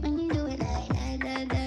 When you do it like that,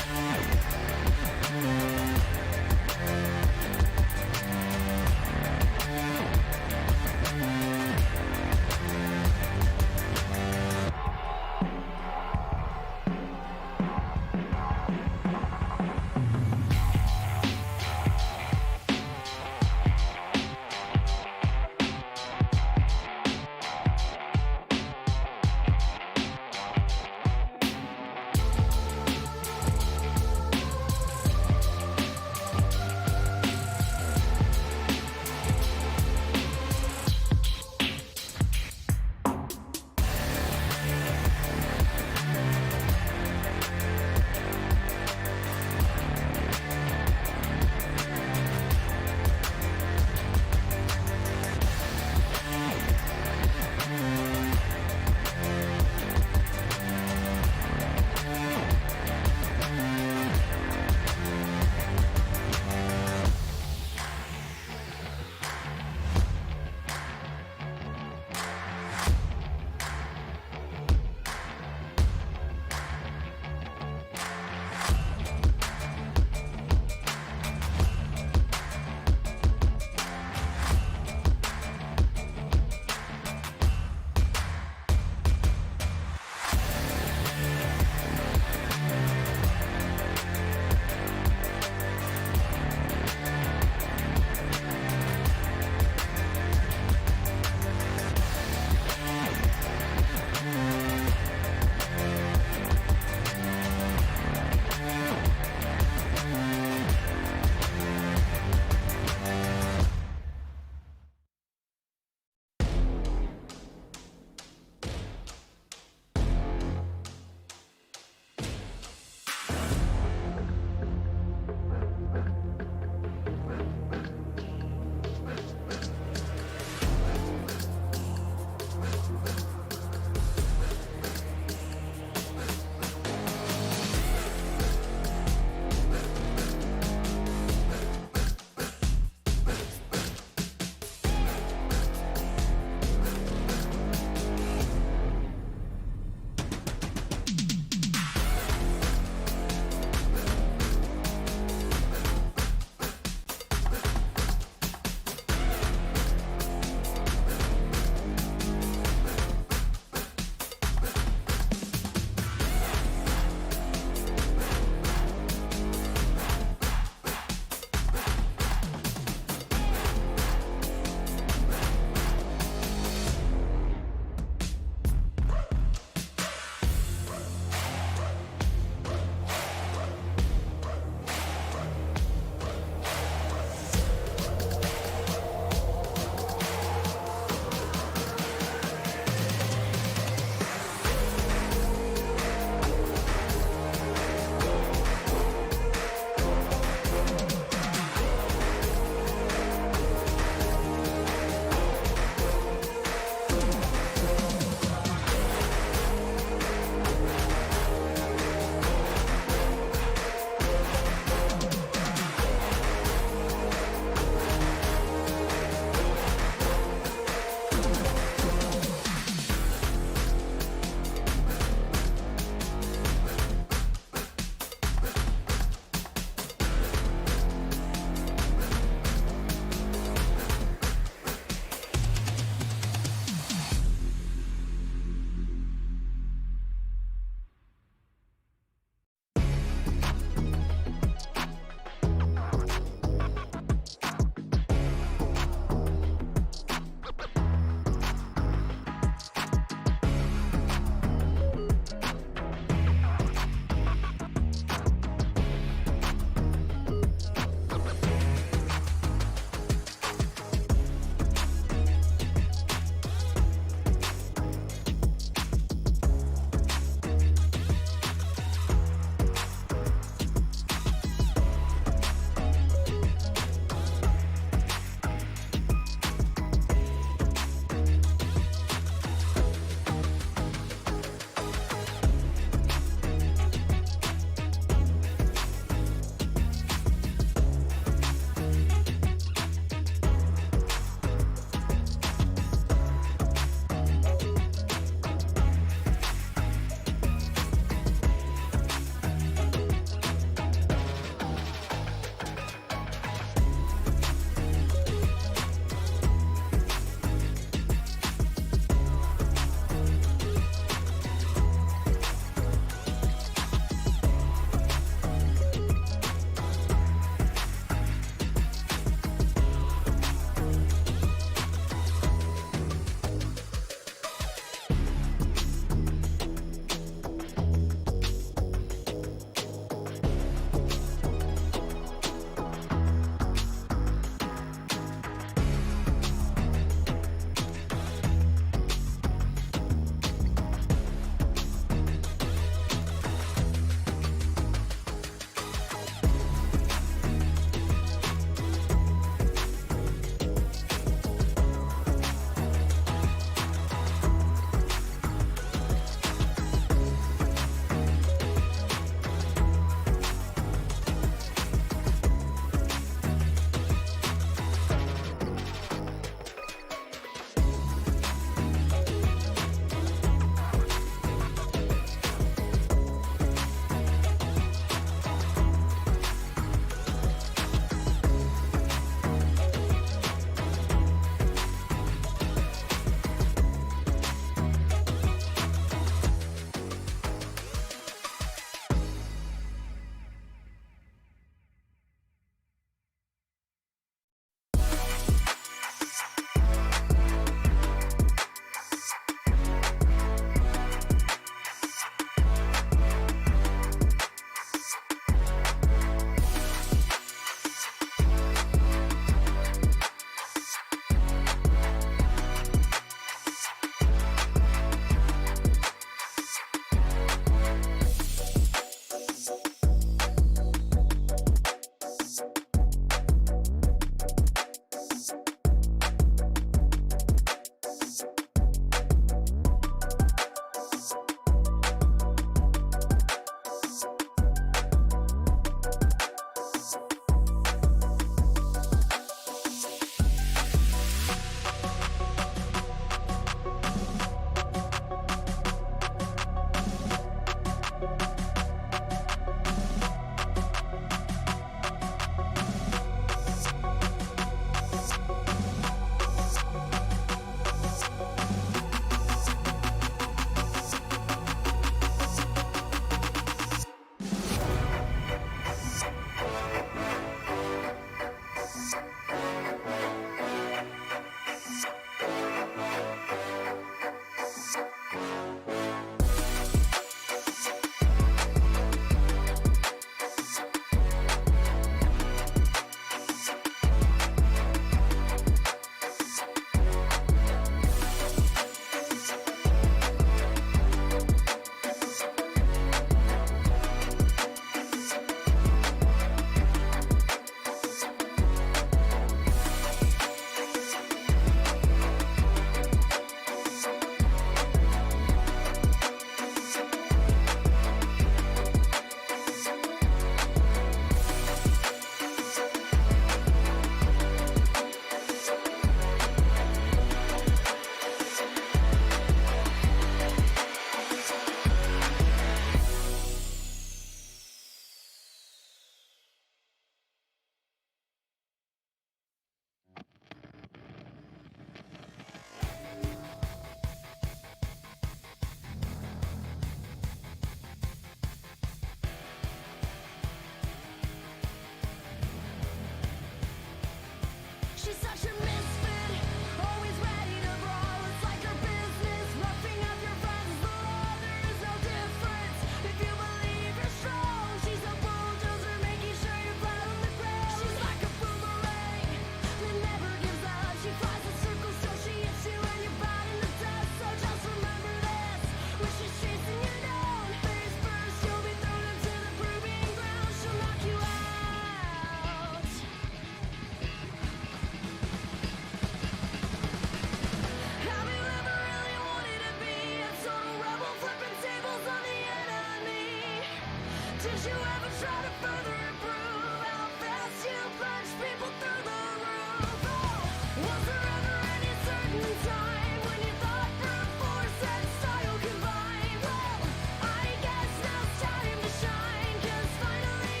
Did you ever try to further improve how fast you punch people through the roof? Oh, was there ever any certain time when you thought brute force and style combined? Well, I guess now's time to shine, 'cause finally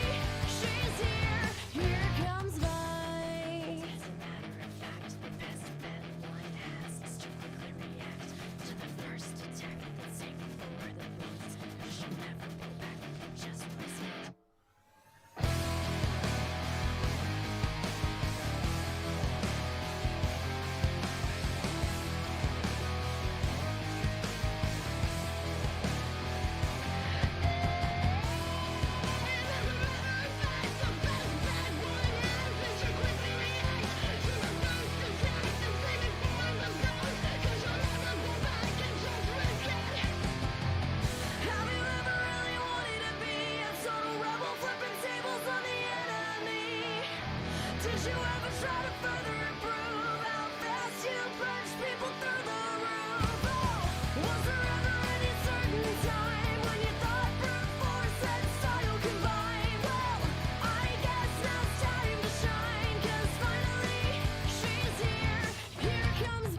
she's here. Here comes mine. As a matter of fact, the best bet one has is to quickly react to the first attack that's safe for the bullets. She'll never pull back, just resist. Have you ever really wanted to be a total rebel, flipping tables on the enemy? Did you ever try to further improve how fast you punch people through the roof? Oh, was there ever any certain time when you thought brute force and style combined? Well, I guess now's time to shine, 'cause finally she's here. Here comes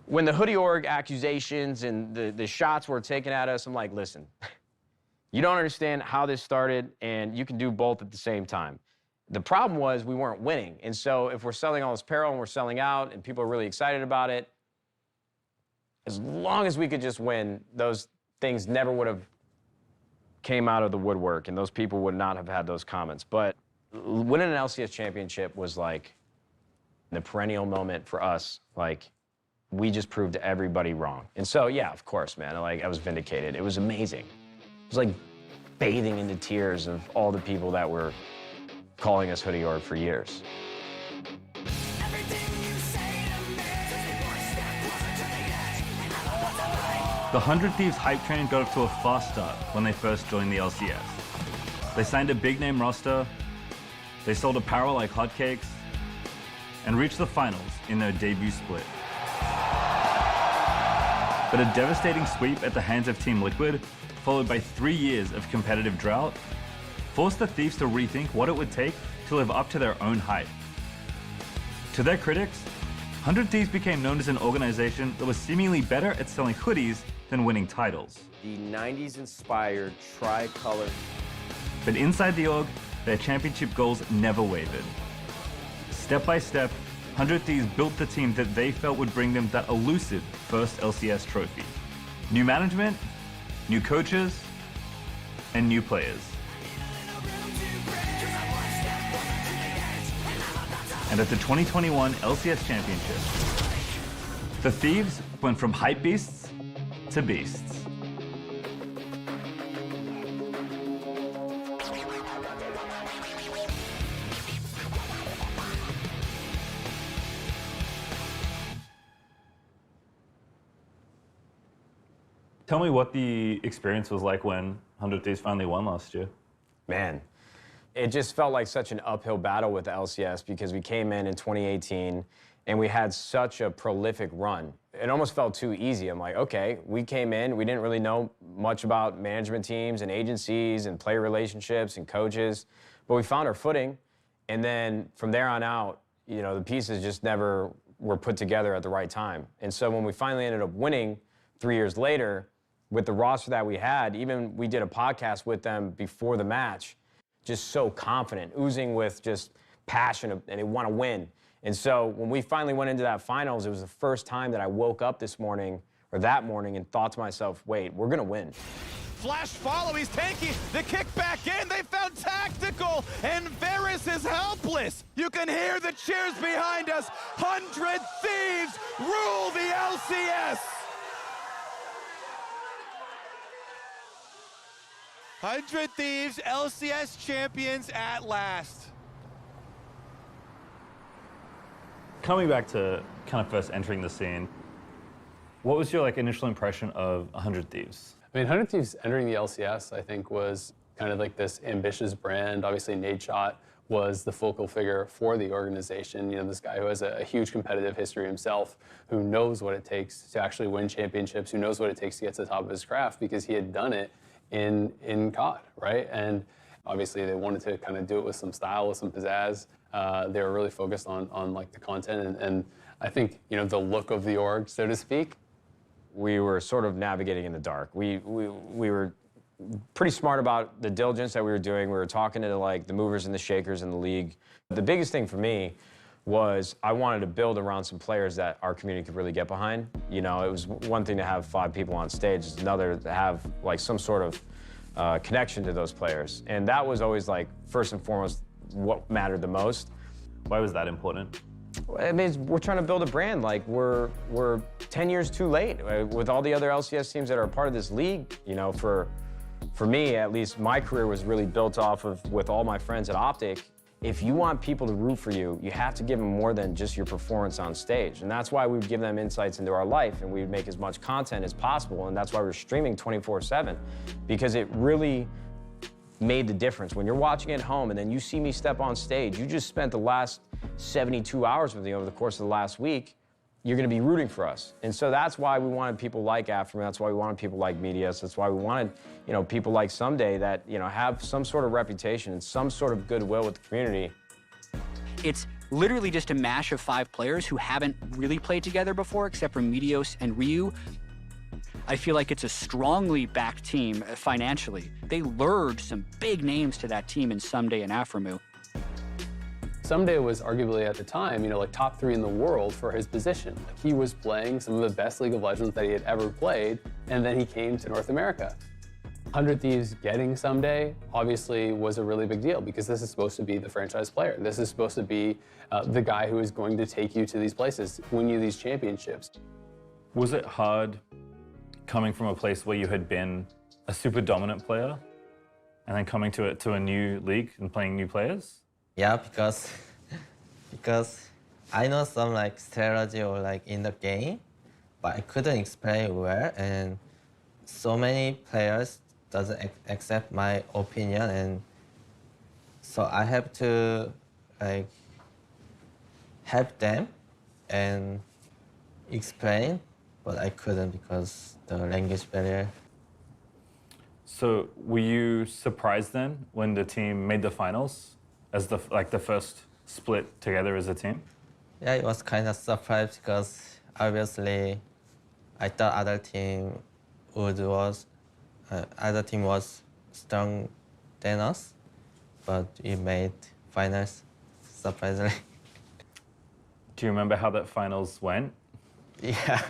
When the Hoodie Org accusations and the shots were taken at us, I'm like, listen, you don't understand how this started, and you can do both at the same time. The problem was we weren't winning. And so if we're selling all this apparel and we're selling out and people are really excited about it, as long as we could just win, those things never would have came out of the woodwork, and those people would not have had those comments. But winning an LCS championship was like the perennial moment for us. Like, we just proved everybody wrong. And so, yeah, of course, man, I was vindicated. It was amazing. It was like bathing into tears of all the people that were calling us Hoodie Org for years. The 100 Thieves hype train got off to a fast start when they first joined the LCS. They signed a big-name roster, they sold apparel like hotcakes, and reached the finals in their debut split. But a devastating sweep at the hands of Team Liquid, followed by 3 years of competitive drought, forced the Thieves to rethink what it would take to live up to their own hype. To their critics, 100 Thieves became known as an organization that was seemingly better at selling hoodies than winning titles. The 90s inspired tricolor. But inside the org, their championship goals never wavered. Step by step, 100 Thieves built the team that they felt would bring them that elusive first LCS trophy. New management, new coaches, and new players. And at the 2021 LCS Championship, the Thieves went from hype beasts to beasts. Tell me what the experience was like when 100 Thieves finally won last year. Man, it just felt like such an uphill battle with the LCS because we came in 2018 and we had such a prolific run. It almost felt too easy. I'm like, okay, we came in, we didn't really know much about management teams and agencies and player relationships and coaches, but we found our footing And then from there on out, you know, the pieces just never were put together at the right time. And so when we finally ended up winning 3 years later, with the roster that we had, even we did a podcast with them before the match, just so confident, oozing with just passion, and they want to win. And so when we finally went into that finals, it was the first time that I woke up this morning, or that morning, and thought to myself, wait, we're gonna win. Flash follow, he's tanky, the kick back in, they found Tactical, and Varus is helpless. You can hear the cheers behind us. 100 Thieves rule the LCS. 100 Thieves, LCS champions at last. Coming back to kind of first entering the scene, what was your initial impression of 100 Thieves? I mean, 100 Thieves entering the LCS, I think, was kind of like this ambitious brand. Obviously, Nadeshot was the focal figure for the organization. You know, this guy who has a huge competitive history himself, who knows what it takes to actually win championships, who knows what it takes to get to the top of his craft, because he had done it in COD, right? And obviously, they wanted to kind of do it with some style, with some pizzazz. They were really focused on like the content, and I think, you know, the look of the org, so to speak. We were sort of navigating in the dark. We were pretty smart about the diligence that we were doing. We were talking to like the movers and the shakers in the league. The biggest thing for me was I wanted to build around some players that our community could really get behind. You know, it was one thing to have 5 people on stage, it's another to have like some sort of connection to those players. And that was always like first and foremost what mattered the most. Why was that important? I mean, we're trying to build a brand. Like we're 10 years too late with all the other LCS teams that are a part of this league. You know, for me at least, my career was really built off of with all my friends at Optic. If you want people to root for you, you have to give them more than just your performance on stage. And that's why we would give them insights into our life, and we would make as much content as possible. And that's why we're streaming 24/7, because it really made the difference. When you're watching at home and then you see me step on stage, you just spent the last 72 hours with me over the course of the last week, you're gonna be rooting for us. And so that's why we wanted people like Aftermath, that's why we wanted people like Medius, that's why we wanted, you know, people like Someday that, you know, have some sort of reputation and some sort of goodwill with the community. It's literally just a mash of 5 players who haven't really played together before, except for Medios and Ryu. I feel like it's a strongly backed team financially. They lured some big names to that team in Someday and Aframu. Someday was arguably at the time, you know, like top 3 in the world for his position. Like he was playing some of the best League of Legends that he had ever played, and then he came to North America. 100 Thieves getting Someday obviously was a really big deal, because this is supposed to be the franchise player. This is supposed to be the guy who is going to take you to these places, win you these championships. Was it hard coming from a place where you had been a super dominant player and then coming to a new league and playing new players? Yeah, because I know some like strategy or like in the game, but I couldn't explain well, and so many players doesn't accept my opinion, and so I have to like help them and explain, but I couldn't because the language barrier. So were you surprised then when the team made the finals as the first split together as a team? Yeah, it was kind of surprised because obviously I thought other team was strong than us, but we made finals surprisingly. Do you remember how that finals went? Yeah.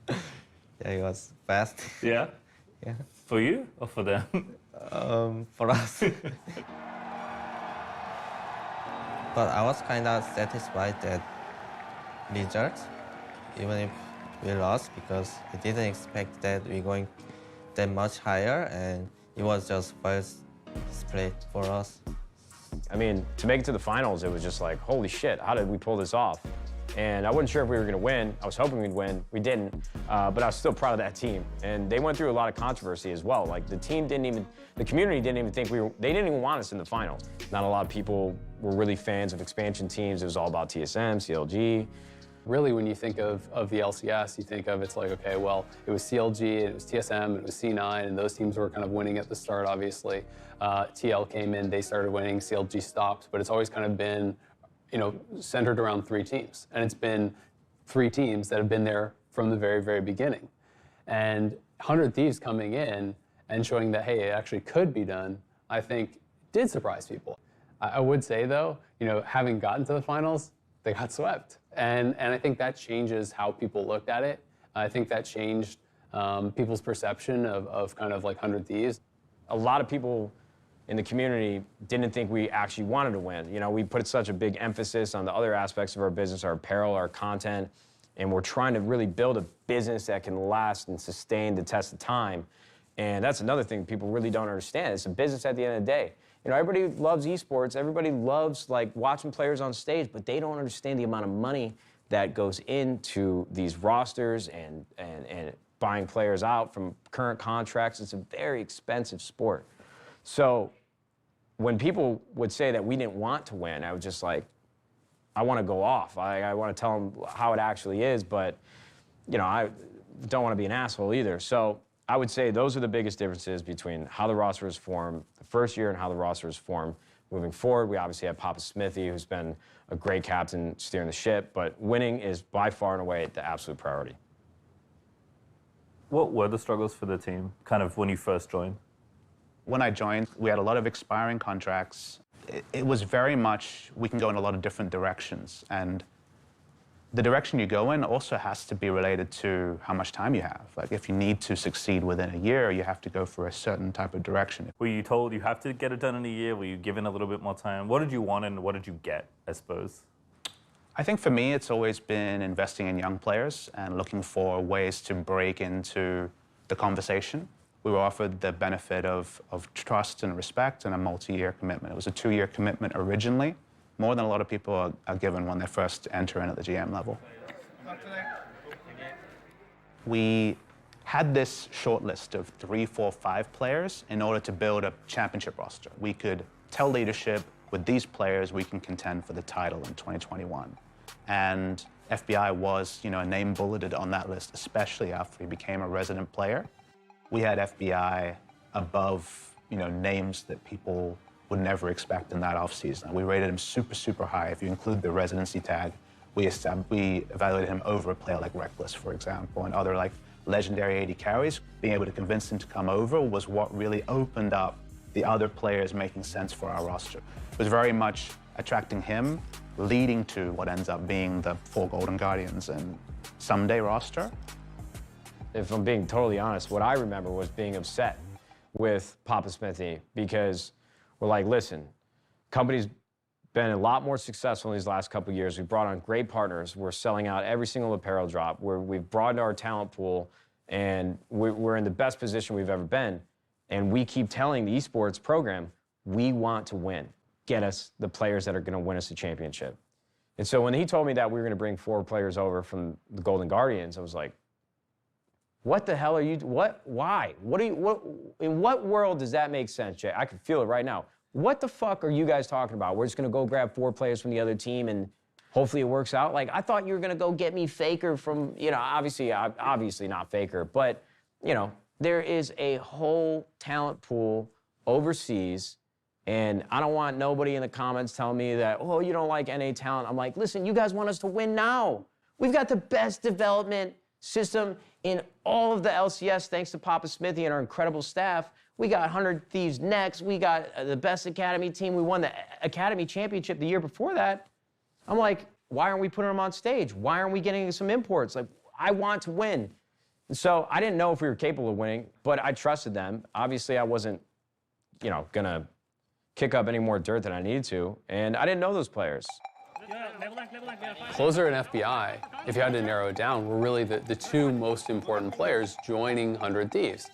Yeah, it was fast. Yeah? Yeah. For you or for them? For us. But I was kind of satisfied that result, even if we lost, because I didn't expect that we're going that much higher, and it was just first split for us. I mean, to make it to the finals, it was just like, holy shit, how did we pull this off? And I wasn't sure if we were gonna win. I was hoping we'd win. We didn't, but I was still proud of that team. And they went through a lot of controversy as well. Like the community didn't even think they didn't even want us in the finals. Not a lot of people were really fans of expansion teams. It was all about TSM, CLG. Really, when you think of the LCS, you think of it's like, okay, well, it was CLG, it was TSM, it was C9, and those teams were kind of winning at the start, obviously. TL came in, they started winning, CLG stopped, but it's always kind of been, you know, centered around 3 teams. And it's been 3 teams that have been there from the very, very beginning. And 100 Thieves coming in and showing that, hey, it actually could be done, I think did surprise people. I would say, though, you know, having gotten to the finals, they got swept. And I think that changes how people looked at it. I think that changed people's perception of kind of like 100 Thieves. A lot of people in the community didn't think we actually wanted to win. You know, we put such a big emphasis on the other aspects of our business, our apparel, our content, and we're trying to really build a business that can last and sustain the test of time. And that's another thing people really don't understand. It's a business at the end of the day. You know, everybody loves esports, everybody loves like watching players on stage, but they don't understand the amount of money that goes into these rosters and buying players out from current contracts. It's a very expensive sport. So when people would say that we didn't want to win, I was just like, I want to go off. I want to tell them how it actually is, but you know, I don't want to be an asshole either. So I would say those are the biggest differences between how the roster is formed the first year and how the roster is formed moving forward. We obviously have Papa Smithy, who's been a great captain steering the ship, but winning is by far and away the absolute priority. What were the struggles for the team, kind of when you first joined? When I joined, we had a lot of expiring contracts. It was very much, we can go in a lot of different directions. And the direction you go in also has to be related to how much time you have. Like if you need to succeed within a year, you have to go for a certain type of direction. Were you told you have to get it done in a year? Were you given a little bit more time? What did you want and what did you get, I suppose? I think for me, it's always been investing in young players and looking for ways to break into the conversation. We were offered the benefit of trust and respect and a multi-year commitment. It was a 2-year commitment originally, more than a lot of people are given when they first enter in at the GM level. We had this short list of 3, 4, 5 players in order to build a championship roster. We could tell leadership, with these players, we can contend for the title in 2021. And FBI was, you know, a name bulleted on that list, especially after he became a resident player. We had FBI above, you know, names that people would never expect in that offseason. We rated him super, super high. If you include the residency tag, we evaluated him over a player like Reckless, for example, and other like legendary AD carries. Being able to convince him to come over was what really opened up the other players making sense for our roster. It was very much attracting him, leading to what ends up being the 4 Golden Guardians and someday roster. If I'm being totally honest, what I remember was being upset with Papa Smithy because we're like, listen, company's been a lot more successful in these last couple of years. We've brought on great partners. We're selling out every single apparel drop. We've broadened our talent pool, and we're in the best position we've ever been. And we keep telling the esports program, we want to win. Get us the players that are going to win us the championship. And so when he told me that we were going to bring 4 players over from the Golden Guardians, I was like, what the hell are you, why? In what world does that make sense, Jay? I can feel it right now. What the fuck are you guys talking about? We're just gonna go grab 4 players from the other team and hopefully it works out? Like, I thought you were gonna go get me Faker from, you know, obviously not Faker, but, you know, there is a whole talent pool overseas, and I don't want nobody in the comments telling me that, oh, you don't like NA talent. I'm like, listen, you guys want us to win now. We've got the best development system in all of the LCS, thanks to Papa Smithy and our incredible staff. We got 100 Thieves next. We got the best academy team. We won the academy championship the year before that. I'm like, why aren't we putting them on stage? Why aren't we getting some imports? Like, I want to win. And so I didn't know if we were capable of winning, but I trusted them. Obviously, I wasn't, you know, gonna kick up any more dirt than I needed to, and I didn't know those players. Closer and FBI, if you had to narrow it down, were really the 2 most important players joining 100 Thieves.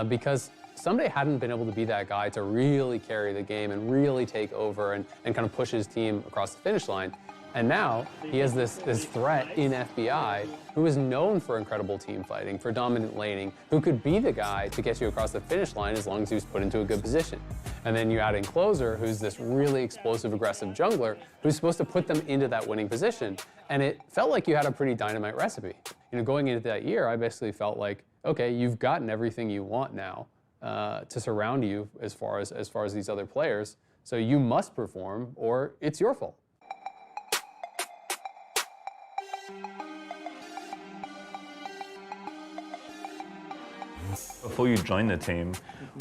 Because Someday hadn't been able to be that guy to really carry the game and really take over and kind of push his team across the finish line. And now he has this threat in FBI who is known for incredible team fighting, for dominant laning, who could be the guy to get you across the finish line as long as he was put into a good position. And then you add in Closer, who's this really explosive, aggressive jungler, who's supposed to put them into that winning position. And it felt like you had a pretty dynamite recipe. You know, going into that year, I basically felt like, okay, you've gotten everything you want now to surround you as far as these other players. So you must perform, or it's your fault. Before you joined the team,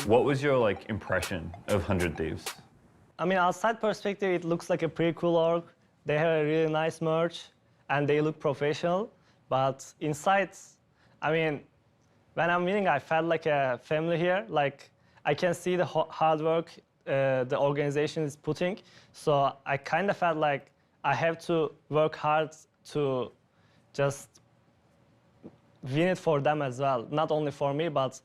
what was your impression of 100 Thieves? I mean, outside perspective, it looks like a pretty cool org. They have a really nice merch, and they look professional. But inside, I mean, when I'm winning, I felt like a family here. Like, I can see the hard work the organization is putting. So I kind of felt like I have to work hard to just win it for them as well. Not only for me, but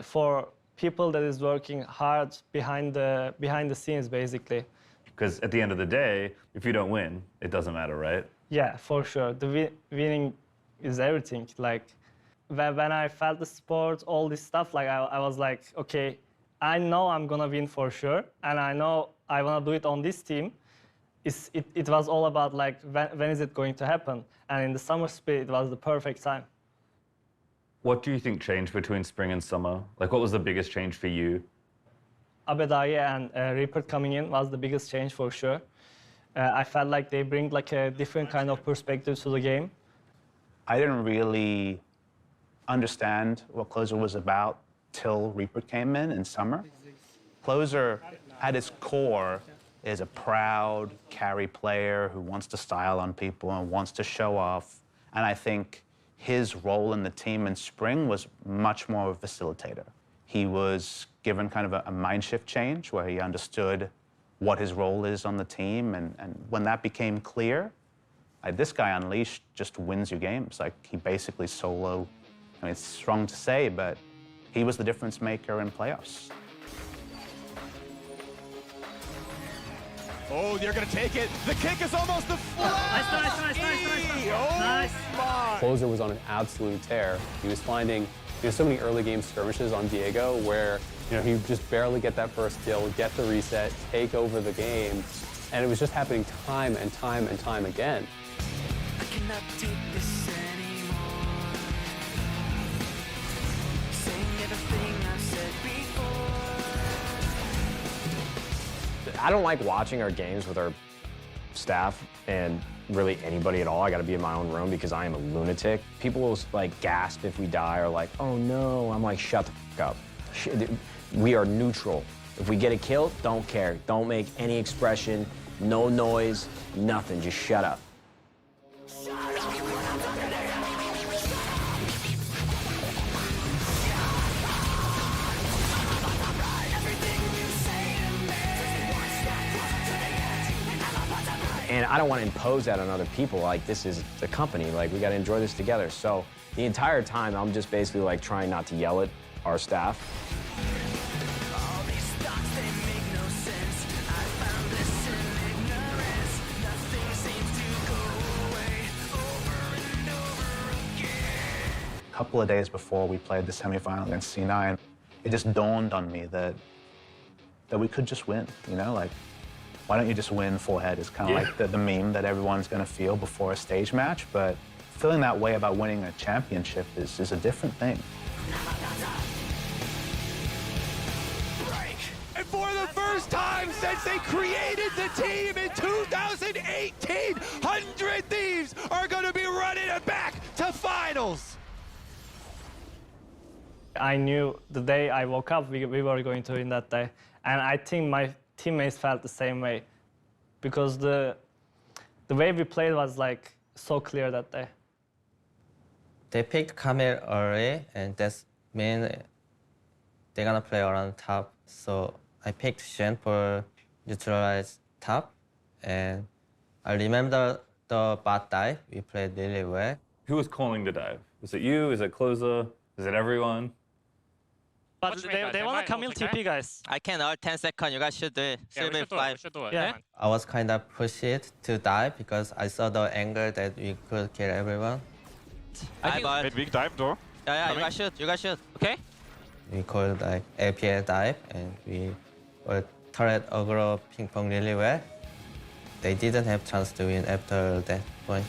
for people that is working hard behind the scenes, basically. Because at the end of the day, if you don't win, it doesn't matter, right? Yeah, for sure. The winning is everything. Like, when I felt the sport, all this stuff, like I was like, okay, I know I'm gonna win for sure, and I know I wanna do it on this team. It was all about like, when is it going to happen? And in the summer split, it was the perfect time. What do you think changed between spring and summer? Like, what was the biggest change for you? Abedaya and Reaper coming in was the biggest change for sure. I felt like they bring like a different kind of perspective to the game. I didn't really understand what Closer was about till Reaper came in summer. Closer, at its core, is a proud carry player who wants to style on people and wants to show off. And I think his role in the team in spring was much more of a facilitator. He was given kind of a mind shift change where he understood what his role is on the team. And when that became clear, this guy Unleashed just wins you games. Like, he basically solo, I mean, it's strong to say, but he was the difference maker in playoffs. Oh, they're gonna take it. The kick is almost the flash. Nice. Oh my! Closer was on an absolute tear. He was finding so many early game skirmishes on Diego where he would just barely get that first kill, get the reset, take over the game, and it was just happening time and time and time again. I cannot take this anymore. Saying everything I've said before. I don't like watching our games with our staff and really anybody at all. I got to be in my own room because I am a lunatic. People will like gasp if we die or like, oh no. I'm like, shut the fuck up. We are neutral. If we get a kill, don't care. Don't make any expression, no noise, nothing. Just shut up. And I don't want to impose that on other people. Like, this is the company. Like, we got to enjoy this together. So the entire time, I'm just basically like trying not to yell at our staff. All these thoughts, they make no sense. I found this in ignorance. Nothing seems to go away over and over again. A couple of days before we played the semifinal against C9, it just dawned on me that we could just win, like, why don't you just win full head is kind of like the meme that everyone's going to feel before a stage match, but feeling that way about winning a championship is a different thing. And for the first time since they created the team in 2018, 100 Thieves are going to be running it back to finals. I knew the day I woke up, we were going to win that day. And I think my teammates felt the same way because the way we played was like so clear that day. They picked Camille early, and that's mean they're gonna play around top. So I picked Shen for neutralize top, and I remember the bot dive. We played really well. Who was calling the dive? Was it you? Is it Closer? Is it everyone? But they want to come in TP, guys. I can 10 seconds. You guys should do it. Yeah, Should be we 5. should do it. Yeah. I was kind of pushed it to dive because I saw the angle that we could kill everyone. I got Wait, we dive though. Yeah, you guys should. You guys should. Okay? We called like LPL dive and we were turret aggro ping pong really well. They didn't have chance to win after that point.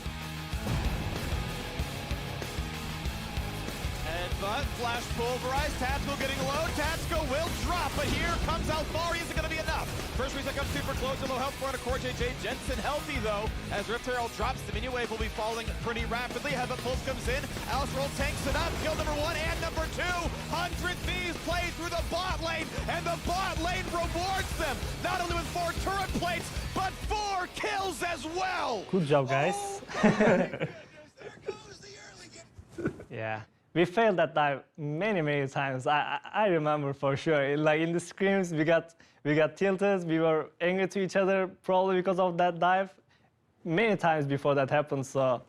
But flash pulverized, Tactical getting low, Tactical will drop, but here comes Alfari, is it going to be enough? First reset comes super close, a low health for Core JJ, Jensen healthy though, as Rift Herald drops, the minion wave will be falling pretty rapidly, Heaven Pulse comes in, Roll tanks it up, kill number 1 and number 2, 100 Thieves play through the bot lane, and the bot lane rewards them, not only with 4 turret plates, but 4 kills as well! Good job, guys. Yeah. We failed that dive many times. I remember for sure. Like in the scrims, we got tilted. We were angry to each other probably because of that dive. Many times before that happened. So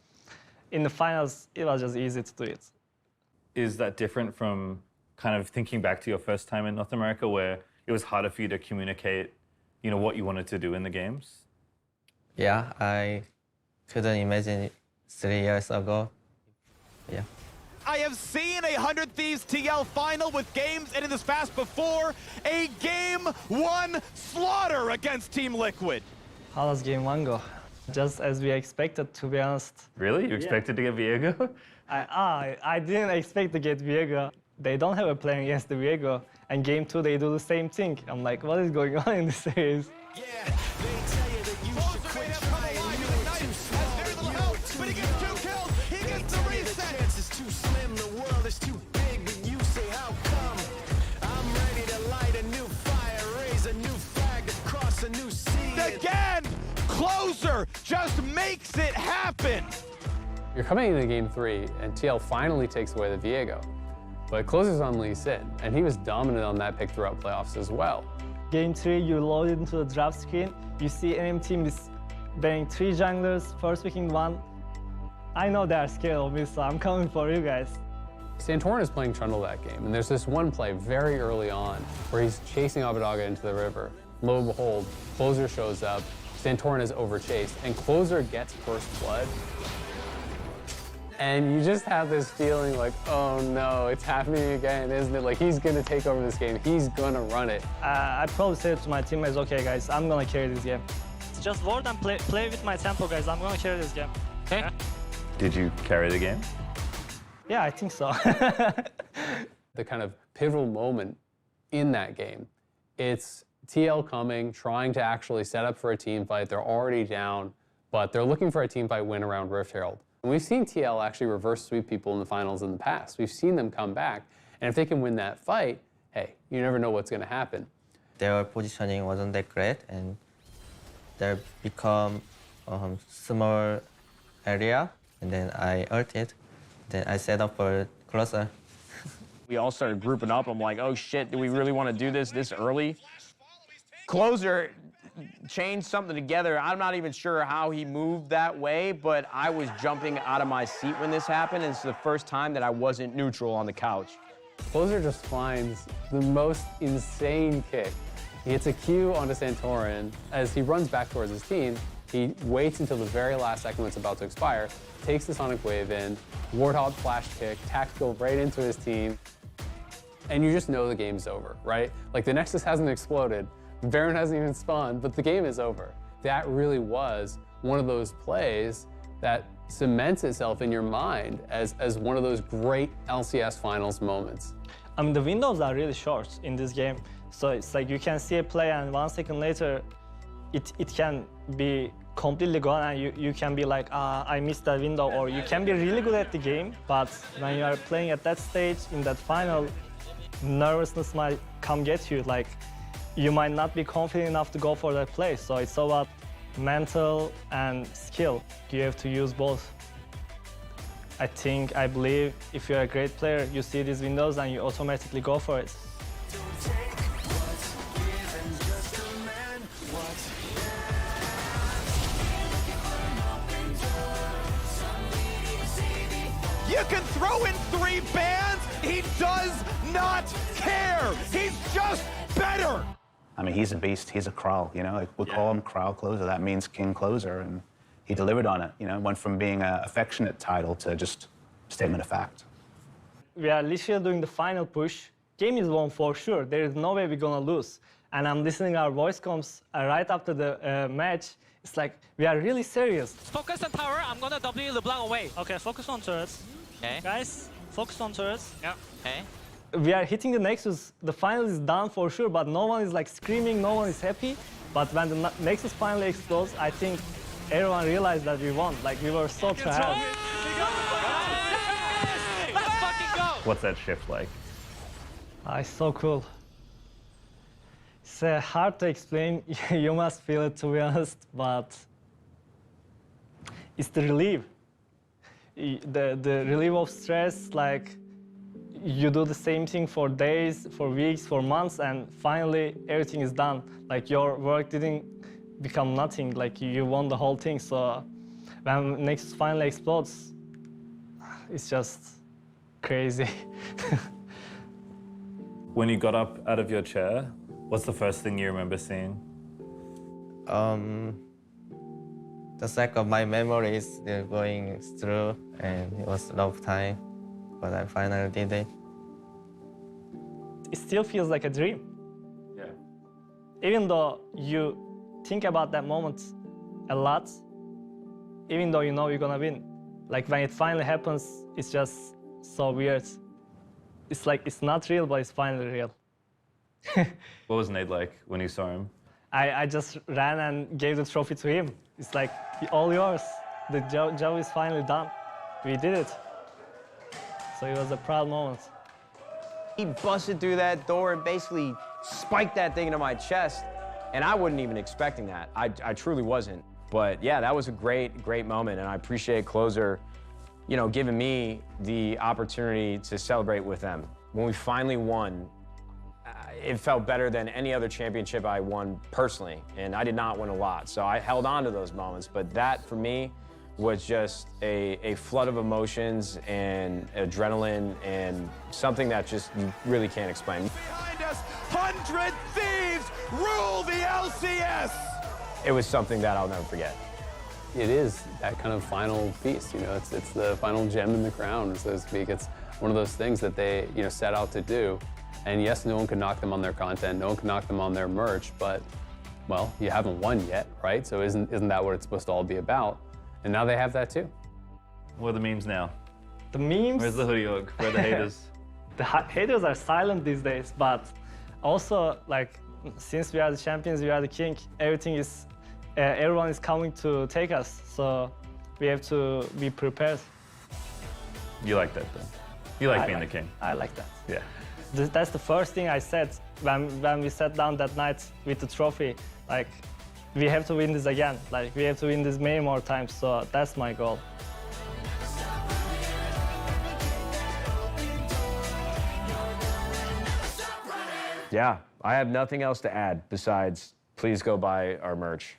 in the finals, it was just easy to do it. Is that different from kind of thinking back to your first time in North America, where it was harder for you to communicate, you know, what you wanted to do in the games? Yeah, I couldn't imagine it 3 years ago. Yeah. I have seen a 100 Thieves TL final with games ending this fast before. A Game 1 slaughter against Team Liquid. How does game 1 go? Just as we expected, to be honest. Really? You expected to get Viego? I didn't expect to get Viego. They don't have a plan against the Viego. And game 2, they do the same thing. I'm like, what is going on in this series? Yeah, they tell you that you should quit trying. Has very little help, but he gets 2 kills. He gets the reset. It's too slim, the world is too big, but you say how come? I'm ready to light a new fire, raise a new flag, across a new sea. Again, Closer just makes it happen. You're coming into game 3, and TL finally takes away the Viego. But Closer's on Lee Sin, and he was dominant on that pick throughout playoffs as well. Game 3, you load into the draft screen. You see enemy team is banning 3 junglers, first picking 1. I know they are scared of me, so I'm coming for you guys. Santorin is playing Trundle that game, and there's this one play very early on where he's chasing Abadaga into the river. Lo and behold, Closer shows up, Santorin is overchased, and Closer gets first blood. And you just have this feeling like, oh no, it's happening again, isn't it? Like, he's gonna take over this game, he's gonna run it. I probably said to my teammates, okay guys, I'm gonna carry this game. Just ward and play with my tempo, guys. I'm gonna carry this game. Okay. Yeah? Did you carry the game? Yeah, I think so. The kind of pivotal moment in that game, it's TL coming, trying to actually set up for a team fight. They're already down, but they're looking for a team fight win around Rift Herald. And we've seen TL actually reverse sweep people in the finals in the past. We've seen them come back, and if they can win that fight, hey, you never know what's gonna happen. Their positioning wasn't that great, and they become small area, and then I ulted. Then I set up for Closer. We all started grouping up. I'm like, oh shit, do we really want to do this early? Closer changed something together. I'm not even sure how he moved that way, but I was jumping out of my seat when this happened, and it's the first time that I wasn't neutral on the couch. Closer just finds the most insane kick. He hits a Q onto Santorin. As he runs back towards his team, he waits until the very last second when it's about to expire, takes the Sonic Wave in, Warthog flash kick, tactical right into his team, and you just know the game's over, right? Like, the Nexus hasn't exploded, Baron hasn't even spawned, but the game is over. That really was one of those plays that cements itself in your mind as one of those great LCS finals moments. The windows are really short in this game. So it's like you can see a play and 1 second later, it can be completely gone and you can be like, I missed that window, or you can be really good at the game, but when you are playing at that stage, in that final, nervousness might come get you. Like, you might not be confident enough to go for that play. So it's about mental and skill. You have to use both. I believe if you're a great player, you see these windows and you automatically go for it. You can throw in 3 bans. He does not care. He's just better. I mean, he's a beast. He's a Kral, you know? Like, we call him Kral Closer. That means King Closer, and he delivered on it, you know? Went from being an affectionate title to just statement of fact. We are literally doing the final push. Game is won for sure. There is no way we're gonna lose. And I'm listening our voice comms right after the match. It's like, we are really serious. Focus on tower. I'm gonna W LeBlanc away. Okay, focus on turrets. Okay. Guys, focus on turrets. Yeah. Okay. We are hitting the Nexus. The final is done for sure, but no one is like screaming, no one is happy. But when the Nexus finally explodes, I think everyone realized that we won. Like, we were so tired. Let's fucking go. What's that shift like? It's so cool. It's hard to explain. You must feel it, to be honest, but it's the relief. The relief of stress, like, you do the same thing for days, for weeks, for months, and finally everything is done. Like, your work didn't become nothing, like you won the whole thing. So when Nexus finally explodes, it's just crazy. When you got up out of your chair, what's the first thing you remember seeing? The sack of my memories still going through, and it was a lot of time, but I finally did it. It still feels like a dream. Yeah. Even though you think about that moment a lot, even though you know you're gonna win, like when it finally happens, it's just so weird. It's like, it's not real, but it's finally real. What was Nate like when you saw him? I just ran and gave the trophy to him. It's like, all yours. The job is finally done. We did it. So it was a proud moment. He busted through that door and basically spiked that thing into my chest, and I wasn't even expecting that. I truly wasn't. But yeah, that was a great, great moment, and I appreciate Closer, you know, giving me the opportunity to celebrate with them. When we finally won, it felt better than any other championship I won personally, and I did not win a lot, so I held on to those moments. But that, for me, was just a flood of emotions and adrenaline and something that just you really can't explain. Behind us, 100 Thieves rule the LCS. It was something that I'll never forget. It is that kind of final piece, you know, it's the final gem in the crown, so to speak. It's one of those things that they, you know, set out to do. And yes, no one could knock them on their content, no one can knock them on their merch, but, well, you haven't won yet, right? So isn't that what it's supposed to all be about? And now they have that too. What are the memes now? The memes? Where's the hoodie org? Where are the haters? The haters are silent these days, but also, like, since we are the champions, we are the king, everything is, everyone is coming to take us, so we have to be prepared. You like that, though? You like being the king? I like that. Yeah. That's the first thing I said when we sat down that night with the trophy. Like, we have to win this again. Like, we have to win this many more times, so that's my goal. Yeah, I have nothing else to add besides please go buy our merch.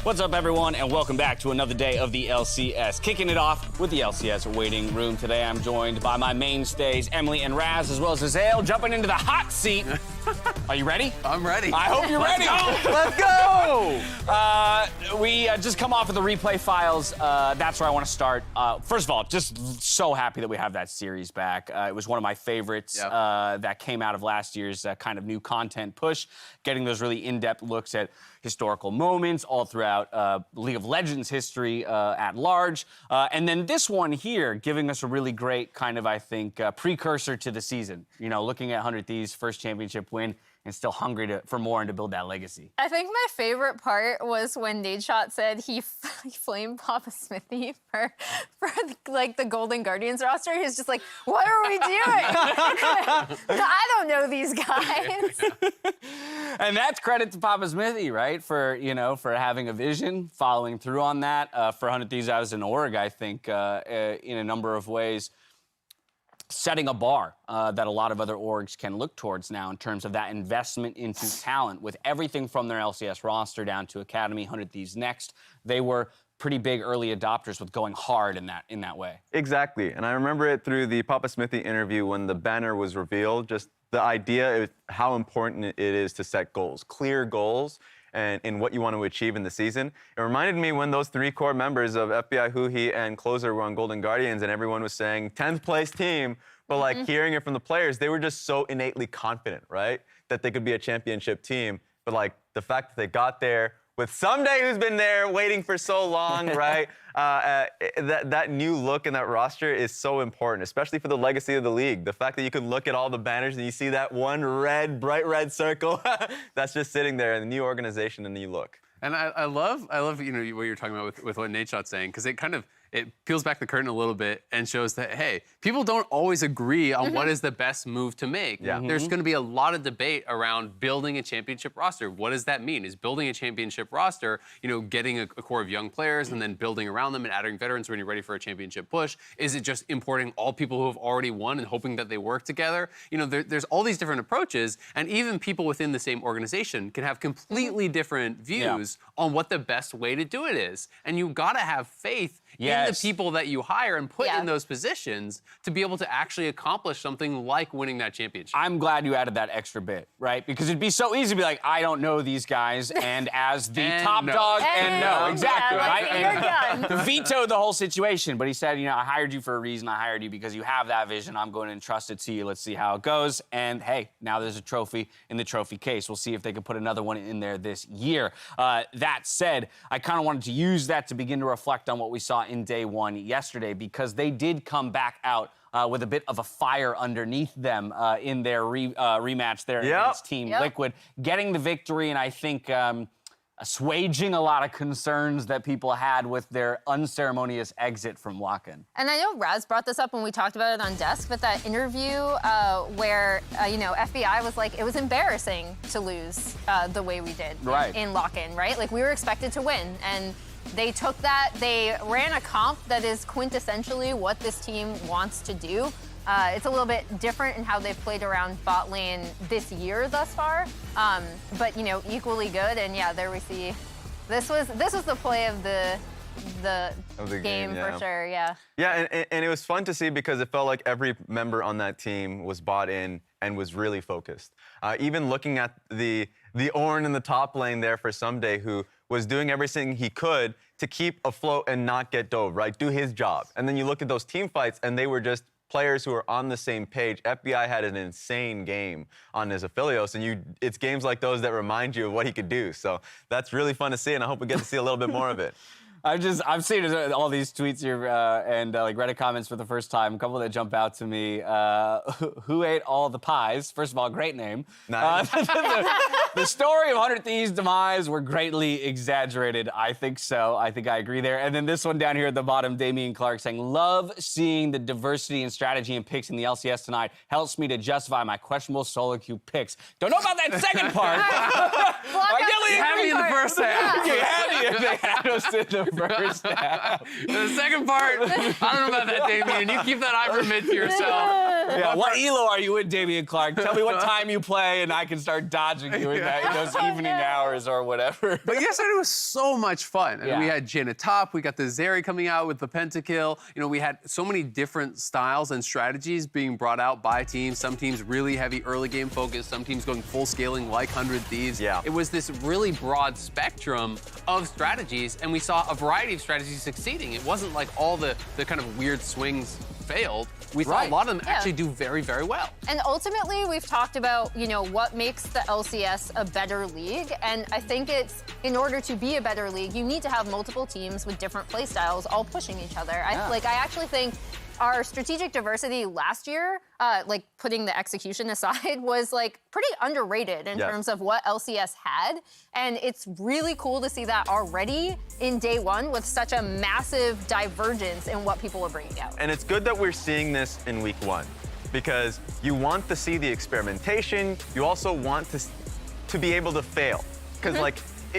What's up, everyone, and welcome back to another day of the LCS. Kicking it off with the LCS waiting room. Today, I'm joined by my mainstays, Emily and Raz, as well as Azael, jumping into the hot seat. Are you ready? I'm ready. I hope you're ready. Let's go! We just come off of the replay files. That's where I want to start. First of all, just so happy that we have that series back. It was one of my favorites that came out of last year's kind of new content push, getting those really in-depth looks at historical moments all throughout League of Legends history at large. And then this one here, giving us a really great kind of, I think, precursor to the season. You know, looking at 100 Thieves' first championship win and still hungry for more and to build that legacy. I think my favorite part was when Nadeshot said he flamed Papa Smithy for like the Golden Guardians roster. He's just like, what are we doing? I don't know these guys. And that's credit to Papa Smithy, right? For, you know, for having a vision, following through on that. For 100 Thieves as an org, I think, in a number of ways, setting a bar that a lot of other orgs can look towards now in terms of that investment into talent, with everything from their LCS roster down to Academy, 100 Thieves Next. They were pretty big early adopters with going hard in that way. Exactly, and I remember it through the Papa Smithy interview when the banner was revealed, just the idea of how important it is to set goals, clear goals, and in what you want to achieve in the season. It reminded me when those three core members of FBI, Huhi, and Closer were on Golden Guardians, and everyone was saying 10th place team, but like hearing it from the players, they were just so innately confident, right? That they could be a championship team. But like the fact that they got there with Someday, who's been there waiting for so long, right? That new look in that roster is so important, especially for the legacy of the league. The fact that you can look at all the banners and you see that one red, bright red circle that's just sitting there, and the new organization and the new look. And I love you know what you're talking about with what Nadeshot's saying, because it peels back the curtain a little bit and shows that, hey, people don't always agree on what is the best move to make. Yeah. There's going to be a lot of debate around building a championship roster. What does that mean? Is building a championship roster, you know, getting a core of young players and then building around them and adding veterans when you're ready for a championship push? Is it just importing all people who have already won and hoping that they work together? You know, there's all these different approaches, and even people within the same organization can have completely different views on what the best way to do it is. And you've got to have faith in the people that you hire and put in those positions to be able to actually accomplish something like winning that championship. I'm glad you added that extra bit, right? Because it'd be so easy to be like, I don't know these guys, and as the top dog, exactly, right? And veto the whole situation. But he said, you know, I hired you for a reason. I hired you because you have that vision. I'm going to entrust it to you. Let's see how it goes. And hey, now there's a trophy in the trophy case. We'll see if they can put another one in there this year. That said, I kind of wanted to use that to begin to reflect on what we saw in day one yesterday, because they did come back out with a bit of a fire underneath them in their rematch there against Team Liquid, getting the victory, and I think assuaging a lot of concerns that people had with their unceremonious exit from lock-in. And I know Raz brought this up when we talked about it on Desk, but that interview where, you know, FBI was like, it was embarrassing to lose the way we did in lock-in, right? Like, we were expected to win, and they took that, they ran a comp that is quintessentially what this team wants to do. It's a little bit different in how they've played around bot lane this year thus far, but, you know, equally good. And yeah, there we see, this was the play of the game for sure, Yeah, and it was fun to see because it felt like every member on that team was bought in and was really focused. Even looking at the Ornn in the top lane there for Someday, who was doing everything he could to keep afloat and not get dove, right? Do his job. And then you look at those team fights, and they were just players who are on the same page. FBI had an insane game on his Aphelios, and it's games like those that remind you of what he could do. So that's really fun to see, and I hope we get to see a little bit more of it. I've seen all these tweets here and like Reddit comments for the first time. A couple that jump out to me. Who ate all the pies? First of all, great name. Nice. The story of 100 Thieves' demise were greatly exaggerated. I think so. I think I agree there. And then this one down here at the bottom, Damian Clark saying, love seeing the diversity and strategy and picks in the LCS tonight. Helps me to justify my questionable solo queue picks. Don't know about that second part. You had me in the first half. You had us in the first half. The second part, I don't know about that, Damien. You keep that Iver mid to yourself. Yeah, what elo are you in, Damian Clark? Tell me what time you play, and I can start dodging you in those evening hours or whatever. But yesterday was so much fun. And we Yeah. had Jaina top, we got the Zeri coming out with the pentakill. You know, we had so many different styles and strategies being brought out by teams. Some teams really heavy early game focus, some teams going full scaling like 100 Thieves. Yeah. It was this really broad spectrum of strategies, and we saw a variety of strategies succeeding. It wasn't like all the kind of weird swings failed. We saw a lot of them actually do very, very well. And ultimately, we've talked about, you know, what makes the LCS a better league. And I think it's, in order to be a better league, you need to have multiple teams with different play styles all pushing each other. I actually think our strategic diversity last year, like putting the execution aside, was like pretty underrated in terms of what LCS had. And it's really cool to see that already in day one with such a massive divergence in what people are bringing out. And it's good that we're seeing this in week 1 because you want to see the experimentation. You also want to be able to fail because like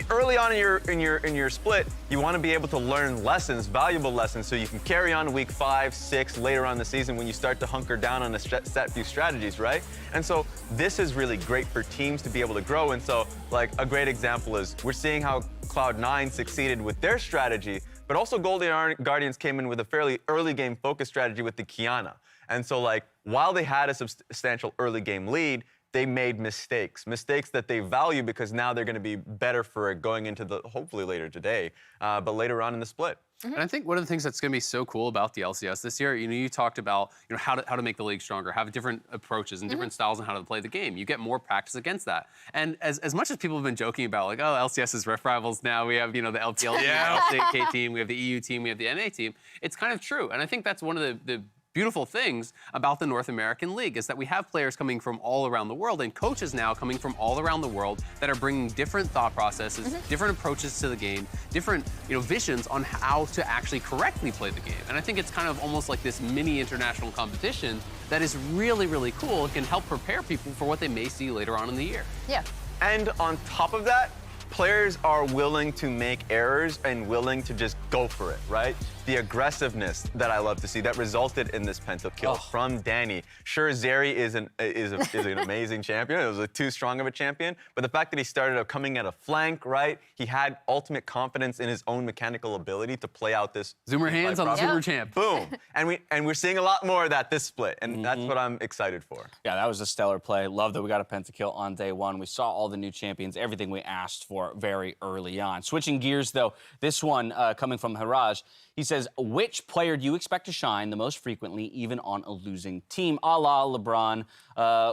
early on in your split, you want to be able to learn lessons, valuable lessons, so you can carry on to week 5, 6 later on in the season when you start to hunker down on a set few strategies, right? And so this is really great for teams to be able to grow. And so, like a great example is we're seeing how Cloud9 succeeded with their strategy, but also Golden Guardians came in with a fairly early game focus strategy with the Kiana. And so, like while they had a substantial early game lead, they made mistakes that they value because now they're going to be better for it going into the, hopefully later today, but later on in the split. And I think one of the things that's going to be so cool about the LCS this year, you know, you talked about, you know, how to make the league stronger, have different approaches and different styles on how to play the game. You get more practice against that. And as much as people have been joking about, like, oh, LCS is ref rivals now, we have, you know, the LPL team, the LCK team, we have the EU team, we have the NA team. It's kind of true. And I think that's one of the beautiful things about the North American League is that we have players coming from all around the world and coaches now coming from all around the world that are bringing different thought processes, different approaches to the game, different, you know, visions on how to actually correctly play the game. And I think it's kind of almost like this mini international competition that is really, really cool. It can help prepare people for what they may see later on in the year. Yeah. And on top of that, players are willing to make errors and willing to just go for it, right? The aggressiveness that I love to see that resulted in this pentakill from Danny. Sure, Zeri is an amazing champion. It was too strong of a champion, but the fact that he started out coming at a flank, right? He had ultimate confidence in his own mechanical ability to play out this Zoomer hands on the Zoomer champ. Boom. And we're seeing a lot more of that this split, and that's what I'm excited for. Yeah, that was a stellar play. Love that we got a pentakill on day 1. We saw all the new champions, everything we asked for very early on. Switching gears, though, this one coming from Haraj. He says, which player do you expect to shine the most frequently, even on a losing team? A la LeBron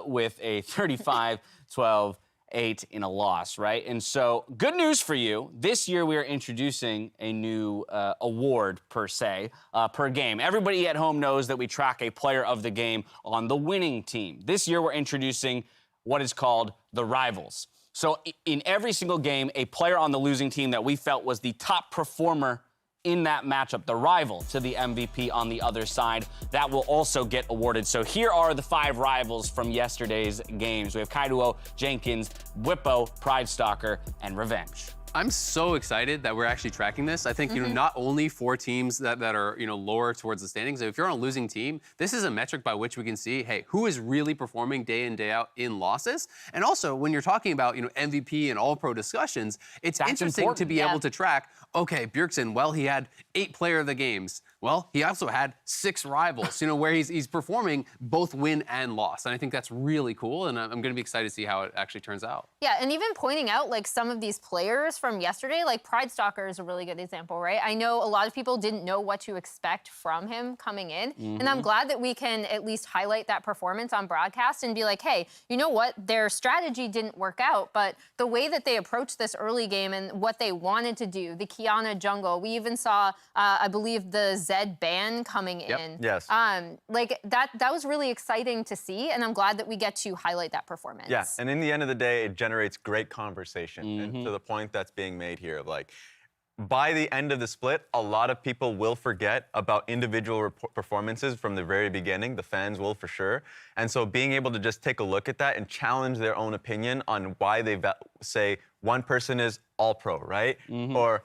with a 35-12-8 in a loss, right? And so, good news for you. This year, we are introducing a new award, per se, per game. Everybody at home knows that we track a player of the game on the winning team. This year, we're introducing what is called the Rivals. So, in every single game, a player on the losing team that we felt was the top performer in that matchup, the rival to the MVP on the other side, that will also get awarded. So here are the 5 rivals from yesterday's games. We have Kaiduo, Jenkins, Whippo, Pride Stalker, and Revenge. I'm so excited that we're actually tracking this. I think, you know, not only for teams that are, you know, lower towards the standings, if you're on a losing team, this is a metric by which we can see, hey, who is really performing day in, day out in losses? And also, when you're talking about, you know, MVP and all-pro discussions, it's interesting to be able to track, okay, Bjergsen, well, he had 8 player of the games. Well, he also had 6 rivals, you know, where he's performing both win and loss. And I think that's really cool, and I'm going to be excited to see how it actually turns out. Yeah, and even pointing out, like, some of these players from yesterday, like Pride Stalker is a really good example, right? I know a lot of people didn't know what to expect from him coming in, and I'm glad that we can at least highlight that performance on broadcast and be like, hey, you know what? Their strategy didn't work out, but the way that they approached this early game and what they wanted to do, the Kiana jungle, we even saw, I believe, the Zed ban coming in. Yes. Like, that was really exciting to see, and I'm glad that we get to highlight that performance. Yeah, and in the end of the day, it generates great conversation. And to the point that's being made here, like, by the end of the split, a lot of people will forget about individual performances from the very beginning. The fans will for sure. And so being able to just take a look at that and challenge their own opinion on why they say one person is all pro, right? Or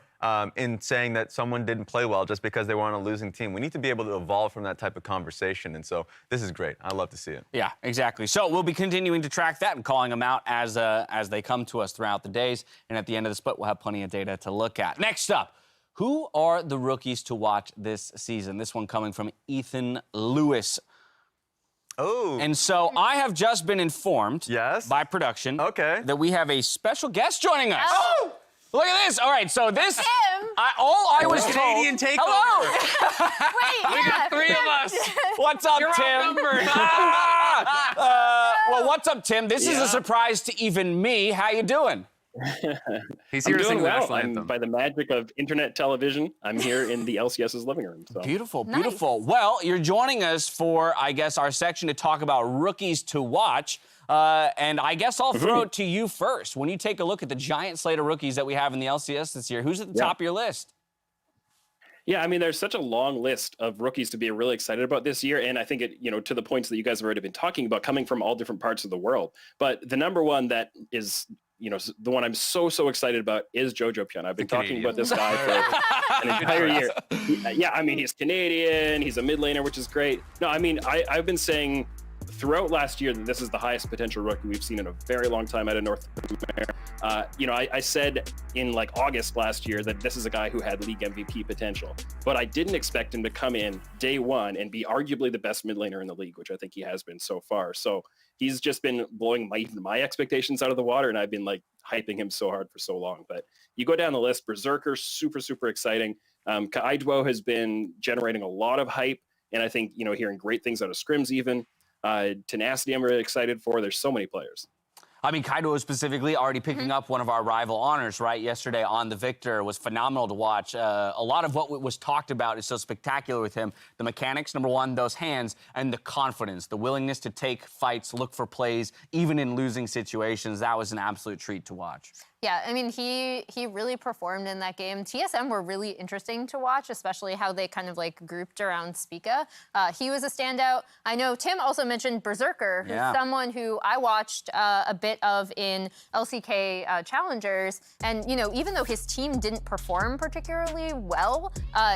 in saying that someone didn't play well just because they were on a losing team. We need to be able to evolve from that type of conversation, and so this is great. I love to see it. Yeah, exactly. So we'll be continuing to track that and calling them out as they come to us throughout the days, and at the end of the split, we'll have plenty of data to look at. Next up, who are the rookies to watch this season? This one coming from Ethan Lewis. Oh. And so I have just been informed by production that we have a special guest joining us. Oh! Look at this. All right, so this... Tim! I was told... Canadian takeover. Hello! Wait, We got 3 of us. What's up, You're Tim? outnumbered. Well, what's up, Tim? This is a surprise to even me. How you doing? He's here to sing the national anthem. By the magic of internet television, I'm here in the LCS's living room. So. Beautiful, beautiful. Nice. Well, you're joining us for, I guess, our section to talk about rookies to watch. And I guess I'll throw it to you first. When you take a look at the giant slate of rookies that we have in the LCS this year, who's at the top of your list? Yeah, I mean, there's such a long list of rookies to be really excited about this year. And I think it, to the points that you guys have already been talking about, coming from all different parts of the world. But the number one that is, the one I'm so excited about is Jojo Pion. I've been talking about this guy for an entire year. Yeah, I mean, he's Canadian. He's a mid laner, which is great. No, I mean, I've been saying throughout last year that this is the highest potential rookie we've seen in a very long time out of North America. I said in like August last year that this is a guy who had league MVP potential, but I didn't expect him to come in day one and be arguably the best mid laner in the league, which I think he has been so far. So he's just been blowing my expectations out of the water, and I've been like hyping him so hard for so long. But you go down the list, Berserker, super exciting. Kaidwo has been generating a lot of hype, and I think, hearing great things out of scrims even. Tenacity I'm really excited for. There's so many players. I mean, Kaido specifically already picking up one of our rival honors, right? Yesterday on the Victor was phenomenal to watch. A lot of what was talked about is so spectacular with him. The mechanics, number one, those hands, and the confidence, the willingness to take fights, look for plays, even in losing situations. That was an absolute treat to watch. Yeah, I mean, he really performed in that game. TSM were really interesting to watch, especially how they kind of like grouped around Spica. He was a standout. I know Tim also mentioned Berserker, who's someone who I watched a bit of in LCK Challengers. And, even though his team didn't perform particularly well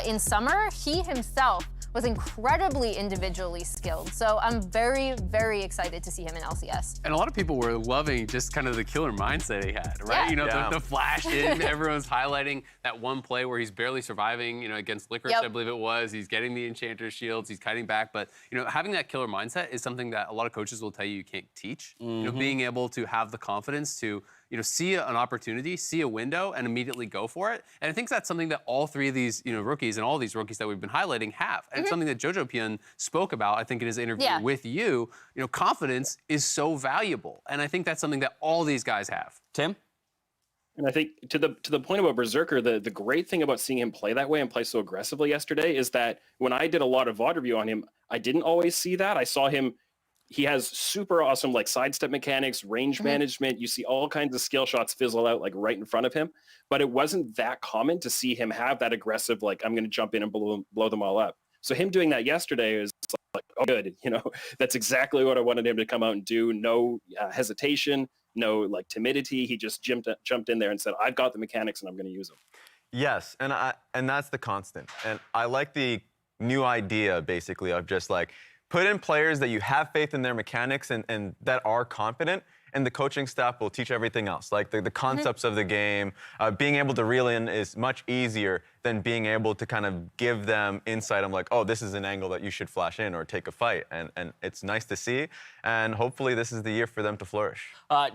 in summer, he himself was incredibly individually skilled. So I'm very excited to see him in LCS. And a lot of people were loving just kind of the killer mindset he had, right? Yeah. The flash in, everyone's highlighting that one play where he's barely surviving, against Licorice, I believe it was. He's getting the Enchanter shields, he's kiting back. But, having that killer mindset is something that a lot of coaches will tell you can't teach. Being able to have the confidence to see an opportunity, see a window, and immediately go for it. And I think that's something that all 3 of these, rookies and all these rookies that we've been highlighting have. And it's something that Jojo Pion spoke about, I think, in his interview with you. Confidence is so valuable. And I think that's something that all these guys have. Tim? And I think to the point about Berserker, the great thing about seeing him play that way and play so aggressively yesterday is that when I did a lot of VOD review on him, I didn't always see that. I saw him. He has super awesome like sidestep mechanics, range management. You see all kinds of skill shots fizzle out like right in front of him. But it wasn't that common to see him have that aggressive, like, I'm going to jump in and blow them all up. So him doing that yesterday is like, oh, good. That's exactly what I wanted him to come out and do. No hesitation, no like timidity. He just jumped in there and said, I've got the mechanics and I'm going to use them. Yes, and that's the constant. And I like the new idea, basically, of just like, put in players that you have faith in their mechanics and that are confident, and the coaching staff will teach everything else. Like the concepts of the game, being able to reel in is much easier than being able to kind of give them insight on like, oh, this is an angle that you should flash in or take a fight. And it's nice to see. And hopefully this is the year for them to flourish.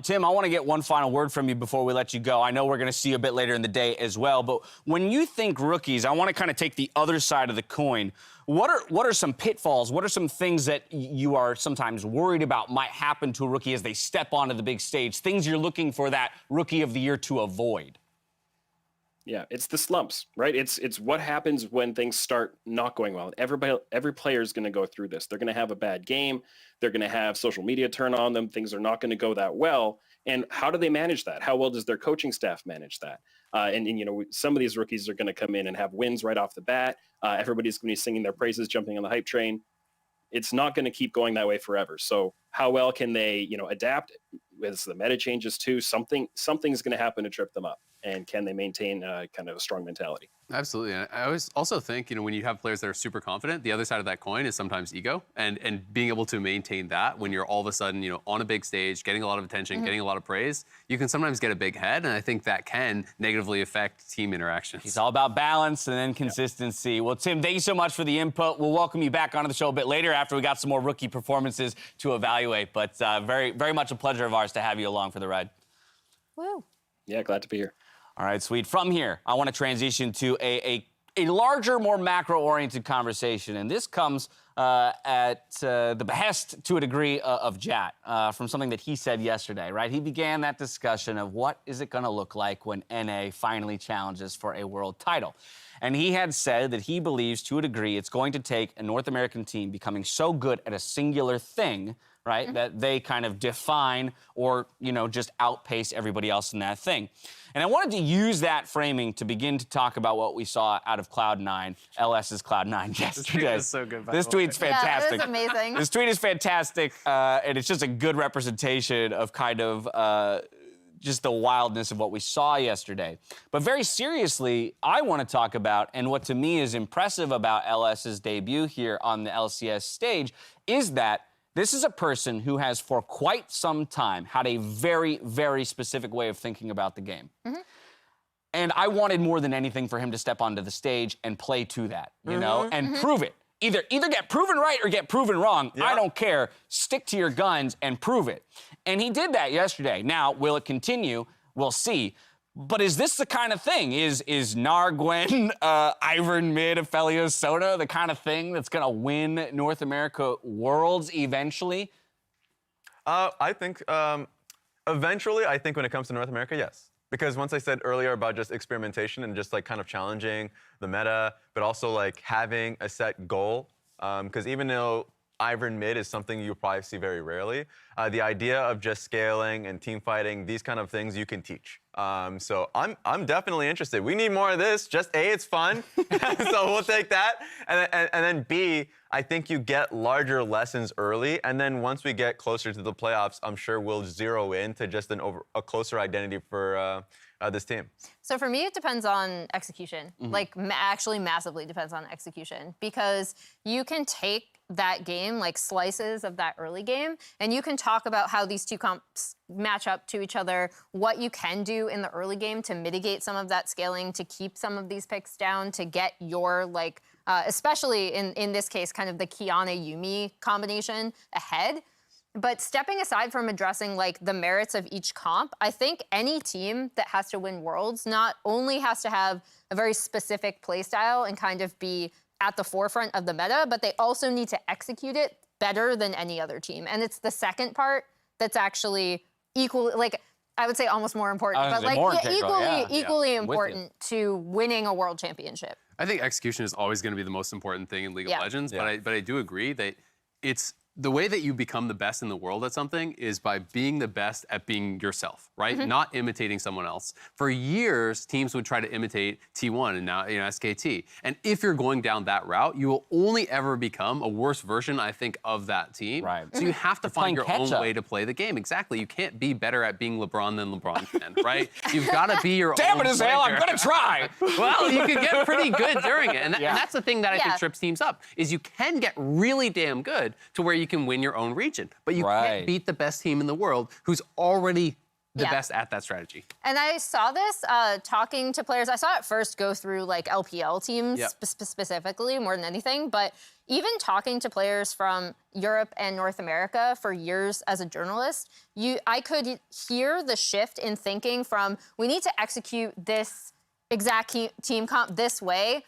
Tim, I want to get one final word from you before we let you go. I know we're going to see you a bit later in the day as well, but when you think rookies, I want to kind of take the other side of the coin. What are some pitfalls? What are some things that you are sometimes worried about might happen to a rookie as they step onto the big stage? Things you're looking for that rookie of the year to avoid? Yeah, it's the slumps, right? It's what happens when things start not going well. Every player is going to go through this. They're going to have a bad game. They're going to have social media turn on them. Things are not going to go that well. And how do they manage that? How well does their coaching staff manage that? Some of these rookies are going to come in and have wins right off the bat. Everybody's going to be singing their praises, jumping on the hype train. It's not going to keep going that way forever. So how well can they, adapt? As the meta changes too, something's going to happen to trip them up. and can they maintain kind of a strong mentality? Absolutely. And I always also think, when you have players that are super confident, the other side of that coin is sometimes ego. And being able to maintain that when you're all of a sudden, on a big stage, getting a lot of attention, getting a lot of praise, you can sometimes get a big head. And I think that can negatively affect team interactions. It's all about balance and then consistency. Well, Tim, thank you so much for the input. We'll welcome you back onto the show a bit later after we got some more rookie performances to evaluate. But very, very much a pleasure of ours to have you along for the ride. Woo. Yeah, glad to be here. All right, sweet. From here, I want to transition to a larger, more macro-oriented conversation, and this comes at the behest, to a degree, of Jat, from something that he said yesterday, right? He began that discussion of what is it going to look like when NA finally challenges for a world title. And he had said that he believes, to a degree, it's going to take a North American team becoming so good at a singular thing, right, that they kind of define or, just outpace everybody else in that thing. And I wanted to use that framing to begin to talk about what we saw out of Cloud9, LS's Cloud9 yesterday. This tweet is so good, by This the way. tweet's fantastic. Yeah, it is amazing. This tweet is fantastic, and it's just a good representation of kind of just the wildness of what we saw yesterday. But very seriously, I want to talk about, and what to me is impressive about LS's debut here on the LCS stage, is that this is a person who has for quite some time had a very, very specific way of thinking about the game. And I wanted more than anything for him to step onto the stage and play to that, and prove it. Either get proven right or get proven wrong. I don't care. Stick to your guns and prove it. And he did that yesterday. Now, will it continue? We'll see. But is this the kind of thing? Is Nargwen, Ivern Mid, Aphelios Sona the kind of thing that's going to win North America Worlds eventually? I think eventually, I think when it comes to North America, yes. Because once I said earlier about just experimentation and just like kind of challenging the meta, but also like having a set goal, because even though Ivern Mid is something you'll probably see very rarely, the idea of just scaling and team fighting, these kind of things you can teach. So I'm definitely interested. We need more of this. Just A, it's fun, so we'll take that. And then B, I think you get larger lessons early, and then once we get closer to the playoffs, I'm sure we'll zero in to just a closer identity for this team. So for me, it depends on execution. Like actually massively depends on execution, because you can take that game, like slices of that early game, and you can talk about how these two comps match up to each other, what you can do in the early game to mitigate some of that scaling, to keep some of these picks down, to get your, like, especially in this case, kind of the Kiana-Yumi combination ahead. But stepping aside from addressing, like, the merits of each comp, I think any team that has to win Worlds not only has to have a very specific play style and kind of be at the forefront of the meta, but they also need to execute it better than any other team. And it's the second part that's actually equally, like, I would say almost more important, but like equally important to winning a world championship. I think execution is always going to be the most important thing in League of Legends, but I do agree that it's the way that you become the best in the world at something is by being the best at being yourself, right? Not imitating someone else. For years, teams would try to imitate T1 and now SKT. And if you're going down that route, you will only ever become a worse version, I think, of that team. Right. So you have to find your own way to play the game. Exactly. You can't be better at being LeBron than LeBron can, right? You've got to be your own Damn it, Azale, I'm going to try. Well, you can get pretty good during it. And that's the thing that I think trips teams up, is you can get really damn good to where you can win your own region, but you can't beat the best team in the world who's already the best at that strategy. And I saw this talking to players. I saw it first go through like LPL teams specifically more than anything, but even talking to players from Europe and North America for years as a journalist, I could hear the shift in thinking from, we need to execute this exact team comp this way,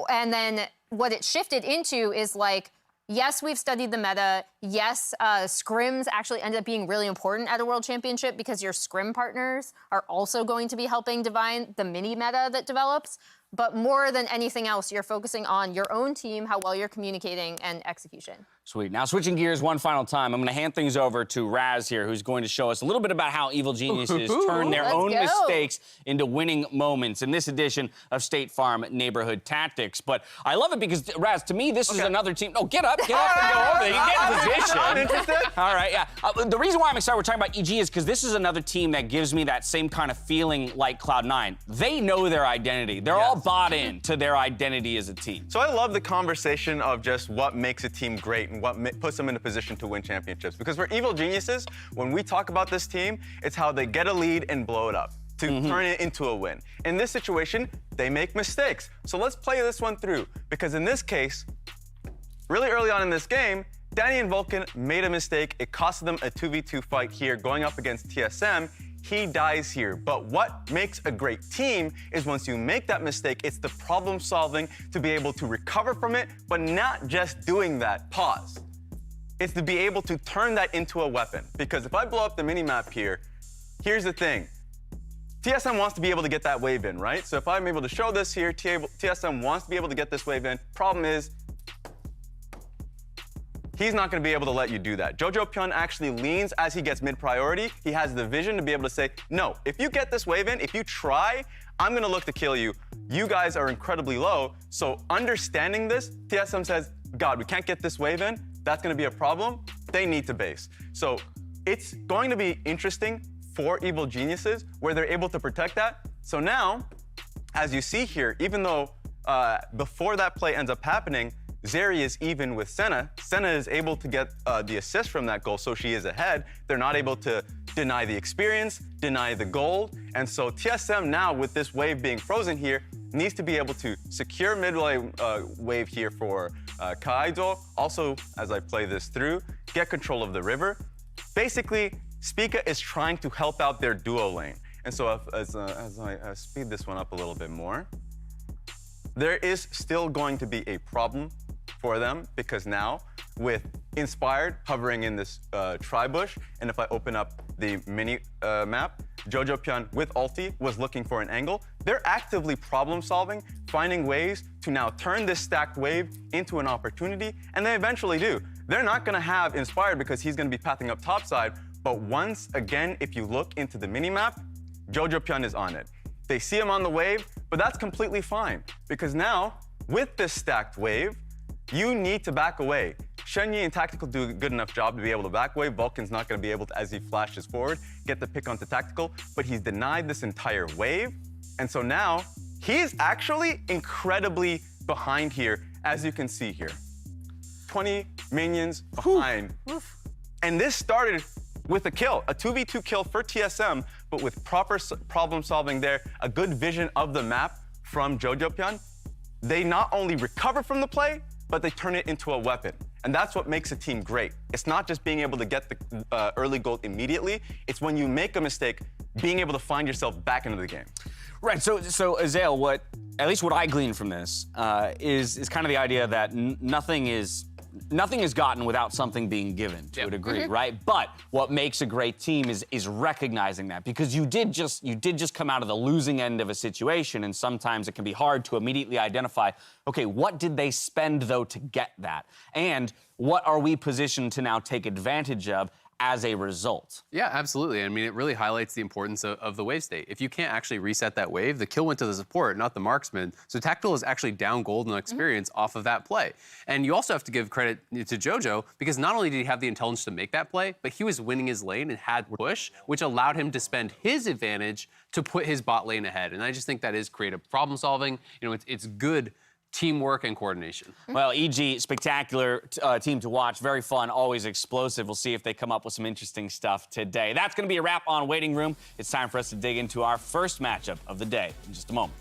and then what it shifted into is like, yes, we've studied the meta. Yes, scrims actually end up being really important at a world championship because your scrim partners are also going to be helping define the mini meta that develops. But more than anything else, you're focusing on your own team, how well you're communicating, and execution. Sweet. Now, switching gears one final time, I'm going to hand things over to Raz here, who's going to show us a little bit about how Evil Geniuses turn their own mistakes into winning moments in this edition of State Farm Neighborhood Tactics. But I love it because, Raz, to me, this is another team. Oh, get up and go over there. You get in position. I'm interested. All right, yeah. The reason why I'm excited we're talking about EG is because this is another team that gives me that same kind of feeling like Cloud9. They know their identity. They're all bought in to their identity as a team. So I love the conversation of just what makes a team great and what puts them in a position to win championships. Because for Evil Geniuses, when we talk about this team, it's how they get a lead and blow it up to turn it into a win. In this situation, they make mistakes. So let's play this one through. Because in this case, really early on in this game, Danny and Vulcan made a mistake. It costed them a 2v2 fight here going up against TSM. He dies here. But what makes a great team is once you make that mistake, it's the problem solving to be able to recover from it, but not just doing that. Pause. It's to be able to turn that into a weapon. Because if I blow up the minimap here, here's the thing. TSM wants to be able to get that wave in, right? So if I'm able to show this here, TSM wants to be able to get this wave in. Problem is, he's not going to be able to let you do that. Jojo Pyun actually leans as he gets mid-priority. He has the vision to be able to say, no, if you get this wave in, if you try, I'm going to look to kill you. You guys are incredibly low. So understanding this, TSM says, God, we can't get this wave in. That's going to be a problem. They need to base. So it's going to be interesting for Evil Geniuses where they're able to protect that. So now, as you see here, even though before that play ends up happening, Zeri is even with Senna. Senna is able to get the assist from that goal, so she is ahead. They're not able to deny the experience, deny the gold. And so TSM now, with this wave being frozen here, needs to be able to secure mid-wave here for Kaido. Also, as I play this through, get control of the river. Basically, Spica is trying to help out their duo lane. And so as I speed this one up a little bit more, there is still going to be a problem for them because now with Inspired hovering in this tri-bush, and if I open up the mini map, Jojo Pyun with ulti was looking for an angle. They're actively problem solving, finding ways to now turn this stacked wave into an opportunity, and they eventually do. They're not gonna have Inspired because he's gonna be pathing up topside, but once again, if you look into the mini map, Jojo Pyun is on it. They see him on the wave, but that's completely fine because now, with this stacked wave, you need to back away. Shenyi and Tactical do a good enough job to be able to back away. Vulcan's not going to be able to, as he flashes forward, get the pick onto Tactical, but he's denied this entire wave. And so now, he's actually incredibly behind here, as you can see here. 20 minions behind. And this started with a kill, a 2v2 kill for TSM, but with proper problem solving there, a good vision of the map from Jojo Pyun. They not only recover from the play, but they turn it into a weapon. And that's what makes a team great. It's not just being able to get the early goal immediately. It's when you make a mistake, being able to find yourself back into the game. Right, so Azael, at least what I glean from this is kind of the idea that nothing is gotten without something being given to a degree, right? But what makes a great team is recognizing that, because you did just come out of the losing end of a situation, and sometimes it can be hard to immediately identify, okay, what did they spend though to get that? And what are we positioned to now take advantage of as a result? Yeah, absolutely. I mean, it really highlights the importance of the wave state. If you can't actually reset that wave, the kill went to the support, not the marksman. So Tactical is actually down gold and experience off of that play. And you also have to give credit to Jojo, because not only did he have the intelligence to make that play, but he was winning his lane and had push, which allowed him to spend his advantage to put his bot lane ahead. And I just think that is creative problem solving. You know, it's good teamwork and coordination. Well, EG, spectacular team to watch. Very fun, always explosive. We'll see if they come up with some interesting stuff today. That's going to be a wrap on Waiting Room. It's time for us to dig into our first matchup of the day in just a moment.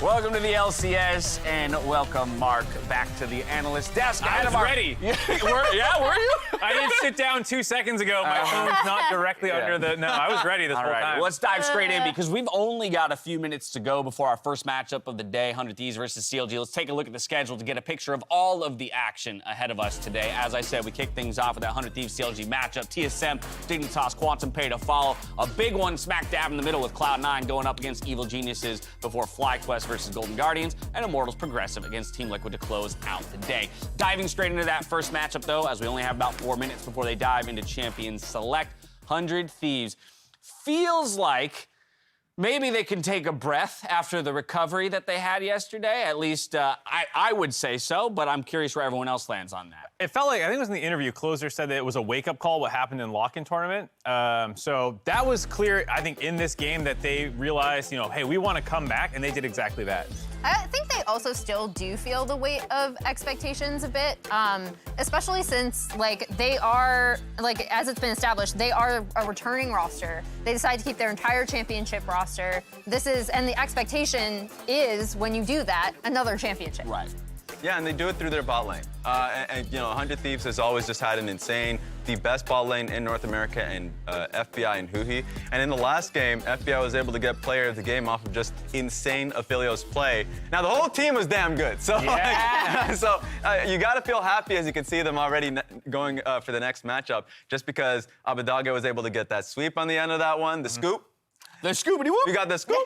Welcome to the LCS, and welcome, Mark, back to the analyst desk. I was ready. Were you? I didn't sit down 2 seconds ago. My phone's not directly under the... No, I was ready this whole time. Let's dive straight in because we've only got a few minutes to go before our first matchup of the day, 100 Thieves versus CLG. Let's take a look at the schedule to get a picture of all of the action ahead of us today. As I said, we kick things off with that 100 Thieves CLG matchup. TSM, Dignitas, Quantum Pay to follow. A big one smack dab in the middle with Cloud9 going up against Evil Geniuses before FlyQuest versus Golden Guardians and Immortals Progressive against Team Liquid to close out the day. Diving straight into that first matchup, though, as we only have about 4 minutes before they dive into Champions Select. 100 Thieves feels like maybe they can take a breath after the recovery that they had yesterday. At least I would say so, but I'm curious where everyone else lands on that. It felt like, I think it was in the interview, Closer said that it was a wake-up call what happened in lock-in tournament. So that was clear, I think, in this game that they realized, you know, hey, we want to come back, and they did exactly that. I think they also still do feel the weight of expectations a bit, especially since, like, they are, like, as it's been established, they are a returning roster. They decided to keep their entire championship roster. And the expectation is, when you do that, another championship. Right. Yeah, and they do it through their bot lane. You know, 100 Thieves has always just had the best bot lane in North America, and FBI and Huhi. And in the last game, FBI was able to get player of the game off of just insane Aphelios play. Now, the whole team was damn good. So, you got to feel happy as you can see them already going for the next matchup, just because Abidaga was able to get that sweep on the end of that one, the scoop. The scoopity whoop. You got the scoop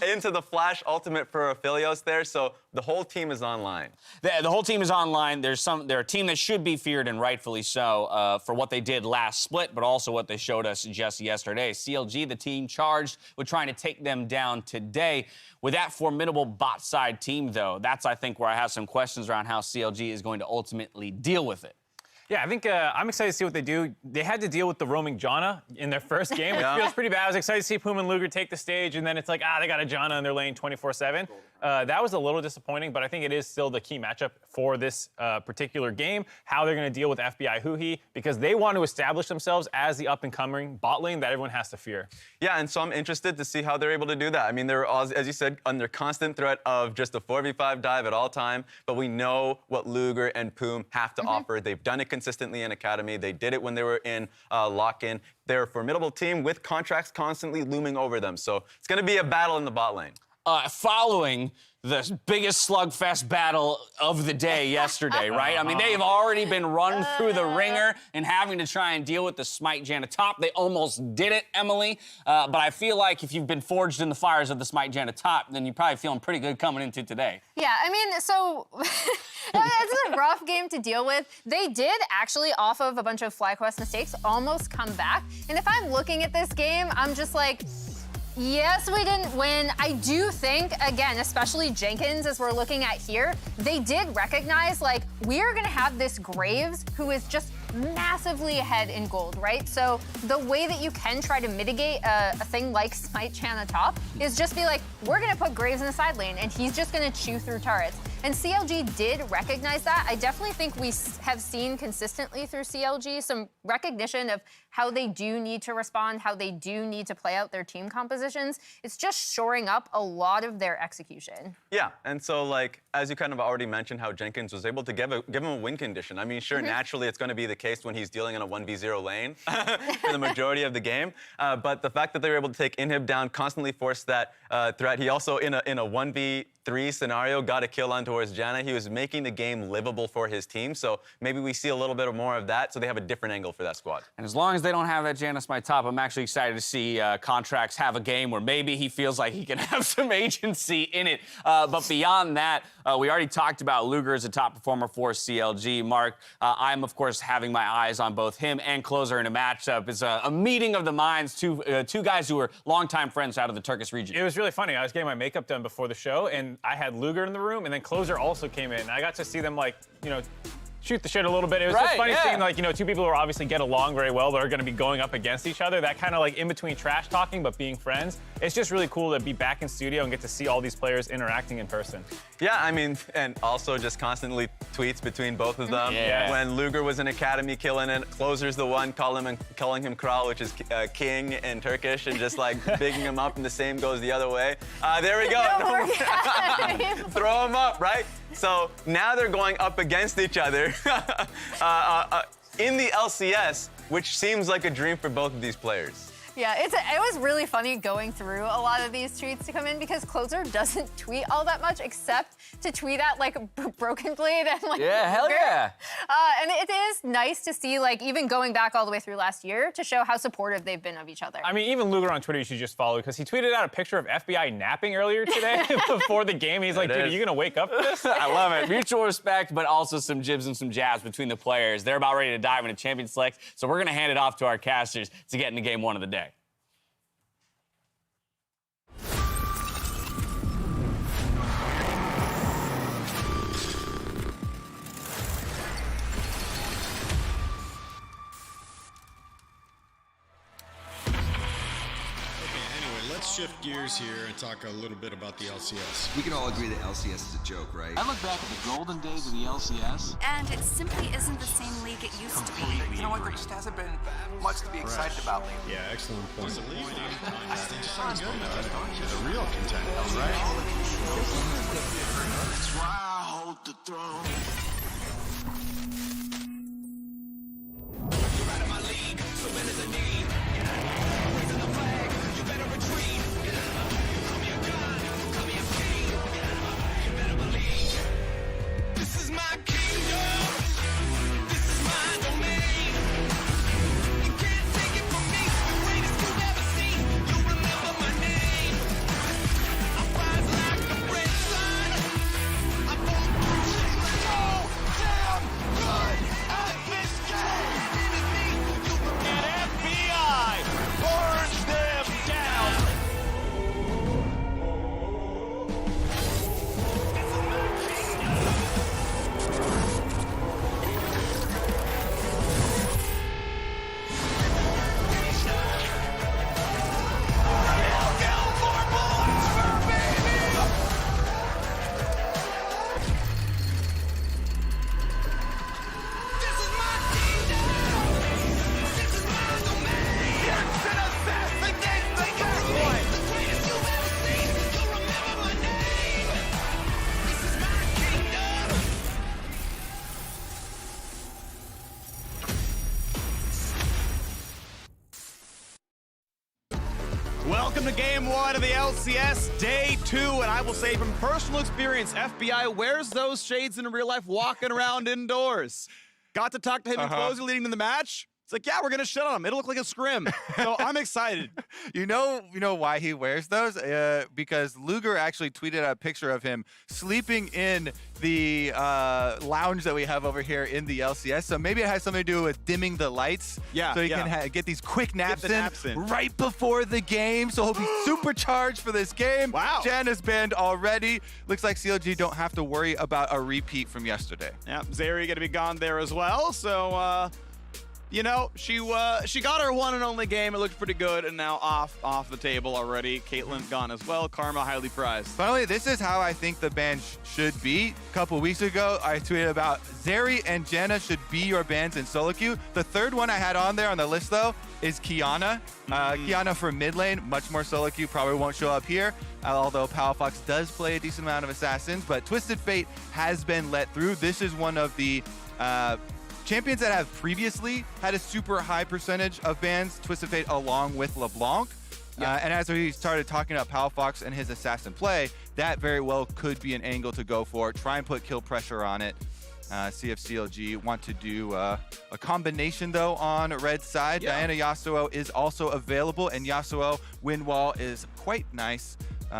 into the flash ultimate for Aphelios there, so the whole team is online. The whole team is online. They're a team that should be feared, and rightfully so, for what they did last split, but also what they showed us just yesterday. CLG, the team charged with trying to take them down today. With that formidable bot side team, though, that's, I think, where I have some questions around how CLG is going to ultimately deal with it. Yeah, I think I'm excited to see what they do. They had to deal with the roaming Janna in their first game, which feels pretty bad. I was excited to see Puma and Luger take the stage, and then it's like, they got a Janna in their lane 24/7. That was a little disappointing, but I think it is still the key matchup for this particular game, how they're going to deal with FBI Huhi, because they want to establish themselves as the up-and-coming bot lane that everyone has to fear. Yeah, and so I'm interested to see how they're able to do that. I mean, they're, as you said, under constant threat of just a 4v5 dive at all time, but we know what Luger and Poom have to offer. They've done it consistently in Academy. They did it when they were in lock-in. They're a formidable team with contracts constantly looming over them, so it's going to be a battle in the bot lane. Following the biggest slugfest battle of the day yesterday, right? I mean, they have already been run through the ringer and having to try and deal with the Smite Janna top. They almost did it, Emily. But I feel like if you've been forged in the fires of the Smite Janna top, then you're probably feeling pretty good coming into today. Yeah, I mean, so it's a rough game to deal with. They did actually, off of a bunch of FlyQuest mistakes, almost come back. And if I'm looking at this game, I'm just like, yes, we didn't win. I do think, again, especially Jenkins, as we're looking at here, they did recognize, like, we are going to have this Graves who is just massively ahead in gold, right? So the way that you can try to mitigate a thing like Smite Janna top is just be like, we're going to put Graves in the side lane, and he's just going to chew through turrets. And CLG did recognize that. I definitely think we have seen consistently through CLG some recognition of how they do need to respond, how they do need to play out their team compositions. It's just shoring up a lot of their execution. Yeah, and so, like, as you kind of already mentioned, how Jenkins was able to give him a win condition. I mean, sure, naturally it's going to be the case when he's dealing in a 1v0 lane for the majority of the game, but the fact that they were able to take Inhib down, constantly force that threat. He also, in a 1v3 scenario, got a kill on towards Janna. He was making the game livable for his team, so maybe we see a little bit more of that, so they have a different angle for that squad. And as long as they don't have that Janna Smite top, I'm actually excited to see Contracts have a game where maybe he feels like he can have some agency in it. But beyond that, we already talked about Luger as a top performer for CLG. Mark, I'm, of course, having my eyes on both him and Closer in a matchup. It's a meeting of the minds, two guys who were longtime friends out of the Turkish region. It was really funny. I was getting my makeup done before the show, and I had Luger in the room, and then Closer also came in. And I got to see them, like, you know, shoot the shit a little bit. It was just funny seeing, like, you know, two people who are obviously get along very well, but are going to be going up against each other. That kind of like in between trash talking, but being friends. It's just really cool to be back in studio and get to see all these players interacting in person. Yeah, I mean, and also just constantly tweets between both of them. Yeah. When Luger was in Academy killing it, Closer's the one calling him Kral, which is king in Turkish, and just like bigging him up, and the same goes the other way. There we go. Throw him up, right? So now they're going up against each other in the LCS, which seems like a dream for both of these players. Yeah, it was really funny going through a lot of these tweets to come in because Closer doesn't tweet all that much except to tweet at like Broken Blade and like hell yeah. And it is nice to see, like, even going back all the way through last year to show how supportive they've been of each other. I mean, even Luger on Twitter you should just follow because he tweeted out a picture of FBI napping earlier today before the game. He's like, dude, are you gonna wake up for this? I love it. Mutual respect, but also some jibs and some jabs between the players. They're about ready to dive into Champion Select, so we're gonna hand it off to our casters to get into game 1 of the day. Let's shift gears here and talk a little bit about the LCS. We can all agree that LCS is a joke, right? I look back at the golden days of the LCS, and it simply isn't the same league it used to be. You know what? There just hasn't been much to be excited about lately. Yeah, excellent point. Disappointing. Sounds good enough. The real contenders, right? That's why I hold the throne. You're out of my league, so bend at the knee. Raising the flag, you better retreat. Call me a god, call me a king. You better believe. This is my kingdom. This is my domain. You can't take it from me. The greatest you've ever seen. You'll remember my name. I rise like the red sun. I fall through so damn good at this game. And FBI burns them down. Welcome to game 1 of the LCS, day 2, and I will say from personal experience, FBI wears those shades in real life walking around indoors. Got to talk to him in closing leading to the match. It's like, yeah, we're gonna shit on him. It'll look like a scrim. So I'm excited. You know why he wears those? Because Luger actually tweeted a picture of him sleeping in the lounge that we have over here in the LCS. So maybe it has something to do with dimming the lights. Yeah. So he can get these quick naps in right before the game. So he'll be supercharged for this game. Wow. Jan is banned already. Looks like CLG don't have to worry about a repeat from yesterday. Yeah, Zeri gonna be gone there as well. So you know, she got her one and only game. It looked pretty good, and now off the table already. Caitlyn gone as well. Karma highly prized. Finally, this is how I think the ban should be. A couple weeks ago, I tweeted about Zeri and Janna should be your bans in solo queue. The third one I had on there on the list, though, is Kiana. Kiana for mid lane, much more solo queue, probably won't show up here, although Palafox does play a decent amount of assassins, but Twisted Fate has been let through. This is one of the champions that have previously had a super high percentage of bans, Twisted Fate along with LeBlanc. And as we started talking about Palafox and his assassin play, that very well could be an angle to go for. Try and put kill pressure on it. See if CLG want to do a combination, though, on red side. Diana Yasuo is also available, and Yasuo win wall is quite nice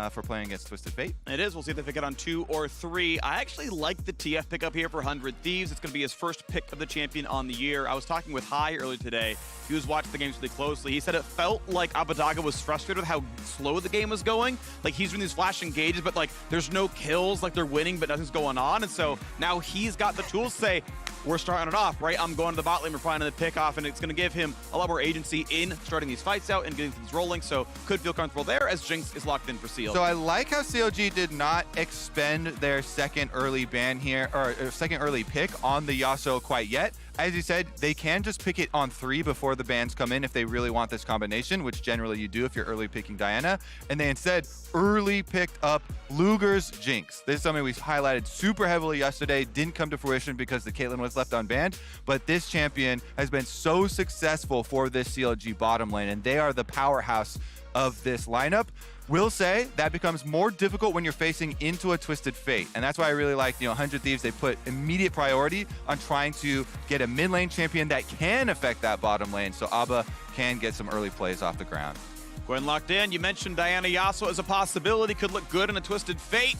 for playing against Twisted Fate. It is. We'll see if they pick it on 2 or 3. I actually like the TF pickup here for 100 Thieves. It's going to be his first pick of the champion on the year. I was talking with Hai earlier today. He was watching the games really closely. He said it felt like Abbedagge was frustrated with how slow the game was going. Like, he's doing these flash engages, but, like, there's no kills. Like, they're winning, but nothing's going on. And so now he's got the tools to say, we're starting it off, right? I'm going to the bot lane, we're finding the pick off, and it's going to give him a lot more agency in starting these fights out and getting things rolling, so could feel comfortable there as Jinx is locked in for CLG. So I like how CLG did not expend their second early ban here, or second early pick on the Yasuo quite yet. As you said, they can just pick it on 3 before the bans come in if they really want this combination, which generally you do if you're early picking Diana. And they instead early picked up Luger's Jinx. This is something we highlighted super heavily yesterday. Didn't come to fruition because the Caitlyn was left unbanned. But this champion has been so successful for this CLG bottom lane, and they are the powerhouse of this lineup. Will say that becomes more difficult when you're facing into a Twisted Fate. And that's why I really like, 100 Thieves. They put immediate priority on trying to get a mid lane champion that can affect that bottom lane. So Abba can get some early plays off the ground. Gwen locked in. You mentioned Diana Yasuo as a possibility. Could look good in a Twisted Fate.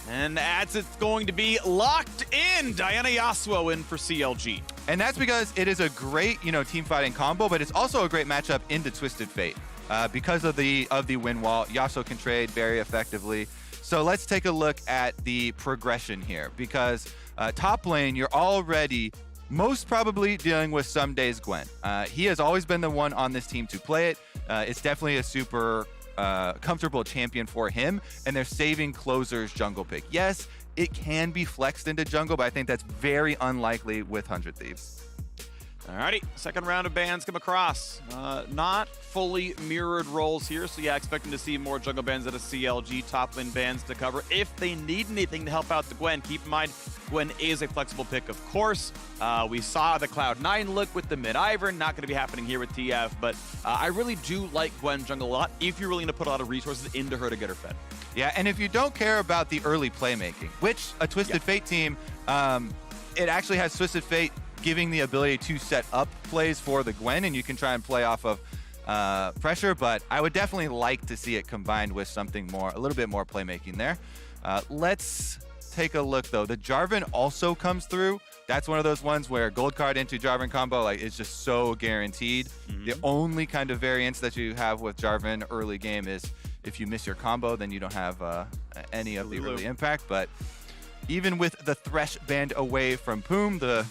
And as it's going to be locked in, Diana Yasuo in for CLG. And that's because it is a great, team fighting combo, but it's also a great matchup into Twisted Fate. Because of the win wall, Yasuo can trade very effectively. So let's take a look at the progression here, because top lane, you're already most probably dealing with some days Gwen. He has always been the one on this team to play it. It's definitely a super comfortable champion for him, and they're saving closer's jungle pick. Yes, it can be flexed into jungle, but I think that's very unlikely with 100 Thieves. Alrighty, second round of bans come across. Not fully mirrored roles here, so yeah, expecting to see more jungle bans at a CLG, top lane bans to cover. If they need anything to help out the Gwen, keep in mind, Gwen is a flexible pick, of course. We saw the Cloud9 look with the mid-Ivern, not going to be happening here with TF, but I really do like Gwen jungle a lot if you're willing to put a lot of resources into her to get her fed. Yeah, and if you don't care about the early playmaking, which a Twisted Fate team, it actually has Twisted Fate giving the ability to set up plays for the Gwen, and you can try and play off of pressure, but I would definitely like to see it combined with something more, a little bit more playmaking there. Let's take a look though. The Jarvan also comes through. That's one of those ones where gold card into Jarvan combo is just so guaranteed. The only kind of variance that you have with Jarvan early game is if you miss your combo, then you don't have any of the early impact. But even with the Thresh banned away from Poom, the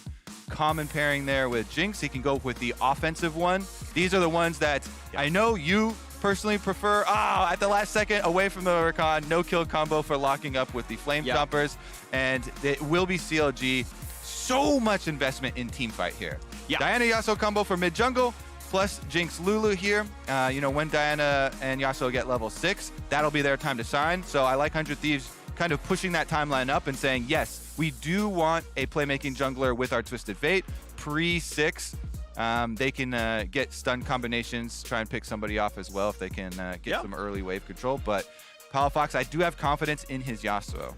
common pairing there with Jinx, he can go with the offensive one. These are the ones that I know you personally prefer. At the last second, away from the Rakan, no kill combo for locking up with the Flame Jumpers, and it will be CLG. So much investment in team fight here. Diana Yasuo combo for mid jungle, plus Jinx Lulu here. When Diana and Yasuo get level 6, that'll be their time to shine. So I like 100 Thieves kind of pushing that timeline up and saying, yes, we do want a playmaking jungler with our Twisted Fate. Pre-6, they can get stun combinations, try and pick somebody off as well if they can get some early wave control. But Palafox, I do have confidence in his Yasuo.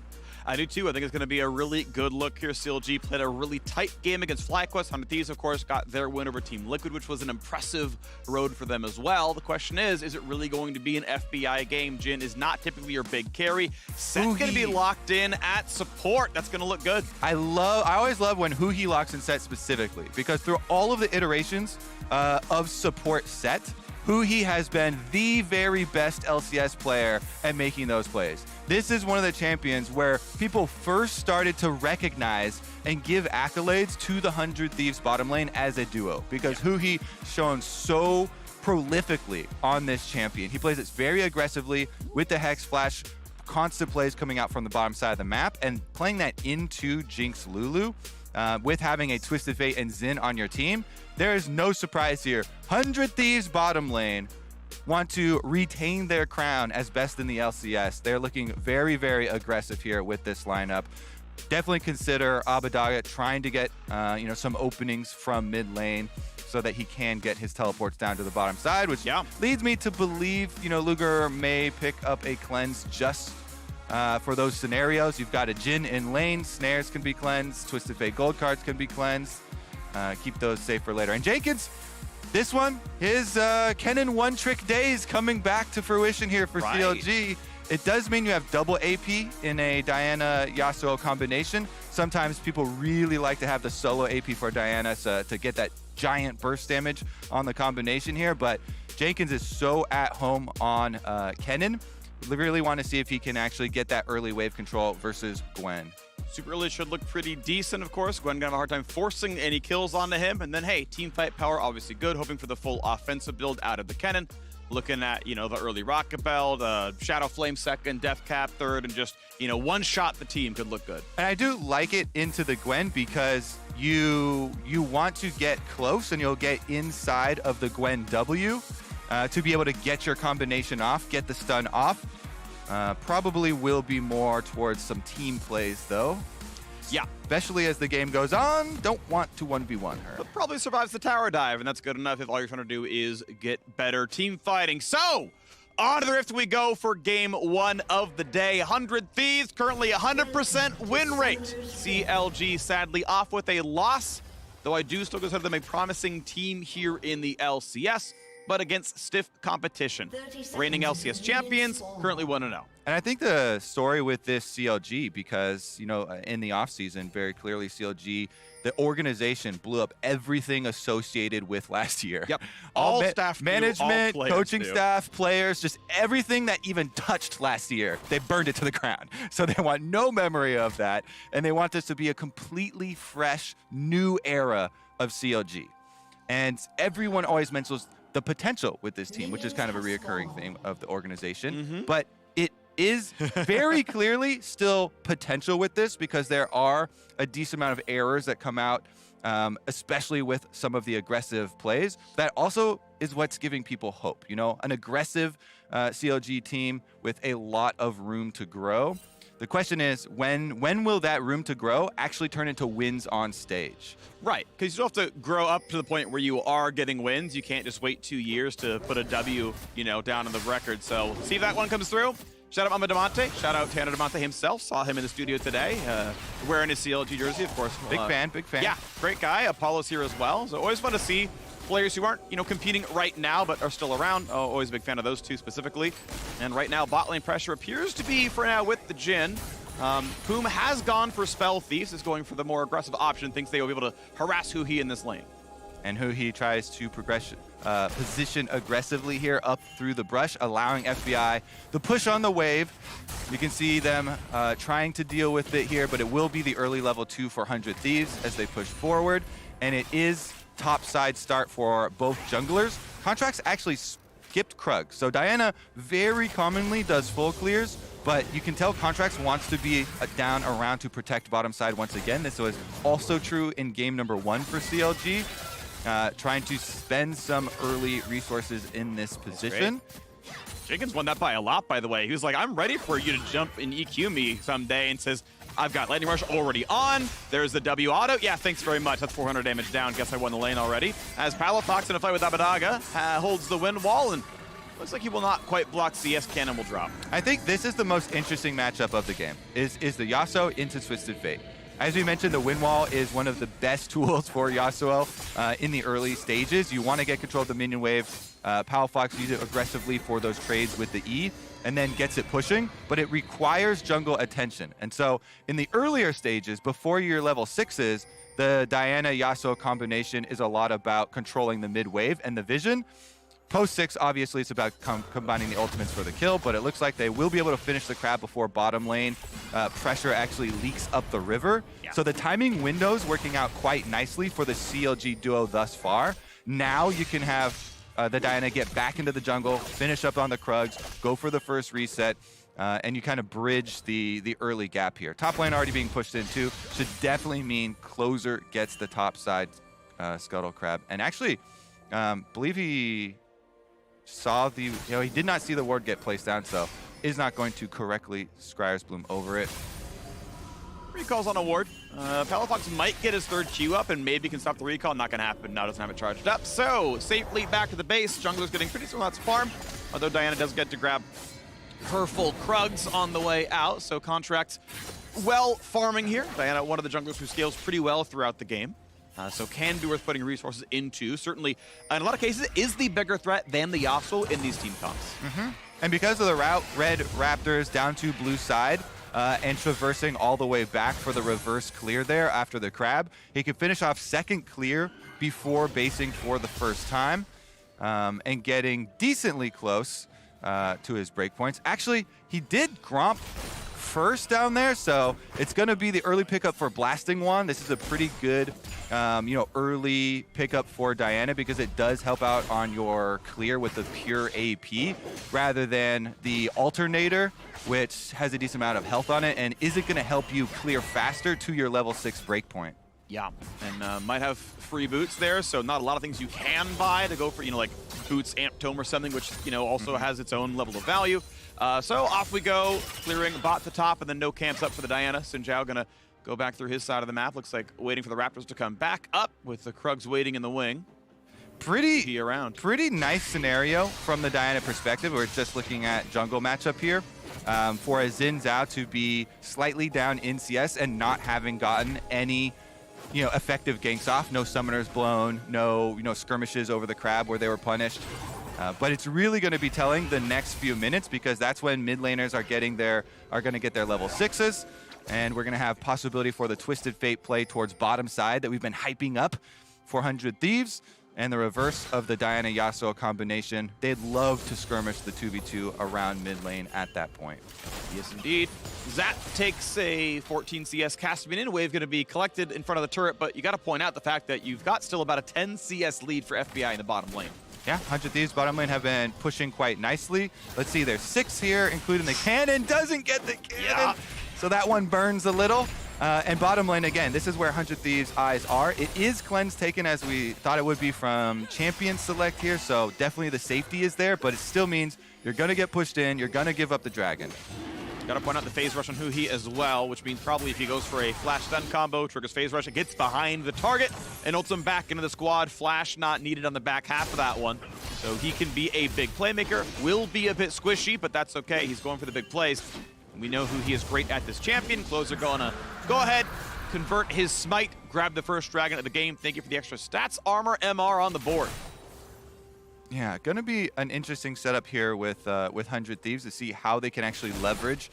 I do too. I think it's going to be a really good look here. CLG played a really tight game against FlyQuest. 100 Thieves, of course, got their win over Team Liquid, which was an impressive road for them as well. The question is it really going to be an FBI game? Jhin is not typically your big carry. Set's going to be locked in at support. That's going to look good. I always love when Huhi locks in Set specifically, because through all of the iterations of support Set, Huhi has been the very best LCS player at making those plays. This is one of the champions where people first started to recognize and give accolades to the 100 Thieves bottom lane as a duo, because Huhi shown so prolifically on this champion. He plays it very aggressively with the Hex Flash, constant plays coming out from the bottom side of the map, and playing that into Jinx Lulu with having a Twisted Fate and Xin on your team. There is no surprise here. 100 Thieves bottom lane want to retain their crown as best in the LCS. They're looking very, very aggressive here with this lineup. Definitely consider Abadaga trying to get some openings from mid lane so that he can get his teleports down to the bottom side, which leads me to believe Luger may pick up a cleanse just for those scenarios. You've got a Jhin in lane, snares can be cleansed, Twisted Fate gold cards can be cleansed. Keep those safe for later. And Jenkins, this one, his Kennen one-trick days coming back to fruition here for CLG. It does mean you have double AP in a Diana-Yasuo combination. Sometimes people really like to have the solo AP for Diana to get that giant burst damage on the combination here, but Jenkins is so at home on Kennen. Really want to see if he can actually get that early wave control versus Gwen. Super Early should look pretty decent, of course. Gwen gonna have a hard time forcing any kills onto him. And then, hey, team fight power, obviously good. Hoping for the full offensive build out of the cannon. Looking at, you know, the early rocket belt, Shadow Flame second, Death Cap third, and just, you know, one shot the team could look good. And I do like it into the Gwen because you want to get close and you'll get inside of the Gwen W to be able to get your combination off, get the stun off. Probably will be more towards some team plays, though. Yeah. Especially as the game goes on, don't want to 1v1 her. But probably survives the tower dive, and that's good enough if all you're trying to do is get better team fighting. So, on to the Rift we go for game 1 of the day. 100 Thieves, currently 100% win rate. CLG sadly off with a loss, though I do still consider them a promising team here in the LCS, but against stiff competition. Reigning LCS champions, currently 1-0. And I think the story with this CLG, because, you know, in the offseason, very clearly CLG, the organization blew up everything associated with last year. Yep. All staff, management, all coaching do. staff, players, just everything that even touched last year, they burned it to the ground. So they want no memory of that. And they want this to be a completely fresh, new era of CLG. And everyone always mentions the potential with this team, which is kind of a reoccurring theme of the organization. But it is very clearly still potential with this because there are a decent amount of errors that come out, especially with some of the aggressive plays. That also is what's giving people hope. You know, an aggressive CLG team with a lot of room to grow. The question is, when will that room to grow actually turn into wins on stage? Right, because you still have to grow up to the point where you are getting wins. You can't just wait 2 years to put a W, you know, down on the record. So see if that one comes through. Shout out Mama Demonte. Shout out Tanner Demonte himself. Saw him in the studio today, wearing his CLG jersey, of course. Big fan. Yeah, great guy. Apollo's here as well. So always fun to see players who aren't, you know, competing right now but are still around. Always a big fan of those two specifically. And right now, bot lane pressure appears to be, for now, with the Jhin. Poom has gone for Spell Thieves, is going for the more aggressive option, thinks they will be able to harass Huhi in this lane. And Huhi tries to position aggressively here up through the brush, allowing FBI the push on the wave. You can see them trying to deal with it here, but it will be the early level 2 for 100 Thieves as they push forward. And it is top side start for both junglers. Contracts actually skipped Krug. So Diana very commonly does full clears, but you can tell Contracts wants to be down around to protect bottom side once again. This was also true in game number 1 for CLG, trying to spend some early resources in this position. Jenkins won that by a lot, by the way. He was like, I'm ready for you to jump and EQ me someday, and says, I've got Lightning Rush already on. There's the W auto. Yeah, thanks very much. That's 400 damage down. Guess I won the lane already. As Palafox in a fight with Abadaga holds the wind wall, and looks like he will not quite block CS. Cannon will drop. I think this is the most interesting matchup of the game, is the Yasuo into Twisted Fate. As we mentioned, the wind wall is one of the best tools for Yasuo in the early stages. You want to get control of the minion wave. Palafox uses it aggressively for those trades with the E, and then gets it pushing, but it requires jungle attention. And so in the earlier stages, before your level 6s, the Diana-Yasuo combination is a lot about controlling the mid wave and the vision. Post 6, obviously, it's about combining the ultimates for the kill, but it looks like they will be able to finish the crab before bottom lane pressure actually leaks up the river. Yeah. So the timing window's working out quite nicely for the CLG duo thus far. Now you can have the Diana get back into the jungle, finish up on the Krugs, go for the first reset, and you kind of bridge the early gap here. Top lane already being pushed in too, should definitely mean Closer gets the top side Scuttle Crab. And actually, believe he saw the, he did not see the ward get placed down, so is not going to correctly Scryer's Bloom over it. Recalls on a ward. Palafox might get his third Q up and maybe can stop the recall. Not going to happen. Now doesn't have it charged up. So, safely back to the base. Jungler's getting pretty soon. That's farm. Although Diana does get to grab her full Krugs on the way out. So, Contracts well farming here. Diana, one of the junglers who scales pretty well throughout the game. So can be worth putting resources into. Certainly, in a lot of cases, is the bigger threat than the Yasuo in these team comps. And because of the route, red Raptors down to blue side, and traversing all the way back for the reverse clear there after the crab, he can finish off second clear before basing for the first time, and getting decently close to his breakpoints. Actually, he did Gromp first down there, so it's going to be the early pickup for Blasting Wand. This is a pretty good, early pickup for Diana because it does help out on your clear with the pure AP rather than the Alternator, which has a decent amount of health on it and isn't going to help you clear faster to your level 6 breakpoint. Yeah, and might have free boots there, so not a lot of things you can buy to go for, like boots, amp tome or something, which, also has its own level of value. So off we go, clearing bot to top, and then no camps up for the Diana. Xin Zhao gonna go back through his side of the map. Looks like waiting for the Raptors to come back up with the Krugs waiting in the wing. Pretty nice scenario from the Diana perspective. We're just looking at jungle matchup here. For a Xin Zhao to be slightly down in CS and not having gotten any effective ganks off, no summoners blown, no skirmishes over the crab where they were punished. But it's really going to be telling the next few minutes because that's when mid laners are going to get their level 6s, and we're going to have possibility for the Twisted Fate play towards bottom side that we've been hyping up for 100 Thieves, and the reverse of the Diana Yasuo combination. They'd love to skirmish the 2v2 around mid lane at that point. Yes, indeed. Zat takes a 14 CS cast in. Wave going to be collected in front of the turret, but you got to point out the fact that you've got still about a 10 CS lead for FBI in the bottom lane. Yeah, 100 Thieves bottom lane have been pushing quite nicely. Let's see, there's 6 here, including the cannon. Doesn't get the cannon. Yeah. So that one burns a little. And bottom lane, again, this is where 100 Thieves' eyes are. It is cleanse taken as we thought it would be from champion select here, so definitely the safety is there, but it still means you're going to get pushed in, you're going to give up the dragon. Got to point out the phase rush on Huhi as well, which means probably if he goes for a flash stun combo, triggers phase rush, it gets behind the target and ults him back into the squad. Flash not needed on the back half of that one. So he can be a big playmaker. Will be a bit squishy, but that's okay. He's going for the big plays. And we know Huhi is great at this champion. Closer gonna go ahead, convert his smite, grab the first dragon of the game. Thank you for the extra stats. Armor, MR on the board. Yeah, going to be an interesting setup here with 100 Thieves to see how they can actually leverage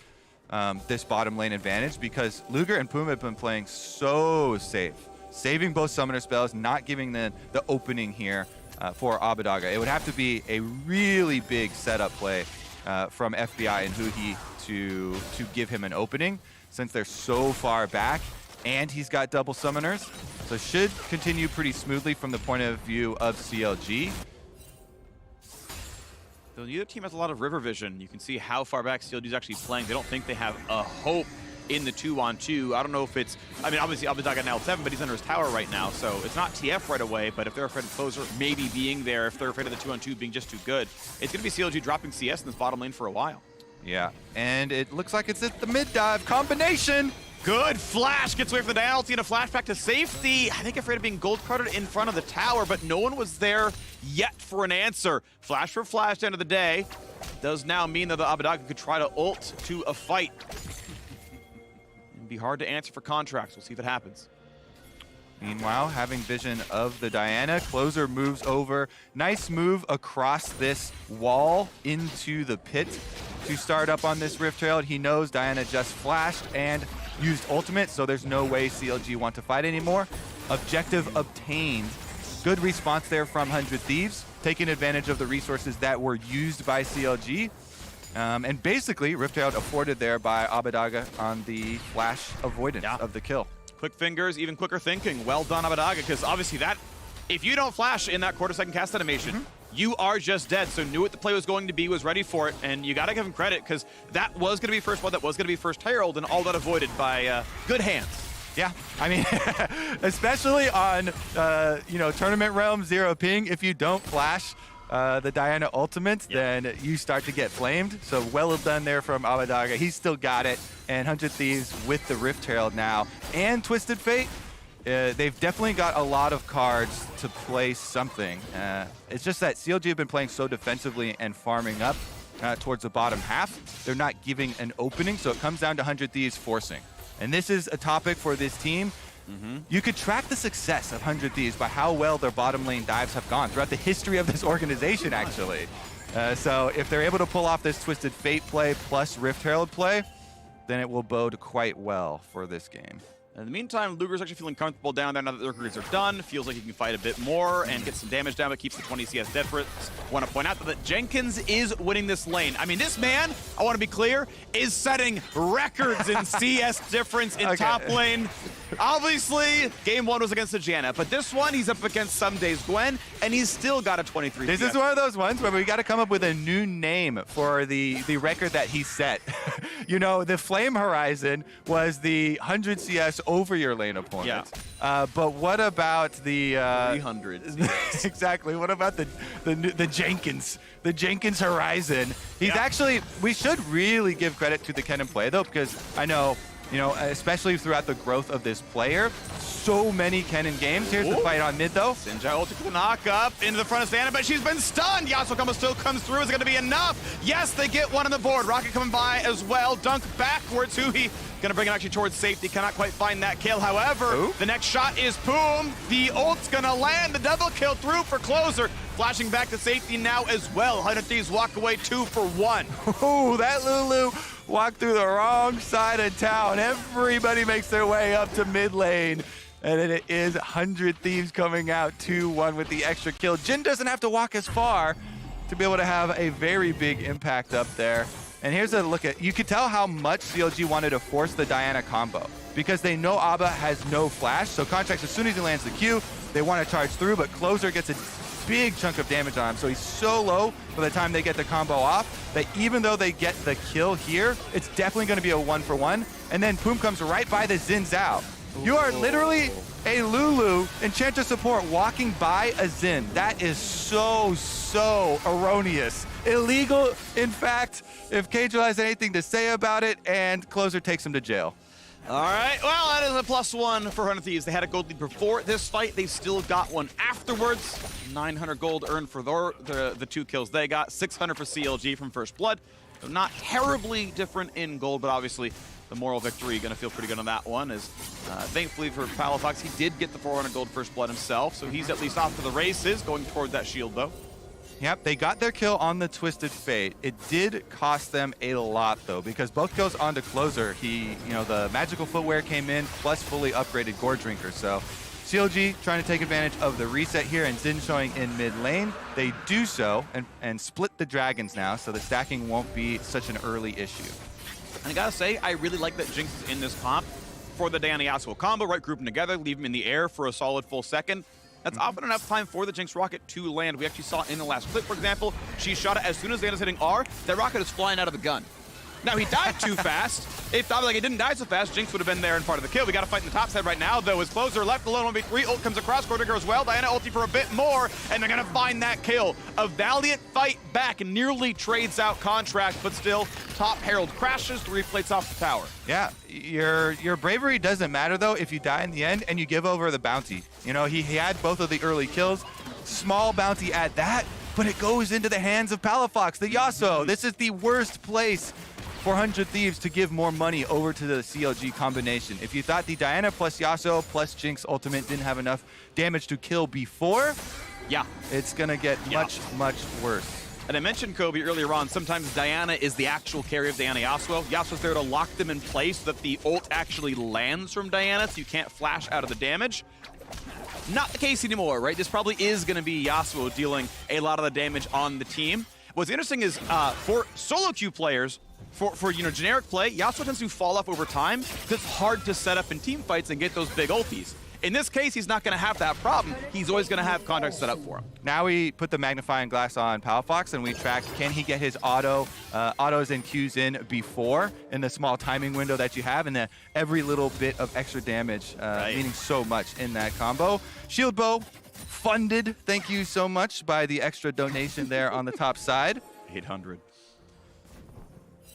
this bottom lane advantage because Luger and Puma have been playing so safe, saving both summoner spells, not giving the opening here for Abbedagge. It would have to be a really big setup play from FBI and Huhi to give him an opening since they're so far back and he's got double summoners. So should continue pretty smoothly from the point of view of CLG. The other team has a lot of river vision. You can see how far back CLG is actually playing. They don't think they have a hope in the 2-on-2. I don't know if it's, obviously Abbedagge now 7, but he's under his tower right now, so it's not TF right away, but if they're afraid of Closer maybe being there, if they're afraid of the 2-on-2 being just too good, it's going to be CLG dropping CS in this bottom lane for a while. Yeah, and it looks like it's at the mid dive combination. Good flash, gets away from the Dialty and a flashback to safety. I think afraid of being gold carded in front of the tower, but no one was there yet for an answer. Flash for flash, end of the day. Does now mean that the Abbedagge could try to ult to a fight. It'd be hard to answer for contracts. We'll see if it happens. Meanwhile, having vision of the Diana, Closer moves over. Nice move across this wall into the pit to start up on this Rift Trail. He knows Diana just flashed and used ultimate, so there's no way CLG want to fight anymore. Objective obtained. Good response there from 100 Thieves, taking advantage of the resources that were used by CLG. And basically, Rift Trail afforded there by Abbedagge on the flash avoidance of the kill. Quick fingers, even quicker thinking. Well done, Abbedagge, because obviously that, if you don't flash in that quarter-second cast animation, you are just dead. So knew what the play was going to be, was ready for it, and you got to give him credit because that was going to be first blood, that was going to be first Herald, and all that avoided by good hands. Yeah, I mean, especially on, Tournament Realm, 0 ping, if you don't flash the Diana ultimate, then you start to get flamed. So well done there from Abbedagge. He's still got it. And 100 Thieves with the Rift Herald now. And Twisted Fate, they've definitely got a lot of cards to play something. It's just that CLG have been playing so defensively and farming up towards the bottom half. They're not giving an opening, so it comes down to 100 Thieves forcing. And this is a topic for this team. You could track the success of 100 Thieves by how well their bottom lane dives have gone throughout the history of this organization, actually. So if they're able to pull off this Twisted Fate play plus Rift Herald play, then it will bode quite well for this game. In the meantime, Luger's actually feeling comfortable down there now that the recruits are done. Feels like he can fight a bit more and get some damage down, but keeps the 20 CS dead for it. Want to point out that Jenkins is winning this lane. I mean, this man, I want to be clear, is setting records in CS difference in top lane. Obviously, game 1 was against the Janna, but this one, he's up against some days Gwen, and he's still got a 23. This is one of those ones where we got to come up with a new name for the record that he set. You know, the Flame Horizon was the 100 CS over your lane opponent. Yeah. But what about the 300? Exactly. What about the Jenkins? The Jenkins Horizon. He's actually. We should really give credit to the Ken and Play though, because I know. You know, especially throughout the growth of this player, so many Kennen games. Here's the fight on mid, though. Sinjai ulti for the knock up into the front of Santa, but she's been stunned. Yasuo combo still comes through. Is it going to be enough? Yes, they get one on the board. Rocket coming by as well. Dunk backwards. Huhi going to bring it actually towards safety. Cannot quite find that kill. However, the next shot is Poom. The ult's going to land. The double kill through for Closer. Flashing back to safety now as well. 100 Thieves walk away 2 for 1. Ooh, that Lulu walked through the wrong side of town. Everybody makes their way up to mid lane. And then it is 100 Thieves coming out 2-1 with the extra kill. Jin doesn't have to walk as far to be able to have a very big impact up there. And here's a look at, you could tell how much CLG wanted to force the Diana combo because they know Abba has no flash. So Contracts, as soon as he lands the Q, they want to charge through, but Closer gets a big chunk of damage on him. So he's so low by the time they get the combo off that even though they get the kill here, it's definitely going to be a 1-for-1. And then Poom comes right by the Xin Zhao. You are literally a Lulu Enchantress support walking by a Xin. That is so erroneous. Illegal, in fact, if Kagel has anything to say about it, and Closer takes him to jail. All right, well, that is a +1 for 100 Thieves. They had a gold lead before this fight. They still got one afterwards. 900 gold earned for the 2 kills they got. 600 for CLG from First Blood. So not terribly different in gold, but obviously the moral victory going to feel pretty good on that one. As thankfully for Palafox, he did get the 400 gold First Blood himself, so he's at least off to the races, going toward that shield though. Yep, they got their kill on the Twisted Fate. It did cost them a lot though, because both kills onto Closer, the magical footwear came in plus fully upgraded Gore Drinker. So CLG trying to take advantage of the reset here and Xin showing in mid lane. They do so and split the dragons now, so the stacking won't be such an early issue. And I gotta say, I really like that Jinx is in this comp for the Diana Yasuo combo, right? Group them together, leave them in the air for a solid full second. That's often enough time for the Jinx rocket to land. We actually saw in the last clip, for example, she shot it as soon as Diana's hitting R, that rocket is flying out of the gun. Now, he died too fast. If he didn't die so fast, Jinx would have been there and part of the kill. We got to fight in the top side right now, though. As Closer left alone, 1v3, ult comes across, Gordiger as well. Diana ulti for a bit more, and they're going to find that kill. A valiant fight back, nearly trades out Contract, but still, top Herald crashes, 3 plates off the tower. Yeah, your bravery doesn't matter, though, if you die in the end and you give over the bounty. You know, he had both of the early kills. Small bounty at that, but it goes into the hands of Palafox, the Yasuo. This is the worst place for 100 Thieves to give more money over to the CLG combination. If you thought the Diana plus Yasuo plus Jinx ultimate didn't have enough damage to kill before, it's gonna get much worse. And I mentioned, Kobe, earlier on, sometimes Diana is the actual carry of Diana Yasuo. Yasuo's there to lock them in place so that the ult actually lands from Diana, so you can't flash out of the damage. Not the case anymore, right? This probably is going to be Yasuo dealing a lot of the damage on the team. What's interesting is for solo queue players, for generic play, Yasuo tends to fall off over time because it's hard to set up in team fights and get those big ultis. In this case, he's not going to have that problem. He's always going to have Contracts set up for him. Now we put the magnifying glass on Palafox and we track, can he get his autos and Qs in before in the small timing window that you have, and every little bit of extra damage meaning so much in that combo. Shield Bow funded, thank you so much, by the extra donation there on the top side. 800.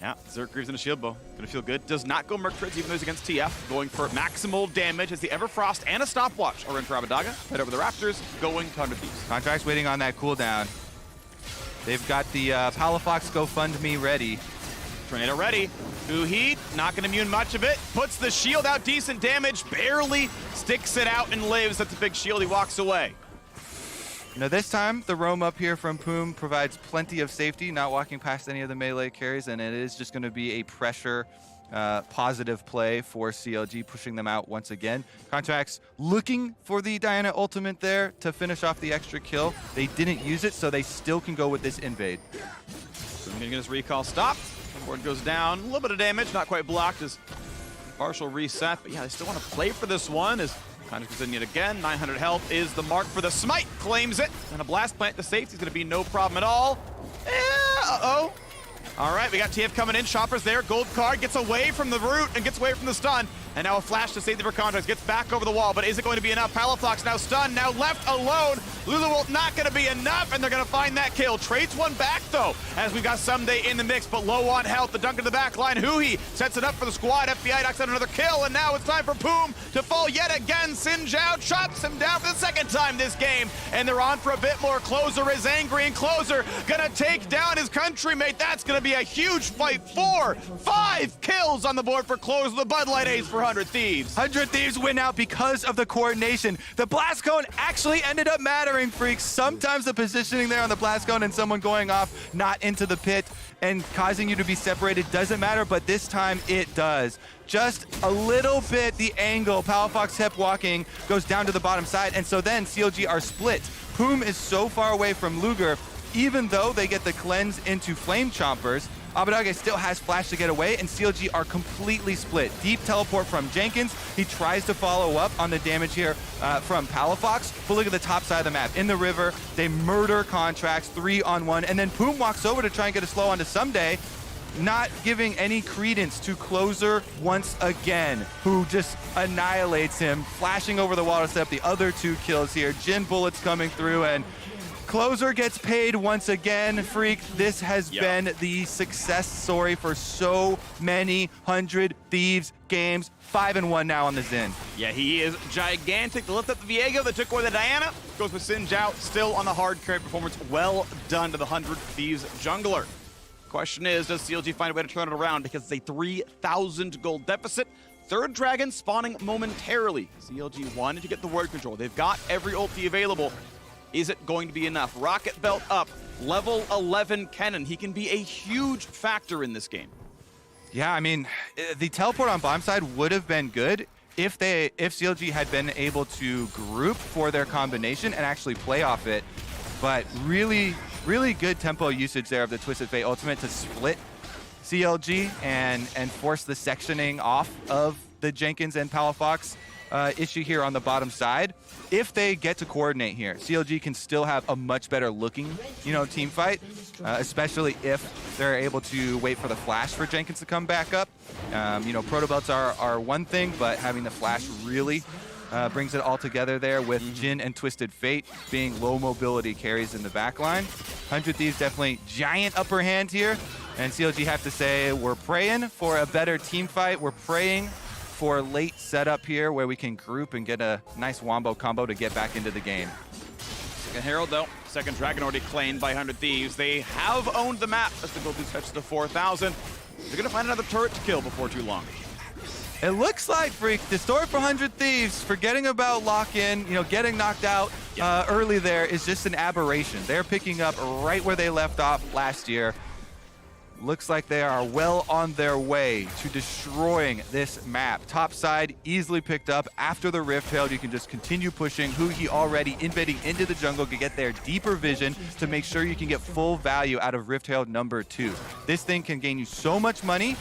Yeah, Zerkreeves and a Shield Bow. Gonna feel good. Does not go Merc Treads even though he's against TF. Going for maximal damage as the Everfrost and a Stopwatch are in for Abadaga. Head over the Raptors, going to 100 Thieves. Contracts waiting on that cooldown. They've got the Palafox GoFundMe ready. Tornado ready. Uheed, not gonna immune much of it. Puts the shield out, decent damage. Barely sticks it out and lives. That's a big shield, he walks away. Now this time, the roam up here from Poom provides plenty of safety, not walking past any of the melee carries, and it is just going to be a pressure positive play for CLG, pushing them out once again. Contracts looking for the Diana ultimate there to finish off the extra kill. They didn't use it, so they still can go with this invade. So I'm gonna get his recall stopped. Board goes down, a little bit of damage, not quite blocked as partial reset, but yeah, they still want to play for this one as Contracts goes in yet again. 900 health is the mark for the smite, claims it. And a blast plant to safety is gonna be no problem at all. Uh-oh. All right, we got TF coming in. Chopper's there. Gold card gets away from the root and gets away from the stun. And now a flash to safety for Contracts. Gets back over the wall, but is it going to be enough? Palafox now stunned, now left alone. Luluwolf not going to be enough, and they're going to find that kill. Trades one back, though, as we've got Someday in the mix, but low on health. The dunk in the back line. Huhi sets it up for the squad. FBI knocks out another kill, and now it's time for Poom to fall yet again. Xin Zhao chops him down for the second time this game, and they're on for a bit more. Closer is angry, and Closer going to take down his countrymate. That's going to be a huge fight. 5 kills on the board for Closer. The Bud Light Ace for 100 Thieves. 100 Thieves win out because of the coordination. The blast cone actually ended up mattering, freaks. Sometimes the positioning there on the blast cone and someone going off not into the pit and causing you to be separated doesn't matter, but this time it does. Just a little bit, the angle. Palafox kept walking, goes down to the bottom side, and so then CLG are split. Poom is so far away from Luger, even though they get the cleanse into Flame Chompers. Abadage still has flash to get away, and CLG are completely split. Deep teleport from Jenkins. He tries to follow up on the damage here from Palafox, but look at the top side of the map. In the river, they murder Contracts 3-on-1, and then Poom walks over to try and get a slow onto Someday, not giving any credence to Closer once again, who just annihilates him, flashing over the wall to set up the other 2 kills here. Jin bullets coming through, and Closer gets paid once again. Freak, this has been the success story for so many 100 Thieves games. 5-1 now on the Xin. Yeah, he is gigantic. To lift up the Viego that took away the Diana. Goes with Xin Zhao, still on the hard carry performance. Well done to the 100 Thieves jungler. Question is, does CLG find a way to turn it around? Because it's a 3,000 gold deficit. Third dragon spawning momentarily. CLG wanted to get the word control. They've got every ulti available. Is it going to be enough? Rocket belt up, level 11 Kennen. He can be a huge factor in this game. Yeah, I mean, the teleport on bomb side would have been good if CLG had been able to group for their combination and actually play off it. But really, really good tempo usage there of the Twisted Fate ultimate to split CLG and force the sectioning off of the Jenkins and Palafox issue here on the bottom side. If they get to coordinate here, CLG can still have a much better looking, team fight, especially if they're able to wait for the flash for Jenkins to come back up. Proto belts are one thing, but having the flash really brings it all together there with Jin and Twisted Fate being low mobility carries in the back line. 100 Thieves definitely giant upper hand here, and CLG have to say we're praying for a better team fight. We're praying for a late setup here where we can group and get a nice wombo combo to get back into the game. Second Herald, though. Second Dragon already claimed by 100 Thieves. They have owned the map as the gold fetches to 4,000. They're going to find another turret to kill before too long. It looks like, Freak, the story for 100 Thieves, forgetting about lock-in, getting knocked out early there is just an aberration. They're picking up right where they left off last year. Looks like they are well on their way to destroying this map. Top side easily picked up after the Rift Herald. You can just continue pushing. Huhi already invading into the jungle to get their deeper vision to make sure you can get full value out of Rift Herald number 2. This thing can gain you so much money.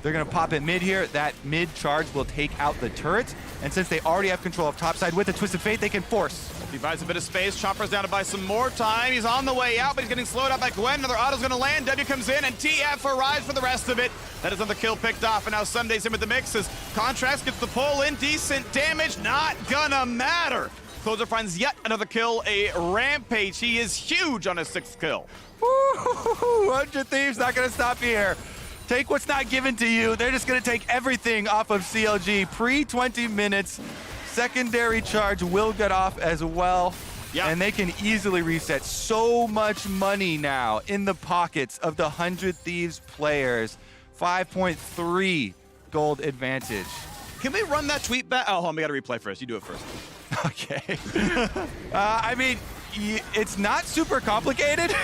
They're going to pop it mid here. That mid charge will take out the turrets. And since they already have control of topside with the Twisted Fate, they can force. He buys a bit of space. Chopper's down to buy some more time. He's on the way out, but he's getting slowed up by Gwen. Another auto's going to land. W comes in, and TF arrives for the rest of it. That is another kill picked off, and now Sunday's in with the mix as Contracts gets the pull in. Decent damage, not gonna matter. Closer finds yet another kill, a Rampage. He is huge on his 6th kill. Woo! 100 Thieves not going to stop here. Take what's not given to you. They're just going to take everything off of CLG. Pre-20 minutes, secondary charge will get off as well. Yeah. And they can easily reset. So much money now in the pockets of the 100 Thieves players. 5.3 gold advantage. Can we run that tweet back? Oh, hold on, we got to replay first. You do it first. Okay. I mean, It's not super complicated.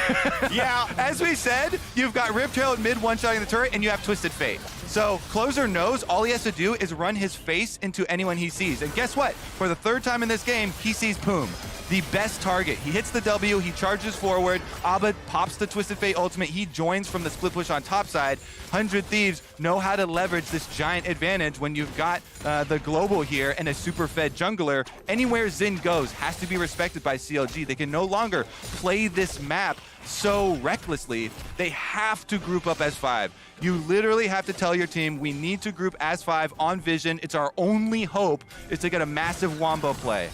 Yeah. As we said, you've got Riptail at mid one-shotting the turret, and you have Twisted Fate. So Closer knows all he has to do is run his face into anyone he sees. And guess what? For the third time in this game, he sees Poom, the best target. He hits the W, he charges forward, Abed pops the Twisted Fate ultimate, he joins from the split push on top side. 100 Thieves know how to leverage this giant advantage when you've got the global here and a super fed jungler. Anywhere Xin goes has to be respected by CLG. They can no longer play this map so recklessly. They have to group up as 5. You literally have to tell your team, we need to group as 5 on Vision. It's our only hope is to get a massive wombo play.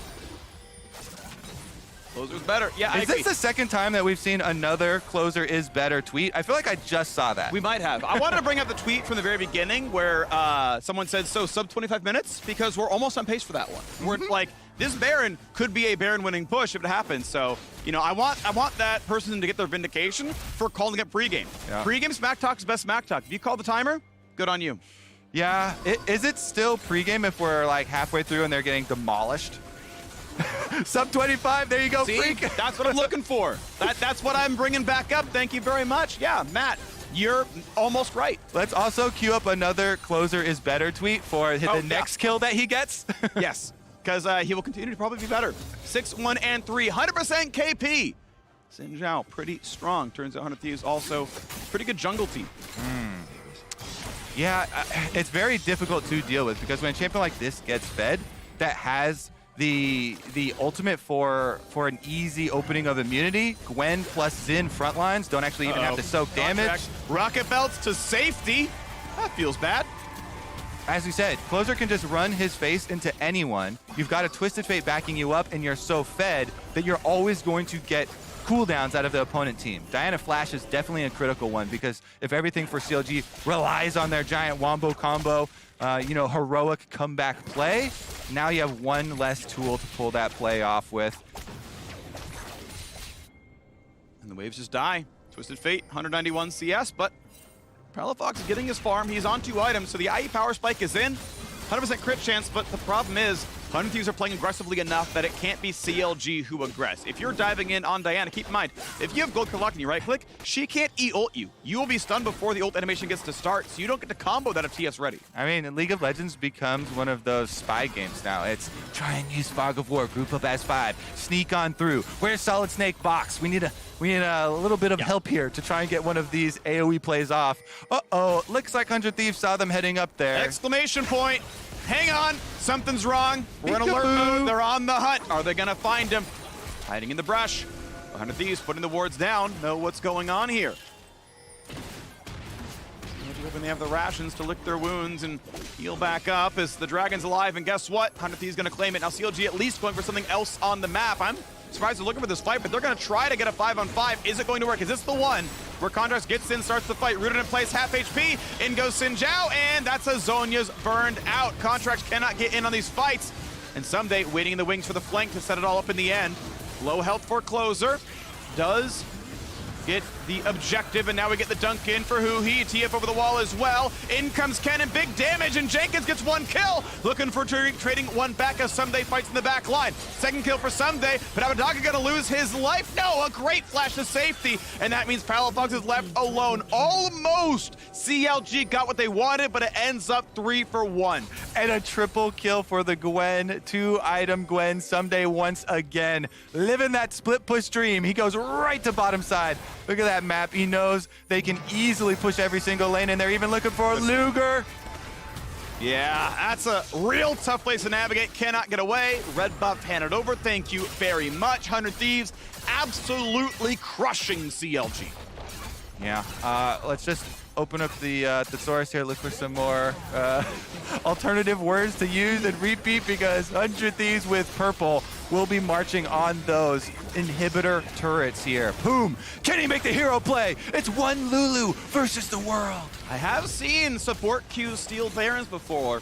Closer's better. Yeah, Is this the second time that we've seen another Closer is better tweet? I feel like I just saw that. We might have. I wanted to bring up the tweet from the very beginning where someone said, so sub 25 minutes? Because we're almost on pace for that one. We're like, this Baron could be a Baron winning push if it happens. So, you know, I want that person to get their vindication for calling it pregame. Yeah. Pregame Smack Talk is best Smack Talk. If you call the timer, good on you. Yeah, is it still pregame if we're like halfway through and they're getting demolished? Sub 25, there you go, See? freak. That's what I'm looking for. That's what I'm bringing back up. Thank you very much. Yeah, Matt, you're almost right. Let's also queue up another Closer is better tweet for the next kill that he gets. Yes, because he will continue to probably be better. 6-1 and 3, 100% KP. Xin Zhao, pretty strong. Turns out 100 Thieves also pretty good jungle team. Yeah, it's very difficult to deal with because when a champion like this gets fed, that has the ultimate for an easy opening of immunity, Gwen plus Xin front lines don't actually even have to soak damage. Rocket belts to safety. That feels bad. As we said, Closer can just run his face into anyone. You've got a Twisted Fate backing you up, and you're so fed that you're always going to get cooldowns out of the opponent team. Diana Flash is definitely a critical one because if everything for CLG relies on their giant wombo combo, heroic comeback play, now you have one less tool to pull that play off with. And the waves just die. Twisted Fate, 191 CS, but Palafox is getting his farm. He's on 2 items, so the IE power spike is in. 100% crit chance, but the problem is 100 Thieves are playing aggressively enough that it can't be CLG who aggress. If you're diving in on Diana, keep in mind, if you have gold locked and you right-click, she can't E-ult you. You will be stunned before the ult animation gets to start, so you don't get to combo that if TF's ready. I mean, League of Legends becomes one of those spy games now. It's try and use Fog of War, group up as 5, sneak on through. Where's Solid Snake box? We need a little bit of help here to try and get one of these AoE plays off. Uh-oh, looks like 100 Thieves saw them heading up there. Exclamation point. Hang on, something's wrong. We're in alert mode. They're on the hunt. Are they gonna find him? Hiding in the brush. 100 Thieves putting the wards down. Know what's going on here. Hoping they have the rations to lick their wounds and heal back up as the dragon's alive. And guess what? 100 Thieves gonna claim it. Now CLG at least going for something else on the map. I'm surprised they're looking for this fight, but they're gonna try to get a 5-on-5. Is it going to work? Is this the one where Contracts gets in, starts the fight, rooted in place, half HP, in goes Xin Zhao, and that's a Zhonya's burned out. Contracts cannot get in on these fights, and Someday waiting in the wings for the flank to set it all up in the end. Low health for Closer, does get the objective, and now we get the dunk in for Huhi. TF over the wall as well. In comes Ken, and big damage, and Jenkins gets 1 kill. Looking for trading 1 back as Someday fights in the back line. 2nd kill for Someday, but Abadaga gonna lose his life. No, a great flash to safety, and that means Palafox is left alone. Almost CLG got what they wanted, but it ends up 3 for 1. And a triple kill for the Gwen, 2-item Gwen. Someday once again, living that split push dream. He goes right to bottom side. Look at that map. He knows they can easily push every single lane, and they're even looking for Luger. Yeah, that's a real tough place to navigate. Cannot get away. Red buff handed over. Thank you very much. 100 Thieves absolutely crushing CLG. Yeah, let's just open up the thesaurus here, look for some more alternative words to use and repeat because 100 Thieves with purple will be marching on those inhibitor turrets here. Boom! Can he make the hero play? It's one Lulu versus the world. I have seen support queues steal Barons before.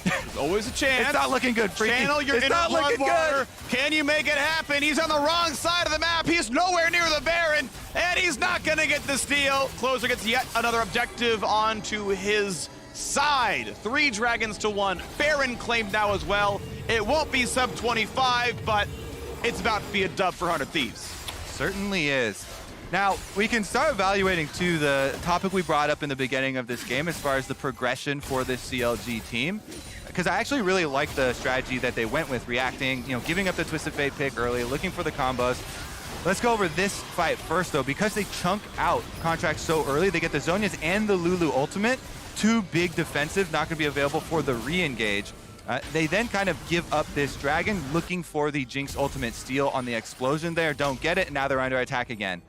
There's always a chance. It's not looking good, Freaky. Channel your It's inner not blood looking water. good. Can you make it happen? He's on the wrong side of the map. He's nowhere near the Baron, and he's not going to get the steal. Closer gets yet another objective onto his side. 3 dragons to 1. Baron claimed now as well. It won't be sub 25, but it's about to be a dub for 100 Thieves. Certainly is. Now, we can start evaluating, too, the topic we brought up in the beginning of this game as far as the progression for this CLG team. Because I actually really like the strategy that they went with, reacting, giving up the Twisted Fate pick early, looking for the combos. Let's go over this fight first, though. Because they chunk out contracts so early, they get the Zhonya's and the Lulu ultimate. 2 big defensive, not going to be available for the re-engage. They then kind of give up this dragon, looking for the Jinx ultimate steal on the explosion there. Don't get it, and now they're under attack again.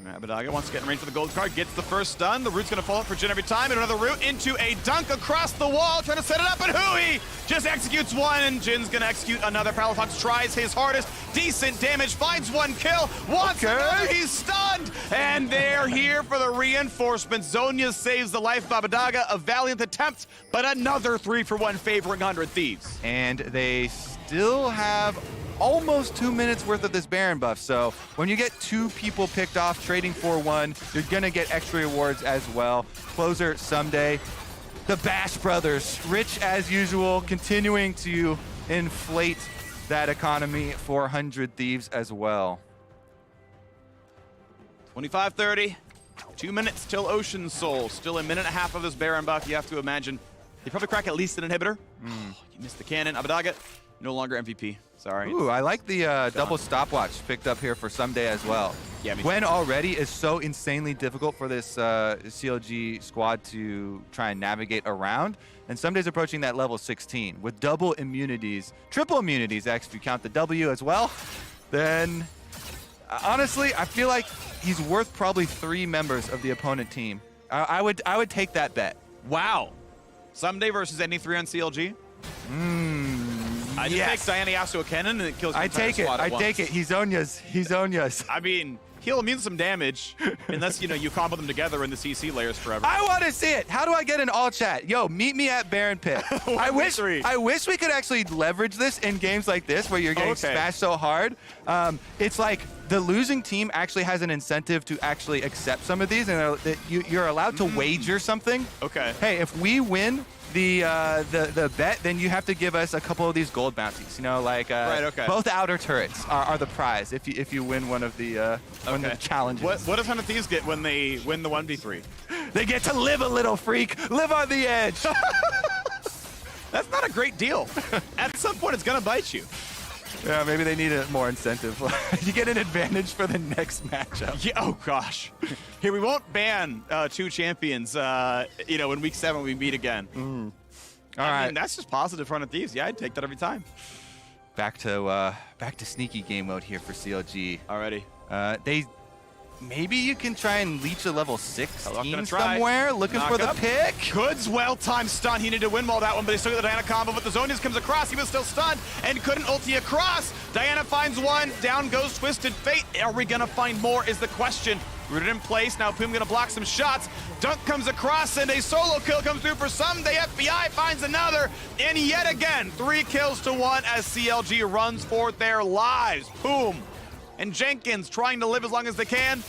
Abadaga wants to get in range for the gold card, gets the first stun. The root's going to fall up for Jin every time, and another root into a dunk across the wall, trying to set it up, and Hui just executes one, and Jin's going to execute another. Palafox tries his hardest, decent damage, finds 1 kill, wants another, he's stunned, and they're here for the reinforcements. Zhonya saves the life of Abadaga, a valiant attempt, but another 3-for-1 favoring 100 Thieves. And they still have almost 2 minutes worth of this Baron buff. So when you get 2 people picked off, trading for 1, you're gonna get extra rewards as well. Closer someday. The Bash Brothers, rich as usual, continuing to inflate that economy for 100 Thieves as well. 25-30, 2 minutes till Ocean Soul. Still a minute and a half of this Baron buff. You have to imagine they probably crack at least an inhibitor. You missed the cannon. Abadaga, no longer MVP. Sorry. Ooh, I like the double stopwatch picked up here for Someday as well. Yeah, me Gwen already is so insanely difficult for this CLG squad to try and navigate around. And Someday's approaching that level 16 with double immunities, triple immunities, actually, if you count the W as well. Then, honestly, I feel like he's worth probably 3 members of the opponent team. I would take that bet. Wow. Someday versus any 3 on CLG? I just take Diana Yasuo cannon and it kills I take it. I take it. He's Onya's. He's Onya's. I mean, he'll immune some damage unless, you combo them together in the CC layers forever. I want to see it. How do I get an all chat? Yo, meet me at Baron Pit. I wish we could actually leverage this in games like this where you're getting smashed so hard. It's like the losing team actually has an incentive to actually accept some of these, and you're allowed to wager something. Okay. Hey, if we win the bet, then you have to give us a couple of these gold bounties. Both outer turrets are the prize if you win one of the challenges. What does 100 Thieves get when they win the 1v3? They get to live a little, freak. Live on the edge. That's not a great deal. At some point, it's gonna bite you. Yeah, maybe they need a more incentive. You get an advantage for the next matchup. Yeah. Oh gosh. Here we won't ban 2 champions. In week 7 when we meet again. All right. I mean, that's just positive for 100 Thieves. Yeah, I'd take that every time. Back to sneaky game mode here for CLG. Already. Maybe you can try and leech a level 16 try. somewhere, looking Knock for the up. pick. Good's well-timed stun. He needed to windwall that one, but they still got the Diana combo, but the Zhonya's comes across. He was still stunned and couldn't ulti across. Diana finds one. Down goes Twisted Fate. Are we going to find more is the question. Rooted in place. Now Pum going to block some shots. Dunk comes across, and a solo kill comes through for Someday. FBI finds another. And yet again, 3 kills to 1 as CLG runs for their lives. Pum and Jenkins trying to live as long as they can.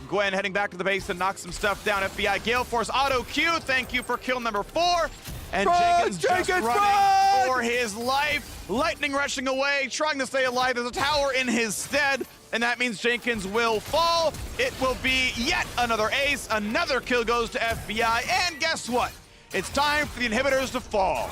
Gwen heading back to the base to knock some stuff down. FBI Gale Force auto Q. Thank you for kill number 4. And Jenkins just running for his life. Lightning rushing away, trying to stay alive. There's a tower in his stead, and that means Jenkins will fall. It will be yet another ace. Another kill goes to FBI. And guess what? It's time for the inhibitors to fall.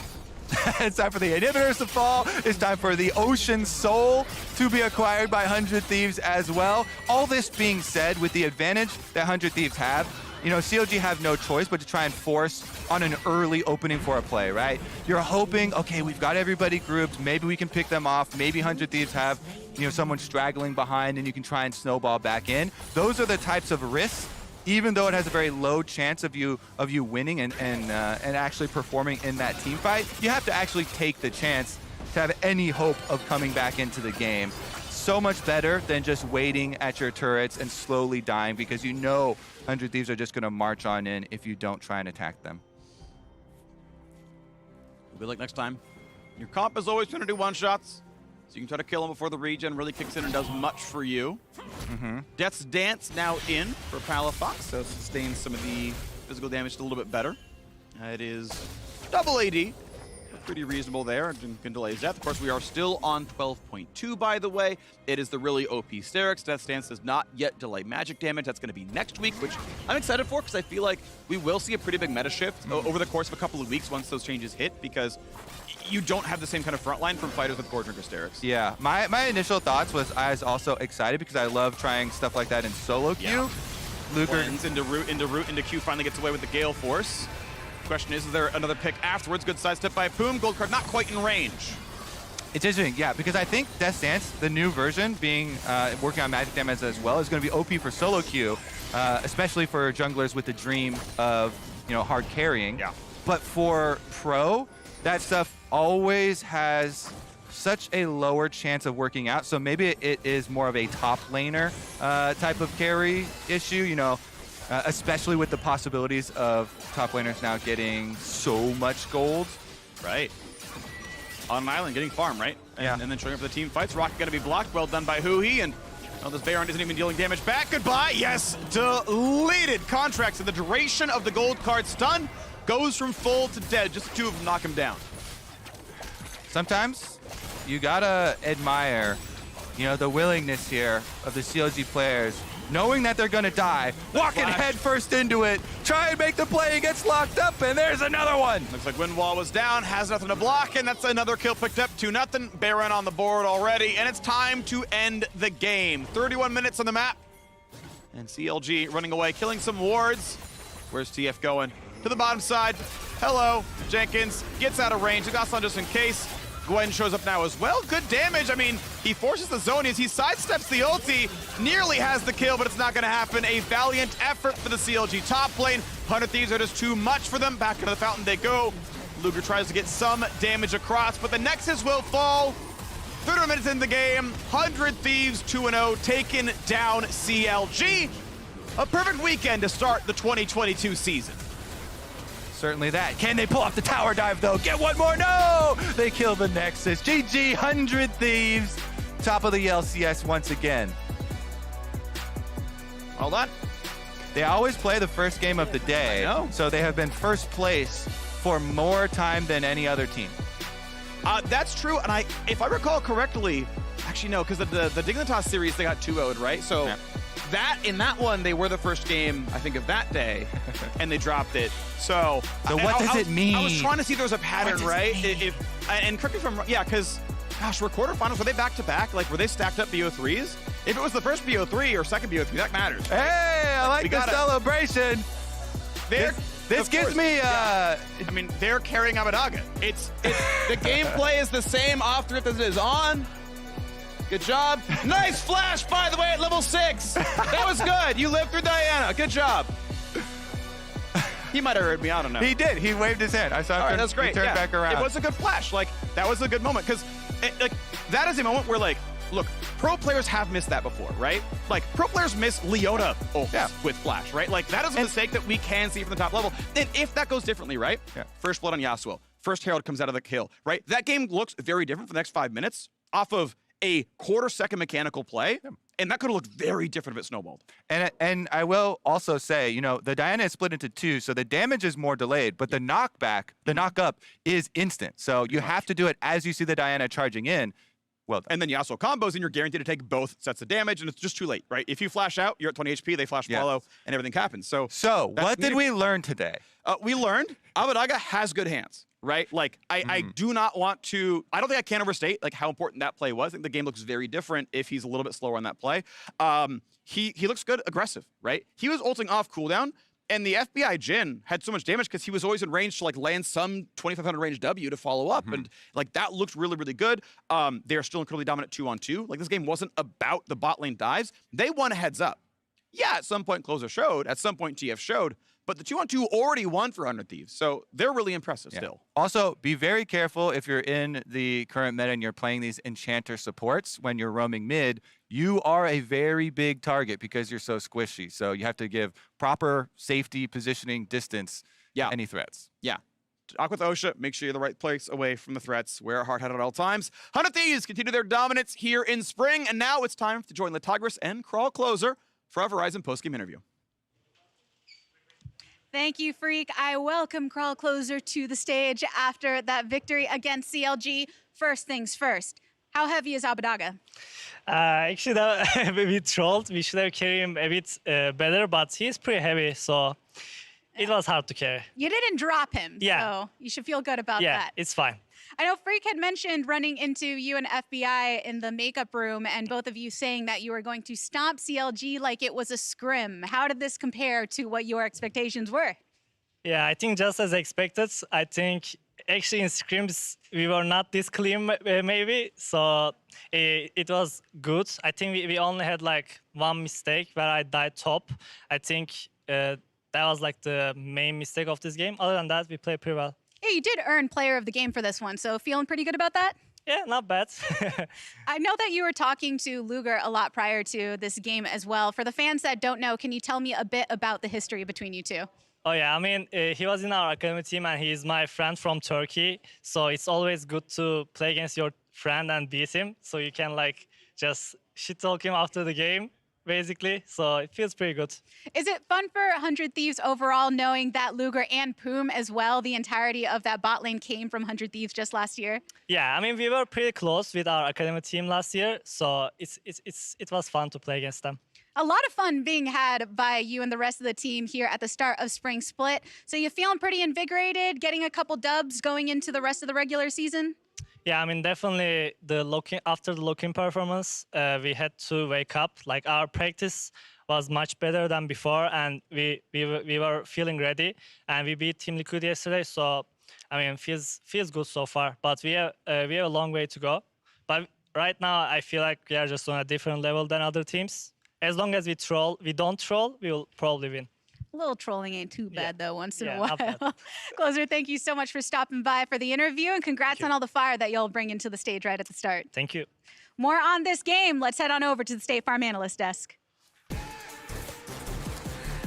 It's time for the inhibitors to fall. It's time for the Ocean Soul to be acquired by 100 Thieves as well. All this being said, with the advantage that 100 Thieves have, CLG have no choice but to try and force on an early opening for a play, right? You're hoping, okay, we've got everybody grouped. Maybe we can pick them off. Maybe 100 Thieves have, someone straggling behind and you can try and snowball back in. Those are the types of risks, even though it has a very low chance of you winning and actually performing in that team fight. You have to actually take the chance to have any hope of coming back into the game. So much better than just waiting at your turrets and slowly dying, because 100 Thieves are just going to march on in if you don't try and attack them. We'll be like next time. Your comp is always trying to do one-shots, so you can try to kill him before the regen really kicks in and does much for you. Death's Dance now in for Palafox, so sustains some of the physical damage a little bit better. It is double AD. Pretty reasonable there, and can delay his death. Of course, we are still on 12.2, by the way. It is the really OP Sterix. Death Stance does not yet delay magic damage. That's going to be next week, which I'm excited for because I feel like we will see a pretty big meta shift over the course of a couple of weeks once those changes hit, because you don't have the same kind of front line from fighters with Core Drinker Sterix. Yeah, my initial thoughts was I was also excited because I love trying stuff like that in solo queue. Yeah. Luker into root, into Q, finally gets away with the Gale Force. Question is there another pick afterwards? Good sidestep by Poom. Gold card not quite in range. It's interesting, yeah, because I think Death Stance, the new version, being working on magic damage as well, is going to be OP for solo queue, especially for junglers with the dream of hard carrying. Yeah. But for pro, that stuff always has such a lower chance of working out. So maybe it is more of a top laner type of carry issue. Especially with the possibilities of top laners now getting so much gold. Right. On an island, getting farm, right? And then showing up for the team fights. Rocket going to be blocked. Well done by Huhi. And this Baron isn't even dealing damage back. Goodbye. Yes, deleted. Contracts and the duration of the gold card stun goes from full to dead. Just the two of them knock him down. Sometimes you gotta admire, the willingness here of the CLG players, knowing that they're gonna die, walking head first into it, try and make the play, gets locked up, and there's another one. Looks like Windwall was down, has nothing to block, and that's another kill picked up, 2-0. Baron on the board already, and it's time to end the game. 31 minutes on the map, and CLG running away, killing some wards. Where's TF going? To the bottom side. Hello, Jenkins gets out of range. Gaston just in case. Gwen shows up now as well. Good damage. I mean, he forces the zone as he sidesteps the ulti. Nearly has the kill, but it's not going to happen. A valiant effort for the CLG top lane. 100 Thieves are just too much for them. Back into the fountain they go. Luger tries to get some damage across, but the Nexus will fall. 30 minutes in the game. 100 Thieves 2-0, taking down CLG. A perfect weekend to start the 2022 season. Certainly that. Can they pull off the tower dive, though? Get one more? No! They kill the Nexus. GG, 100 Thieves. Top of the LCS once again. Well done. They always play the first game of the day. I know. So they have been first place for more time than any other team. That's true, and if I recall correctly, actually no, because the Dignitas series, they got 2-0'd, right? So in that one, they were the first game, I think, of that day, and they dropped it. So what does it mean? I was trying to see if there was a pattern, right? And correct me if I'm wrong, because, gosh, were quarterfinals, were they back-to-back? Like, were they stacked up BO3s? If it was the first BO3 or second BO3, that matters. Hey, I like the celebration. This gives me, I mean, they're carrying Abadaga. It's the gameplay is the same off drift as it is on. Good job. Nice flash, by the way, at level 6. That was good. You lived through Diana. Good job. He might have heard me. I don't know. He did. He waved his hand. I saw him. All right, that's great. He turned back around. It was a good flash. Like, that was a good moment because, that is a moment where, look, pro players have missed that before, right? Like, pro players miss Leona with flash, right? Like, that is a mistake that we can see from the top level. And if that goes differently, right? Yeah. First blood on Yasuo. First Herald comes out of the kill, right? That game looks very different for the next 5 minutes off of a quarter-second mechanical play, and that could have looked very different if it snowballed. And I will also say, the Diana is split into two, so the damage is more delayed, but the knockback, the knock-up is instant. So you have to do it as you see the Diana charging in. Well done. And then Yasuo combos, and you're guaranteed to take both sets of damage, and it's just too late, right? If you flash out, you're at 20 HP, they flash follow, and everything happens. So what did we learn today? We learned Abadaga has good hands. Right? Like, I do not want to, I don't think I can overstate how important that play was. I think the game looks very different if he's a little bit slower on that play. He looks good, aggressive, right? He was ulting off cooldown, and the FBI Jhin had so much damage because he was always in range to land some 2500 range W to follow up. And that looked really, really good. They're still incredibly dominant 2-on-2. This game wasn't about the bot lane dives. They won a heads up. Yeah, at some point Closer showed, at some point TF showed, but the 2-on-2 already won for 100 Thieves, so they're really impressive still. Also, be very careful if you're in the current meta and you're playing these Enchanter supports when you're roaming mid. You are a very big target because you're so squishy, so you have to give proper safety, positioning, distance, any threats. Yeah. Talk with Osha, make sure you're in the right place away from the threats. Wear a hard hat at all times. 100 Thieves continue their dominance here in spring, and now it's time to join Latagris and Crawl Closer for our Verizon postgame interview. Thank you, Freak. I welcome Crawl Closer to the stage after that victory against CLG. First things first, how heavy is Abadaga? Actually, we trolled. We should have carried him a bit better, but he's pretty heavy, so it was hard to carry. You didn't drop him, so you should feel good about that. Yeah, it's fine. I know Freak had mentioned running into you and FBI in the makeup room and both of you saying that you were going to stomp CLG like it was a scrim. How did this compare to what your expectations were? Yeah, I think just as expected. I think actually in scrims we were not this clean maybe, so it was good. I think we only had like one mistake where I died top. I think that was like the main mistake of this game. Other than that, we played pretty well. Yeah, you did earn player of the game for this one, so feeling pretty good about that? Yeah, not bad. I know that you were talking to Luger a lot prior to this game as well. For the fans that don't know, can you tell me a bit about the history between you two? Oh yeah, I mean, he was in our academy team and he's my friend from Turkey. So it's always good to play against your friend and beat him. So you can like just shit talk him after the game, basically. So it feels pretty good. Is it fun for 100 Thieves overall, knowing that Luger and Poom as well, the entirety of that bot lane came from 100 Thieves just last year? Yeah, I mean, we were pretty close with our academy team last year. So it was fun to play against them. A lot of fun being had by you and the rest of the team here at the start of Spring Split. So you feeling pretty invigorated, getting a couple dubs going into the rest of the regular season? Yeah, I mean, definitely after the locking performance, we had to wake up. Like our practice was much better than before, and we were feeling ready. And we beat Team Liquid yesterday, so I mean, feels good so far. But we have a long way to go. But right now, I feel like we are just on a different level than other teams. As long as we don't troll, we will probably win. A little trolling ain't too bad, though, once in a not bad. while. Closer, thank you so much for stopping by for the interview, and congrats on all the fire that you'll bring into the stage right at the start. Thank you. More on this game. Let's head on over to the State Farm Analyst Desk.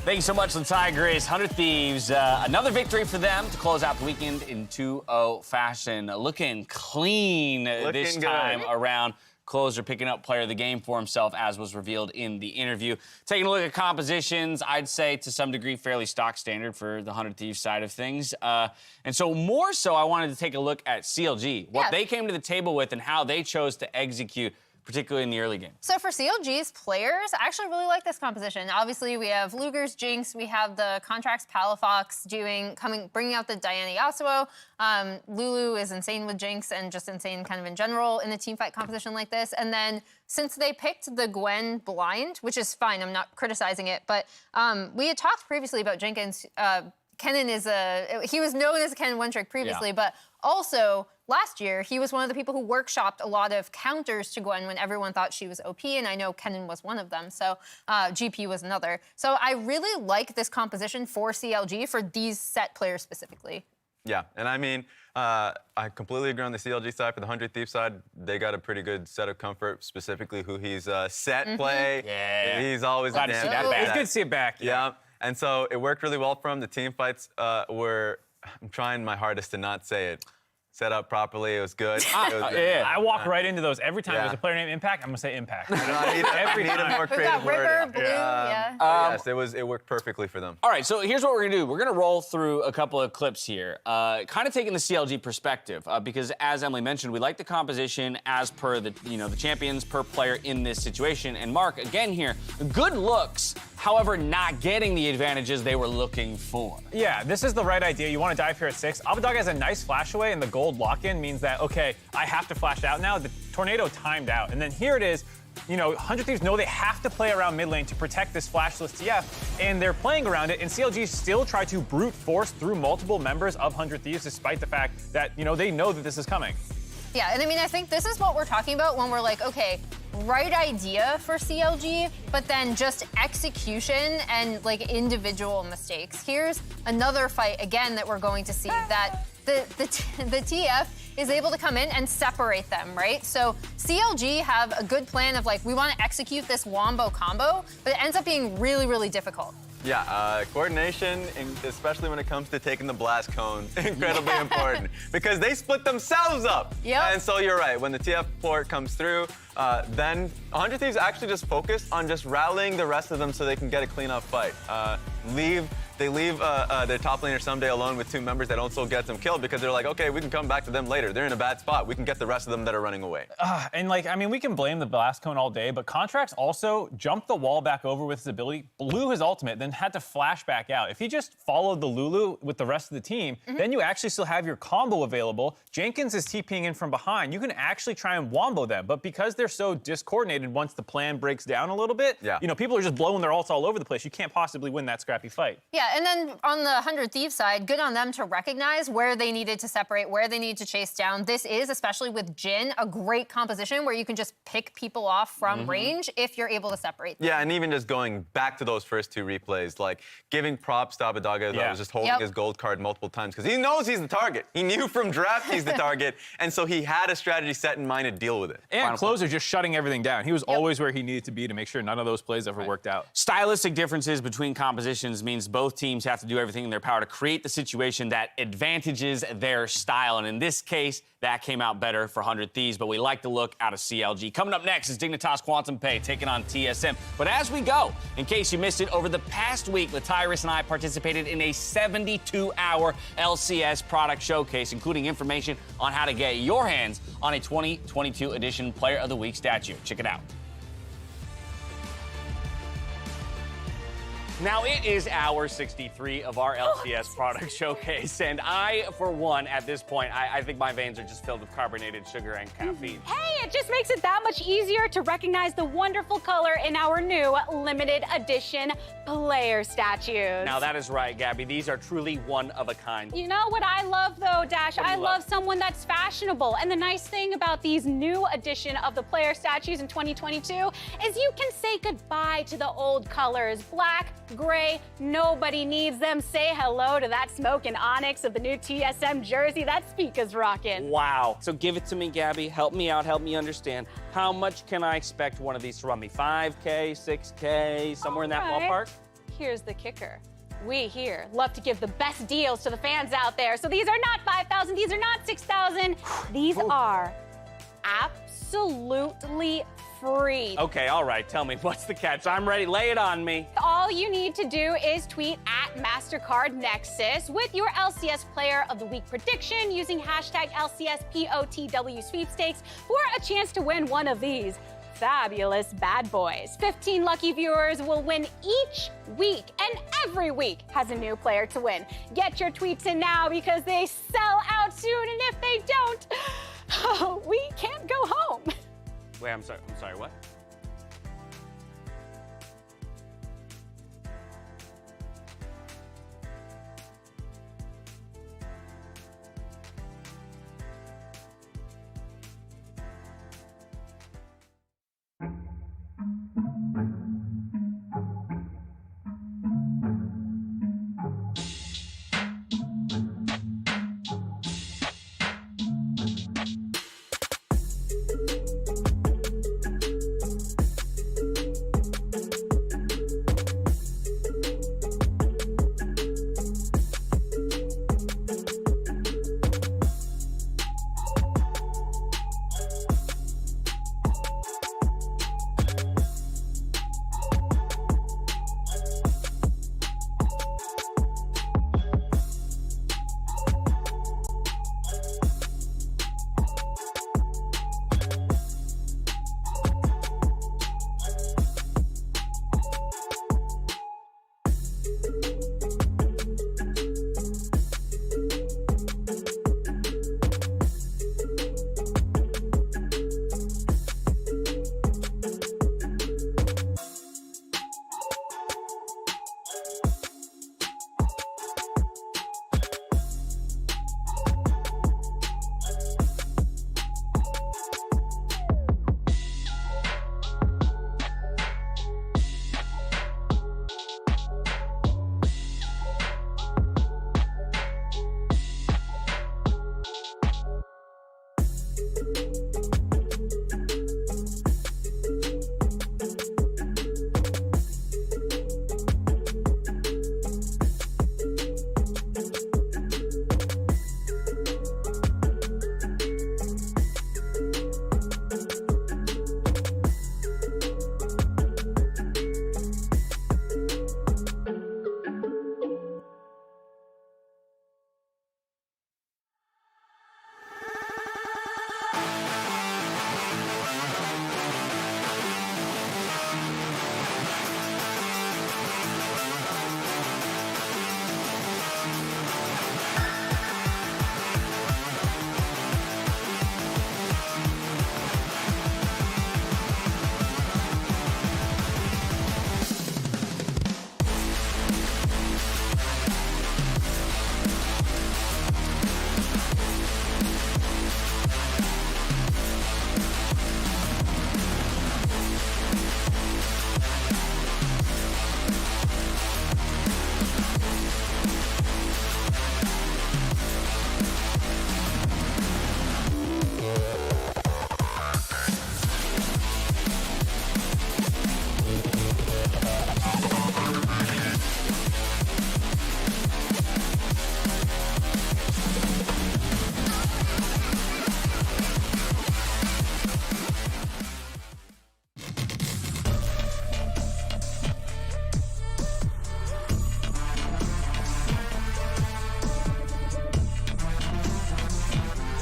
Thank you so much, the Tigers. 100 Thieves, another victory for them to close out the weekend in 2-0 fashion. Looking clean this time around. Closer picking up player of the game for himself, as was revealed in the interview. Taking a look at compositions, I'd say to some degree fairly stock standard for the 100 Thieves side of things. And so more so, I wanted to take a look at CLG, what they came to the table with and how they chose to execute, particularly in the early game. So for CLG's players, I actually really like this composition. Obviously, we have Luger's Jinx, we have the Contracts Palafox bringing out the Diana Yasuo. Lulu is insane with Jinx and just insane kind of in general in a teamfight composition like this. And then since they picked the Gwen blind, which is fine, I'm not criticizing it, but we had talked previously about Jenkins. Kennen he was known as a Kennen one trick previously, but also last year, he was one of the people who workshopped a lot of counters to Gwen when everyone thought she was OP, and I know Kennen was one of them, so GP was another. So I really like this composition for CLG for these set players specifically. Yeah, and I mean, I completely agree on the CLG side. For the 100 Thief side, they got a pretty good set of comfort, specifically who he's set play. Yeah. He's always glad to see that back. It's good to see it back. Yeah. And so it worked really well for him. The team fights were, I'm trying my hardest to not say it, set up properly. It was good. I walk right into those every time there's a player named Impact. I'm gonna say Impact. Every need a more creative word. Yes, it worked perfectly for them. All right, so here's what we're gonna do. We're gonna roll through a couple of clips here, kind of taking the CLG perspective, because as Emily mentioned, we like the composition as per the the champions per player in this situation. And Mark, again here, good looks. However, not getting the advantages they were looking for. Yeah, this is the right idea. You want to dive here at 6. Abadog has a nice flash away, and the gold lock-in means that, okay, I have to flash out now. The tornado timed out. And then here it is. 100 Thieves know they have to play around mid lane to protect this flashless TF, and they're playing around it, and CLG still try to brute force through multiple members of 100 Thieves, despite the fact that, they know that this is coming. Yeah, and I mean, I think this is what we're talking about when we're like, okay, right idea for CLG, but then just execution and like individual mistakes. Here's another fight again that we're going to see that the TF is able to come in and separate them, right? So CLG have a good plan of like, we want to execute this wombo combo, but it ends up being really, really difficult. Yeah, coordination, especially when it comes to taking the blast cone, incredibly important because they split themselves up. Yep. And so you're right, when the TF port comes through, then 100 Thieves actually just focus on just rallying the rest of them so they can get a clean-up fight. Leave They leave their top laner someday alone with 2 members that also get them killed because they're like, okay, we can come back to them later. They're in a bad spot. We can get the rest of them that are running away. And like, I mean, we can blame the Blast Cone all day, but Contracts also jumped the wall back over with his ability, blew his ultimate, then had to flash back out. If he just followed the Lulu with the rest of the team, then you actually still have your combo available. Jenkins is TPing in from behind. You can actually try and wombo them, but because they're so discoordinated once the plan breaks down a little bit, you know, people are just blowing their ults all over the place. You can't possibly win that scrappy fight. Yeah, and then on the 100 Thieves side, good on them to recognize where they needed to separate, where they needed to chase down. This is, especially with Jhin, a great composition where you can just pick people off from range if you're able to separate them. Yeah, and even just going back to those first 2 replays, like giving props to Abbedagge that was just holding his gold card multiple times because he knows he's the target. He knew from draft he's the target, and so he had a strategy set in mind to deal with it. And Closer just shutting everything down. He was always where he needed to be to make sure none of those plays ever worked out. Stylistic differences between compositions means both teams have to do everything in their power to create the situation that advantages their style. And in this case, that came out better for 100 Thieves, but we like to look out of CLG. Coming up next is Dignitas Quantum Pay taking on TSM. But as we go, in case you missed it, over the past week, Latyrus and I participated in a 72-hour LCS product showcase, including information on how to get your hands on a 2022 edition Player of the Week statue. Check it out. Now, it is hour 63 of our LCS product showcase, and I, for one, at this point, I think my veins are just filled with carbonated sugar and caffeine. Hey, it just makes it that much easier to recognize the wonderful color in our new limited edition player statues. Now, that is right, Gabby. These are truly one of a kind. You know what I love, though, Dash? I love someone that's fashionable. And the nice thing about these new edition of the player statues in 2022 is you can say goodbye to the old colors. Black, gray, nobody needs them. Say hello to that smoke and onyx of the new TSM jersey that Speaker's rocking. Wow. So give it to me, Gabby. Help me out. Help me understand. How much can I expect one of these to run me? 5K, 6K, somewhere in that ballpark? Here's the kicker. We here love to give the best deals to the fans out there. So these are not 5,000. These are not 6,000. These are absolutely free. Okay, all right. Tell me, what's the catch? I'm ready. Lay it on me. All you need to do is tweet at MasterCard Nexus with your LCS Player of the Week prediction using hashtag LCSPOTW sweepstakes for a chance to win one of these fabulous bad boys. 15 lucky viewers will win each week, and every week has a new player to win. Get your tweets in now because they sell out soon, and if they don't, we can't go home. Wait, I'm sorry, what?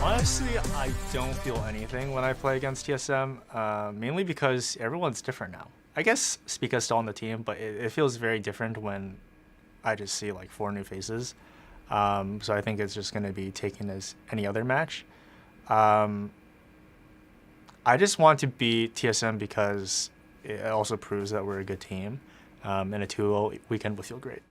Honestly, I don't feel anything when I play against TSM, mainly because everyone's different now. I guess Spica's still on the team, but it feels very different when I just see like 4 new faces. So I think it's just going to be taken as any other match. I just want to beat TSM because it also proves that we're a good team, and a 2-0 weekend would feel great.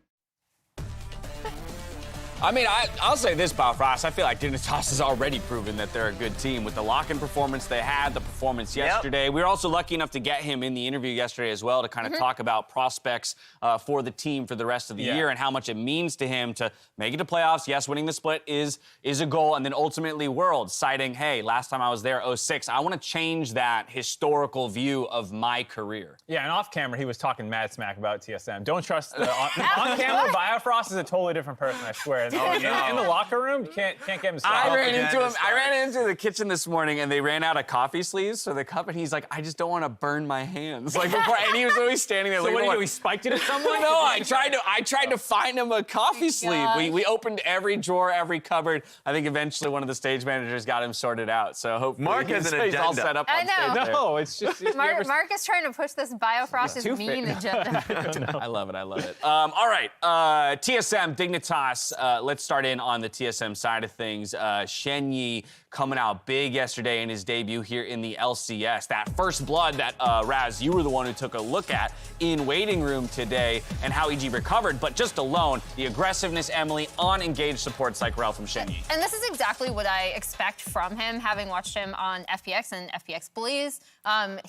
I mean, I'll say this about Frost. I feel like Dignitas has already proven that they're a good team with the lock-in performance they had, the performance yesterday. We were also lucky enough to get him in the interview yesterday as well to kind of talk about prospects for the team for the rest of the year and how much it means to him to make it to playoffs. Yes, winning the split is a goal, and then ultimately Worlds, citing, hey, last time I was there, 06. I want to change that historical view of my career. Yeah, and off camera, he was talking mad smack about TSM. Don't trust the on camera. Biofrost is a totally different person, I swear. In the locker room, can't get him started. I ran into the kitchen this morning, and they ran out of coffee sleeves for the cup, and he's like, I just don't want to burn my hands. Like before, and he was always standing there. So like, what did you do? He spiked it at someone? No, I tried to find him a coffee sleeve. We opened every drawer, every cupboard. I think eventually one of the stage managers got him sorted out. So hopefully Mark has an he's all agenda. set up on stage there. No, it's just Mark is trying to push this Biofrost is mean agenda. I love it. I love it. All right, TSM Dignitas. Let's start in on the TSM side of things. Shen Yi coming out big yesterday in his debut here in the LCS. That first blood that, Raz, you were the one who took a look at in waiting room today and how EG recovered, but just alone, the aggressiveness, Emily, on engaged supports like Ralph from Shen Yi. And this is exactly what I expect from him, having watched him on FPX and FPX Blaze.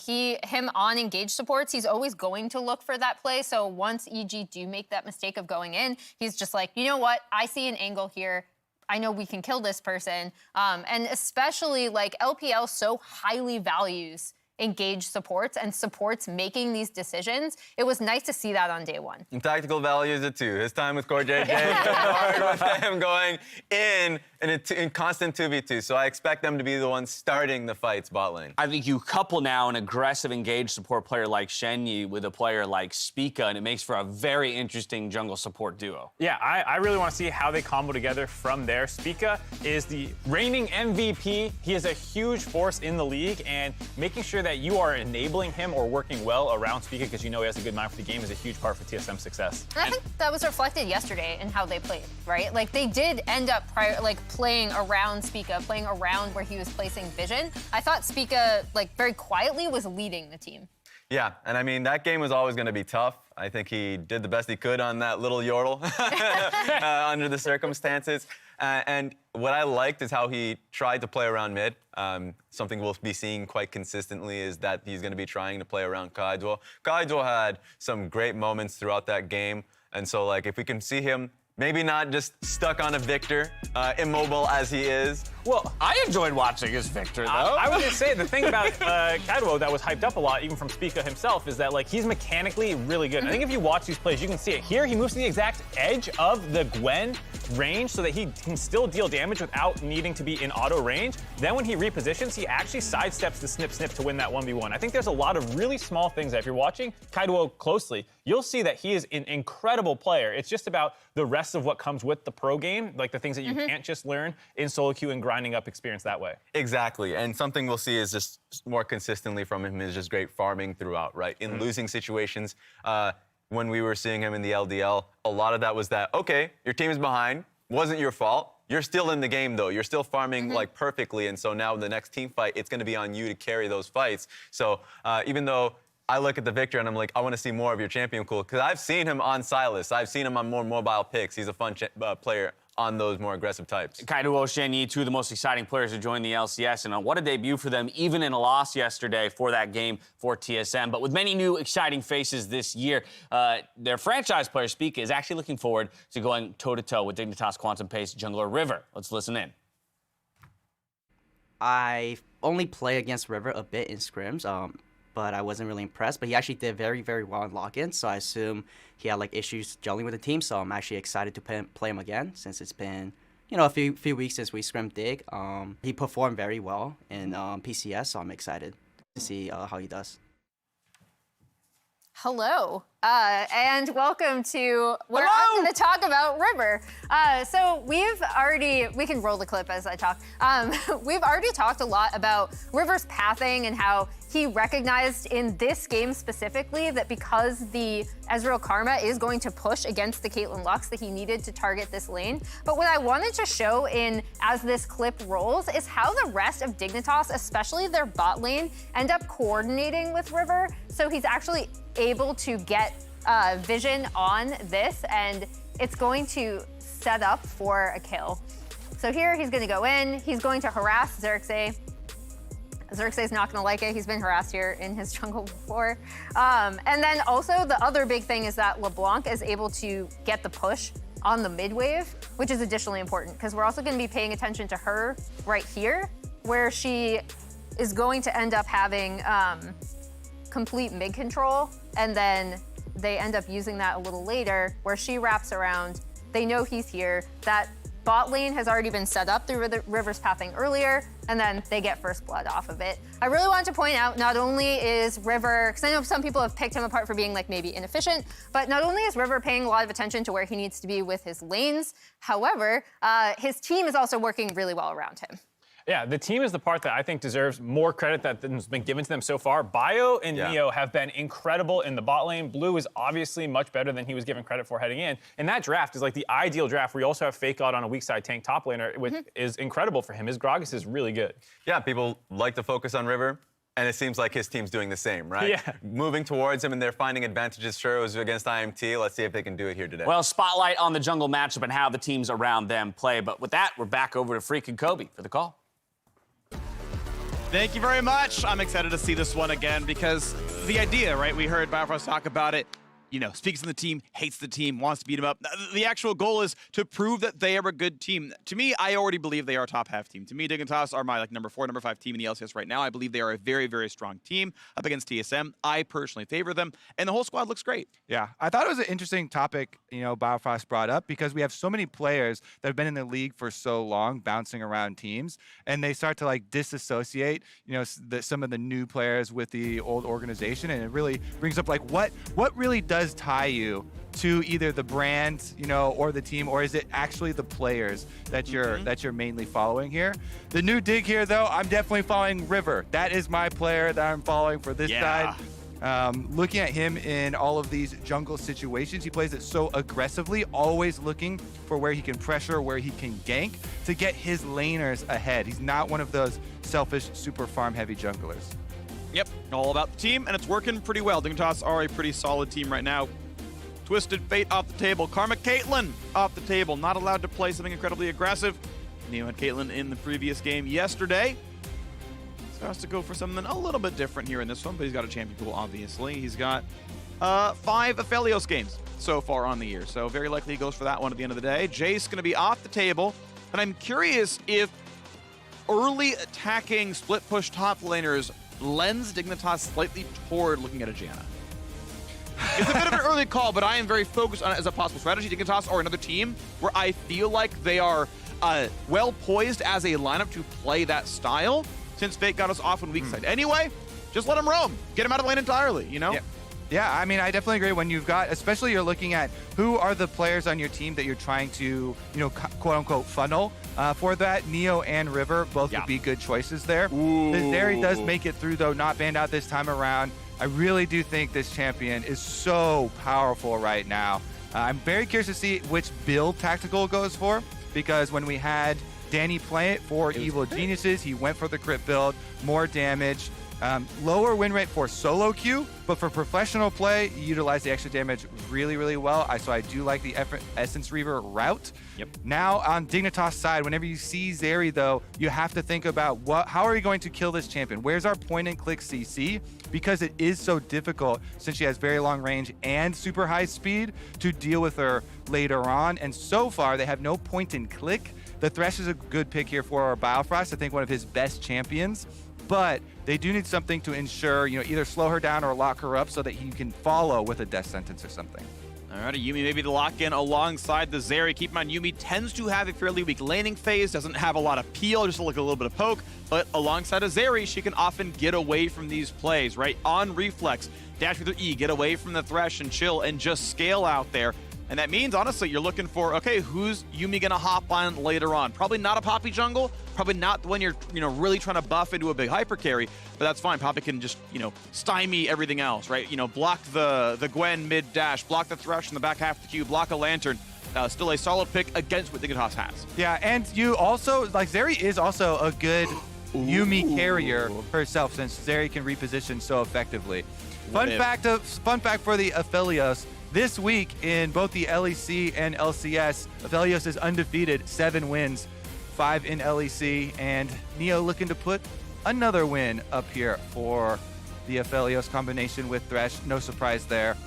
Him on engaged supports, he's always going to look for that play. So once EG do make that mistake of going in, he's just like, you know what? I see an angle here. I know we can kill this person. And especially like LPL so highly values engaged supports and supports making these decisions. It was nice to see that on day one. And tactical value is it too. His time with Core JJ, hard with him going in constant 2v2. So I expect them to be the ones starting the fights bot lane. I think you couple now an aggressive engaged support player like Shen Yi with a player like Spica, and it makes for a very interesting jungle support duo. Yeah, I really want to see how they combo together from there. Spica is the reigning MVP. He is a huge force in the league, and making sure that you are enabling him or working well around Spica because you know he has a good mind for the game is a huge part for TSM's success. And I think that was reflected yesterday in how they played, right? Like they did end up playing around Spica, playing around where he was placing vision. I thought Spica, like very quietly, was leading the team. Yeah, and I mean, that game was always going to be tough. I think he did the best he could on that little yordle under the circumstances. And what I liked is how he tried to play around mid. Something we'll be seeing quite consistently is that he's going to be trying to play around Kaido. Kaido had some great moments throughout that game. And so, like, if we can see him maybe not just stuck on a Victor, immobile as he is. Well, I enjoyed watching his Victor, though. I was going to say, the thing about Kaido that was hyped up a lot, even from Spica himself, is that like he's mechanically really good. I think if you watch these plays, you can see it. Here, he moves to the exact edge of the Gwen range so that he can still deal damage without needing to be in auto range. Then when he repositions, he actually sidesteps the snip to win that 1v1. I think there's a lot of really small things that if you're watching Kaido closely, you'll see that he is an incredible player. It's just about the rest of what comes with the pro game, like the things that you can't just learn in solo queue and grinding up experience that way. Exactly, and something we'll see is just more consistently from him is just great farming throughout, right? In losing situations, when we were seeing him in the LDL, a lot of that was that, okay, your team is behind, wasn't your fault. You're still in the game, though. You're still farming, like, perfectly, and so now in the next team fight, it's going to be on you to carry those fights. So even though I look at the Victor and I'm like, I want to see more of your champion cool, because I've seen him on Silas. I've seen him on more mobile picks. He's a fun player on those more aggressive types. Kaido, Shen Yi, two of the most exciting players to join the LCS, and what a debut for them, even in a loss yesterday for that game for TSM. But with many new exciting faces this year, their franchise player, Spica, is actually looking forward to going toe-to-toe with Dignitas Quantum Pace jungler River. Let's listen in. I only play against River a bit in scrims, but I wasn't really impressed. But he actually did very, very well in lock-in, so I assume he had like issues gelling with the team. So I'm actually excited to play him again since it's been, you know, a few weeks since we scrimmed Dig. He performed very well in PCS, so I'm excited to see how he does. Hello. and welcome to where I'm going to talk about River. So we can roll the clip as I talk. We've already talked a lot about River's pathing and how he recognized in this game specifically that because the Ezreal Karma is going to push against the Caitlyn Lux that he needed to target this lane. But what I wanted to show as this clip rolls is how the rest of Dignitas, especially their bot lane, end up coordinating with River. So he's actually able to get vision on this, and it's going to set up for a kill. So here he's going to go in, he's going to harass Xerxes. Xerxes not going to like it. He's been harassed here in his jungle before. And then also the other big thing is that LeBlanc is able to get the push on the mid wave, which is additionally important because we're also going to be paying attention to her right here, where she is going to end up having complete mid control, and then they end up using that a little later where she wraps around. They know he's here. That bot lane has already been set up through River's pathing earlier, and then they get first blood off of it. I really wanted to point out, not only is River, because I know some people have picked him apart for being like maybe inefficient, but not only is River paying a lot of attention to where he needs to be with his lanes, however, his team is also working really well around him. Yeah, the team is the part that I think deserves more credit that's been given to them so far. Bio and Neo have been incredible in the bot lane. Blue is obviously much better than he was given credit for heading in. And that draft is like the ideal draft where you also have Fake God on a weak side tank top laner, which is incredible for him. His Gragas is really good. Yeah, people like to focus on River. And it seems like his team's doing the same, right? Yeah. Moving towards him, and they're finding advantages. Sure, it was against IMT. Let's see if they can do it here today. Well, spotlight on the jungle matchup and how the teams around them play. But with that, we're back over to Freak and Kobe for the call. Thank you very much. I'm excited to see this one again because the idea, right? We heard Biofrost talk about it. You know, speaks in the team, hates the team, wants to beat them up. The actual goal is to prove that they are a good team. To me, I already believe they are a top half team. To me, Dignitas are my number 4, number 5 team in the LCS right now. I believe they are a very, very strong team up against TSM. I personally favor them, and the whole squad looks great. Yeah, I thought it was an interesting topic, Biofrost brought up because we have so many players that have been in the league for so long, bouncing around teams, and they start to disassociate, some of the new players with the old organization, and it really brings up what really does tie you to either the brand, or the team, or is it actually the players that you're mainly following here? The new dig here, though, I'm definitely following River. That is my player that I'm following for this side. Looking at him in all of these jungle situations, he plays it so aggressively, always looking for where he can pressure, where he can gank to get his laners ahead. He's not one of those selfish, super farm-heavy junglers. Yep, all about the team, and it's working pretty well. Dignitas are a pretty solid team right now. Twisted Fate off the table. Karma Caitlyn off the table. Not allowed to play something incredibly aggressive. Neo had Caitlyn in the previous game yesterday. So has to go for something a little bit different here in this one, but he's got a champion pool, obviously. He's got 5 Aphelios games so far on the year, so very likely he goes for that one at the end of the day. Jace going to be off the table, and I'm curious if early attacking split push top laners lends Dignitas slightly toward looking at a Janna. It's a bit of an early call, but I am very focused on it as a possible strategy. Dignitas or another team where I feel like they are well poised as a lineup to play that style, since Fate got us off on weak side. Anyway, just let him roam. Get him out of the lane entirely, Yeah, I mean, I definitely agree. When you've got, especially you're looking at who are the players on your team that you're trying to, quote unquote, funnel for that. Neo and River both would be good choices there. The Zeri does make it through, though, not banned out this time around. I really do think this champion is so powerful right now. I'm very curious to see which build Tactical goes for, because when we had Danny play it for Evil Geniuses, he went for the crit build, more damage. Lower win rate for solo queue, but for professional play, you utilize the extra damage really, really well. So I do like the Essence Reaver route. Yep. Now on Dignitas' side, whenever you see Zeri, though, you have to think about how are we going to kill this champion? Where's our point and click CC? Because it is so difficult, since she has very long range and super high speed, to deal with her later on. And so far, they have no point and click. The Thresh is a good pick here for our Biofrost. I think one of his best champions. But they do need something to ensure, either slow her down or lock her up so that he can follow with a death sentence or something. All right, Yuumi maybe to lock in alongside the Zeri. Keep in mind, Yuumi tends to have a fairly weak laning phase, doesn't have a lot of peel, just like a little bit of poke, but alongside a Zeri, she can often get away from these plays, right? On reflex, dash with her E, get away from the Thresh and chill and just scale out there. And that means, honestly, you're looking for, okay, who's Yuumi gonna hop on later on? Probably not a Poppy jungle, probably not when you're, really trying to buff into a big hyper carry, but that's fine. Poppy can just, stymie everything else, right? Block the Gwen mid dash, block the Thresh in the back half of the queue, block a Lantern. Still a solid pick against what Dignitas has. Yeah, and you also, Zeri is also a good Yuumi carrier herself, since Zeri can reposition so effectively. Fun fact for the Aphelios. This week in both the LEC and LCS, Aphelios is undefeated, 7 wins, 5 in LEC, and Neo looking to put another win up here for the Aphelios combination with Thresh. No surprise there.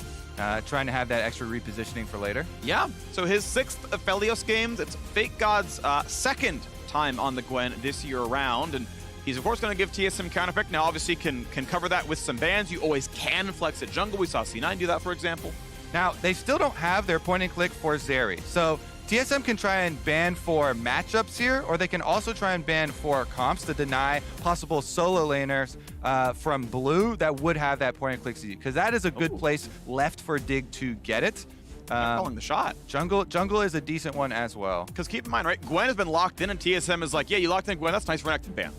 Trying to have that extra repositioning for later. Yeah, so his 6th Aphelios games. It's Fake God's 2nd time on the Gwen this year around, and he's of course going to give TSM counterpick. Now obviously can cover that with some bans. You always can flex at jungle. We saw C9 do that, for example. Now, they still don't have their point and click for Zeri. So TSM can try and ban for matchups here, or they can also try and ban for comps to deny possible solo laners from blue that would have that point and click CG, because that is a good place left for Dig to get it. Calling the shot. Jungle is a decent one as well. Because keep in mind, right, Gwen has been locked in, and TSM is like, yeah, you locked in Gwen, that's nice for an active ban.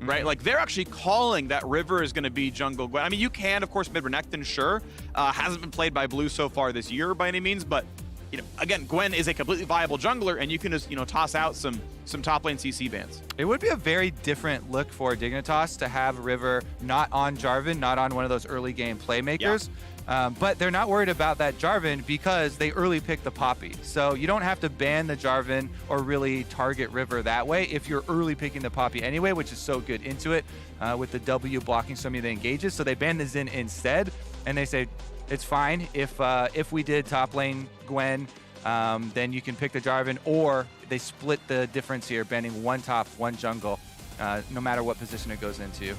Right? Like, they're actually calling that River is going to be jungle Gwen. I mean, you can, of course, mid Renekton, sure. Hasn't been played by Blue so far this year by any means, but, again, Gwen is a completely viable jungler, and you can just, toss out some top lane CC bans. It would be a very different look for Dignitas to have River not on Jarvan, not on one of those early game playmakers. Yeah. But they're not worried about that Jarvan because they early picked the Poppy. So you don't have to ban the Jarvan or really target River that way if you're early picking the Poppy anyway, which is so good into it with the W blocking so many of the engages. So they ban the Xin instead, and they say it's fine if we did top lane Gwen, then you can pick the Jarvan, or they split the difference here, banning one top, one jungle, no matter what position it goes into.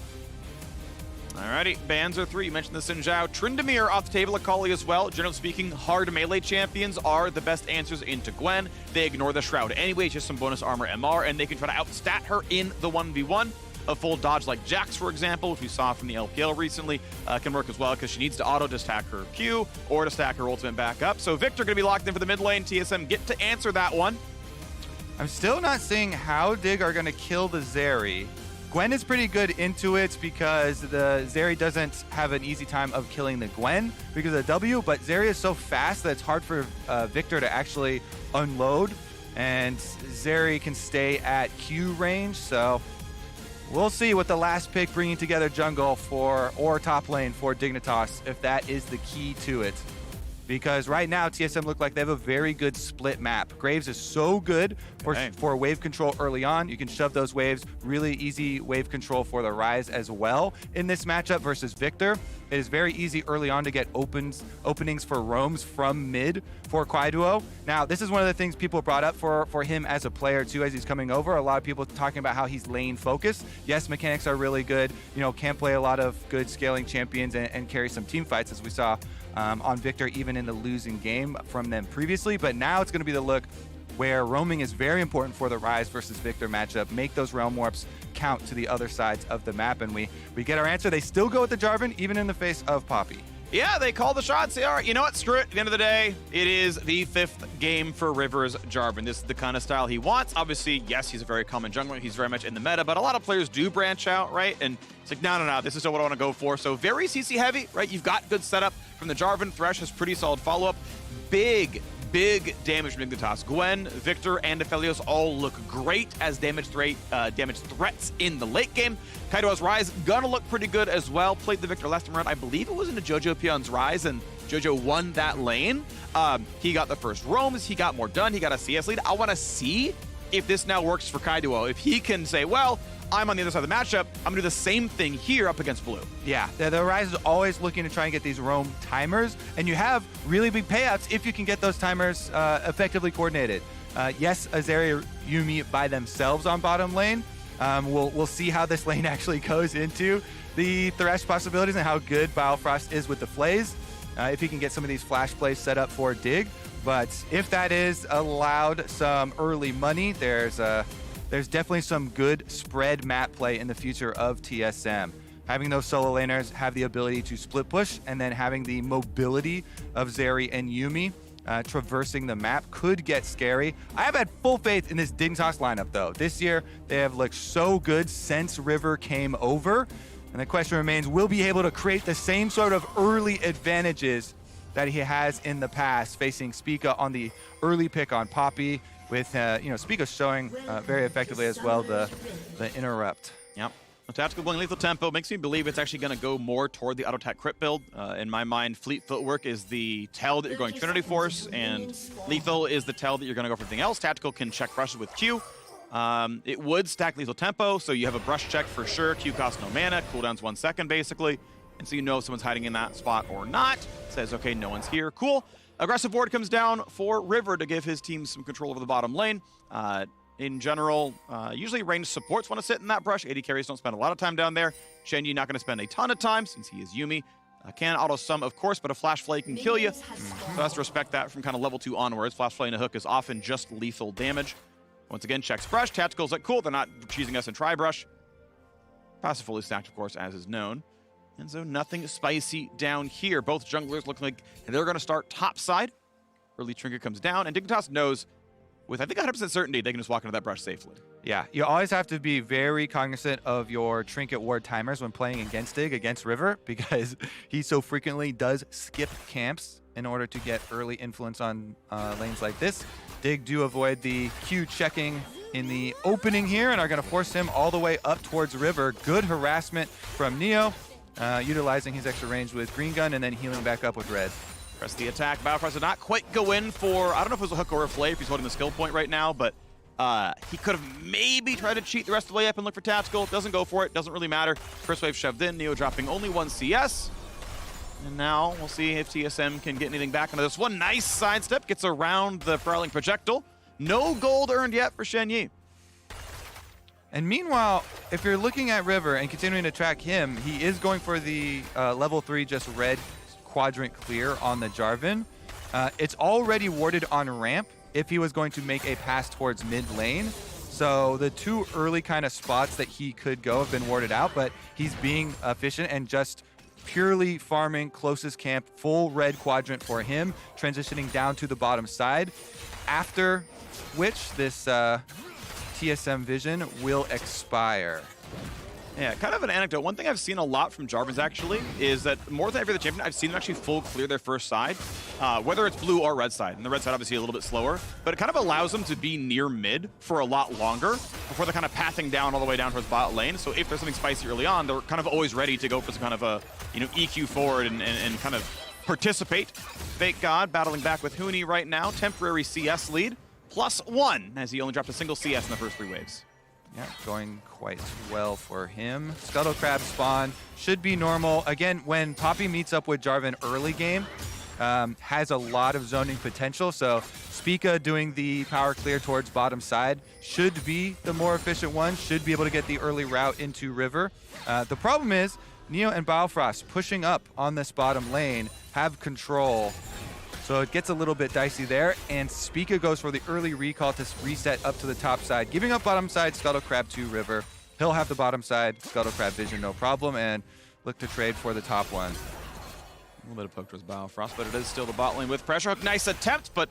Alrighty, bans are 3. You mentioned the Xin Zhao. Tryndamere off the table, Akali as well. Generally speaking, hard melee champions are the best answers into Gwen. They ignore the Shroud anyway, just some bonus armor MR, and they can try to outstat her in the 1v1. A full dodge like Jax, for example, which we saw from the LPL recently, can work as well because she needs to auto to stack her Q or to stack her ultimate back up. So Victor going to be locked in for the mid lane. TSM get to answer that one. I'm still not seeing how Dig are going to kill the Zeri. Gwen is pretty good into it because the Zeri doesn't have an easy time of killing the Gwen because of the W, but Zeri is so fast that it's hard for Victor to actually unload, and Zeri can stay at Q range, so we'll see with the last pick bringing together jungle or top lane for Dignitas, if that is the key to it. Because right now, TSM look like they have a very good split map. Graves is so good for wave control early on. You can shove those waves. Really easy wave control for the Ryze as well in this matchup versus Victor. It is very easy early on to get openings for roams from mid for Kwaiduo. Now, this is one of the things people brought up for him as a player too as he's coming over. A lot of people talking about how he's lane focused. Yes, mechanics are really good. Can play a lot of good scaling champions and carry some team fights, as we saw on Victor even in the losing game from them previously. But now it's going to be the look where roaming is very important for the Ryze versus Victor matchup. Make those realm warps count to the other sides of the map, and we get our answer. They still go with the Jarvan even in the face of Poppy. Yeah, they call the shots. They are, you know what, screw it. At the end of the day, it is the 5th game for Rivers Jarvan. This is the kind of style he wants. Obviously, yes, he's a very common jungler. He's very much in the meta, but a lot of players do branch out, right? And it's like, no, this is what I want to go for. So very CC heavy, right? You've got good setup from the Jarvan. Thresh has pretty solid follow-up. Big damage from Dignitas. Gwen, Victor, and Aphelios all look great as damage threats in the late game. Kaido's Ryze gonna look pretty good as well. Played the Victor last time around. I believe it was into Jojo Pion's Ryze, and Jojo won that lane. He got the first roams. He got more done. He got a CS lead. I want to see if this now works for Kaido. If he can say, well, I'm on the other side of the matchup, I'm going to do the same thing here up against Blue. Yeah, the Ryze is always looking to try and get these roam timers, and you have really big payouts if you can get those timers effectively coordinated. Yes, Azeri Yuumi by themselves on bottom lane. We'll see how this lane actually goes into the Thresh possibilities and how good Biofrost is with the Flays. if he can get some of these flash plays set up for Dig. But if that is allowed some early money, there's definitely some good spread map play in the future of TSM. Having those solo laners have the ability to split push, and then having the mobility of Zeri and Yuumi traversing the map could get scary. I have had full faith in this Dignitas lineup, though. This year, they have looked so good since River came over. And the question remains, will be able to create the same sort of early advantages that he has in the past, facing Spica on the early pick on Poppy, with Spica showing very effectively as well the interrupt. Yep. The tactical going lethal tempo makes me believe it's actually going to go more toward the auto attack crit build. In my mind, fleet footwork is the tell that you're going Trinity Force, and lethal is the tell that you're going to go for everything else. Tactical can check brushes with Q. It would stack lethal tempo, so you have a brush check for sure. Q costs no mana, cooldown's 1 second basically. And so you know if someone's hiding in that spot or not. Says, okay, no one's here, cool. Aggressive ward comes down for River to give his team some control over the bottom lane. In general, usually ranged supports want to sit in that brush. AD carries don't spend a lot of time down there. Shenyi not going to spend a ton of time since he is Yuumi. Can auto sum, of course, but a flash flay can kill you. So has to respect that from kind of level 2 onwards. Flash flay and a hook is often just lethal damage. Once again, checks brush. Tactical's like, cool, they're not cheesing us in try brush. Passive fully stacked, of course, as is known. And so nothing spicy down here. Both junglers look like they're going to start top side. Early Trinket comes down, and Dignitas knows with, I think, 100% certainty they can just walk into that brush safely. Yeah, you always have to be very cognizant of your Trinket ward timers when playing against Dig, against River, because he so frequently does skip camps in order to get early influence on lanes like this. Dig do avoid the Q checking in the opening here and are going to force him all the way up towards River. Good harassment from Neo, utilizing his extra range with Green Gun and then healing back up with Red. Press the attack. Battlefighter did not quite go in for, I don't know if it was a hook or a flay if he's holding the skill point right now, but he could have maybe tried to cheat the rest of the way up and look for tactical. Doesn't go for it. Doesn't really matter. First wave shoved in. Neo dropping only 1 CS. And now we'll see if TSM can get anything back into this one. Nice sidestep. Gets around the prowling projectile. No gold earned yet for Shenyi. And meanwhile, if you're looking at River and continuing to track him, he is going for the level 3 just red quadrant clear on the Jarvan. It's already warded on ramp if he was going to make a pass towards mid lane. So the 2 early kind of spots that he could go have been warded out, but he's being efficient and just purely farming closest camp, full red quadrant for him, transitioning down to the bottom side. After which this TSM vision will expire. Yeah, kind of an anecdote. One thing I've seen a lot from Jarvans actually is that more than every other champion, I've seen them actually full clear their first side, whether it's blue or red side. And the red side obviously a little bit slower, but it kind of allows them to be near mid for a lot longer before they're kind of pathing down all the way down towards bot lane. So if there's something spicy early on, they're kind of always ready to go for some kind of a, EQ forward and kind of participate. Fake God battling back with Huni right now. Temporary CS lead, +1, as he only dropped a single CS in the first 3 waves. Yeah, going quite well for him. Scuttle Crab spawn should be normal. Again, when Poppy meets up with Jarvan early game, has a lot of zoning potential. So Spica doing the power clear towards bottom side should be the more efficient one, should be able to get the early route into River. The problem is Neo and Bifrost pushing up on this bottom lane have control. So it gets a little bit dicey there, and Spica goes for the early recall to reset up to the top side, giving up bottom side Scuttle Crab to River. He'll have the bottom side Scuttle Crab vision, no problem, and look to trade for the top one. A little bit of poke towards Bifrost, but it is still the bot lane with pressure hook. Nice attempt, but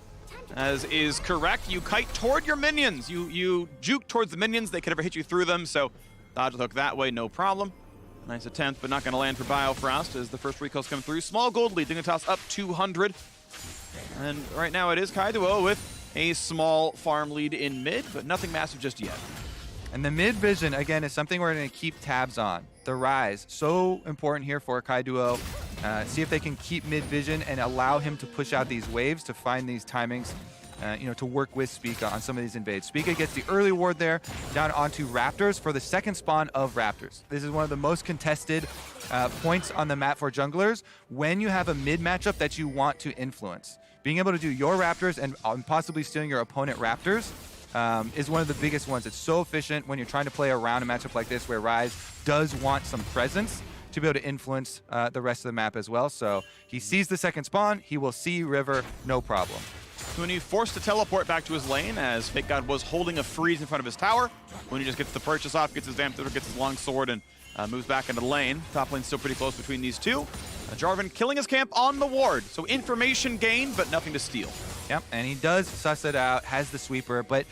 as is correct, you kite toward your minions. You juke towards the minions. They could never hit you through them, so dodge the hook that way, no problem. Nice attempt, but not going to land for Bifrost as the first recall's coming through. Small gold lead, Dignitas up 200. And right now it is Kaiduo with a small farm lead in mid, but nothing massive just yet. And the mid vision, again, is something we're going to keep tabs on. The rise, so important here for Kaiduo. See if they can keep mid vision and allow him to push out these waves to find these timings, to work with Spica on some of these invades. Spica gets the early ward there, down onto Raptors for the second spawn of Raptors. This is one of the most contested points on the map for junglers when you have a mid matchup that you want to influence. Being able to do your Raptors and possibly stealing your opponent Raptors is one of the biggest ones. It's so efficient when you're trying to play around a matchup like this where Ryze does want some presence. to be able to influence the rest of the map as well. So he sees the second spawn, he will see River, no problem. Huni forced to teleport back to his lane as Fake God was holding a freeze in front of his tower. Huni just gets the purchase off, gets his Vamp Thrower, gets his long sword, and moves back into the lane. Top lane's still pretty close between these two. Jarvan killing his camp on the ward. So information gained, but nothing to steal. Yep, and he does suss it out, has the sweeper, but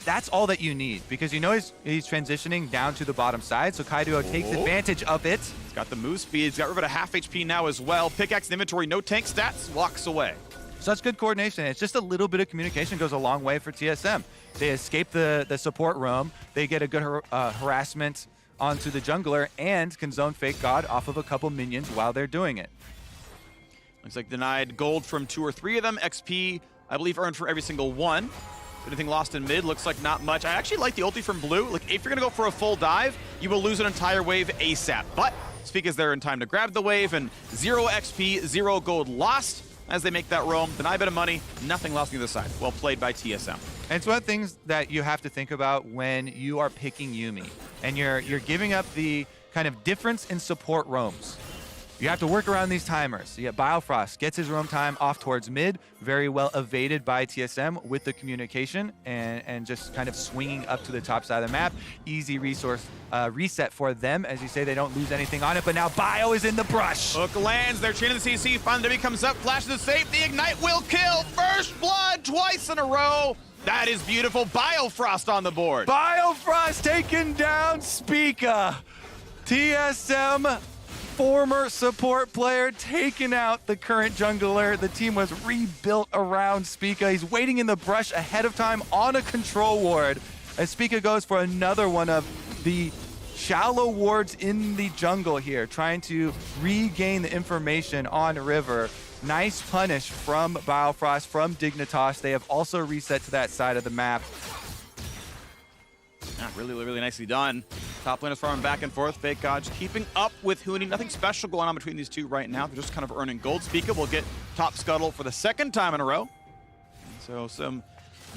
that's all that you need because you know he's transitioning down to the bottom side, so Kaido takes advantage of it. He's got the move speed, he's got River to half HP now as well. Pickaxe in inventory, no tank stats, walks away. Such good coordination. It's just a little bit of communication goes a long way for TSM. They escape the support roam, they get a good harassment onto the jungler, and can zone Fake God off of a couple minions while they're doing it. Looks like denied gold from 2 or 3 of them. XP, I believe, earned for every single one. Anything lost in mid, looks like not much. I actually like the ulti from Blue. Like, if you're gonna go for a full dive, you will lose an entire wave ASAP. But Spica's there in time to grab the wave, and 0 XP, 0 gold lost as they make that roam. Deny a bit of money, nothing lost on the other side. Well played by TSM. And it's one of the things that you have to think about when you are picking Yuumi, and you're giving up the kind of difference in support roams. You have to work around these timers. You get Biofrost, gets his roam time off towards mid, very well evaded by TSM with the communication and just kind of swinging up to the top side of the map. Easy resource reset for them. As you say, they don't lose anything on it, but now Bio is in the brush. Hook lands, they're chaining the CC, Fun W comes up, flashes the safe, the Ignite will kill. First blood twice in a row. That is beautiful. Biofrost on the board. Biofrost taking down Spica. TSM former support player taking out the current jungler. The team was rebuilt around Spica. He's waiting in the brush ahead of time on a control ward as Spica goes for another one of the shallow wards in the jungle here, trying to regain the information on River. Nice punish from Biofrost, from Dignitas. They have also reset to that side of the map. Yeah, really nicely done. Top lane is farming back and forth. Fake God just keeping up with Huni. Nothing special going on between these two right now. They're just kind of earning gold. Spica will get top scuttle for the second time in a row. So some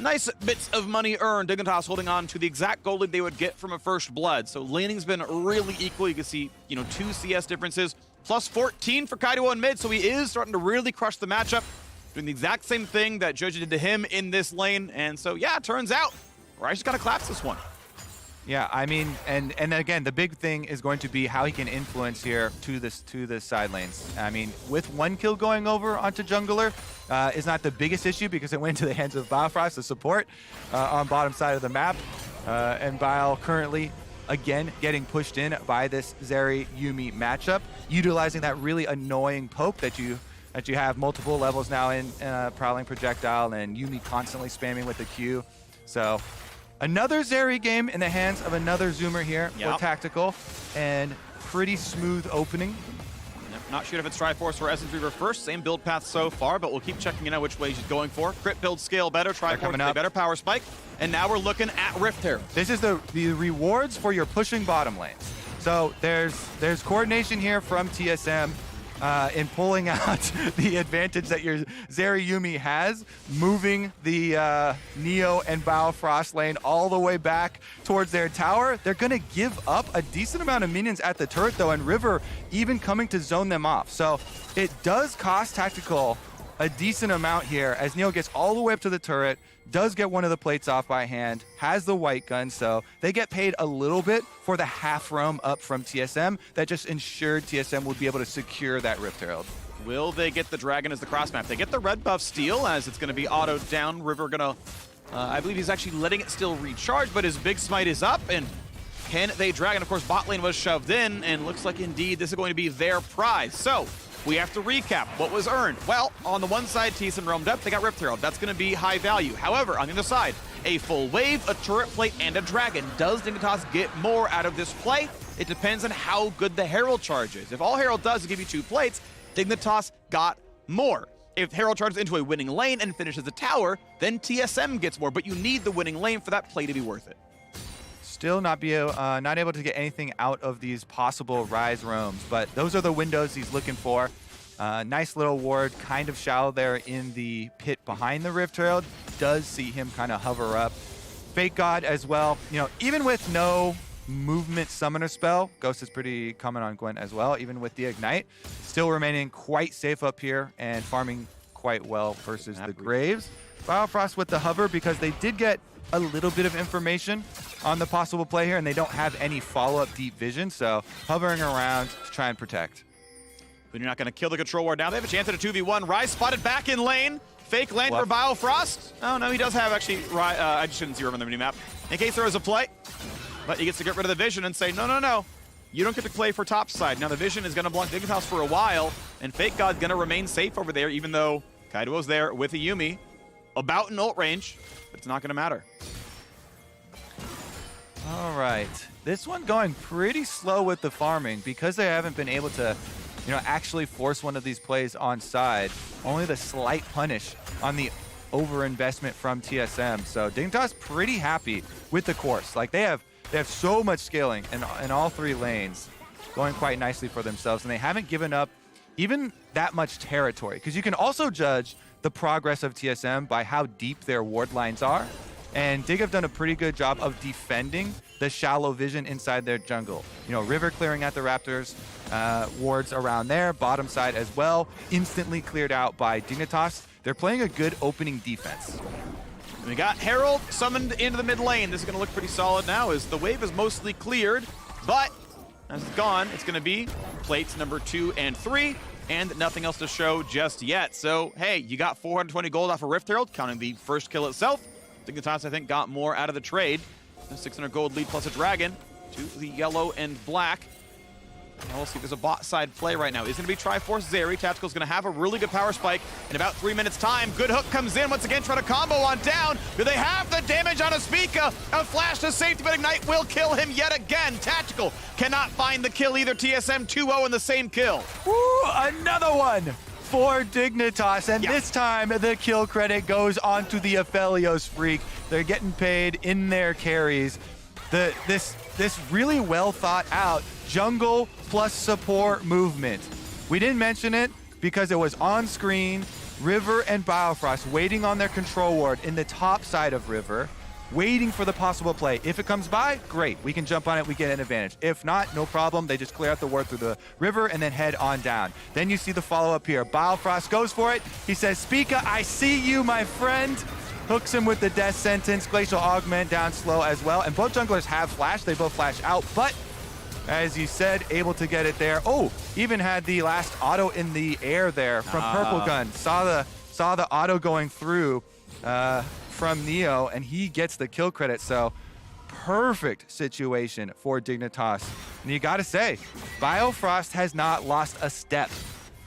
nice bits of money earned. Dignitas holding on to the exact gold lead they would get from a first blood. So laning's been really equal. You can see, 2 CS differences. Plus 14 for Kaido in mid. So he is starting to really crush the matchup. Doing the exact same thing that Joji did to him in this lane. And so, yeah, it turns out Rice just got to collapse this one. Yeah, I mean, and again, the big thing is going to be how he can influence here to the side lanes. I mean, with 1 kill going over onto jungler is not the biggest issue because it went into the hands of Biofrost, the support, on bottom side of the map. And Bio currently, again, getting pushed in by this Zeri Yuumi matchup, utilizing that really annoying poke that you have multiple levels now in Prowling Projectile, and Yuumi constantly spamming with the Q. So another Zeri game in the hands of another Zoomer here for Tactical, and pretty smooth opening. Not sure if it's Triforce or Essence Reaver first. Same build path so far, but we'll keep checking in on which way he's going for. Crit build scale better, Triforce a better power spike. And now we're looking at Rift Herald. This is the rewards for your pushing bottom lanes. So there's coordination here from TSM in pulling out the advantage that your Zeri Yuumi has, moving the Neo and Biofrost lane all the way back towards their tower. They're going to give up a decent amount of minions at the turret, though, and River even coming to zone them off. So it does cost Tactical a decent amount here as Neo gets all the way up to the turret, does get one of the plates off by hand, has the white gun, so they get paid a little bit for the half roam up from TSM that just ensured TSM would be able to secure that Rift Herald. Will they get the Dragon as the cross map? They get the red buff steal as it's going to be autoed down. River going to, I believe he's actually letting it still recharge, but his big smite is up, and can they Dragon? Of course, bot lane was shoved in, and looks like indeed this is going to be their prize. So we have to recap what was earned. Well, on the one side, TSM roamed up, they got Rift Herald. That's going to be high value. However, on the other side, a full wave, a turret plate, and a dragon. Does Dignitas get more out of this play? It depends on how good the Herald charge is. If all Herald does is give you 2 plates, Dignitas got more. If Herald charges into a winning lane and finishes the tower, then TSM gets more, but you need the winning lane for that play to be worth it. Still not able to get anything out of these possible Rise roams, but those are the windows he's looking for. Nice little ward, kind of shallow there in the pit behind the Rift Herald. Does see him kind of hover up. Fake God as well. Even with no movement summoner spell. Ghost is pretty common on Gwent as well, even with the Ignite. Still remaining quite safe up here and farming quite well versus the Graves. Biofrost with the hover because they did get a little bit of information on the possible play here, and they don't have any follow-up deep vision, so hovering around to try and protect. But you're not going to kill the control ward now. They have a chance at a 2v1. Rise spotted back in lane. Fake lane for Biofrost. Oh, no, he does have actually Rise. I just didn't see him on the minimap. In case there was a play, but he gets to get rid of the vision and say, no, no, no. You don't get to play for top side. Now the vision is going to block Dignitas for a while, and Fake God's going to remain safe over there, even though Kaido's there with a Yuumi. About in ult range, but it's not going to matter. All right. This one going pretty slow with the farming because they haven't been able to, actually force one of these plays on side. Only the slight punish on the overinvestment from TSM. So Dignitas pretty happy with the course. Like they have so much scaling in all 3 lanes, going quite nicely for themselves, and they haven't given up even that much territory. Because you can also judge the progress of TSM by how deep their ward lines are. And Dig have done a pretty good job of defending the shallow vision inside their jungle. River clearing at the Raptors, wards around there, bottom side as well, instantly cleared out by Dignitas. They're playing a good opening defense. And we got Herald summoned into the mid lane. This is going to look pretty solid now as the wave is mostly cleared, but as it's gone, it's going to be plates number 2 and 3. And nothing else to show just yet. So, hey, you got 420 gold off of Rift Herald, counting the first kill itself. Dignitas, I think, got more out of the trade. A 600 gold lead plus a dragon to the yellow and black. And we'll see if there's a bot side play right now. Is going to be Triforce Zeri. Tactical's going to have a really good power spike in about 3 minutes' time. Good hook comes in once again, trying to combo on down. Do they have the damage on Aspika? A flash to safety, but Ignite will kill him yet again. Tactical cannot find the kill either. TSM 2-0 in the same kill. Woo, another one for Dignitas, and this time the kill credit goes on to the Aphelios Freak. They're getting paid in their carries. This really well thought out jungle plus support movement. We didn't mention it because it was on screen. River and Biofrost waiting on their control ward in the top side of River, waiting for the possible play. If it comes by, great. We can jump on it, we get an advantage. If not, no problem. They just clear out the ward through the river and then head on down. Then you see the follow-up here. Biofrost goes for it. He says, Spica, I see you, my friend. Hooks him with the death sentence. Glacial Augment down slow as well. And both junglers have flash. They both flash out, but as you said, able to get it there. Oh, even had the last auto in the air there from Purple Gun. Saw the auto going through from Neo, and he gets the kill credit. So perfect situation for Dignitas. And you got to say, Biofrost has not lost a step.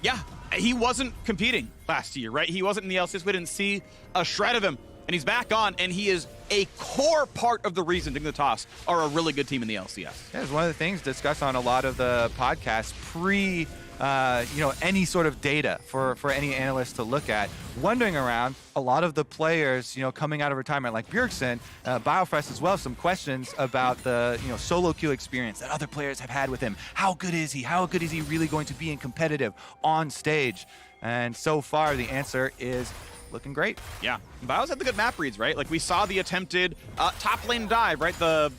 Yeah, he wasn't competing last year, right? He wasn't in the LCS. We didn't see a shred of him. And he's back on, and he is a core part of the reason Dignitas are a really good team in the LCS. Yeah, it's one of the things discussed on a lot of the podcasts pre, any sort of data for any analyst to look at. Wondering around, a lot of the players, coming out of retirement like Bjergsen, Biofrost as well, some questions about the, solo queue experience that other players have had with him. How good is he? How good is he really going to be in competitive on stage? And so far, the answer is looking great. Yeah, Bios had the good map reads, right? Like we saw the attempted top lane dive, right? The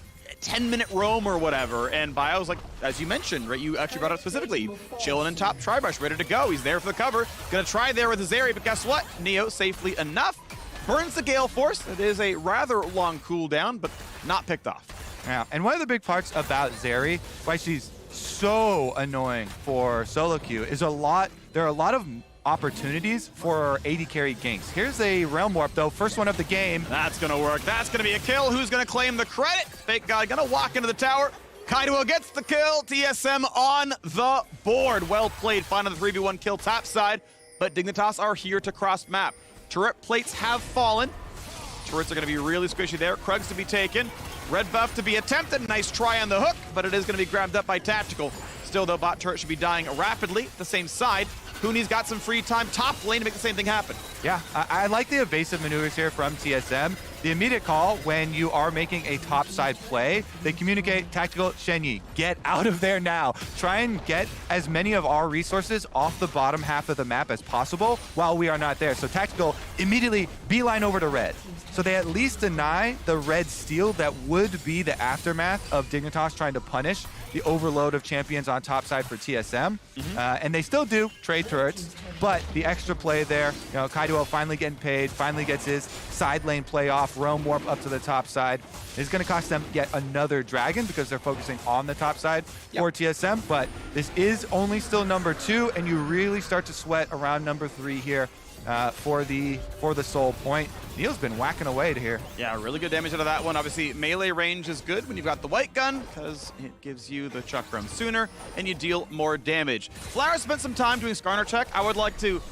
10-minute roam or whatever, and Bios, like, as you mentioned, right? You actually brought up specifically, chilling in top Tribush, ready to go. He's there for the cover. Gonna try there with his Zeri, but guess what? Neo safely enough burns the Gale Force. It is a rather long cooldown, but not picked off. Yeah, and one of the big parts about Zeri, why she's so annoying for solo queue, is there are a lot of opportunities for AD carry ganks. Here's a Realm Warp, though. First one of the game. That's going to work. That's going to be a kill. Who's going to claim the credit? Fake Guy going to walk into the tower. Kaido gets the kill. TSM on the board. Well played. Finding the 3v1 kill top side. But Dignitas are here to cross map. Turret plates have fallen. Turrets are going to be really squishy there. Krugs to be taken. Red buff to be attempted. Nice try on the hook, but it is going to be grabbed up by Tactical. Still, though, bot turret should be dying rapidly. The same side. Huni's got some free time top lane to make the same thing happen. Yeah, I like the evasive maneuvers here from TSM. the immediate call when you are making a topside play, they communicate, Tactical, Shenyi, get out of there now. Try and get as many of our resources off the bottom half of the map as possible while we are not there. So Tactical immediately beeline over to red. So they at least deny the red steal that would be the aftermath of Dignitas trying to punish the overload of champions on top side for TSM. And they still do trade turrets, but the extra play there, Kaido finally getting paid, finally gets his side lane play off, roam warp up to the top side. Is going to cost them yet another dragon because they're focusing on the top side for TSM, but this is only still number 2, and you really start to sweat around number 3 here. For the soul point. Neil's been whacking away to here. Yeah, really good damage out of that one. Obviously, melee range is good when you've got the white gun because it gives you the chakram sooner and you deal more damage. Flower spent some time doing Skarner check. I would like to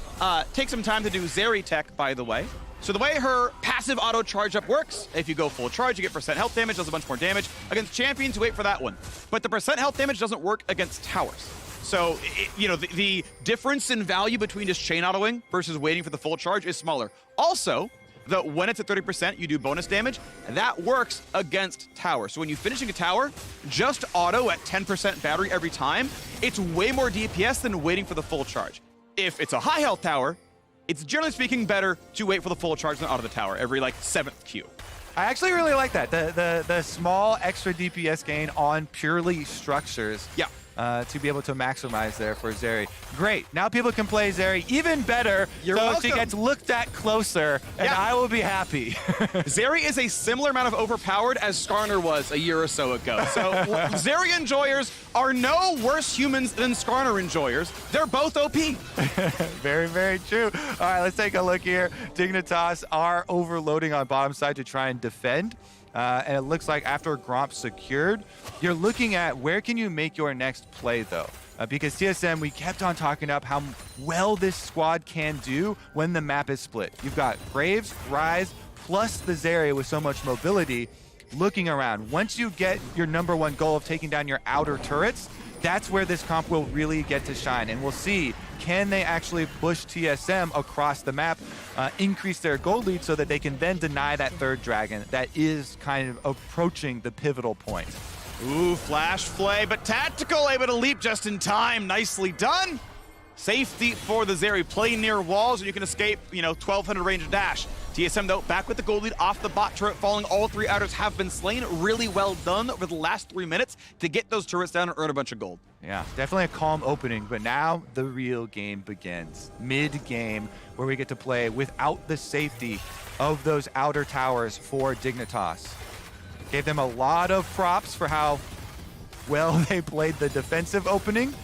take some time to do Zeri tech, by the way. So the way her passive auto charge up works, if you go full charge, you get percent health damage, does a bunch more damage. Against champions, you wait for that one. But the percent health damage doesn't work against towers. So, the difference in value between just chain autoing versus waiting for the full charge is smaller. Also, when it's at 30%, you do bonus damage. That works against tower. So when you're finishing a tower, just auto at 10% battery every time, it's way more DPS than waiting for the full charge. If it's a high health tower, it's generally speaking better to wait for the full charge than auto the tower every 7th queue. I actually really like that. The small extra DPS gain on purely structures. Yeah. To be able to maximize there for Zeri. Great. Now people can play Zeri even better. You're so welcome. she gets looked at closer, and I will be happy. Zeri is a similar amount of overpowered as Skarner was a year or so ago. So Zeri enjoyers are no worse humans than Skarner enjoyers. They're both OP. Very, very true. All right, let's take a look here. Dignitas are overloading on bottom side to try and defend. And it looks like after Gromp's secured, you're looking at where can you make your next play, though? Because TSM, we kept on talking up how well this squad can do when the map is split. You've got Graves, Rise, plus the Zeri with so much mobility looking around. Once you get your number 1 goal of taking down your outer turrets, that's where this comp will really get to shine. And we'll see, can they actually push TSM across the map, increase their gold lead so that they can then deny that 3rd dragon that is kind of approaching the pivotal point. Ooh, flash play, but Tactical able to leap just in time. Nicely done. Safety for the Zeri. Play near walls and you can escape, 1200 range dash. TSM, though, back with the gold lead off the bot turret, falling. All 3 outers have been slain. Really well done over the last 3 minutes to get those turrets down and earn a bunch of gold. Yeah, definitely a calm opening, but now the real game begins. Mid-game, where we get to play without the safety of those outer towers for Dignitas. Gave them a lot of props for how well they played the defensive opening.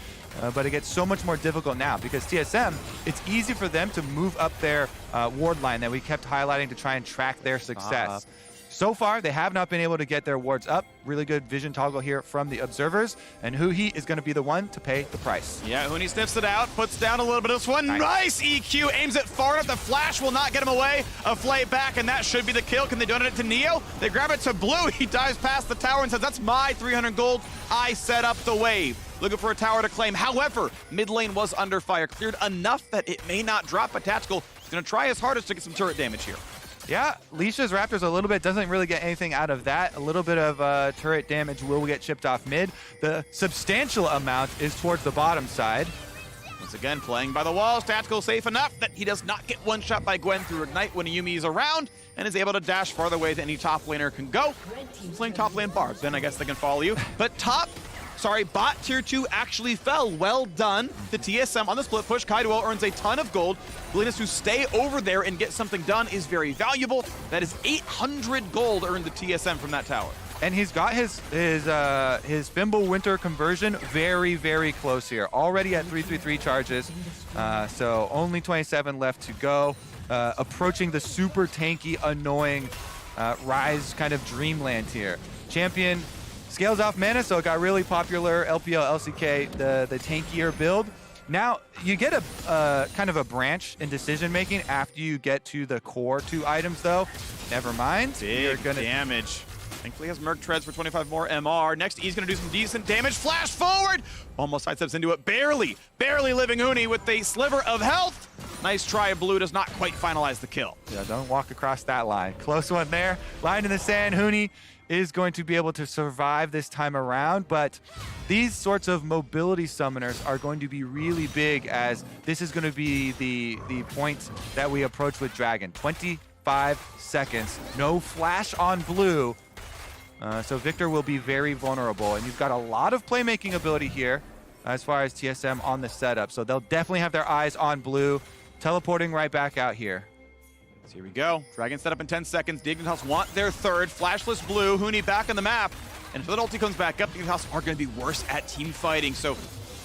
But it gets so much more difficult now because TSM, it's easy for them to move up their ward line that we kept highlighting to try and track their success. So far, they have not been able to get their wards up. Really good vision toggle here from the observers. And Huhi is going to be the one to pay the price. Yeah, Huni sniffs it out, puts down a little bit of this one. Nice EQ, aims it far enough. The flash will not get him away. A flay back, and that should be the kill. Can they donate it to Neo? They grab it to Blue. He dives past the tower and says, that's my 300 gold. I set up the wave. Looking for a tower to claim. However, mid lane was under fire. Cleared enough that it may not drop, but Tactical is going to try his hardest to get some turret damage here. Yeah, Leisha's Raptors a little bit, doesn't really get anything out of that. A little bit of turret damage will get chipped off mid. The substantial amount is towards the bottom side. Once again, playing by the walls. Tactical safe enough that he does not get one shot by Gwen through Ignite when Yumi is around and is able to dash farther away than any top laner can go. Playing top lane Barb, then I guess they can follow you. But bot tier 2 actually fell. Well done. The TSM on the split push. Kaido earns a ton of gold. Willingness to stay over there and get something done is very valuable. That is 800 gold earned the TSM from that tower. And he's got his Fimble Winter conversion very, very close here. Already at 333 charges. So only 27 left to go. Approaching the super tanky, annoying Rise kind of dreamland here. Champion scales off mana, so it got really popular. LPL, LCK, the tankier build. Now, you get a kind of a branch in decision-making after you get to the core 2 items, though. Never mind. Big damage. Thankfully has Merc Treads for 25 more MR. Next, he's going to do some decent damage. Flash forward! Almost sidesteps into it. Barely living Uni with a sliver of health. Nice try. Blue does not quite finalize the kill. Yeah, don't walk across that line. Close one there. Line in the sand. Huni is going to be able to survive this time around, but these sorts of mobility summoners are going to be really big, as this is going to be the point that we approach with Dragon. 25 seconds. No flash on Blue. So Victor will be very vulnerable, and you've got a lot of playmaking ability here as far as TSM on the setup. So they'll definitely have their eyes on Blue, teleporting right back out here. So here we go. Dragon set up in 10 seconds. Dignitas want their third. Flashless Blue. Huni back on the map. And if the ulti comes back up, Dignitas are going to be worse at team fighting. So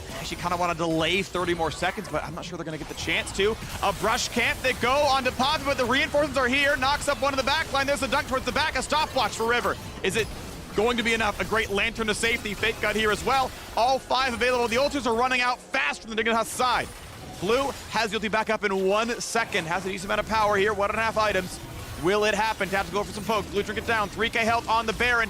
I actually kind of want to delay 30 more seconds, but I'm not sure they're going to get the chance to. A brush camp. They go onto Poppy, but the reinforcements are here. Knocks up one in the back line. There's a dunk towards the back. A stopwatch for River. Is it going to be enough? A great lantern to safety. Fake got here as well. All 5 available. The ultis are running out fast from the Dignitas side. Blue has the ulti back up in 1 second. Has a decent amount of power here. 1.5 items. Will it happen? Taps to go for some pokes. Blue drink it down. 3k health on the Baron.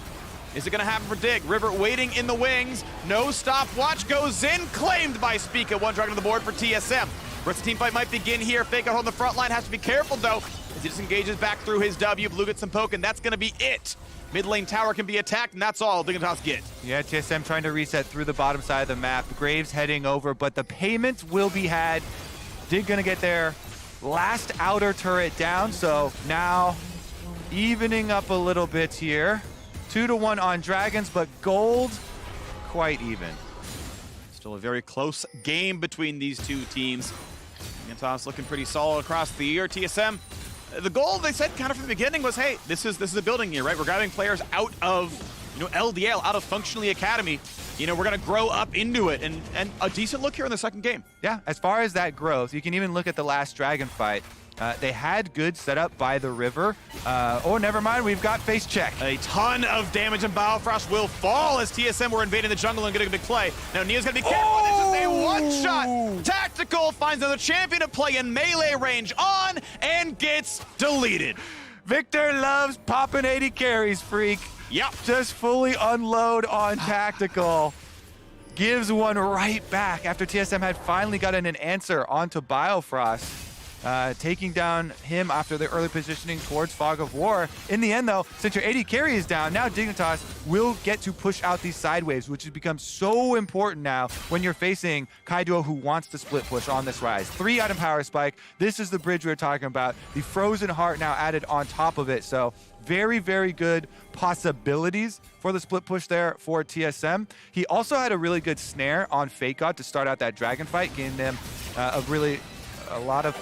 Is it going to happen for Dig? River waiting in the wings. No stopwatch goes in. Claimed by Spica. 1 dragon on the board for TSM. Rest of the team fight might begin here. Fake out on the front line. Has to be careful though, as he disengages back through his W. Blue gets some poke, and that's going to be it. Mid lane tower can be attacked, and that's all Dignitas get. Yeah, TSM trying to reset through the bottom side of the map. Graves heading over, but the payments will be had. Dig gonna get their last outer turret down, so now evening up a little bit here. 2-1 on Dragons, but gold quite even. Still a very close game between these two teams. Dignitas looking pretty solid across the year. TSM, the goal they said kind of from the beginning was, hey, this is a building year, right? We're grabbing players out of, LDL, out of Functionally Academy. We're going to grow up into it, and a decent look here in the second game. Yeah, as far as that growth, you can even look at the last Dragon fight. They had good setup by the River. Oh, never mind, we've got face check. A ton of damage, and Biofrost will fall as TSM were invading the jungle and getting a big play. Now Neo's going to be careful. This is a one-shot. Tactical finds another champion to play in melee range on and gets deleted. Victor loves popping 80 carries, freak. Yep. Just fully unload on Tactical. Gives one right back after TSM had finally gotten an answer onto Biofrost. Taking down him after the early positioning towards Fog of War. In the end, though, since your 80 carry is down, now Dignitas will get to push out these side waves, which has become so important now when you're facing Kaido, who wants to split push on this rise. 3-item power spike. This is the bridge we were talking about. The Frozen Heart now added on top of it. So very, very good possibilities for the split push there for TSM. He also had a really good snare on Fake God to start out that Dragon fight, giving them a lot of...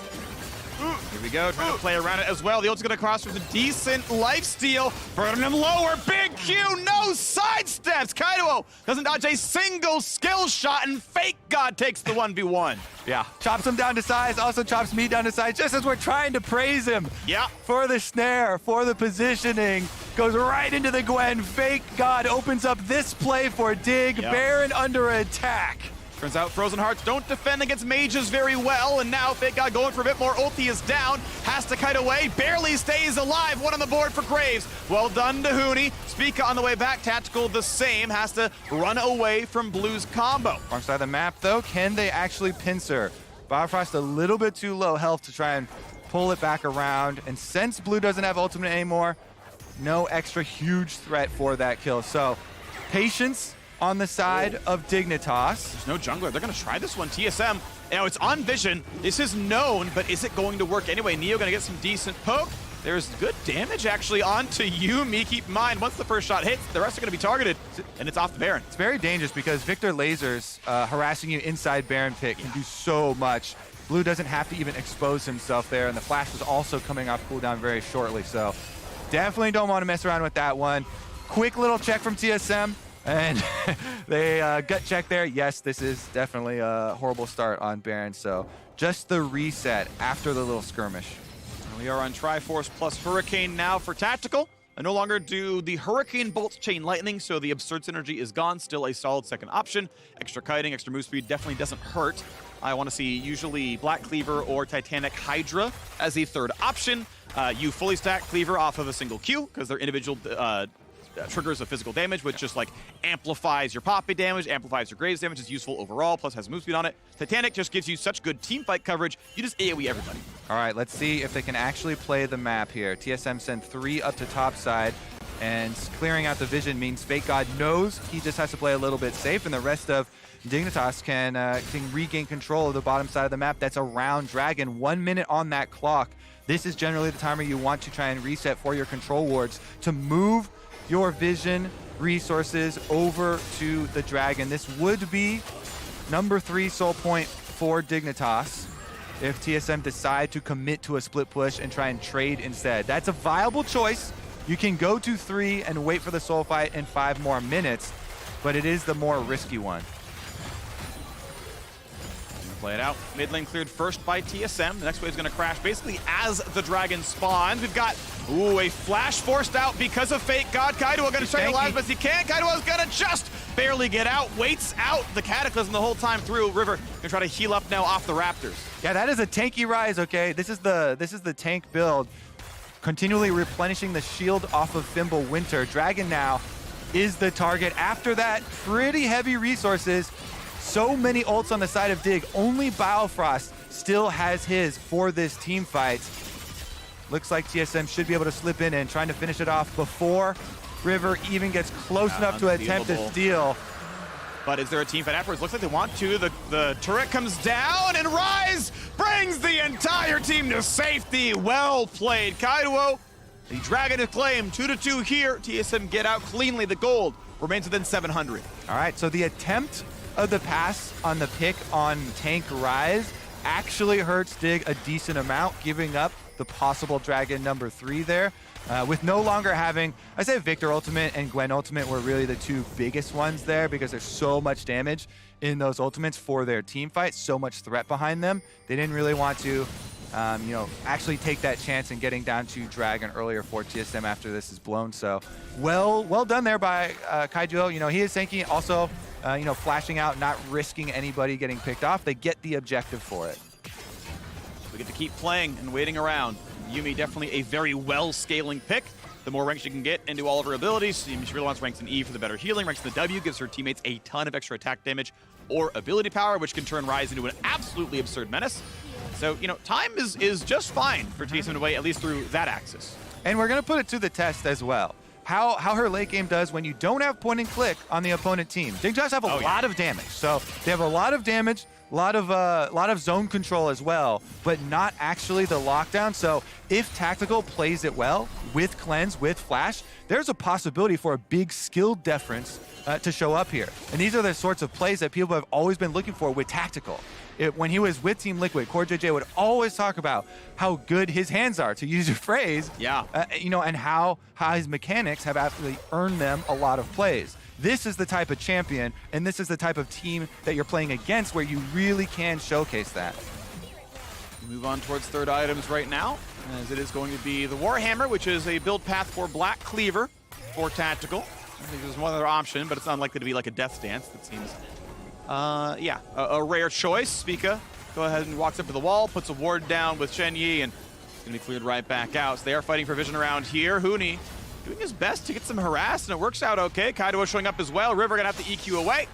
Here we go, trying to play around it as well. The ult's going to cross with a decent lifesteal. Burning him lower. Big Q, no sidesteps. Kaido doesn't dodge a single skill shot, and Fake God takes the 1v1. Yeah, chops him down to size, also chops me down to size, just as we're trying to praise him. Yeah. For the snare, for the positioning. Goes right into the Gwen. Fake God opens up this play for Dig. Yep. Baron under attack. Turns out Frozen Hearts don't defend against mages very well, and now Fake God going for a bit more. Ulti is down, has to kite away, barely stays alive. 1 on the board for Graves. Well done to Huni. Spica on the way back, Tactical the same, has to run away from Blue's combo. Far side of the map, though, can they actually pincer? Biofrost a little bit too low health to try and pull it back around, and since Blue doesn't have ultimate anymore, no extra huge threat for that kill. So, patience on the side of Dignitas. There's no jungler. They're going to try this one. TSM, it's on Vision. This is known, but is it going to work anyway? Neo going to get some decent poke. There's good damage actually onto Yuumi. Keep in mind, once the first shot hits, the rest are going to be targeted, and it's off the Baron. It's very dangerous because Victor lasers harassing you inside Baron pit can do so much. Blue doesn't have to even expose himself there, and the flash was also coming off cooldown very shortly, so definitely don't want to mess around with that one. Quick little check from TSM. And they gut check there. Yes, this is definitely a horrible start on Baron. So just the reset after the little skirmish. We are on Triforce plus Hurricane now for Tactical. I no longer do the Hurricane bolts chain lightning, so the absurd synergy is gone. Still a solid second option. Extra kiting, extra move speed definitely doesn't hurt. I want to see usually Black Cleaver or Titanic Hydra as a third option. You fully stack Cleaver off of a single Q because they're individual triggers of physical damage, which just like amplifies your Poppy damage, amplifies your Graves damage, is useful overall, plus has move speed on it. Titanic just gives you such good team fight coverage, you just AoE everybody. All right, let's see if they can actually play the map here. TSM send 3 up to top side, and clearing out the vision means Fake God knows he just has to play a little bit safe, and the rest of Dignitas can regain control of the bottom side of the map. That's around Dragon. 1 minute on that clock. This is generally the timer you want to try and reset for your control wards to move your vision resources over to the Dragon. This would be number 3 soul point for Dignitas if TSM decide to commit to a split push and try and trade instead. That's a viable choice. You can go to 3 and wait for the soul fight in 5 more minutes, but it is the more risky one. Play it out. Mid lane cleared first by TSM. The next wave is going to crash basically as the Dragon spawns. We've got, a flash forced out because of Fake God. Kaidoa going to try to alive as he can. Kaidoa's going to just barely get out. Waits out the Cataclysm the whole time through. River going to try to heal up now off the Raptors. Yeah, that is a tanky rise, okay? This is the tank build. Continually replenishing the shield off of Thimble Winter. Dragon now is the target. After that, pretty heavy resources. So many ults on the side of Dig. Only Biofrost still has his for this team fight. Looks like TSM should be able to slip in and trying to finish it off before River even gets close enough to attempt to steal. But is there a team fight afterwards? Looks like they want to. The turret comes down, and Rise brings the entire team to safety. Well played, Kaidoa. The Dragon is claimed 2-2 here. TSM get out cleanly. The gold remains within 700. All right, so the attempt of the pass on the pick on Tank Rise actually hurts Dig a decent amount, giving up the possible Dragon number 3 there. With no longer having, I say Victor ultimate and Gwen ultimate were really the 2 biggest ones there because there's so much damage in those ultimates for their team fight, so much threat behind them. They didn't really want to, actually take that chance in getting down to Dragon earlier for TSM after this is blown. So well done there by Kaidoa. He is tanky, also flashing out, not risking anybody getting picked off. They get the objective for it. We get to keep playing and waiting around. Yuumi definitely a very well-scaling pick. The more ranks she can get into all of her abilities, she really wants ranks in E for the better healing. Ranks in the W gives her teammates a ton of extra attack damage or ability power, which can turn Rise into an absolutely absurd menace. So, time is just fine for TSM to wait, at least through that axis. And we're going to put it to the test as well. How her late game does when you don't have point and click on the opponent team. Dignitas have a lot of damage, so they have a lot of damage, a lot of zone control as well, but not actually the lockdown. So if Tactical plays it well with Cleanse, with Flash, there's a possibility for a big skill difference to show up here. And these are the sorts of plays that people have always been looking for with Tactical. When he was with Team Liquid, Core JJ would always talk about how good his hands are, to use your phrase. Yeah. And how his mechanics have actually earned them a lot of plays. This is the type of champion, and this is the type of team that you're playing against where you really can showcase that. Move on towards third items right now, as it is going to be the Warhammer, which is a build path for Black Cleaver for Tactical. I think there's one other option, but it's not likely to be like a Death Stance, that seems. A rare choice. Spica go ahead and walks up to the wall, puts a ward down with Shen Yi, and it's going to be cleared right back out. So they are fighting for vision around here. Huni doing his best to get some harass, and it works out okay. Kaidoa showing up as well. River going to have to EQ away.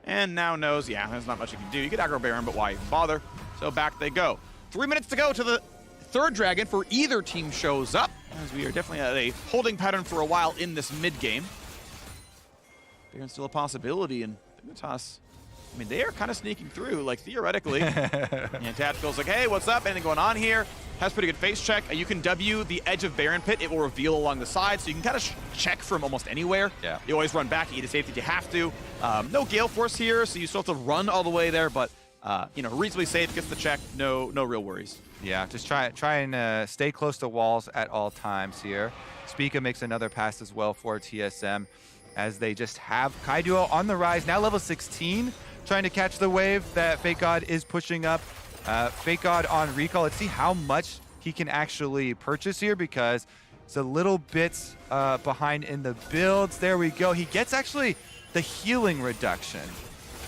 And now knows, there's not much you can do. You could aggro Baron, but why even bother? So back they go. 3 minutes to go to the third Dragon for either team shows up, as we are definitely at a holding pattern for a while in this mid-game. Baron's still a possibility, and Dignitas, they are kind of sneaking through, like, theoretically. And Tactical's like, hey, what's up? Anything going on here? Has pretty good face check. You can W the edge of Baron Pit. It will reveal along the side, so you can kind of check from almost anywhere. Yeah. You always run back, eat a safety if you have to. No Gale Force here, so you still have to run all the way there, but, reasonably safe, gets the check. No real worries. Yeah, just try and stay close to walls at all times here. Spica makes another pass as well for TSM, as they just have Kaidoa on the rise, now level 16, trying to catch the wave that Fake God is pushing up. Fake God on recall. Let's see how much he can actually purchase here, because it's a little bit behind in the builds. There we go. He gets actually the healing reduction.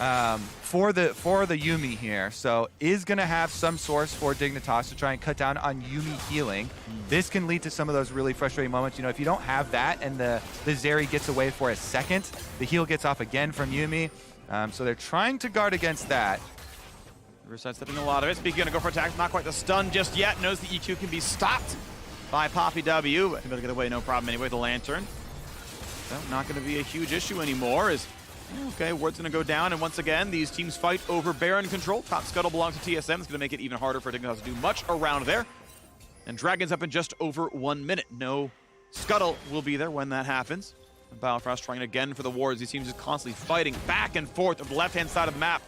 for the Yuumi here. So is going to have some source for Dignitas to try and cut down on Yuumi healing. This can lead to some of those really frustrating moments. You know, if you don't have that and the Zeri gets away for a second, the heal gets off again from Yuumi. So they're trying to guard against that. Riverside stepping a lot of it. Speaking of go for attack, not quite the stun just yet. Knows the EQ can be stopped by Poppy W. But able to get away, no problem anyway. The Lantern. So not going to be a huge issue anymore. Okay, Ward's going to go down, and once again, these teams fight over Baron control. Top Scuttle belongs to TSM. It's going to make it even harder for Dignitas to do much around there. And Dragon's up in just over 1 minute. No Scuttle will be there when that happens. And Biofrost trying again for the wards. These teams just constantly fighting back and forth of the left-hand side of the map.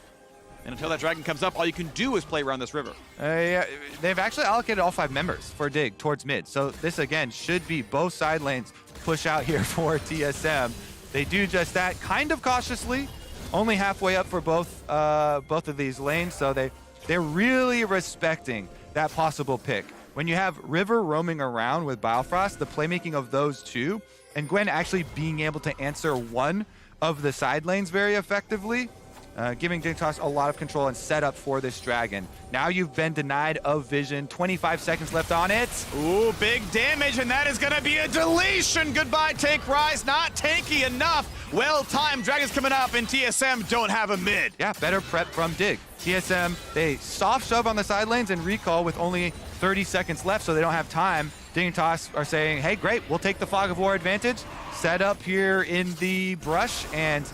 And until that Dragon comes up, all you can do is play around this river. Yeah, they've actually allocated all 5 members for Dig towards mid. So this, again, should be both side lanes push out here for TSM. They do just that, kind of cautiously, only halfway up for both of these lanes, so they're really respecting that possible pick. When you have River roaming around with Biofrost, the playmaking of those two, and Gwen actually being able to answer one of the side lanes very effectively, giving Dignitas a lot of control and setup for this Dragon. Now you've been denied of vision. 25 seconds left on it. Ooh, big damage, and that is going to be a deletion. Goodbye, Tank Rise. Not tanky enough. Well-timed. Dragon's coming up, and TSM don't have a mid. Yeah, better prep from Dig. TSM, they soft shove on the side lanes and recall with only 30 seconds left, so they don't have time. Dignitas are saying, hey, great, we'll take the Fog of War advantage. Set up here in the brush, and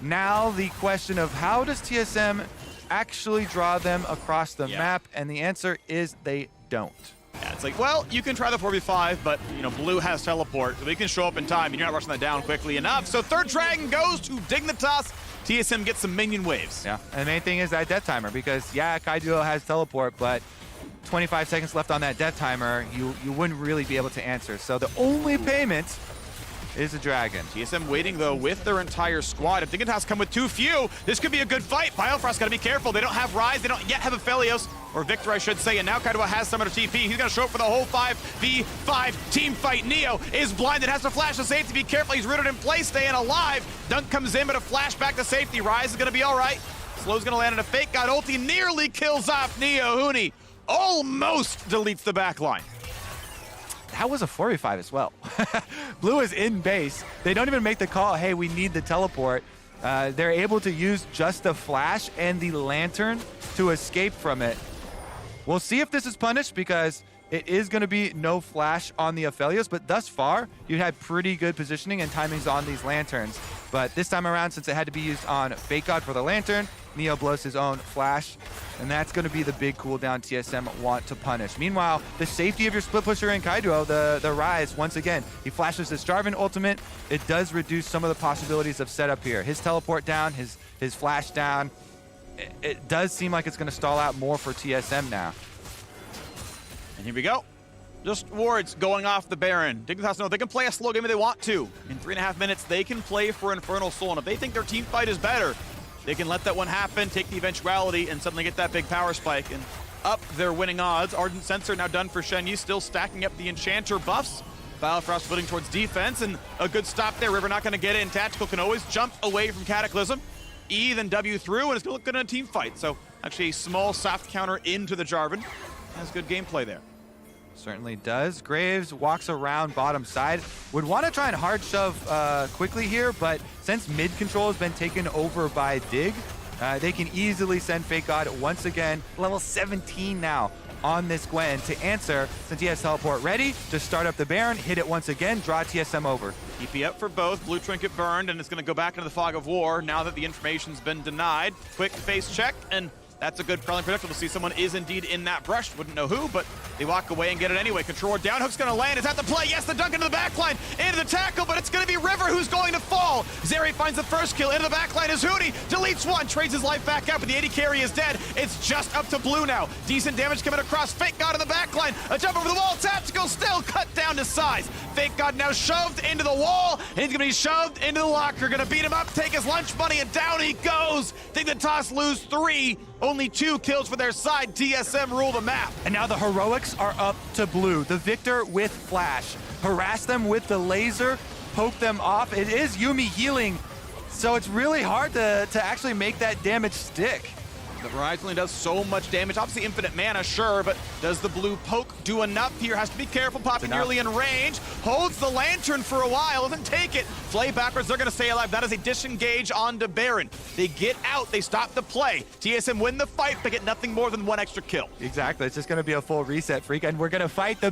now the question of how does TSM actually draw them across the map, and the answer is they don't. Yeah, it's like, well, you can try the 4v5, but, you know, Blue has teleport, so they can show up in time, and you're not rushing that down quickly enough. So third Dragon goes to Dignitas. TSM gets some minion waves. Yeah, and the main thing is that death timer, because, yeah, Kaijuo has teleport, but 25 seconds left on that death timer, you wouldn't really be able to answer. So the only payment is a Dragon. TSM waiting, though, with their entire squad. If Dignitas come with too few, this could be a good fight. Biofrost got to be careful. They don't have Rise. They don't yet have Aphelios, or Victor, I should say, and now Kaidoa has Summoner TP. He's going to show up for the whole 5v5 team fight. Neo is blinded, has to flash to safety. Be careful. He's rooted in place, staying alive. Dunk comes in, but a flash back to safety. Rise is going to be all right. Slow's going to land in a fake. Got ulti, nearly kills off Neo. Huni almost deletes the backline. That was a 4v5 as well. Blue is in base. They don't even make the call, hey, we need the teleport. They're able to use just the flash and the lantern to escape from it. We'll see if this is punished, because it is going to be no flash on the Aphelios, but thus far, you had pretty good positioning and timings on these lanterns. But this time around, since it had to be used on Fake God for the lantern, Neo blows his own flash, and that's going to be the big cooldown TSM want to punish. Meanwhile, the safety of your split pusher in Kaijuo, the Rise, once again, he flashes his Jarvan ultimate. It does reduce some of the possibilities of setup here. His teleport down, his flash down. It does seem like it's going to stall out more for TSM now. And here we go. Just wards going off the Baron. Dignitas know they can play a slow game if they want to. In 3.5 minutes, they can play for Infernal Soul, and if they think their team fight is better, they can let that one happen, take the eventuality, and suddenly get that big power spike and up their winning odds. Ardent Sensor now done for Shen Yi, still stacking up the Enchanter buffs. Biofrost footing towards defense, and a good stop there. River not going to get in. Tactical can always jump away from Cataclysm. E then W through, and it's going to look good in a team fight. So actually a small soft counter into the Jarvan. Has good gameplay there. Certainly does. Graves walks around bottom side. Would want to try and hard shove quickly here, but since mid control has been taken over by Dig, they can easily send Fake God once again. Level 17 now on this Gwen to answer, since he has teleport ready. Just start up the Baron, hit it once again, draw TSM over. TP up for both. Blue Trinket burned, and it's going to go back into the Fog of War now that the information's been denied. Quick face check, and that's a good prowling predictor to see someone is indeed in that brush. Wouldn't know who, but they walk away and get it anyway. Control down, hook's gonna land. Is that the play? Yes, the dunk into the backline, into the tackle, but it's gonna be River who's going to fall. Zeri finds the first kill. Into the backline is Huni. Deletes one, trades his life back out, but the 80 carry is dead. It's just up to Blue now. Decent damage coming across. Fake God in the backline. A jump over the wall. Tactical still cut down to size. Fake God now shoved into the wall, and he's gonna be shoved into the locker. Gonna beat him up, take his lunch money, and down he goes. Dignitas lose 3. Only 2 kills for their side. TSM rule the map. And now the heroics are up to Blue. The Victor with flash. Harass them with the laser. Poke them off. It is Yuumi healing So it's really hard to actually make that damage stick. The Rise only does so much damage. Obviously, infinite mana, sure, but does the blue poke do enough here? Has to be careful. Poppy nearly in range. Holds the lantern for a while. Doesn't take it. Flay backwards. They're going to stay alive. That is a disengage onto Baron. They get out. They stop the play. TSM win the fight, but get nothing more than one extra kill. Exactly. It's just going to be a full reset, Freak. And we're going to fight the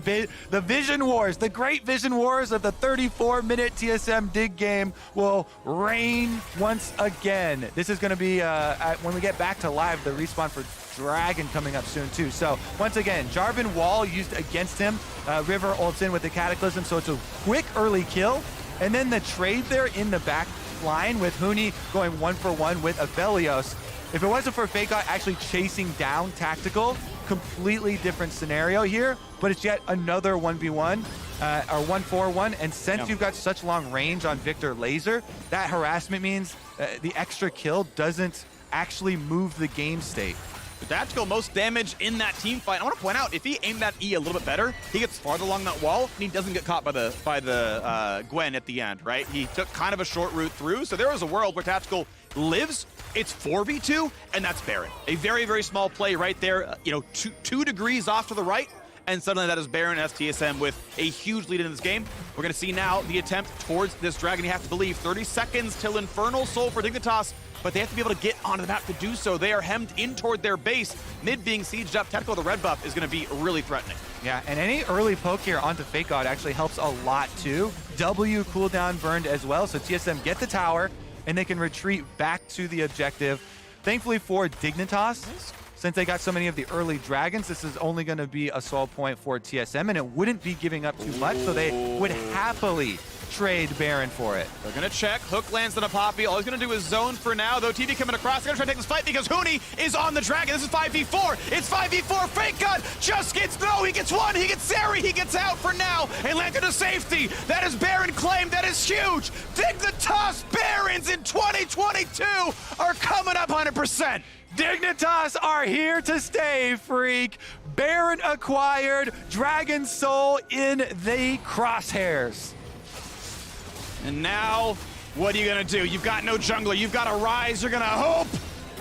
Vision Wars. The great Vision Wars of the 34-minute TSM dig game will reign once again. This is going to be, when we get back to live, the respawn for Dragon coming up soon too. So once again, Jarvan wall used against him. River ults in with the Cataclysm, so it's a quick early kill. And then the trade there in the back line with Huni going 1-for-1 with Aphelios. If it wasn't for Fake Out actually chasing down Tactical, completely different scenario here, but it's yet another 1v1 or 1-4-1. And since you've got such long range on Victor Laser, that harassment means the extra kill doesn't actually move the game state. The Tactical most damage in that team fight. I want to point out, if he aimed that E a little bit better, he gets farther along that wall, and he doesn't get caught by the Gwen at the end, right? He took kind of a short route through, so there was a world where Tactical lives. It's 4v2, and that's Baron. A very, very small play right there, you know, two degrees off to the right, and suddenly that is Baron as TSM with a huge lead in this game. We're going to see now the attempt towards this Dragon. You have to believe 30 seconds till Infernal Soul for Dignitas, but they have to be able to get onto the map to do so. They are hemmed in toward their base. Mid being sieged up. Tactical, the red buff, is going to be really threatening. Yeah, and any early poke here onto Fake God actually helps a lot too. W cooldown burned as well, so TSM get the tower, and they can retreat back to the objective. Thankfully for Dignitas, since they got so many of the early dragons, this is only going to be a soul point for TSM, and it wouldn't be giving up too much, so they would happily trade Baron for it. They're going to check. Hook lands on a Poppy. All he's going to do is zone for now, though TV coming across. They're going to try to take this fight because Huni is on the Dragon. This is 5v4. It's 5v4. Fake God just gets, no, he gets one. He gets Zeri. He gets out for now and landed to safety. That is Baron claimed. That is huge. Dignitas Barons in 2022 are coming up 100%. Dignitas are here to stay, Freak. Baron acquired, Dragon Soul in the crosshairs. And now, what are you going to do? You've got no jungler. You've got to rise. You're going to hope.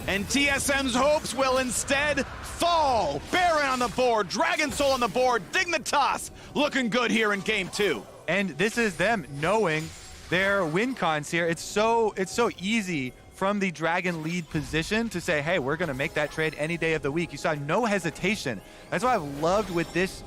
And TSM's hopes will instead fall. Baron on the board. Dragon Soul on the board. Dignitas looking good here in game 2. And this is them knowing their win cons here. It's so easy from the Dragon lead position to say, hey, we're going to make that trade any day of the week. You saw no hesitation. That's what I've loved with this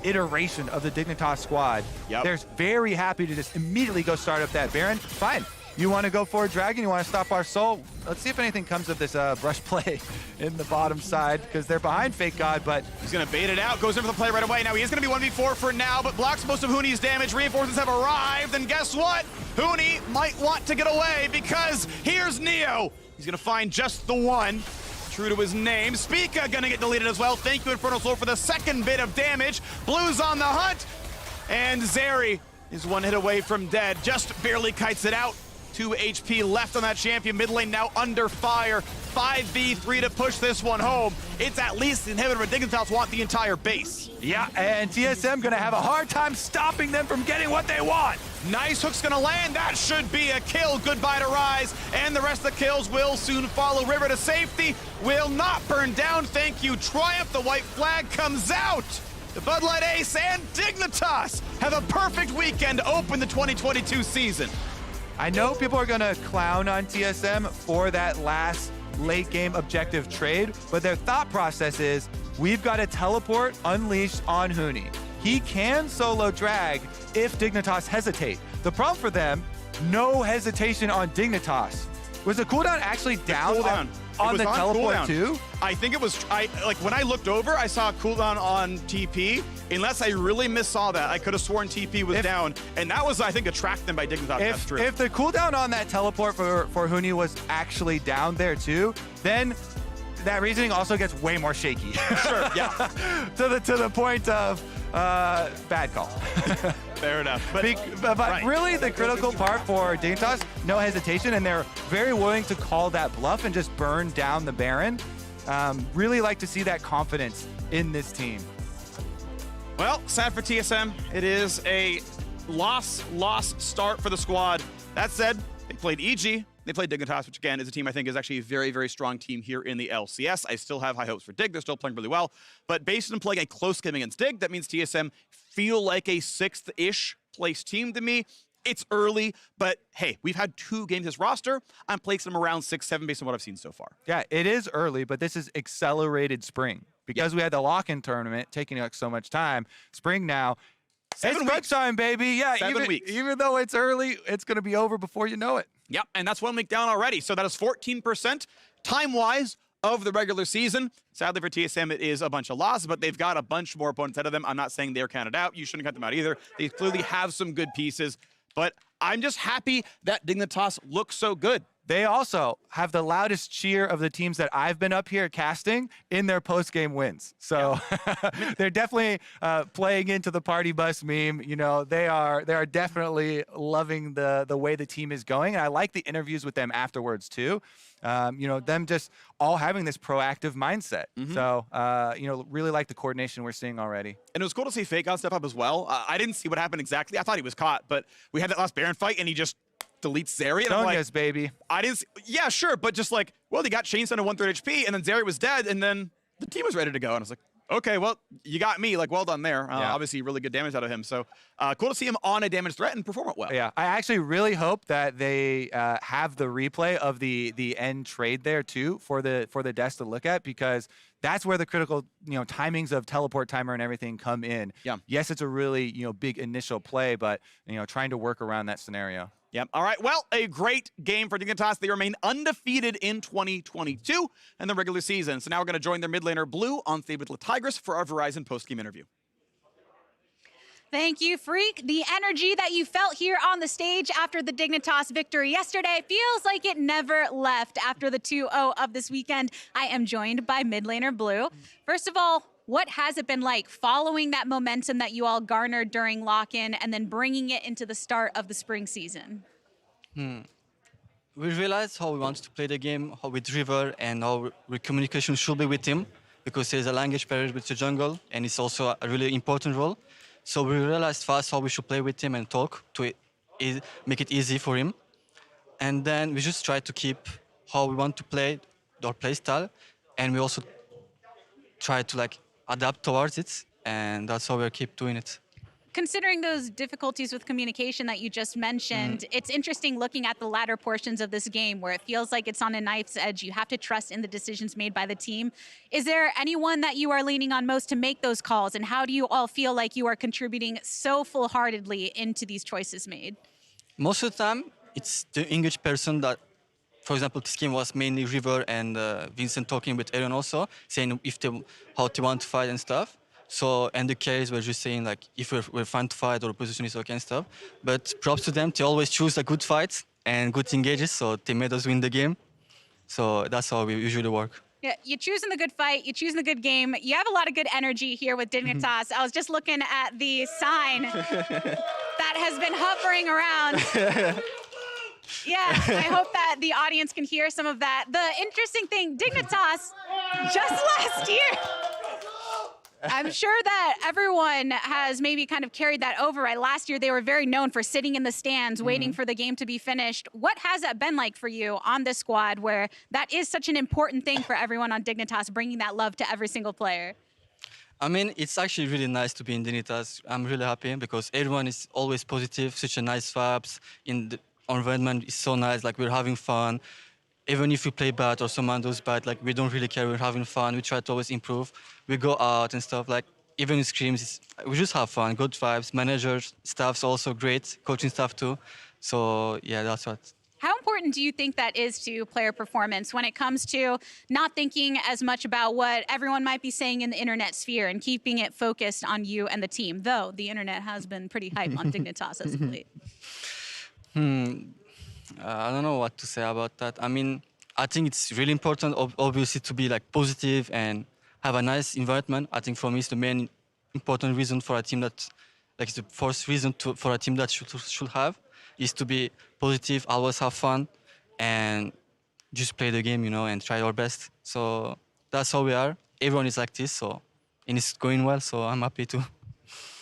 iteration of the Dignitas squad. They're very happy to just immediately go start up that Baron. Fine. You want to go for a Dragon? You want to stop our soul? Let's see if anything comes of this brush play in the bottom side, because they're behind Fake God, but he's going to bait it out. Goes in for the play right away. Now he is going to be 1v4 for now, but blocks most of Huni's damage. Reinforcements have arrived, and guess what? Huni might want to get away because here's Neo. He's going to find just the one. True to his name. Spica gonna get deleted as well. Thank you, Infernal Soul, for the second bit of damage. Blue's on the hunt. And Zeri is one hit away from dead. Just barely kites it out. 2 HP left on that champion. Mid lane now under fire. 5v3 to push this one home. It's at least the inhibitor, but Dignitas want the entire base. Yeah, and TSM gonna have a hard time stopping them from getting what they want. Nice hook's gonna land. That should be a kill. Goodbye to Rise. And the rest of the kills will soon follow. River to safety. Will not burn down. Thank you, Triumph. The white flag comes out. The Bud Light Ace and Dignitas have a perfect weekend to open the 2022 season. I know people are gonna clown on TSM for that last late game objective trade, but their thought process is, we've got a teleport unleashed on Huni. He can solo drag if Dignitas hesitate. The problem for them, no hesitation on Dignitas. Was the cooldown actually down on the teleport too? I think it was, like when I looked over, I saw a cooldown on TP. Unless I really missaw that, I could have sworn TP was down. And that was, I think, a track then by Dignitas. That's true. If the cooldown on that teleport for Huni was actually down there too, then that reasoning also gets way more shaky. Sure, yeah. to the point of bad call. Fair enough. But really, the critical part for Dignitas, no hesitation, and they're very willing to call that bluff and just burn down the Baron. Really like to see that confidence in this team. Well, sad for TSM. It is a loss start for the squad. That said, they played EG. They play Dignitas, which again is a team I think is actually a very, very strong team here in the LCS. I still have high hopes for Dig. They're still playing really well. But based on playing a close game against Dig, that means TSM feel like a 6th-ish place team to me. It's early, but hey, we've had 2 games this roster. I'm placing them around 6, 7 based on what I've seen so far. Yeah, it is early, but this is accelerated spring. Because we had the lock-in tournament taking like so much time. Spring now, 7 it's weeks. time, baby. Yeah, 7 weeks. Even though it's early, it's going to be over before you know it. Yep, and that's 1 week down already. So that is 14% time-wise of the regular season. Sadly for TSM, it is a bunch of losses, but they've got a bunch more opponents ahead of them. I'm not saying they're counted out. You shouldn't cut them out either. They clearly have some good pieces, but I'm just happy that Dignitas looks so good. They also have the loudest cheer of the teams that I've been up here casting in their post-game wins. So they're definitely playing into the party bus meme. You know, they are definitely loving the way the team is going. And I like the interviews with them afterwards too. You know, them just all having this proactive mindset. So, you know, really like the coordination we're seeing already. And it was cool to see Fake step up as well. I didn't see what happened exactly. I thought he was caught, but we had that last Baron fight and he just deletes Zeri. And I'm like, baby. I didn't see, yeah, sure, but just like, well, he got chains down to 1/3 HP and then Zeri was dead and then the team was ready to go. And I was like, okay, well, you got me. Like, well done there. Obviously, really good damage out of him. So cool to see him on a damage threat and perform it well. Yeah, I actually really hope that they have the replay of the end trade there too for the desk to look at, because that's where the critical timings of teleport timer and everything come in. Yeah. Yes, it's a really big initial play, but trying to work around that scenario. Yep. All right. Well, a great game for Dignitas. They remain undefeated in 2022 and the regular season. So now we're going to join their mid laner Blue on stage with Tigris for our Verizon post-game interview. Thank you, Freak. The energy that you felt here on the stage after the Dignitas victory yesterday feels like it never left after the 2-0 of this weekend. I am joined by mid laner Blue. First of all, what has it been like following that momentum that you all garnered during lock-in and then bringing it into the start of the spring season? We realized how we want to play the game, how with River, and how our communication should be with him, because there's a language barrier with the jungle, and it's also a really important role. So we realized fast how we should play with him and talk to make it easy for him. And then we just try to keep how we want to play, our play style, and we also try to adapt towards it, and that's how we keep doing it. Considering those difficulties with communication that you just mentioned, it's interesting looking at the latter portions of this game where it feels like it's on a knife's edge. You have to trust in the decisions made by the team. Is there anyone that you are leaning on most to make those calls, and how do you all feel like you are contributing so full-heartedly into these choices made? Most of the time, it's the English person that, for example, this game was mainly River and Vincent talking with Aaron also, saying how they want to fight and stuff. So, and the carries were just saying if we're fine to fight or position is okay and stuff. But props to them, they always choose a good fight and good engages, so they made us win the game. So that's how we usually work. Yeah, you're choosing the good fight, you're choosing the good game. You have a lot of good energy here with Dignitas. I was just looking at the sign that has been hovering around. Yeah, I hope that the audience can hear some of that. The interesting thing, Dignitas, just last year, I'm sure that everyone has maybe kind of carried that over, right? Last year, they were very known for sitting in the stands, waiting for the game to be finished. What has that been like for you on this squad, where that is such an important thing for everyone on Dignitas, bringing that love to every single player? I mean, it's actually really nice to be in Dignitas. I'm really happy because everyone is always positive, such a nice vibes. Our environment is so nice, we're having fun. Even if we play bad or someone does bad, we don't really care, we're having fun. We try to always improve. We go out and stuff, even in scrims, we just have fun, good vibes. Managers, staff's also great, coaching staff too. So yeah, that's what. How important do you think that is to player performance when it comes to not thinking as much about what everyone might be saying in the internet sphere and keeping it focused on you and the team, though the internet has been pretty hype on Dignitas as of late? I don't know what to say about that. I mean, I think it's really important, obviously, to be positive and have a nice environment. I think for me, it's the main important reason for a team that, the first reason for a team that should have is to be positive, always have fun, and just play the game, and try our best. So that's how we are. Everyone is like this, and it's going well. So I'm happy too.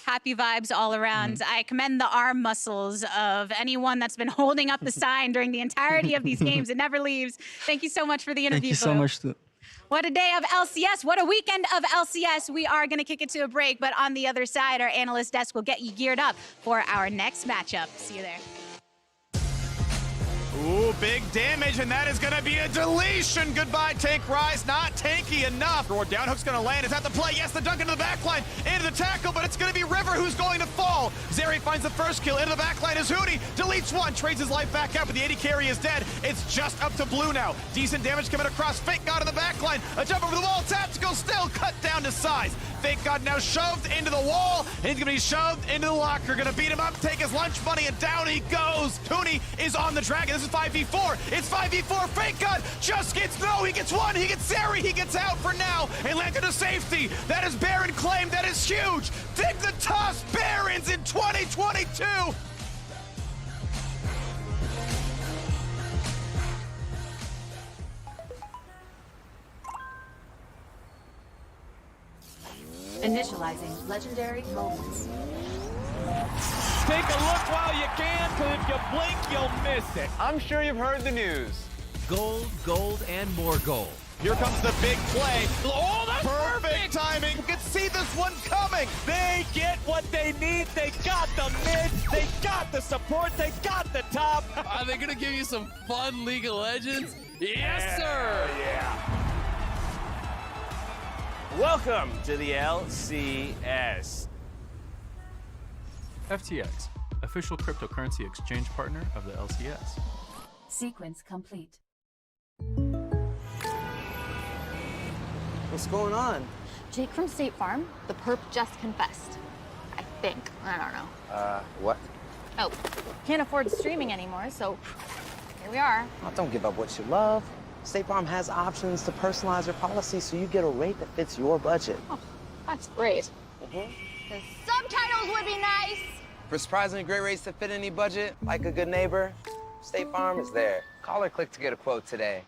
Happy vibes all around. I commend the arm muscles of anyone that's been holding up the sign during the entirety of these games. It never leaves. Thank you so much for the interview. Thank you so Boo. much. What a day of LCS. What a weekend of LCS. We are going to kick it to a break, but on the other side, our analyst desk will get you geared up for our next matchup. See you there. Ooh, big damage, and that is going to be a deletion. Goodbye, Tank Rise. Not tanky enough. Or down hook's going to land. Is that the play? Yes, the dunk into the backline. Into the tackle, but it's going to be River who's going to fall. Zeri finds the first kill. Into the backline is Hootie. Deletes one. Trades his life back out, but the 80 carry is dead. It's just up to Blue now. Decent damage coming across. Fake God in the backline. A jump over the wall. Tactical still cut down to size. Fake God now shoved into the wall, and he's going to be shoved into the locker. Going to beat him up, take his lunch money, and down he goes. Hootie is on the dragon. This is 5v4. It's 5v4. Fake God just gets, no, he gets one. He gets Zeri. He gets out for now and landed to safety. That is Baron claimed. That is huge. Take the toss, Barons in 2022. Initializing legendary moments. Take a look while you can, because if you blink, you'll miss it. I'm sure you've heard the news. Gold, gold, and more gold. Here comes the big play. Oh, that's perfect timing. You can see this one coming. They get what they need. They got the mid. They got the support. They got the top. Are they going to give you some fun League of Legends? Yes, sir. Yeah. Welcome to the LCS. FTX, official cryptocurrency exchange partner of the LCS. Sequence complete. What's going on? Jake from State Farm, the perp just confessed. I think. I don't know. What? Oh, can't afford streaming anymore, so here we are. Oh, don't give up what you love. State Farm has options to personalize your policy so you get a rate that fits your budget. Oh, that's great. The subtitles would be nice. For surprisingly great rates that fit any budget, like a good neighbor, State Farm is there. Call or click to get a quote today.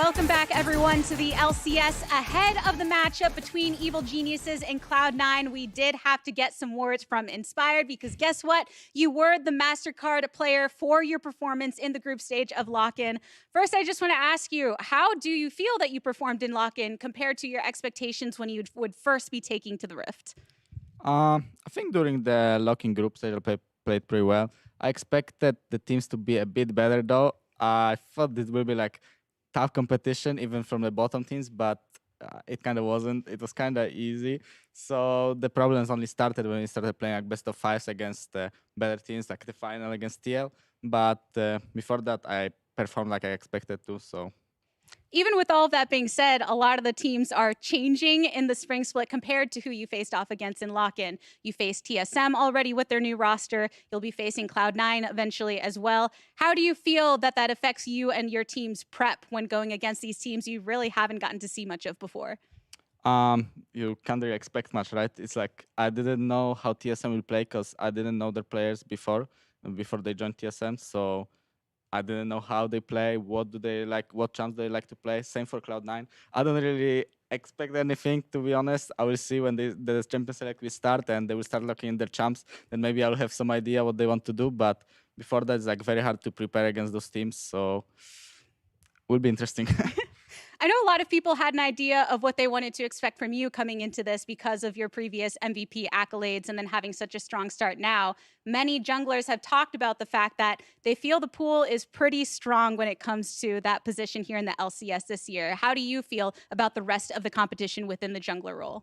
Welcome back, everyone, to the LCS. Ahead of the matchup between Evil Geniuses and Cloud9, we did have to get some words from Inspired because guess what? You were the MasterCard player for your performance in the group stage of Lock-In. First, I just want to ask you, how do you feel that you performed in Lock-In compared to your expectations when you would first be taking to the Rift? I think during the Lock-In group stage, I played pretty well. I expected the teams to be a bit better, though. I thought this will be like tough competition, even from the bottom teams, but it kind of wasn't. It was kind of easy. So the problems only started when we started playing like best of fives against better teams, like the final against TL. But before that, I performed like I expected to. So. Even with all of that being said, a lot of the teams are changing in the Spring Split compared to who you faced off against in Lock-In. You faced TSM already with their new roster. You'll be facing Cloud9 eventually as well. How do you feel that that affects you and your team's prep when going against these teams you really haven't gotten to see much of before? You can't really expect much, right? It's like I didn't know how TSM will play because I didn't know their players before they joined TSM. So I didn't know how they play, what do they like, what champs they like to play. Same for Cloud9. I don't really expect anything, to be honest. I will see when the champion select will start and they will start looking in their champs. Then maybe I'll have some idea what they want to do. But before that, it's like very hard to prepare against those teams. So it will be interesting. I know a lot of people had an idea of what they wanted to expect from you coming into this because of your previous MVP accolades and then having such a strong start now. Many junglers have talked about the fact that they feel the pool is pretty strong when it comes to that position here in the LCS this year. How do you feel about the rest of the competition within the jungler role?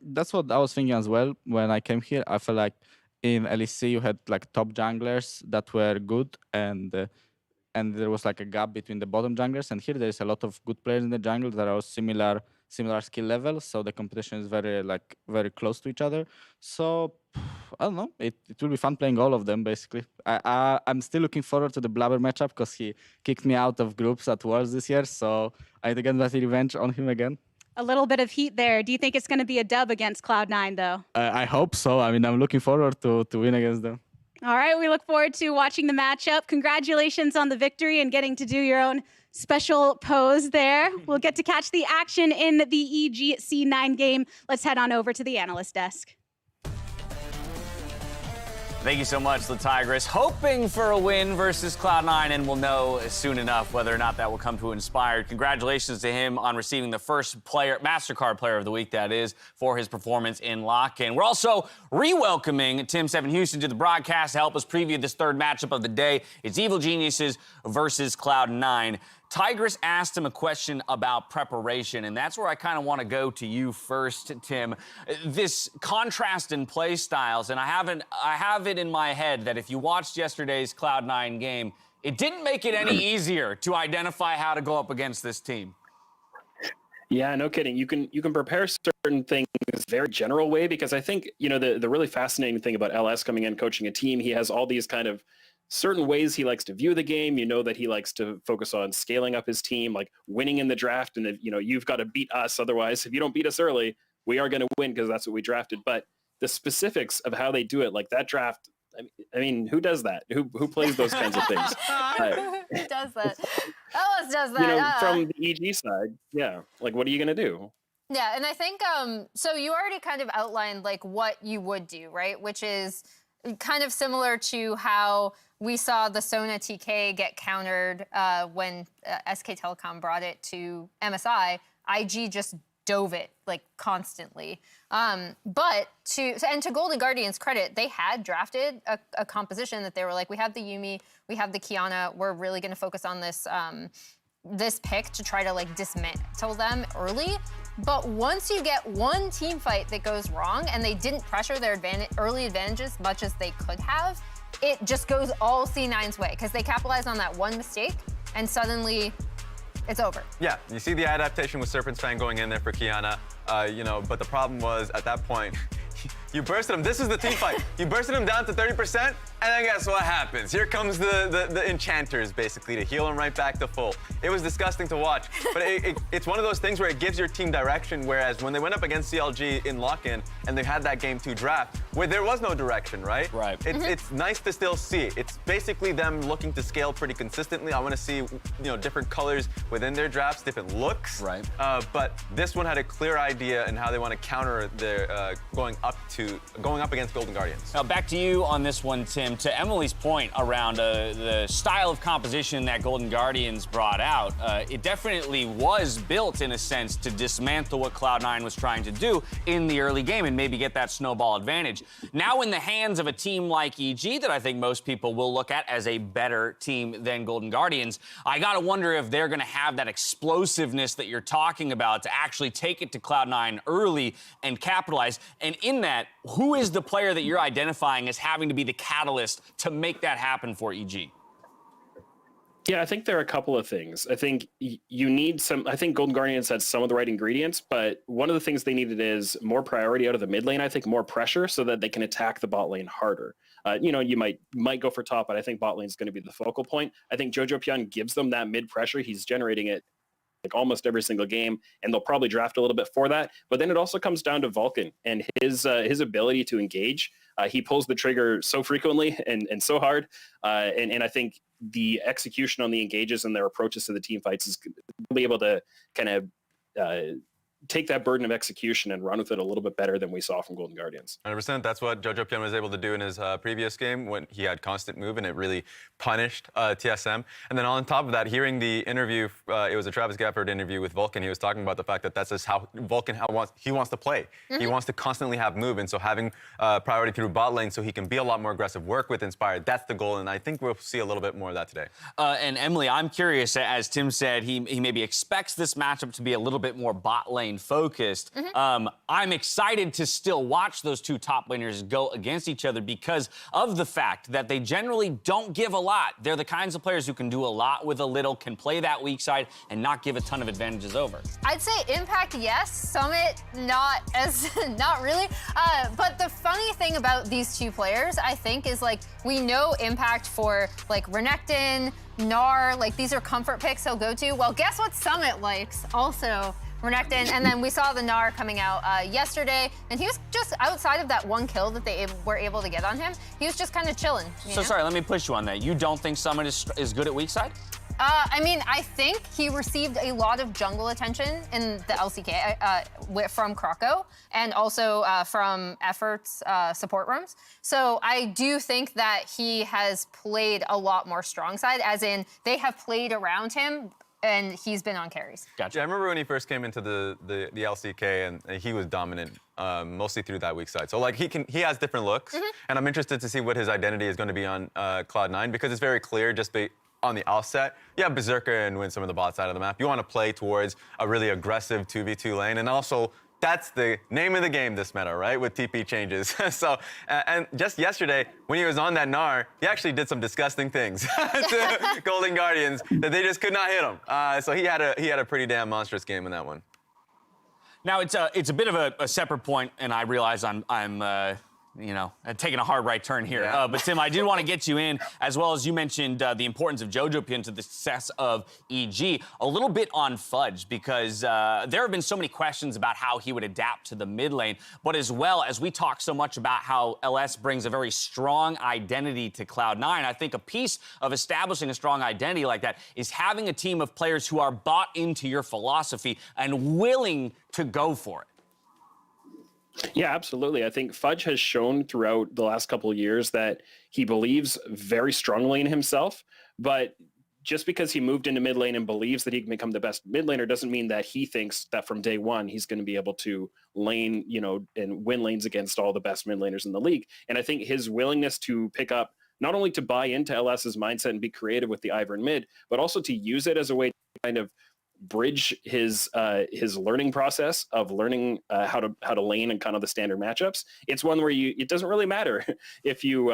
That's what I was thinking as well. When I came here, I felt like in LEC you had like top junglers that were good and there was like a gap between the bottom junglers. And here there is a lot of good players in the jungle that are similar skill level. So the competition is very close to each other. So I don't know. It will be fun playing all of them basically. I'm still looking forward to the Blabber matchup because he kicked me out of groups at Worlds this year. So I need to get my revenge on him again. A little bit of heat there. Do you think it's going to be a dub against Cloud9 though? I hope so. I mean, I'm looking forward to win against them. All right, we look forward to watching the matchup. Congratulations on the victory and getting to do your own special pose there. We'll get to catch the action in the EGC9 game. Let's head on over to the analyst desk. Thank you so much, the Tigress. Hoping for a win versus Cloud9, and we'll know soon enough whether or not that will come to Inspired. Congratulations to him on receiving the first MasterCard Player of the Week, that is, for his performance in Lock-In. We're also re-welcoming Tim Seven Houston to the broadcast to help us preview this third matchup of the day. It's Evil Geniuses versus Cloud9. Tigress asked him a question about preparation, and that's where I kind of want to go to you first, Tim. This contrast in play styles, and I have it in my head that if you watched yesterday's Cloud9 game, it didn't make it any easier to identify how to go up against this team. Yeah, no kidding. You can prepare certain things in a very general way because I think, you know, the really fascinating thing about LS coming in, coaching a team, he has all these kind of certain ways he likes to view the game. You know that he likes to focus on scaling up his team, like winning in the draft. And, you know, you've got to beat us. Otherwise, if you don't beat us early, we are going to win because that's what we drafted. But the specifics of how they do it, like that draft, I mean, who does that? Who plays those kinds of things? Who does that? LS does that. You know, from the EG side, yeah. Like, what are you going to do? Yeah, and I think, so you already kind of outlined, like, what you would do, right? Which is kind of similar to how we saw the Sona TK get countered when SK Telecom brought it to MSI. IG just dove it like constantly. But to Golden Guardian's credit, they had drafted a composition that they were like, we have the Yuumi, we have the Kiana, we're really going to focus on this this pick to try to like dismantle them early. But once you get one team fight that goes wrong and they didn't pressure their early advantages much as they could have, it just goes all C9's way because they capitalize on that one mistake and suddenly it's over. Yeah, you see the adaptation with Serpent's Fang going in there for Kiana, you know, but the problem was at that point, You bursted him. This is the team fight. You bursted him down to 30%, and then guess what happens? Here comes the enchanters, basically, to heal him right back to full. It was disgusting to watch, but it's one of those things where it gives your team direction, whereas when they went up against CLG in lock-in, and they had that Game 2 draft, where there was no direction, right? Right. It's nice to still see it. It's basically them looking to scale pretty consistently. I want to see, different colors within their drafts, different looks. Right. But this one had a clear idea in how they want to counter their going up against Golden Guardians. Now back to you on this one, Tim. To Emily's point around the style of composition that Golden Guardians brought out, it definitely was built in a sense to dismantle what Cloud9 was trying to do in the early game and maybe get that snowball advantage. Now in the hands of a team like EG that I think most people will look at as a better team than Golden Guardians, I gotta wonder if they're gonna have that explosiveness that you're talking about to actually take it to Cloud9 early and capitalize. And in that, who is the player that you're identifying as having to be the catalyst to make that happen for EG? Yeah, I think there are a couple of things. I think you need I think Golden Guardians had some of the right ingredients, but one of the things they needed is more priority out of the mid lane. I think more pressure so that they can attack the bot lane harder. You might go for top, but I think bot lane is going to be the focal point. I think Jojo Pyun gives them that mid pressure. He's generating it like almost every single game, and they'll probably draft a little bit for that. But then it also comes down to Vulcan and his ability to engage. He pulls the trigger so frequently and so hard, and I think the execution on the engages and their approaches to the team fights is going to be able to kind of take that burden of execution and run with it a little bit better than we saw from Golden Guardians. 100%. That's what Jojo Pyun was able to do in his previous game when he had constant move, and it really punished TSM. And then on top of that, hearing the interview, it was a Travis Gafford interview with Vulcan. He was talking about the fact that that's just how Vulcan wants to play. He wants to constantly have move, and so having priority through bot lane so he can be a lot more aggressive, work with Inspired, that's the goal, and I think we'll see a little bit more of that today. And Emily, I'm curious, as Tim said, he maybe expects this matchup to be a little bit more bot lane focused. I'm excited to still watch those two top laners go against each other because of the fact that they generally don't give a lot. They're the kinds of players who can do a lot with a little, can play that weak side, and not give a ton of advantages over. I'd say Impact, yes. Summit, not really. But the funny thing about these two players, I think, is like we know Impact for like Renekton, Gnar, like these are comfort picks he'll go to. Well, guess what Summit likes? Also Renekton, and then we saw the Gnar coming out yesterday, and he was just outside of that one kill that they were able to get on him. He was just kind of chilling. So sorry, let me push you on that. You don't think Summit is good at weak side? I mean, I think he received a lot of jungle attention in the LCK from Krakow and also from Effort's support rooms. So I do think that he has played a lot more strong side, as in they have played around him and he's been on carries. Gotcha. Yeah, I remember when he first came into the LCK and he was dominant, mostly through that weak side. So like he has different looks, and I'm interested to see what his identity is going to be on Cloud9 because it's very clear just on the outset. You have Berserker and win some of the bot side of the map. You want to play towards a really aggressive 2v2 lane, and also that's the name of the game this meta, right? With TP changes. So, and just yesterday, when he was on that Gnar, he actually did some disgusting things to Golden Guardians that they just could not hit him. So he had a pretty damn monstrous game in that one. Now it's a bit of a separate point, and I realize I'm taking a hard right turn here. Yeah. But Tim, I did want to get you in, as well as you mentioned the importance of Jojo Pyun to the success of EG, a little bit on Fudge, because there have been so many questions about how he would adapt to the mid lane, but as well as we talk so much about how LS brings a very strong identity to Cloud9, I think a piece of establishing a strong identity like that is having a team of players who are bought into your philosophy and willing to go for it. Yeah, absolutely. I think Fudge has shown throughout the last couple of years that he believes very strongly in himself, but just because he moved into mid lane and believes that he can become the best mid laner doesn't mean that he thinks that from day one he's going to be able to lane, and win lanes against all the best mid laners in the league. And I think his willingness to pick up, not only to buy into LS's mindset and be creative with the Ivern mid, but also to use it as a way to kind of bridge his learning process of learning how to lane and kind of the standard matchups. It's one where it doesn't really matter if you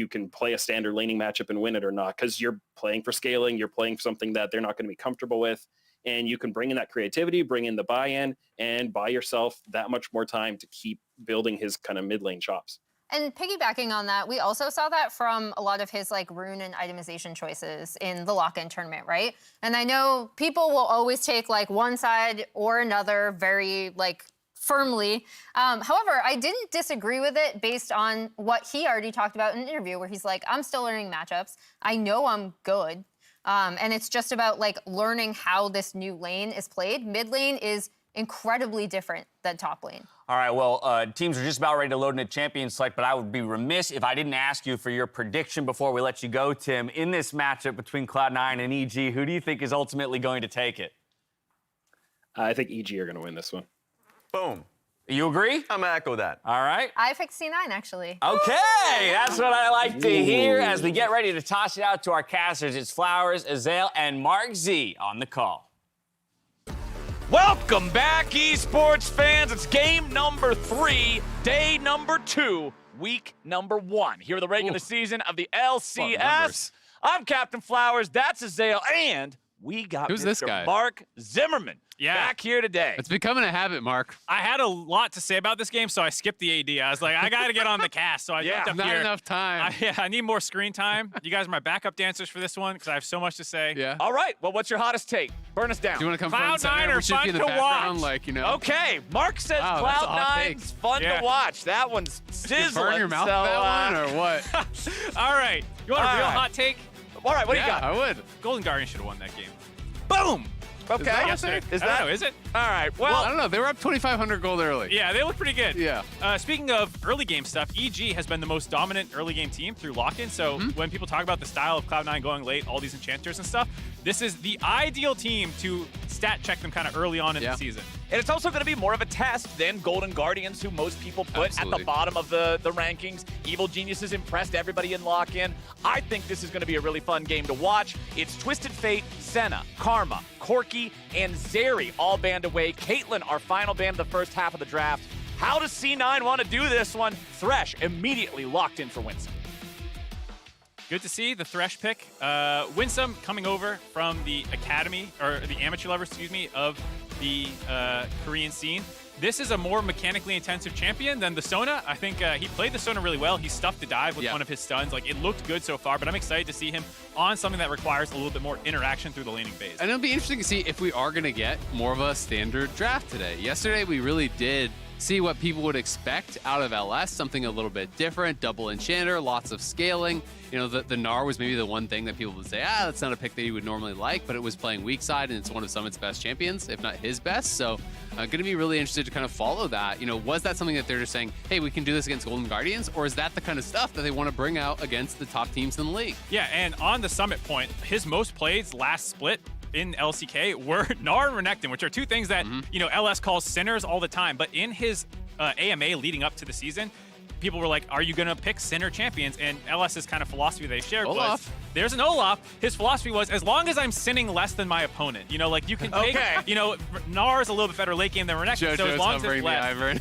can play a standard laning matchup and win it or not, because you're playing for scaling, you're playing for something that they're not going to be comfortable with. and you can bring in that creativity, bring in the buy-in, and buy yourself that much more time to keep building his kind of mid lane chops. And piggybacking on that, we also saw that from a lot of his like rune and itemization choices in the lock-in tournament, right? And I know people will always take like one side or another very like firmly. However, I didn't disagree with it based on what he already talked about in an interview where he's like, I'm still learning matchups. I know I'm good. And it's just about like learning how this new lane is played. Mid lane is incredibly different than top lane. All right, well, teams are just about ready to load into Champions Select, but I would be remiss if I didn't ask you for your prediction before we let you go, Tim. In this matchup between Cloud9 and EG, who do you think is ultimately going to take it? I think EG are going to win this one. Boom. You agree? I'm gonna echo that. All right. I picked C9, actually. Okay, that's what I like to hear. As we get ready to toss it out to our casters, it's Flowers, Azael, and Mark Z on the call. Welcome back, esports fans. It's game number 3, day number 2, week number 1. Here are the regular season of the LCS. I'm Captain Flowers, that's Azael, and we got Who's Mr. this guy? Mark Zimmerman back here today. It's becoming a habit, Mark. I had a lot to say about this game, so I skipped the AD. I was like, I got to get on the cast, so I jumped up not here. enough time. I need more screen time. You guys are my backup dancers for this one because I have so much to say. Yeah. All right, well, what's your hottest take? Burn us down. Do you want to come front and Cloud9 center? are We should fun be in the to background, watch. like, you know. Okay, Mark says Wow, that's a hot take. Cloud9's fun Yeah. to watch. That one's sizzling. Burn your mouth so, with that one, or what? All right. You want a All real right. hot take? All right, what do you Yeah, got? I would. Golden Guardian should have won that game. Boom! Okay. Yesterday. Is I don't that? know, is it? All right. Well, Well, I don't know. They were up 2,500 gold early. Yeah, they look pretty good. Yeah. Speaking of early game stuff, EG has been the most dominant early game team through lock-in. So when people talk about the style of Cloud9 going late, all these enchanters and stuff, this is the ideal team to stat check them kind of early on in the season. and it's also going to be more of a test than Golden Guardians, who most people put at the bottom of the rankings. Evil Geniuses impressed everybody in lock-in. I think this is going to be a really fun game to watch. It's Twisted Fate, Senna, Karma, Corki, and Zeri all banned away. Caitlyn, our final ban of the first half of the draft. How does C9 want to do this one? Thresh immediately locked in for Winsome. Good to see the Thresh pick. Winsome coming over from the academy, or the amateur level, excuse me, of the Korean scene. This is a more mechanically intensive champion than the Sona. I think he played the Sona really well. He stuffed the dive with one of his stuns. Like, it looked good so far, but I'm excited to see him on something that requires a little bit more interaction through the laning phase. And it'll be interesting to see if we are going to get more of a standard draft today. Yesterday, we really did see what people would expect out of LS, something a little bit different, double enchanter, lots of scaling. You know, the Gnar was maybe the one thing that people would say, that's not a pick that you would normally like, but it was playing weak side, and it's one of Summit's best champions, if not his best. So going to be really interested to kind of follow that. You know, was that something that they're just saying, hey, we can do this against Golden Guardians, or is that the kind of stuff that they want to bring out against the top teams in the league? Yeah, and on the Summit point, his most plays last split in LCK were Gnar and Renekton, which are two things that, you know, LS calls sinners all the time. But in his AMA leading up to the season, people were like, are you going to pick sinner champions? And LS's kind of philosophy they shared was, there's an Olaf. His philosophy was, as long as I'm sinning less than my opponent, you know, like you can take, you know, Gnar is a little bit better late game than Renekton, so as long as it's less.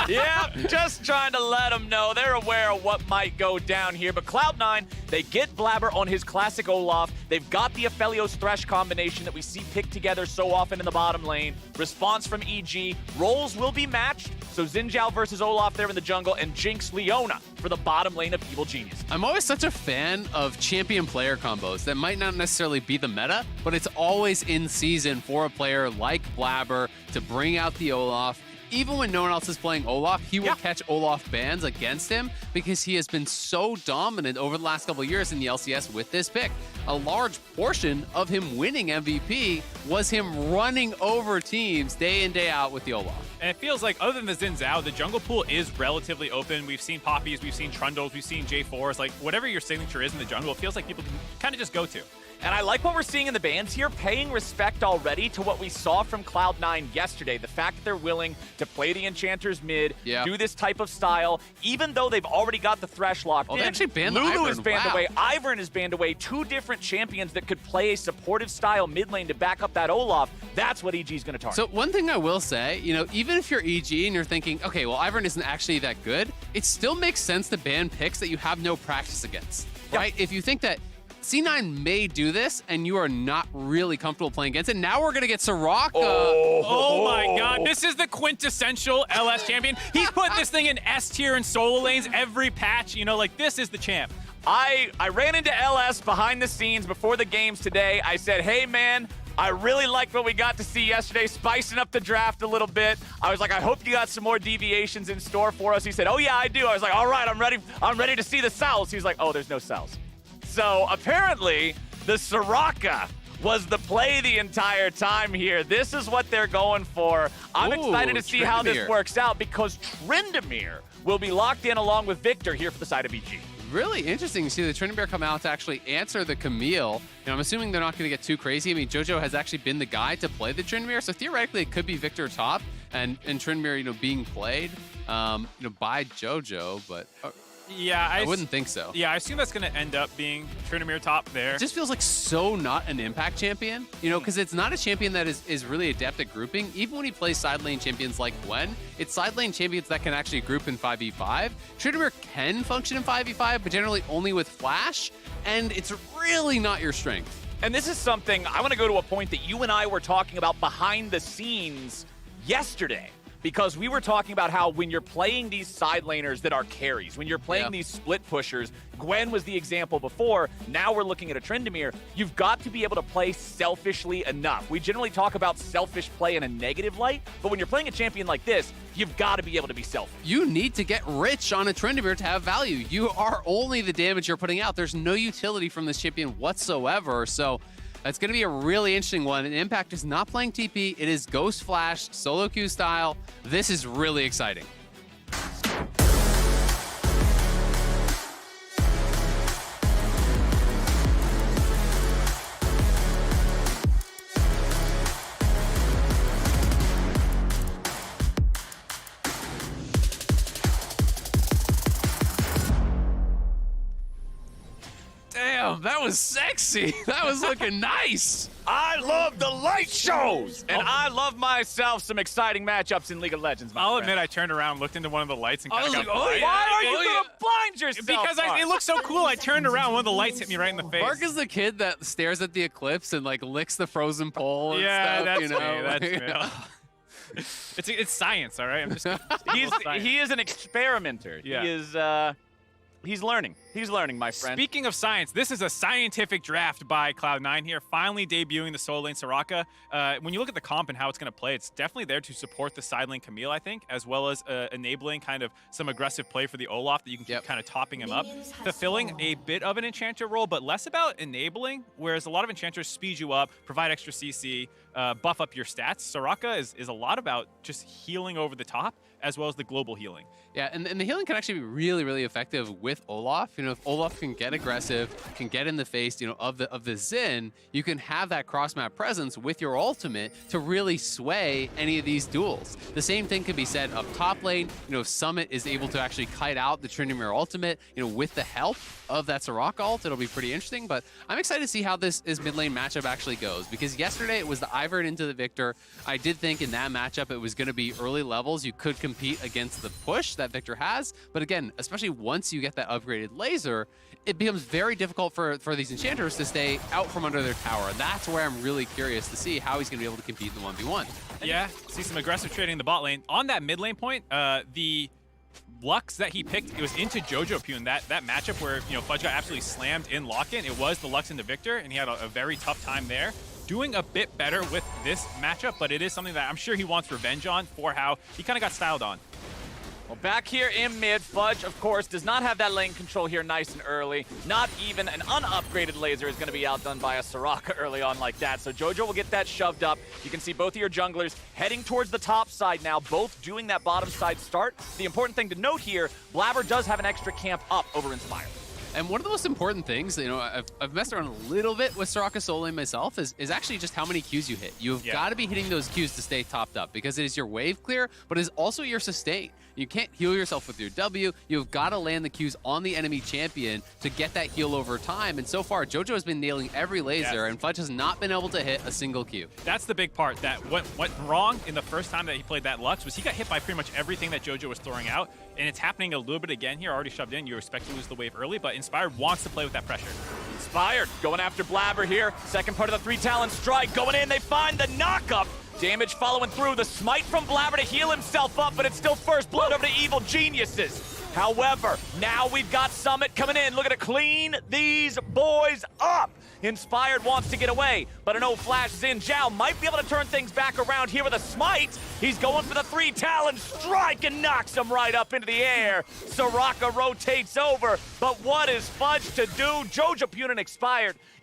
Yeah, just trying to let them know they're aware of what might go down here. But Cloud9, they get Blabber on his classic Olaf. They've got the Aphelios Thresh combination that we see picked together so often in the bottom lane. Response from EG. Roles will be matched. So Xin Zhao versus Olaf there in the jungle, and Jinx Leona for the bottom lane of Evil Genius. I'm always such a fan of champion player combos that might not necessarily be the meta, but it's always in season for a player like Blabber to bring out the Olaf. Even when no one else is playing Olaf, he will catch Olaf bans against him because he has been so dominant over the last couple of years in the LCS with this pick. A large portion of him winning MVP was him running over teams day in, day out with the Olaf. And it feels like, other than the Xin Zhao, the jungle pool is relatively open. We've seen Poppies, we've seen Trundles, we've seen J4s. Like, whatever your signature is in the jungle, it feels like people can kind of just go to. And I like what we're seeing in the bans here, paying respect already to what we saw from Cloud9 yesterday. The fact that they're willing to play the Enchanters mid, do this type of style, even though they've already got the Thresh locked in. They actually banned Lulu Ivern. is banned Wow. away. Ivern is banned away. Two different champions that could play a supportive style mid lane to back up that Olaf. That's what EG is going to target. So one thing I will say, you know, even if you're EG and you're thinking, okay, well, Ivern isn't actually that good, it still makes sense to ban picks that you have no practice against, right? If you think that C9 may do this, and you are not really comfortable playing against it. Now we're going to get Soraka. Oh my god, this is the quintessential LS champion. He's put this thing in S tier and solo lanes every patch. You know, like, this is the champ. I ran into LS behind the scenes before the games today. I said, hey, man, I really liked what we got to see yesterday, spicing up the draft a little bit. I was like, I hope you got some more deviations in store for us. He said, oh, yeah, I do. I was like, all right, I'm ready to see the cells. He's like, oh, there's no cells. So apparently, the Soraka was the play the entire time here. This is what they're going for. I'm excited to see how this works out because Tryndamere will be locked in along with Victor here for the side of EG. Really interesting to see the Tryndamere come out to actually answer the Camille. You know, I'm assuming they're not going to get too crazy. I mean, JoJo has actually been the guy to play the Tryndamere, so theoretically it could be Victor top and Tryndamere, you know, being played, by JoJo, but yeah, I wouldn't think so. Yeah, I assume that's going to end up being Tryndamere top there. It just feels like so not an impact champion, you know, because it's not a champion that is really adept at grouping. Even when he plays side lane champions like Gwen, it's side lane champions that can actually group in 5v5. Tryndamere can function in 5v5, but generally only with flash, and it's really not your strength. And this is something, I want to go to a point that you and I were talking about behind the scenes yesterday. Because we were talking about how when you're playing these side laners that are carries, when you're playing these split pushers, Gwen was the example before, now we're looking at a Tryndamere, you've got to be able to play selfishly enough. We generally talk about selfish play in a negative light, but when you're playing a champion like this, you've got to be able to be selfish. You need to get rich on a Tryndamere to have value. You are only the damage you're putting out. There's no utility from this champion whatsoever, so that's going to be a really interesting one. And Impact is not playing TP. It is Ghost Flash, solo queue style. This is really exciting. Damn, that was sexy. That was looking nice. I love the light shows, and I love myself some exciting matchups in League of Legends, I'll admit I turned around, looked into one of the lights, and kind of got blinded. Why are you going to blind yourself? Because it looked so cool. I turned around, one of the lights hit me right in the face. Mark is the kid that stares at the eclipse and like licks the frozen pole and stuff, that's you know? me. That's me. It's science, all right? I'm just. He is an experimenter. Yeah. He is. He's learning. He's learning, my friend. Speaking of science, this is a scientific draft by Cloud9 here, finally debuting the solo lane Soraka. When you look at the comp and how it's going to play, it's definitely there to support the side lane Camille, I think, as well as enabling kind of some aggressive play for the Olaf that you can keep kind of topping him up. Fulfilling a bit of an enchanter role, but less about enabling, whereas a lot of enchanters speed you up, provide extra CC, buff up your stats. Soraka is a lot about just healing over the top, as well as the global healing. Yeah, and the healing can actually be really, really effective with Olaf. You know, if Olaf can get aggressive, can get in the face, you know, of the Xin, you can have that cross-map presence with your ultimate to really sway any of these duels. The same thing can be said of top lane. You know, if Summit is able to actually kite out the Tryndamere ultimate, you know, with the help of that Soraka ult, it'll be pretty interesting. But I'm excited to see how this mid lane matchup actually goes, because yesterday it was the Ivern into the Victor. I did think in that matchup it was going to be early levels. You could compete against the push that Victor has, but again, especially once you get that upgraded laser, it becomes very difficult for these enchanters to stay out from under their tower. And that's where I'm really curious to see how he's going to be able to compete in the 1v1. Yeah, see some aggressive trading in the bot lane. On that mid lane point, the Lux that he picked, it was into Jojo Pune, that matchup where, you know, Fudge got absolutely slammed in lock-in. It was the Lux into Victor, and he had a very tough time there. Doing a bit better with this matchup, but it is something that I'm sure he wants revenge on for how he kind of got styled on. Well, back here in mid, Fudge, of course, does not have that lane control here nice and early. Not even an unupgraded laser is going to be outdone by a Soraka early on like that. So Jojo will get that shoved up. You can see both of your junglers heading towards the top side now, both doing that bottom side start. The important thing to note here, Blabber does have an extra camp up over Inspire. And one of the most important things, you know, I've messed around a little bit with Soraka solo lane myself, is actually just how many Qs you hit. You've got to be hitting those Qs to stay topped up, because it is your wave clear, but it is also your sustain. You can't heal yourself with your W. You've got to land the Qs on the enemy champion to get that heal over time. And so far, Jojo has been nailing every laser, and Fudge has not been able to hit a single Q. That's the big part. That went wrong in the first time that he played that Lux was he got hit by pretty much everything that Jojo was throwing out. And it's happening a little bit again here, already shoved in. You expect to lose the wave early, but Inspire wants to play with that pressure. Inspired going after Blabber here. Second part of the 3 Talon strike going in. They find the knockup. Damage following through. The smite from Blabber to heal himself up, but it's still first blood over to Evil Geniuses. However, now we've got Summit coming in. Look at it, clean these boys up. Inspired wants to get away, but an O flash is in. Zhao might be able to turn things back around here with a smite. He's going for the 3 Talon strike and knocks him right up into the air. Soraka rotates over, but what is Fudge to do? Jojo Punin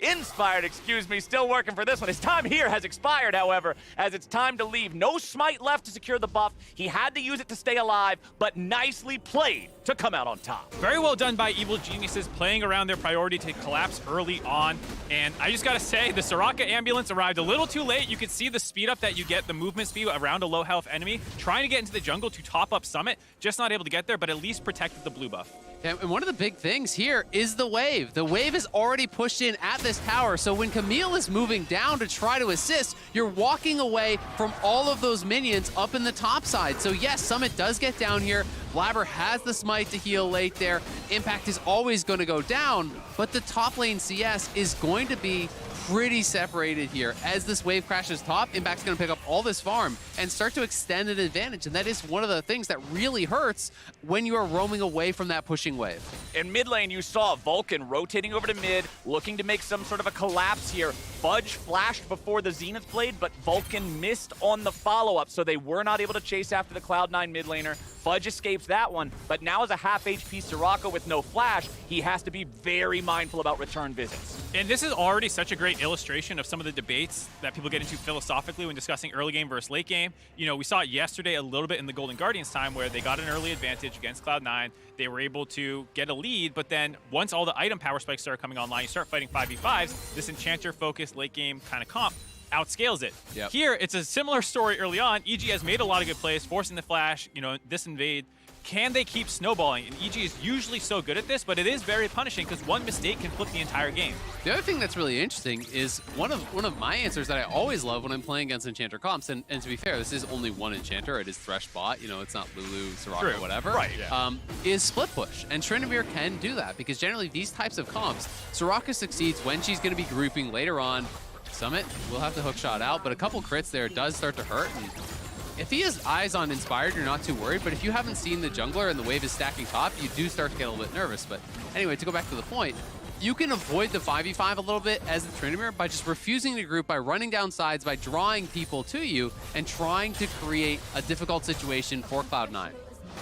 Inspired, excuse me, still working for this one. His time here has expired, however, as it's time to leave. No smite left to secure the buff. He had to use it to stay alive, but nicely played to come out on top. Very well done by Evil Geniuses, playing around their priority to collapse early on. And I just gotta say, the Soraka ambulance arrived a little too late. You could see the speed up that you get, the movement speed around a low health enemy, trying to get into the jungle to top up Summit, just not able to get there, but at least protected the blue buff. Yeah, and one of the big things here is the wave. The wave is already pushed in at this tower, so when Camille is moving down to try to assist, you're walking away from all of those minions up in the top side. So yes, Summit does get down here. Blabber has the smite to heal late there. Impact is always going to go down, but the top lane CS is going to be pretty separated here. As this wave crashes top, Impact's going to pick up all this farm and start to extend an advantage, and that is one of the things that really hurts when you are roaming away from that pushing wave. In mid lane, you saw Vulcan rotating over to mid, looking to make some sort of a collapse here. Fudge flashed before the Zenith blade, but Vulcan missed on the follow-up, so they were not able to chase after the Cloud9 mid laner. Fudge escapes that one, but now as a half HP Soraka with no flash, he has to be very mindful about return visits. And this is already such a great illustration of some of the debates that people get into philosophically when discussing early game versus late game. You know, we saw it yesterday a little bit in the Golden Guardians time where they got an early advantage against Cloud9. They were able to get a lead, but then once all the item power spikes started coming online, you start fighting 5v5s, this Enchanter-focused late game kind of comp outscales it. Yep. Here, it's a similar story early on. EG has made a lot of good plays, forcing the flash, you know, this invade. Can they keep snowballing? And EG is usually so good at this, but it is very punishing because one mistake can flip the entire game. The other thing that's really interesting is one of my answers that I always love when I'm playing against Enchanter comps, and to be fair, this is only one Enchanter. It is Thresh bot, you know, it's not Lulu, Soraka, whatever. Right, yeah. Is split push, and Tryndamere can do that because generally these types of comps, Soraka succeeds when she's going to be grouping later on. Summit will have the hook shot out, but a couple crits there does start to hurt. And if he has eyes on Inspired, you're not too worried, but if you haven't seen the jungler and the wave is stacking top, you do start to get a little bit nervous. But anyway, to go back to the point, you can avoid the 5v5 a little bit as the Tryndamere by just refusing to group, by running down sides, by drawing people to you, and trying to create a difficult situation for Cloud9.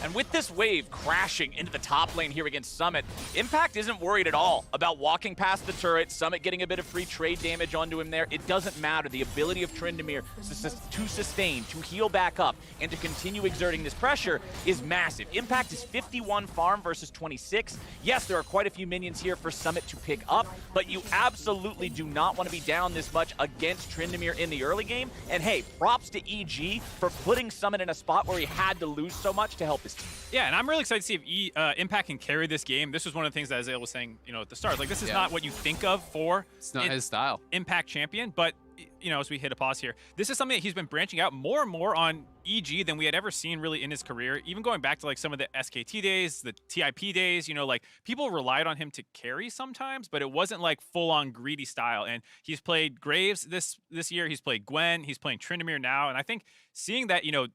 And with this wave crashing into the top lane here against Summit, Impact isn't worried at all about walking past the turret, Summit getting a bit of free trade damage onto him there. It doesn't matter. The ability of Tryndamere to sustain, to heal back up, and to continue exerting this pressure is massive. Impact is 51 farm versus 26. Yes, there are quite a few minions here for Summit to pick up, but you absolutely do not want to be down this much against Tryndamere in the early game. And hey, props to EG for putting Summit in a spot where he had to lose so much to help his team. Yeah, and I'm really excited to see if Impact can carry this game. This was one of the things that Isaiah was saying, you know, at the start. Like, this is not what you think of for it's not his style. Impact champion, but you know, as we hit a pause here, this is something that he's been branching out more and more on EG than we had ever seen really in his career. Even going back to like some of the SKT days, the TIP days, you know, like people relied on him to carry sometimes, but it wasn't like full on greedy style. And he's played Graves this year. He's played Gwen. He's playing Tryndamere now. And I think seeing that, you know,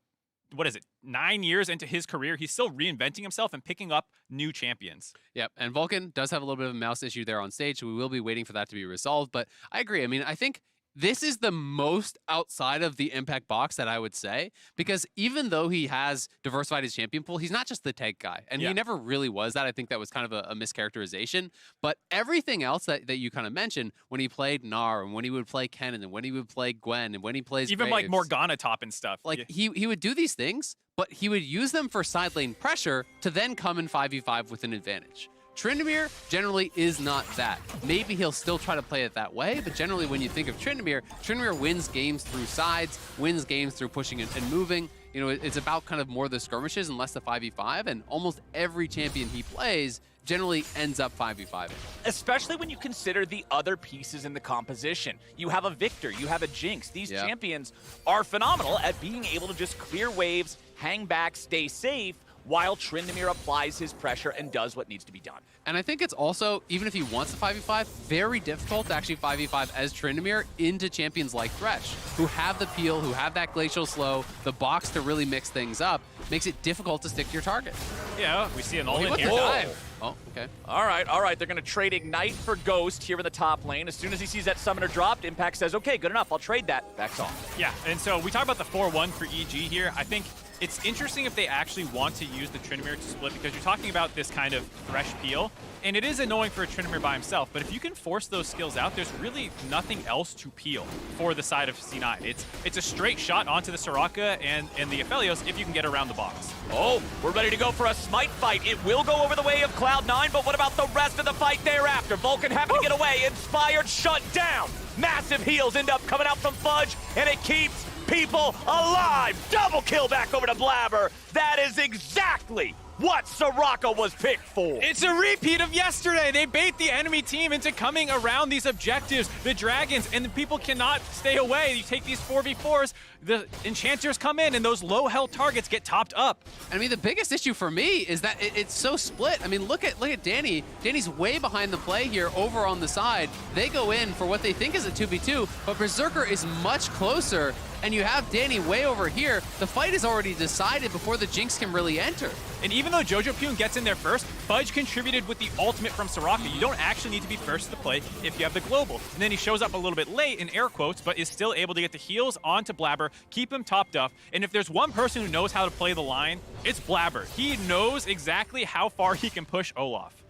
what is it, 9 years into his career, he's still reinventing himself and picking up new champions. Yep, and Vulcan does have a little bit of a mouse issue there on stage, so we will be waiting for that to be resolved. But I agree. I mean, I think this is the most outside of the Impact box that I would say, because even though he has diversified his champion pool, he's not just the tank guy, and he never really was that. I think that was kind of a mischaracterization. But everything else that you kind of mentioned, when he played Gnar, and when he would play Kennen, and when he would play Gwen, and when he plays even Graves, like Morgana top and stuff. Like he would do these things, but he would use them for side lane pressure to then come in 5v5 with an advantage. Tryndamere generally is not that. Maybe he'll still try to play it that way, but generally when you think of Tryndamere, Tryndamere wins games through sides, wins games through pushing and moving. You know, it's about kind of more the skirmishes and less the 5v5, and almost every champion he plays generally ends up 5v5. Especially when you consider the other pieces in the composition. You have a Victor, you have a Jinx. These champions are phenomenal at being able to just clear waves, hang back, stay safe, while Tryndamere applies his pressure and does what needs to be done. And I think it's also, even if he wants a 5v5, very difficult to actually 5v5 as Tryndamere into champions like Thresh, who have the peel, who have that glacial slow, the box to really mix things up, makes it difficult to stick to your target. Yeah, we see an all-in Look here. at the dive. Oh, okay. All right. They're going to trade Ignite for Ghost here in the top lane. As soon as he sees that summoner dropped, Impact says, okay, good enough. I'll trade that. Backs off. Yeah, and so we talk about the 4-1 for EG here. I think it's interesting if they actually want to use the Tryndamere to split, because you're talking about this kind of Thresh peel, and it is annoying for a Tryndamere by himself, but if you can force those skills out, there's really nothing else to peel for the side of C9. It's a straight shot onto the Soraka and the Aphelios if you can get around the box. Oh, we're ready to go for a smite fight. It will go over the way of Cloud9, but what about the rest of the fight thereafter? Vulcan having to get away. Inspired shut down. Massive heals end up coming out from Fudge, and it keeps people alive. Double kill back over to Blabber. That is exactly what Soraka was picked for. It's a repeat of yesterday. They bait the enemy team into coming around these objectives, the dragons, and the people cannot stay away. You take these 4v4s, the enchanters come in, and those low health targets get topped up. I mean, the biggest issue for me is that it's so split. I mean, look at Danny. Danny's way behind the play here over on the side. They go in for what they think is a 2v2, but Berserker is much closer, and you have Danny way over here. The fight is already decided before the Jinx can really enter. And even though Jojo Pyun gets in there first, Fudge contributed with the ultimate from Soraka. You don't actually need to be first to play if you have the global. And then he shows up a little bit late, in air quotes, but is still able to get the heals onto Blabber, keep him topped up. And if there's one person who knows how to play the line, it's Blabber. He knows exactly how far he can push Olaf.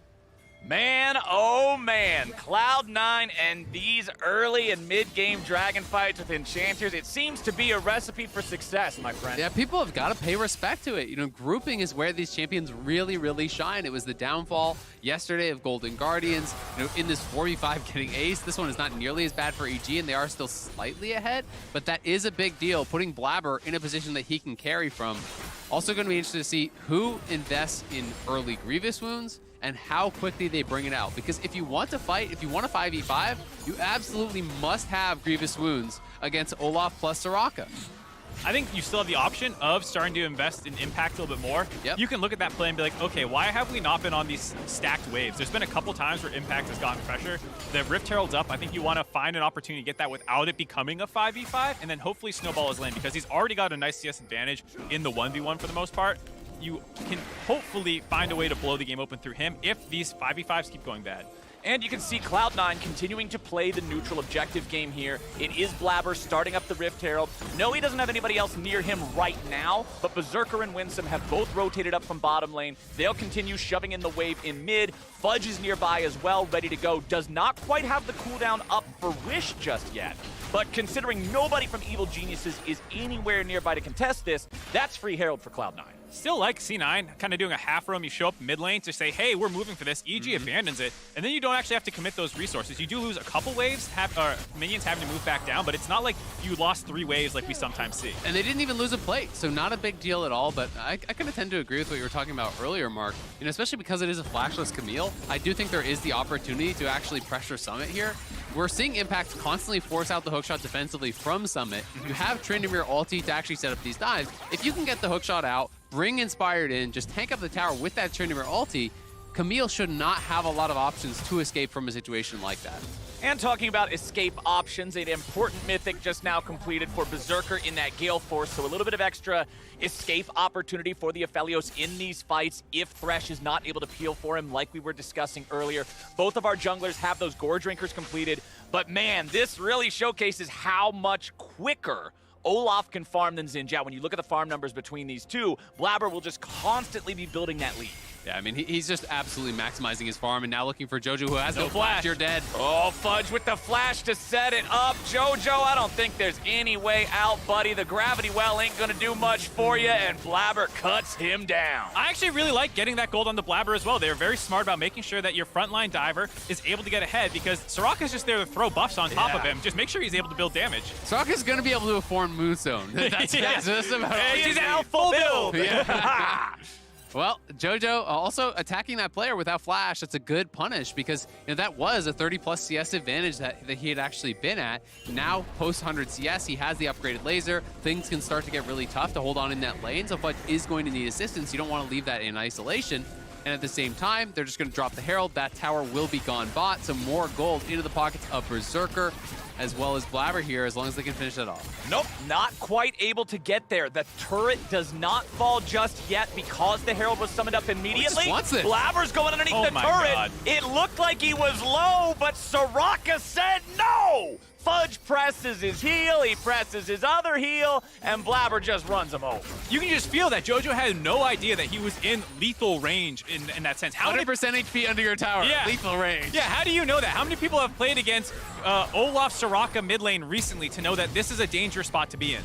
Man, oh man, Cloud9 and these early and mid-game dragon fights with enchanters, it seems to be a recipe for success, my friend. Yeah, people have got to pay respect to it. You know, grouping is where these champions really, really shine. It was the downfall yesterday of Golden Guardians. You know, in this 4v5 getting ace, this one is not nearly as bad for EG, and they are still slightly ahead, but that is a big deal, putting Blabber in a position that he can carry from. Also going to be interesting to see who invests in early Grievous wounds and how quickly they bring it out. Because if you want to fight, if you want a 5v5, you absolutely must have Grievous wounds against Olaf plus Soraka. I think you still have the option of starting to invest in Impact a little bit more. Yep. You can look at that play and be like, okay, why have we not been on these stacked waves? There's been a couple times where Impact has gotten pressure. The Rift Herald's up. I think you want to find an opportunity to get that without it becoming a 5v5, and then hopefully snowball his lane, because he's already got a nice CS advantage in the 1v1 for the most part. You can hopefully find a way to blow the game open through him if these 5v5s keep going bad. And you can see Cloud9 continuing to play the neutral objective game here. It is Blabber starting up the Rift Herald. No, he doesn't have anybody else near him right now, but Berserker and Winsome have both rotated up from bottom lane. They'll continue shoving in the wave in mid. Fudge is nearby as well, ready to go. Does not quite have the cooldown up for Wish just yet. But considering nobody from Evil Geniuses is anywhere nearby to contest this, that's free Herald for Cloud9. Still like C9, kind of doing a half roam. You show up mid lane to say, hey, we're moving for this. EG abandons it, and then you don't actually have to commit those resources. You do lose a couple waves, minions having to move back down, but it's not like you lost 3 waves like we sometimes see. And they didn't even lose a plate, so not a big deal at all, but I kind of tend to agree with what you were talking about earlier, Mark. You know, especially because it is a flashless Camille, I do think there is the opportunity to actually pressure Summit here. We're seeing Impact constantly force out the hookshot defensively from Summit. You have Tryndamere ulti to actually set up these dives. If you can get the hookshot out, bring Inspired in, just tank up the tower with that Tryndamere ulti, Camille should not have a lot of options to escape from a situation like that. And talking about escape options, an important mythic just now completed for Berserker in that Gale Force, so a little bit of extra escape opportunity for the Aphelios in these fights if Thresh is not able to peel for him like we were discussing earlier. Both of our junglers have those Gore Drinkers completed, but man, this really showcases how much quicker Olaf can farm than Zinjao. When you look at the farm numbers between these two, Blabber will just constantly be building that lead. Yeah, I mean, he's just absolutely maximizing his farm and now looking for Jojo, who has no flash. You're dead. Oh, Fudge with the flash to set it up. Jojo, I don't think there's any way out, buddy. The gravity well ain't gonna do much for you, and Blabber cuts him down. I actually really like getting that gold on the Blabber as well. They're very smart about making sure that your frontline diver is able to get ahead, because Soraka's just there to throw buffs on top of him. Just make sure he's able to build damage. Soraka's gonna be able to afford Moonstone. That's about all. He's out full build. Yeah. Well, JoJo also attacking that player without flash. That's a good punish because that was a 30+ CS advantage that he had actually been at. Now, post 100 CS, he has the upgraded laser. Things can start to get really tough to hold on in that lane. So Fudge is going to need assistance. You don't want to leave that in isolation. And at the same time, they're just going to drop the Herald. That tower will be gone bot. Some more gold into the pockets of Berserker, as well as Blabber here, as long as they can finish it off. Nope, not quite able to get there. The turret does not fall just yet because the Herald was summoned up immediately. He just wants it. Blabber's going underneath the turret. God. It looked like he was low, but Soraka said no! Fudge presses his heel, he presses his other heel, and Blabber just runs him over. You can just feel that JoJo had no idea that he was in lethal range in that sense. 100% HP under your tower, lethal range. Yeah, how do you know that? How many people have played against Olaf Soraka mid lane recently to know that this is a dangerous spot to be in?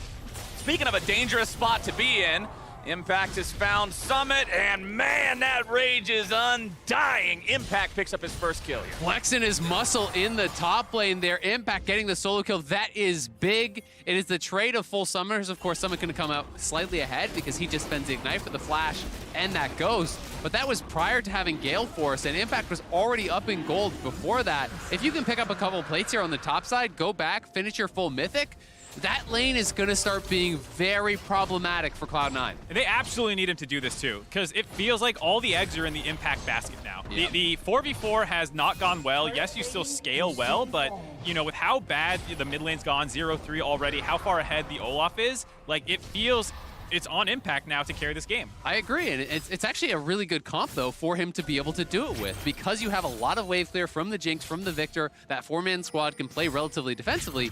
Speaking of a dangerous spot to be in, Impact has found Summit, and man, that rage is undying. Impact picks up his first kill here. Flexing his muscle in the top lane there. Impact getting the solo kill. That is big. It is the trade of full summoners. Of course, Summit going to come out slightly ahead because he just spends the Ignite for the flash and that Ghost. But that was prior to having Gale Force, and Impact was already up in gold before that. If you can pick up a couple plates here on the top side, go back, finish your full Mythic, that lane is going to start being very problematic for Cloud9. And they absolutely need him to do this too, because it feels like all the eggs are in the Impact basket now. Yep. The 4v4 has not gone well. Yes, you still scale well, but with how bad the mid lane's gone, 0-3 already, how far ahead the Olaf is, like it feels it's on Impact now to carry this game. I agree, and it's actually a really good comp, though, for him to be able to do it with, because you have a lot of wave clear from the Jinx, from the Victor. That 4-man squad can play relatively defensively.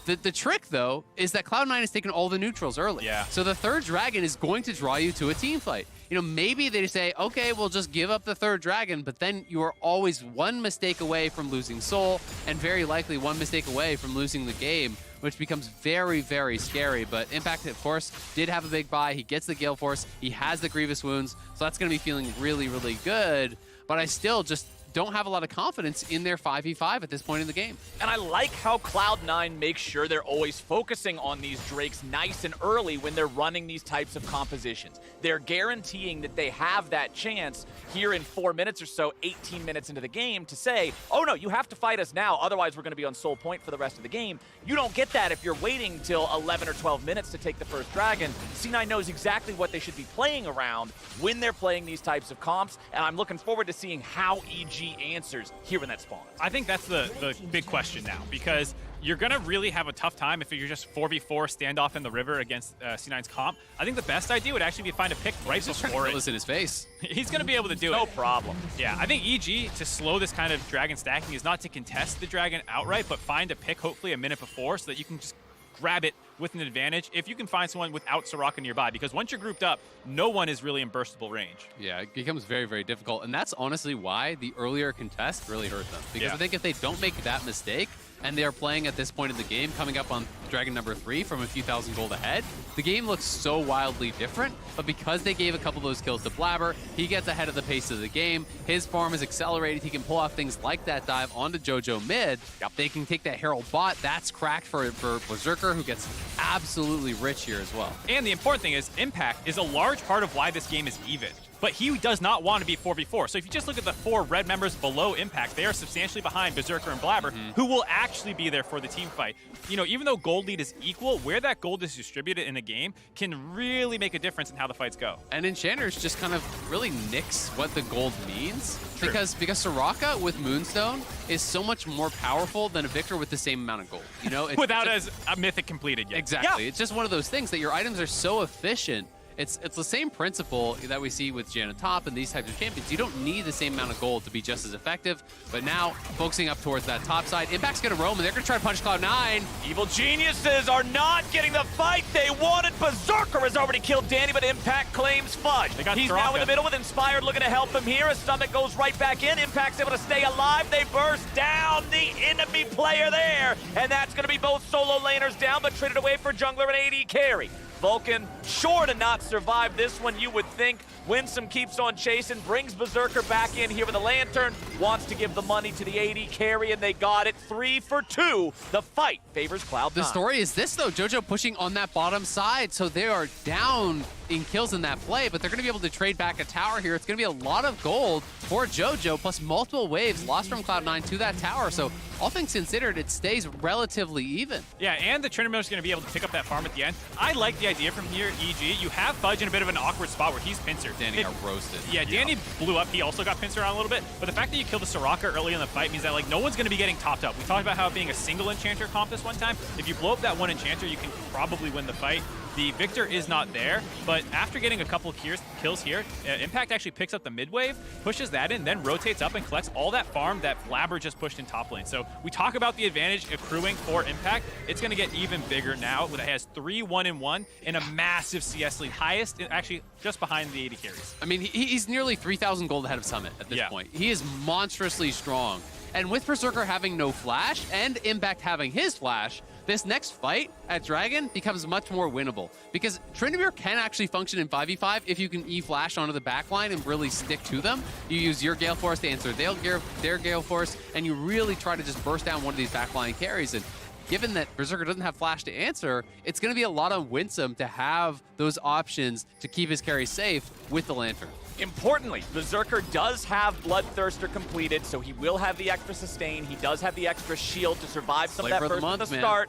The trick, though, is that Cloud9 has taken all the neutrals early. Yeah. So the third dragon is going to draw you to a team fight. Maybe they say, okay, we'll just give up the third dragon, but then you are always one mistake away from losing Soul, and very likely one mistake away from losing the game, which becomes very, very scary. But Impact, of course, did have a big buy. He gets the Gale Force. He has the Grievous Wounds, so that's going to be feeling really, really good. But I still just don't have a lot of confidence in their 5v5 at this point in the game. And I like how Cloud9 makes sure they're always focusing on these Drakes nice and early when they're running these types of compositions. They're guaranteeing that they have that chance here in 4 minutes or so, 18 minutes into the game, to say, oh no, you have to fight us now, otherwise we're going to be on Soul Point for the rest of the game. You don't get that if you're waiting till 11 or 12 minutes to take the first dragon. C9 knows exactly what they should be playing around when they're playing these types of comps, and I'm looking forward to seeing how EG answers here when that spawns. I think that's the big question now, because you're going to really have a tough time if you're just 4v4 standoff in the river against C9's comp. I think the best idea would actually be to find a pick right before it. This in his face. He's going to be able to do it. No problem. Yeah, I think EG, to slow this kind of dragon stacking, is not to contest the dragon outright, but find a pick hopefully a minute before so that you can just grab it with an advantage if you can find someone without Soraka nearby, because once you're grouped up, no one is really in burstable range. Yeah, it becomes very, very difficult, and that's honestly why the earlier contest really hurt them, because I think if they don't make that mistake, and they are playing at this point in the game, coming up on Dragon number 3 from a few thousand gold ahead, the game looks so wildly different. But because they gave a couple of those kills to Blabber, he gets ahead of the pace of the game. His farm is accelerated. He can pull off things like that dive onto JoJo mid. They can take that Herald bot. That's cracked for Berserker, who gets absolutely rich here as well. And the important thing is, Impact is a large part of why this game is even. But he does not want to be 4v4. So if you just look at the 4 red members below Impact, they are substantially behind Berserker and Blabber, who will actually be there for the team fight. Even though gold lead is equal, where that gold is distributed in a game can really make a difference in how the fights go. And Enchanters just kind of really nix what the gold means. True. Because Soraka with Moonstone is so much more powerful than a Victor with the same amount of gold. It's without as a mythic completed yet. Exactly. Yeah. It's just one of those things that your items are so efficient. It's the same principle that we see with Janet Top and these types of champions. You don't need the same amount of gold to be just as effective. But now, focusing up towards that top side, Impact's going to roam, and they're going to try to punch Cloud9. Evil Geniuses are not getting the fight they wanted. Berserker has already killed Danny, but Impact claims Fudge. He's now in the middle with Inspired looking to help him here. As Summit goes right back in. Impact's able to stay alive. They burst down the enemy player there. And that's going to be both solo laners down, but traded away for jungler and AD carry. Vulcan, sure to not survive this one, you would think. Winsome keeps on chasing, brings Berserker back in here with a lantern, wants to give the money to the AD carry, and they got it 3 for 2. The fight favors Cloud9. The story is this, though. JoJo pushing on that bottom side, so they are down in kills in that play, but they're going to be able to trade back a tower here. It's going to be a lot of gold for JoJo, plus multiple waves lost from Cloud9 to that tower, so all things considered, it stays relatively even. Yeah, and the Trinity is going to be able to pick up that farm at the end. I like the idea from here, EG. You have Fudge in a bit of an awkward spot where he's pincered. Danny got roasted. Yeah, Danny blew up. He also got pincered on a little bit. But the fact that you killed the Soraka early in the fight means that like no one's going to be getting topped up. We talked about how it being a single enchanter comp this one time. If you blow up that one enchanter, you can probably win the fight. The Victor is not there, but after getting a couple kills here, Impact actually picks up the mid wave, pushes that in, then rotates up and collects all that farm that Blabber just pushed in top lane. So we talk about the advantage accruing for Impact. It's going to get even bigger now. It has 3-1-1 and a massive CS lead, highest actually just behind the AD carries. I mean, he's nearly 3,000 gold ahead of Summit at this point. He is monstrously strong. And with Berserker having no flash and Impact having his flash, this next fight at Dragon becomes much more winnable because Tryndamere can actually function in 5v5 if you can E-flash onto the backline and really stick to them. You use your Gale Force to answer their Gale Force, and you really try to just burst down one of these backline carries. And given that Berserker doesn't have flash to answer, it's going to be a lot on Winsome to have those options to keep his carry safe with the Lantern. Importantly, Berserker does have Bloodthirster completed, so he will have the extra sustain. He does have the extra shield to survive some of that burst at the start.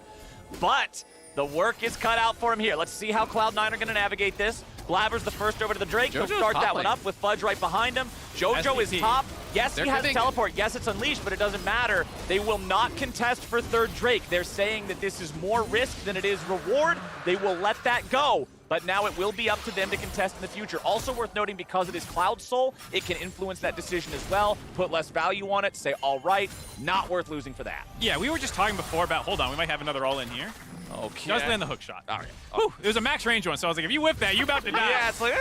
But the work is cut out for him here. Let's see how Cloud9 are going to navigate this. Blabber's the first over to the Drake. He'll start that one up with Fudge right behind him. JoJo is top. Yes, he has teleport. Yes, it's unleashed, but it doesn't matter. They will not contest for third Drake. They're saying that this is more risk than it is reward. They will let that go. But now it will be up to them to contest in the future. Also worth noting, because it is Cloud Soul, it can influence that decision as well, put less value on it, say, all right, not worth losing for that. Yeah, we were just talking before about, hold on, we might have another all-in here. Okay. Does land the hook shot. All right. Whew, it was a max range one, so I was like, if you whip that, you about to die. Yeah, it's like,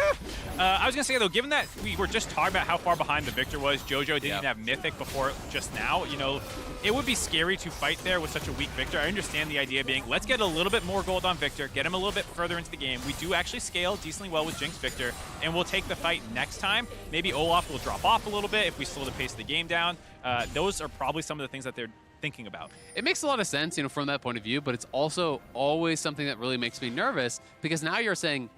I was going to say, though, given that we were just talking about how far behind the Victor was, JoJo didn't even have Mythic before just now, you know, it would be scary to fight there with such a weak Victor. I understand the idea being, let's get a little bit more gold on Victor, get him a little bit further into the game. We do actually scale decently well with Jinx Victor, and we'll take the fight next time. Maybe Olaf will drop off a little bit if we slow the pace of the game down. Those are probably some of the things that they're thinking about. It makes a lot of sense, you know, from that point of view, but it's also always something that really makes me nervous because now you're saying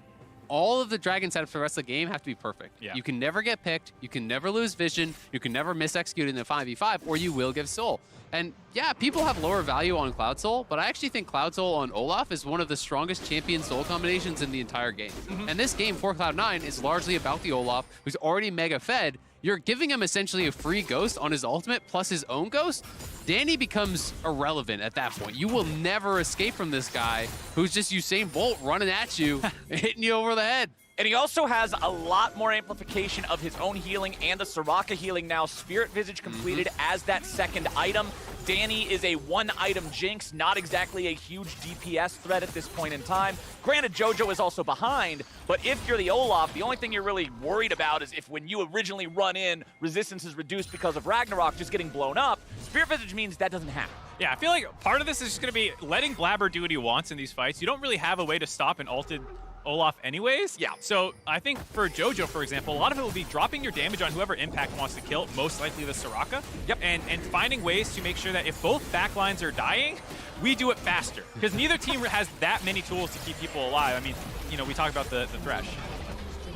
all of the dragon setups for the rest of the game have to be perfect. Yeah. You can never get picked, you can never lose vision, you can never mis-execute in the 5v5, or you will give soul. And yeah, people have lower value on Cloud Soul, but I actually think Cloud Soul on Olaf is one of the strongest champion soul combinations in the entire game. And this game for Cloud9 is largely about the Olaf, who's already mega fed. You're giving him essentially a free ghost on his ultimate plus his own ghost. Danny becomes irrelevant at that point. You will never escape from this guy who's just Usain Bolt running at you, hitting you over the head. And he also has a lot more amplification of his own healing and the Soraka healing now. Spirit Visage completed as that second item. Danny is a one-item Jinx, not exactly a huge DPS threat at this point in time. Granted, JoJo is also behind, but if you're the Olaf, the only thing you're really worried about is if when you originally run in, resistance is reduced because of Ragnarok just getting blown up. Spirit Visage means that doesn't happen. Yeah, I feel like part of this is just going to be letting Blabber do what he wants in these fights. You don't really have a way to stop an ulted Olaf anyways. Yeah. So I think for JoJo, for example, a lot of it will be dropping your damage on whoever Impact wants to kill, most likely the Soraka. Yep. And finding ways to make sure that if both backlines are dying, we do it faster. Because neither team has that many tools to keep people alive. I mean, you know, we talk about the Thresh.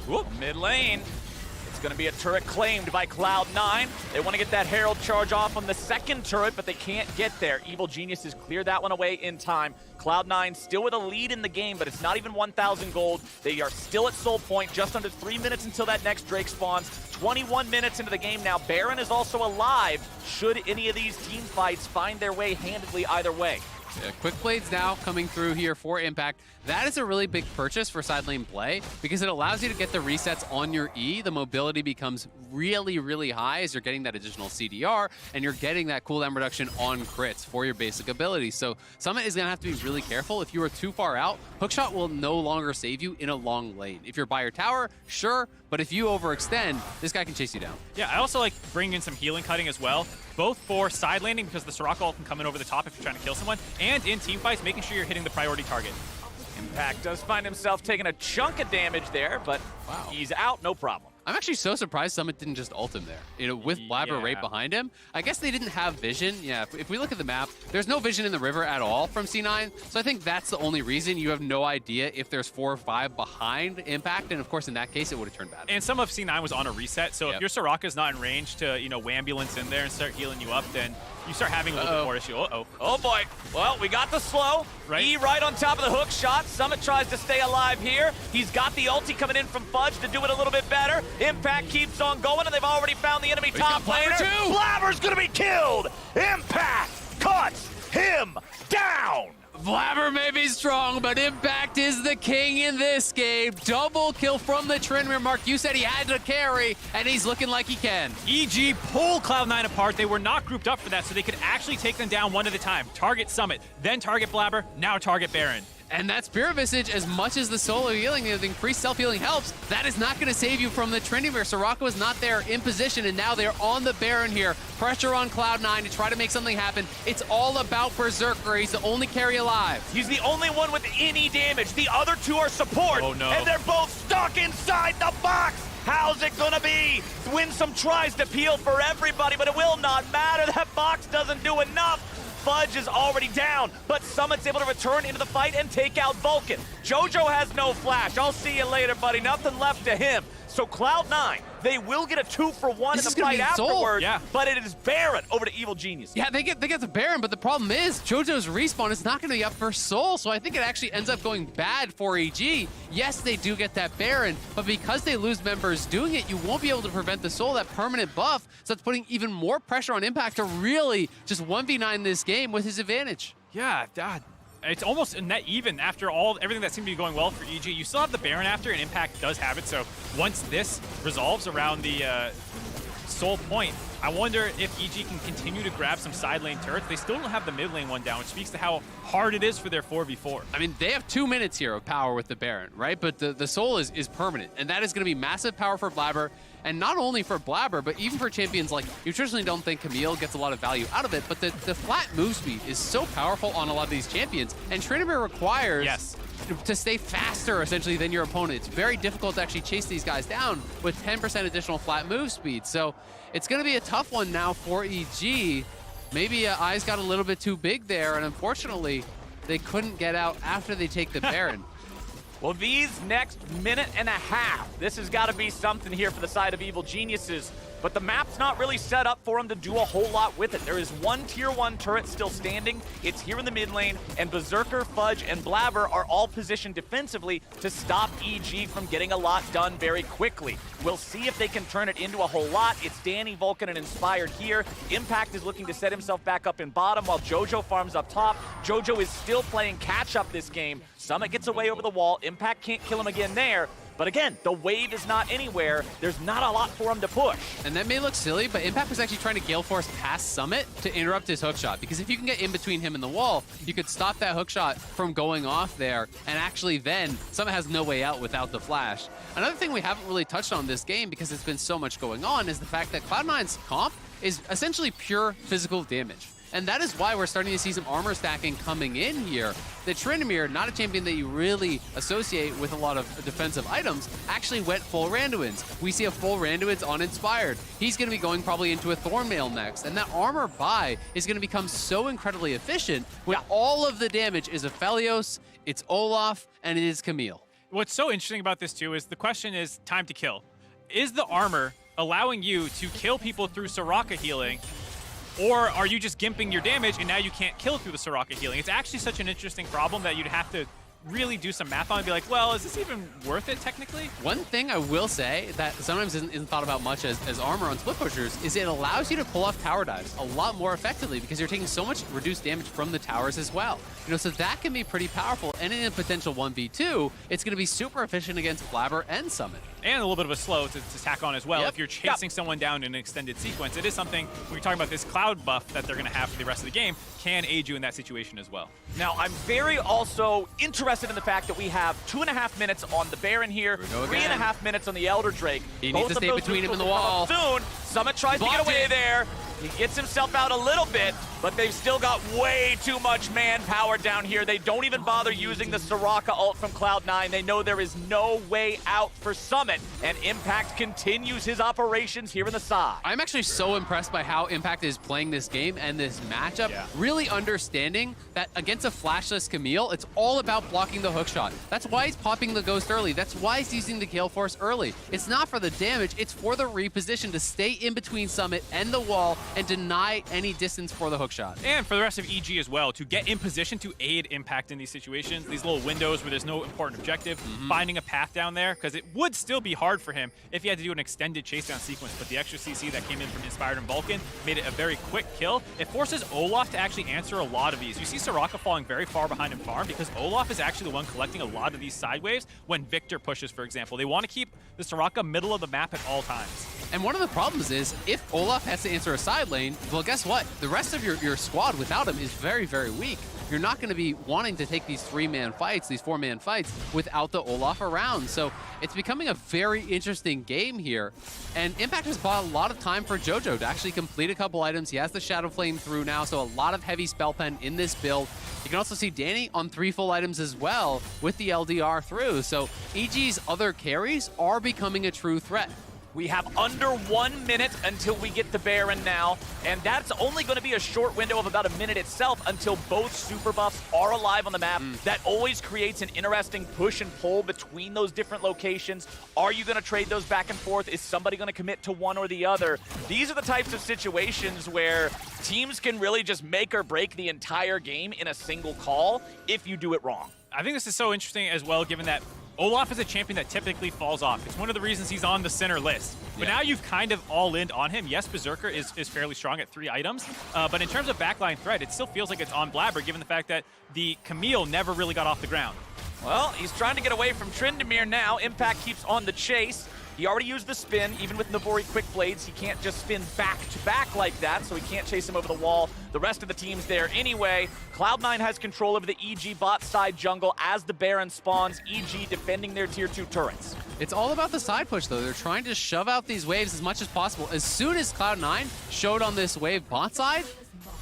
Whoop, mid lane. It's going to be a turret claimed by Cloud9. They want to get that Herald charge off on the second turret, but they can't get there. Evil Geniuses cleared that one away in time. Cloud9 still with a lead in the game, but it's not even 1,000 gold. They are still at soul point, just under 3 minutes until that next Drake spawns. 21 minutes into the game now. Baron is also alive, should any of these team fights find their way handedly either way. Yeah, Quick Blades now coming through here for Impact. That is a really big purchase for side lane play because it allows you to get the resets on your E. The mobility becomes really, really high as you're getting that additional CDR and you're getting that cooldown reduction on crits for your basic abilities. So Summit is going to have to be really careful. If you are too far out, Hookshot will no longer save you in a long lane. If you're by your tower, sure, but if you overextend, this guy can chase you down. Yeah, I also like bringing in some healing cutting as well, both for side laning because the Soraka ult can come in over the top if you're trying to kill someone, and in team fights, making sure you're hitting the priority target. Impact does find himself taking a chunk of damage there, but he's out, no problem. I'm actually so surprised Summit didn't just ult him there. You know, with Blabber right behind him. I guess they didn't have vision. Yeah, if we look at the map, there's no vision in the river at all from C9. So I think that's the only reason. You have no idea if there's 4 or 5 behind Impact. And of course, in that case, it would have turned bad. And some of C9 was on a reset. So if your Soraka's not in range to, you know, Wambulance in there and start healing you up, then you start having a little bit more issue. Oh boy. Well, we got the slow. E right on top of the hook shot. Summit tries to stay alive here. He's got the ulti coming in from Fudge to do it a little bit better. Impact keeps on going, and they've already found the enemy top laner. Blabber's gonna be killed. Impact cuts him down. Blabber may be strong, but Impact is the king in this game. Double kill from the Tryndamere. Mark, you said he had to carry, and he's looking like he can. EG pull Cloud9 apart. They were not grouped up for that, so they could actually take them down one at a time. Target Summit, then target Blabber, now target Baron. And that Spirit Visage, as much as the solo healing, the increased self-healing helps, that is not going to save you from the Tryndamere. Soraka was not there in position, and now they're on the Baron here. Pressure on Cloud9 to try to make something happen. It's all about Berserker. He's the only carry alive. He's the only one with any damage. The other 2 are support, and they're both stuck inside the box. How's it gonna be? Winsome tries to peel for everybody, but it will not matter. That box doesn't do enough. Fudge is already down, but Summit's able to return into the fight and take out Vulcan. JoJo has no flash. I'll see you later, buddy. Nothing left to him. So Cloud9, they will get a 2-for-1 in the fight afterwards, but it is Baron over to Evil Genius. Yeah, they get the Baron, but the problem is JoJo's respawn is not going to be up for Soul, so I think it actually ends up going bad for EG. Yes, they do get that Baron, but because they lose members doing it, you won't be able to prevent the Soul, that permanent buff, so that's putting even more pressure on Impact to really just 1v9 this game with his advantage. Yeah, God. It's almost net even after everything that seemed to be going well for EG. You still have the Baron after, and Impact does have it. So once this resolves around the Soul point, I wonder if EG can continue to grab some side lane turrets. They still don't have the mid lane one down, which speaks to how hard it is for their 4v4. I mean, they have 2 minutes here of power with the Baron, right? But the Soul is permanent, and that is going to be massive power for Blabber. And not only for Blabber, but even for champions like, you traditionally don't think Camille gets a lot of value out of it, but the flat move speed is so powerful on a lot of these champions. And Tryndamere requires to stay faster, essentially, than your opponent. It's very difficult to actually chase these guys down with 10% additional flat move speed. So it's going to be a tough one now for EG. Maybe eyes got a little bit too big there, and unfortunately, they couldn't get out after they take the Baron. Well, these next minute and a half, this has got to be something here for the side of Evil Geniuses. But the map's not really set up for them to do a whole lot with it. There is one tier 1 turret still standing. It's here in the mid lane, and Berserker, Fudge, and Blabber are all positioned defensively to stop EG from getting a lot done very quickly. We'll see if they can turn it into a whole lot. It's Danny, Vulcan, and Inspired here. Impact is looking to set himself back up in bottom while JoJo farms up top. JoJo is still playing catch-up this game. Summit gets away over the wall. Impact can't kill him again there. But again, the wave is not anywhere. There's not a lot for him to push. And that may look silly, but Impact was actually trying to Gale Force past Summit to interrupt his hookshot. Because if you can get in between him and the wall, you could stop that hookshot from going off there. And actually then, Summit has no way out without the flash. Another thing we haven't really touched on this game, because it's been so much going on, is the fact that Cloud9's comp is essentially pure physical damage. And that is why we're starting to see some armor stacking coming in here. The Tryndamere, not a champion that you really associate with a lot of defensive items, actually went full Randuin's. We see a full Randuin's on Inspired. He's going to be going probably into a Thornmail next. And that armor buy is going to become so incredibly efficient when all of the damage is Aphelios, it's Olaf, and it is Camille. What's so interesting about this too is the question is time to kill. Is the armor allowing you to kill people through Soraka healing, or are you just gimping your damage and now you can't kill through the Soraka healing? It's actually such an interesting problem that you'd have to really do some math on and be like, well, is this even worth it technically? One thing I will say that sometimes isn't thought about much as armor on split pushers is it allows you to pull off tower dives a lot more effectively because you're taking so much reduced damage from the towers as well. You know, so that can be pretty powerful. And in a potential 1v2, it's going to be super efficient against Blabber and Summit. And a little bit of a slow to tack on as well. If you're chasing someone down in an extended sequence, it is something, when you're talking about this cloud buff that they're going to have for the rest of the game, can aid you in that situation as well. Now, I'm very also interested in the fact that we have 2.5 minutes on the Baron here, 3.5 minutes on the Elder Drake. He needs to stay between him and the wall. Soon, Summit tries to get away there. He gets himself out a little bit. but they've still got way too much manpower down here. They don't even bother using the Soraka ult from Cloud9. They know there is no way out for Summit, and Impact continues his operations here in the side. I'm actually so impressed by how Impact is playing this game and this matchup, really understanding that against a flashless Camille, it's all about blocking the hook shot. That's why he's popping the Ghost early. That's why he's using the Gale Force early. It's not for the damage, it's for the reposition to stay in between Summit and the wall and deny any distance for the hook shot. And for the rest of EG as well, to get in position to aid Impact in these situations, these little windows where there's no important objective, finding a path down there, because it would still be hard for him if he had to do an extended chase down sequence, but the extra CC that came in from Inspired and Vulcan made it a very quick kill. It forces Olaf to actually answer a lot of these. You see Soraka falling very far behind in farm because Olaf is actually the one collecting a lot of these side waves when Victor pushes, for example. They want to keep the Soraka middle of the map at all times. And one of the problems is, if Olaf has to answer a side lane, well, guess what? The rest of your squad without him is very, very weak. You're not going to be wanting to take these 3-man fights, these 4-man fights, without the Olaf around. So it's becoming a very interesting game here. And Impact has bought a lot of time for JoJo to actually complete a couple items. He has the Shadow Flame through now, so a lot of heavy spell pen in this build. You can also see Danny on 3 full items as well with the LDR through. So EG's other carries are becoming a true threat. We have under 1 minute until we get the Baron now, and that's only going to be a short window of about a minute itself until both super buffs are alive on the map. That always creates an interesting push and pull between those different locations. Are you going to trade those back and forth? Is somebody going to commit to one or the other? These are the types of situations where teams can really just make or break the entire game in a single call if you do it wrong. I think this is so interesting as well, given that Olaf is a champion that typically falls off. It's one of the reasons he's on the center list. But now you've kind of all-in on him. Yes, Berserker is fairly strong at 3 items, but in terms of backline threat, it still feels like it's on Blabber, given the fact that the Camille never really got off the ground. Well, he's trying to get away from Tryndamere now. Impact keeps on the chase. He already used the spin. Even with Nabori Quick Blades, he can't just spin back-to-back like that, so he can't chase him over the wall. The rest of the team's there anyway. Cloud9 has control over the EG bot side jungle as the Baron spawns, EG defending their tier 2 turrets. It's all about the side push, though. They're trying to shove out these waves as much as possible. As soon as Cloud9 showed on this wave bot side,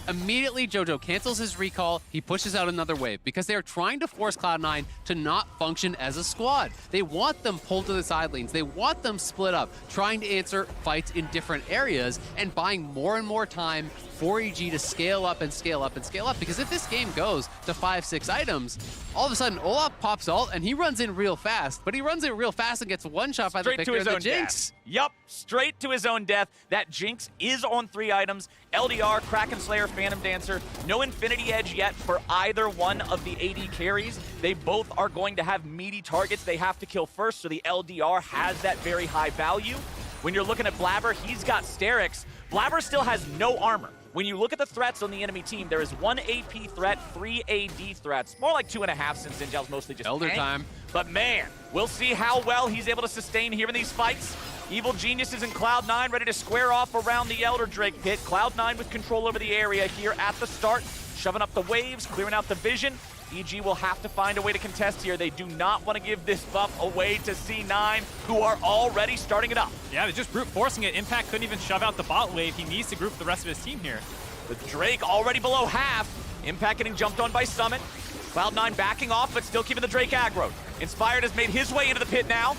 immediately JoJo cancels his recall, he pushes out another wave because they're trying to force Cloud9 to not function as a squad. They want them pulled to the side lanes. They want them split up, trying to answer fights in different areas and buying more and more time for EG to scale up and scale up and scale up. Because if this game goes to 5-6 items, all of a sudden Olaf pops ult and he runs in real fast, but he runs in real fast and gets one shot by the Victor and the Jinx. Yup, straight to his own death. That Jinx is on 3 items. LDR, Kraken Slayer, Phantom Dancer. No Infinity Edge yet for either one of the AD carries. They both are going to have meaty targets they have to kill first, so the LDR has that very high value. When you're looking at Blabber, he's got Sterix. Blabber still has no armor. When you look at the threats on the enemy team, there is 1 AP threat, 3 AD threats. More like 2.5 since Zinjal's mostly just Elder tank. time. But man, we'll see how well he's able to sustain here in these fights. Evil Geniuses and Cloud9 ready to square off around the Elder Drake pit. Cloud9 with control over the area here at the start, shoving up the waves, clearing out the vision. EG will have to find a way to contest here. They do not want to give this buff away to C9, who are already starting it up. Yeah, they're just brute forcing it. Impact couldn't even shove out the bot wave. He needs to group the rest of his team here. The Drake already below half. Impact getting jumped on by Summit. Cloud9 backing off, but still keeping the Drake aggroed. Inspired has made his way into the pit now.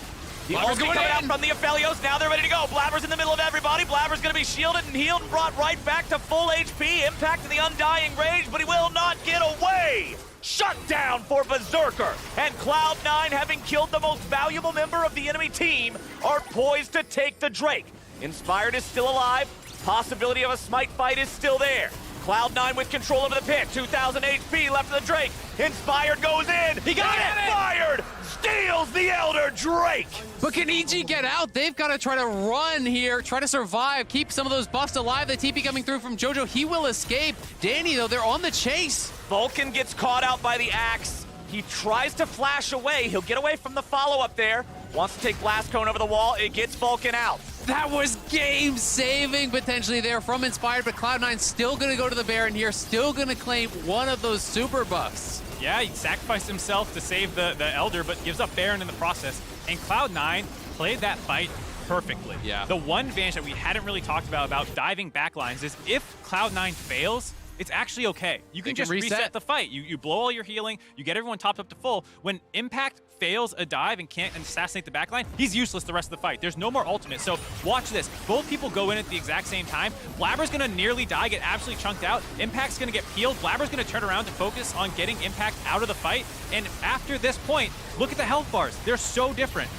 The ulti coming out from the Aphelios. Now they're ready to go. Blabber's in the middle of everybody. Blabber's going to be shielded and healed and brought right back to full HP. Impact in the Undying Rage, but he will not get away. Shut down for Berserker. And Cloud9, having killed the most valuable member of the enemy team, are poised to take the Drake. Inspired is still alive. Possibility of a smite fight is still there. Cloud9 with control over the pit. 2,000 HP left for the Drake. Inspired goes in. He got it! Inspired steals the Elder Drake. But can EG get out? They've got to try to run here, try to survive, keep some of those buffs alive. The TP coming through from JoJo, he will escape. Danny, though, they're on the chase. Vulcan gets caught out by the axe. He tries to flash away. He'll get away from the follow-up there. Wants to take Blast Cone over the wall. It gets Vulcan out. That was game-saving potentially there from Inspired, but Cloud9 still going to go to the Baron here, still going to claim one of those super buffs. Yeah, he sacrificed himself to save the Elder, but gives up Baron in the process. And Cloud9 played that fight perfectly. Yeah. The one advantage that we hadn't really talked about diving backlines is if Cloud9 fails, it's actually okay. You can just reset the fight. You blow all your healing, you get everyone topped up to full. When Impact fails a dive and can't assassinate the backline, he's useless the rest of the fight. There's no more ultimate. So watch this. Both people go in at the exact same time. Blabber's gonna nearly die, get absolutely chunked out. Impact's gonna get peeled. Blabber's gonna turn around to focus on getting Impact out of the fight. And after this point, look at the health bars. They're so different.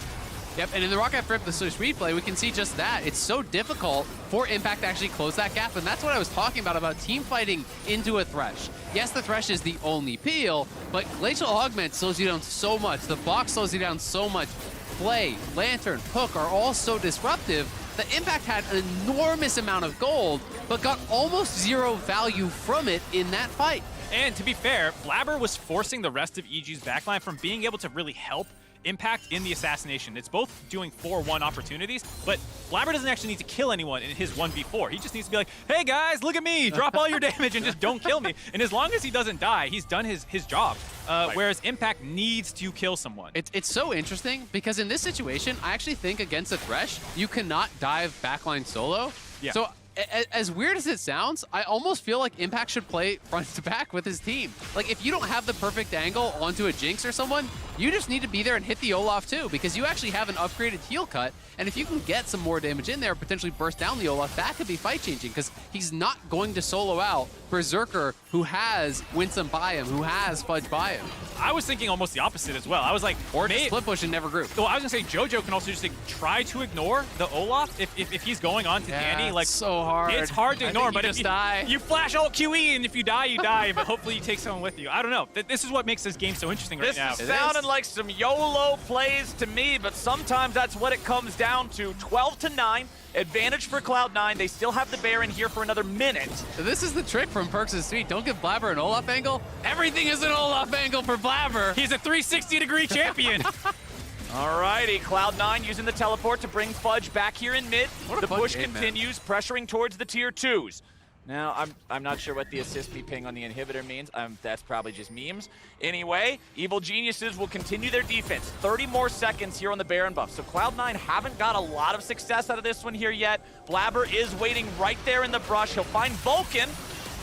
Yep, and in the Rocket Flip, the Switch replay, we can see just that. It's so difficult for Impact to actually close that gap, and that's what I was talking about team fighting into a Thresh. Yes, the Thresh is the only peel, but Glacial Augment slows you down so much. The box slows you down so much. Flay, Lantern, Hook are all so disruptive that Impact had an enormous amount of gold, but got almost zero value from it in that fight. And to be fair, Blabber was forcing the rest of EG's backline from being able to really help Impact in the assassination. It's both doing 4-1 opportunities, but Blabber doesn't actually need to kill anyone in his 1v4. He just needs to be like, hey guys, look at me, drop all your damage and just don't kill me. And as long as he doesn't die, he's done his job. Whereas Impact needs to kill someone. It's so interesting because in this situation, I actually think against a Thresh, you cannot dive backline solo. Yeah. So as weird as it sounds, I almost feel like Impact should play front to back with his team. Like, if you don't have the perfect angle onto a Jinx or someone, you just need to be there and hit the Olaf too, because you actually have an upgraded heal cut, and if you can get some more damage in there, potentially burst down the Olaf, that could be fight-changing, because he's not going to solo out Berserker, who has Winsome by him, who has Fudge by him. I was thinking almost the opposite as well. I was like, or just split push and never group. Well, I was gonna say JoJo can also just like, try to ignore the Olaf if he's going on to Danny. Like, so hard. It's hard to ignore, but if die. You flash alt QE, and if you die, you die. But hopefully you take someone with you. I don't know. This is what makes this game so interesting right now. This is sounding like some YOLO plays to me, but sometimes that's what it comes down to. 12-9. Advantage for Cloud9. They still have the Baron here for another minute. This is the trick from Perks' tweet. Don't give Blabber an Olaf angle. Everything is an Olaf angle for Blabber. He's a 360-degree champion. Alrighty, Cloud9 using the teleport to bring Fudge back here in mid. The push continues, pressuring towards the tier 2s. Now, I'm not sure what the assist me ping on the inhibitor means. That's probably just memes. Anyway, Evil Geniuses will continue their defense. 30 more seconds here on the Baron buff. So Cloud9 haven't got a lot of success out of this one here yet. Blabber is waiting right there in the brush. He'll find Vulcan,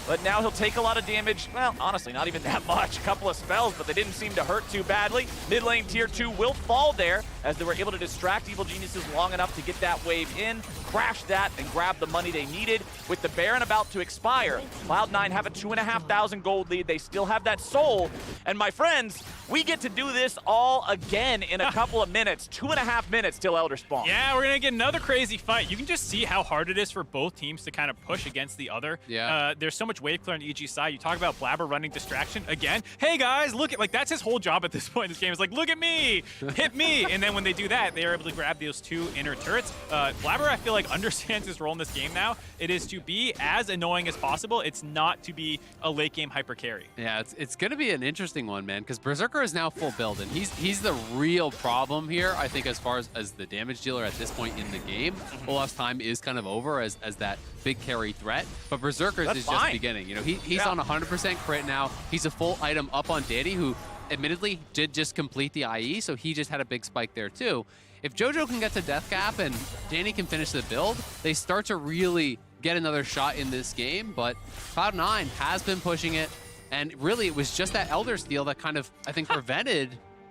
but now he'll take a lot of damage. Well, honestly, not even that much. A couple of spells, but they didn't seem to hurt too badly. Mid lane tier 2 will fall there as they were able to distract Evil Geniuses long enough to get that wave in, crash that, and grab the money they needed. With the Baron about to expire, Cloud9 have a 2,500 gold lead. They still have that soul. And my friends, we get to do this all again in a couple of minutes. 2.5 minutes till Elder Spawn. Yeah, we're going to get another crazy fight. You can just see how hard it is for both teams to kind of push against the other. Yeah. There's so much wave clear on EG side. You talk about Blabber running distraction again. Hey guys, look at, like, that's his whole job at this point in this game. Is like, look at me, hit me. And then when they do that, they are able to grab those 2 inner turrets. Blabber, I feel like, understands his role in this game now. It is to be as annoying as possible. It's not to be a late game hyper carry. Yeah, it's going to be an interesting one, man, because Berserker is now full build, and he's the real problem here, I think, as far as the damage dealer at this point in the game. Olaf's time is kind of over as that big carry threat, but Berserker's is just beginning. You know, he's on 100% crit now. He's a full item up on Danny, who admittedly did just complete the IE, so he just had a big spike there too. If JoJo can get to death cap and Danny can finish the build, they start to really get another shot in this game, but Cloud9 has been pushing it, and really it was just that Elder steal that kind of, I think, prevented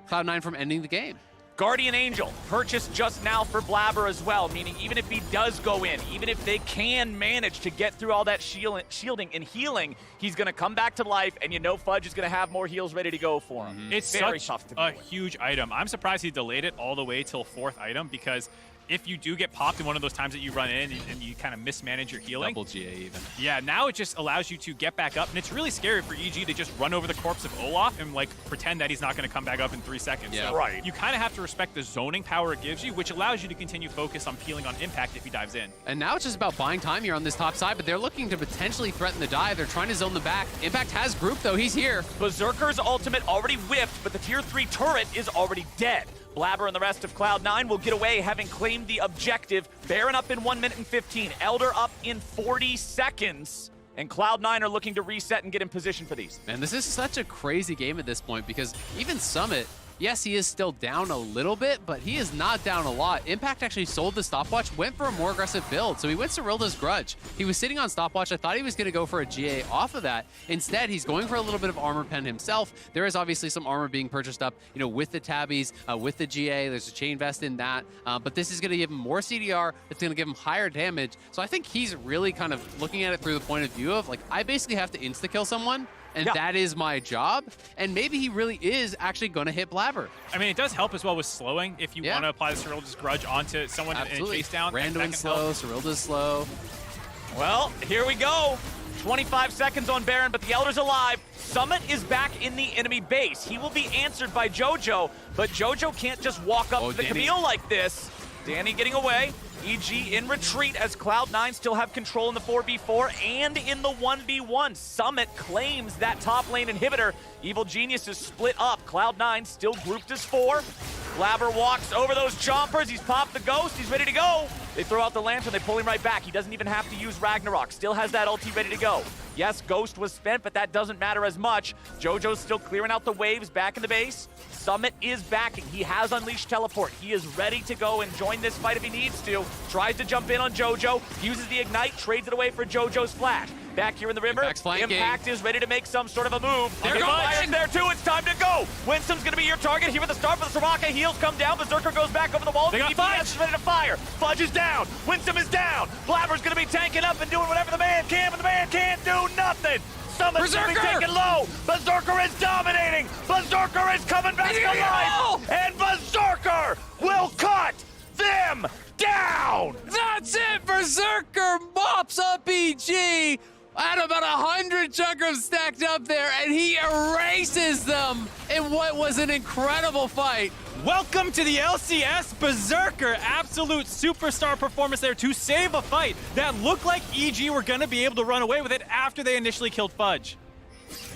Cloud9 from ending the game. Guardian Angel purchased just now for Blabber as well, meaning even if he does go in, even if they can manage to get through all that shielding and healing, he's going to come back to life, and you know Fudge is going to have more heals ready to go for him. It's very such tough to a huge item. I'm surprised he delayed it all the way till 4th item, because if you do get popped in one of those times that you run in and you kind of mismanage your healing. Double GA even. Yeah, now it just allows you to get back up, and it's really scary for EG to just run over the corpse of Olaf and like pretend that he's not going to come back up in 3 seconds. Yeah. So right. You kind of have to respect the zoning power it gives you, which allows you to continue focus on peeling on impact if he dives in. And now it's just about buying time here on this top side, but they're looking to potentially threaten the dive. They're trying to zone the back. Impact has group though, he's here. Berserker's ultimate already whiffed, but the tier 3 turret is already dead. Blabber and the rest of Cloud9 will get away, having claimed the objective. Baron up in 1 minute and 15. Elder up in 40 seconds. And Cloud9 are looking to reset and get in position for these. Man, this is such a crazy game at this point, because even Summit Yes, he is still down a little bit, but he is not down a lot. Impact actually sold the stopwatch, went for a more aggressive build. So he went Cyrilda's Grudge. He was sitting on stopwatch. I thought he was going to go for a GA off of that. Instead, he's going for a little bit of armor pen himself. There is obviously some armor being purchased up, with the tabbies, with the GA. There's a chain vest in that. But this is going to give him more CDR. It's going to give him higher damage. So I think he's really kind of looking at it through the point of view of, like, I basically have to insta-kill someone, and that is my job. And maybe he really is actually going to hit Blabber. I mean, it does help as well with slowing if you want to apply the Cyrilda's Grudge onto someone in a chase down. Random slow, Cyrilda's slow. Well, here we go. 25 seconds on Baron, but the Elder's alive. Summit is back in the enemy base. He will be answered by JoJo, but JoJo can't just walk up to the Camille like this. Danny getting away. EG in retreat as Cloud9 still have control in the 4v4 and in the 1v1. Summit claims that top lane inhibitor. Evil Genius is split up. Cloud9 still grouped as 4. Blabber walks over those chompers. He's popped the ghost. He's ready to go. They throw out the lantern. They pull him right back. He doesn't even have to use Ragnarok. Still has that ulti ready to go. Yes, Ghost was spent, but that doesn't matter as much. JoJo's still clearing out the waves back in the base. Summit is backing. He has unleashed teleport. He is ready to go and join this fight if he needs to. Tries to jump in on JoJo. Uses the ignite. Trades it away for JoJo's flash. Back here in the river, Impact is ready to make some sort of a move. They're going there too. It's time to go. Winston's going to be your target here at the start for the Soraka. Heals come down. Berserker goes back over the wall. They got Fudge. Is ready to fire. Fudge is down. Winston is down. Blabber's going to be tanking up and doing whatever the man can, but the man can't do nothing. Summit's going to be taken low. Berserker is dominating. Berserker is coming back to life. And Berserker will cut them down. That's it. Berserker mops up EG. At about 100 Chakrams stacked up there, and he erases them in what was an incredible fight. Welcome to the LCS Berserker. Absolute superstar performance there to save a fight that looked like EG were going to be able to run away with it after they initially killed Fudge.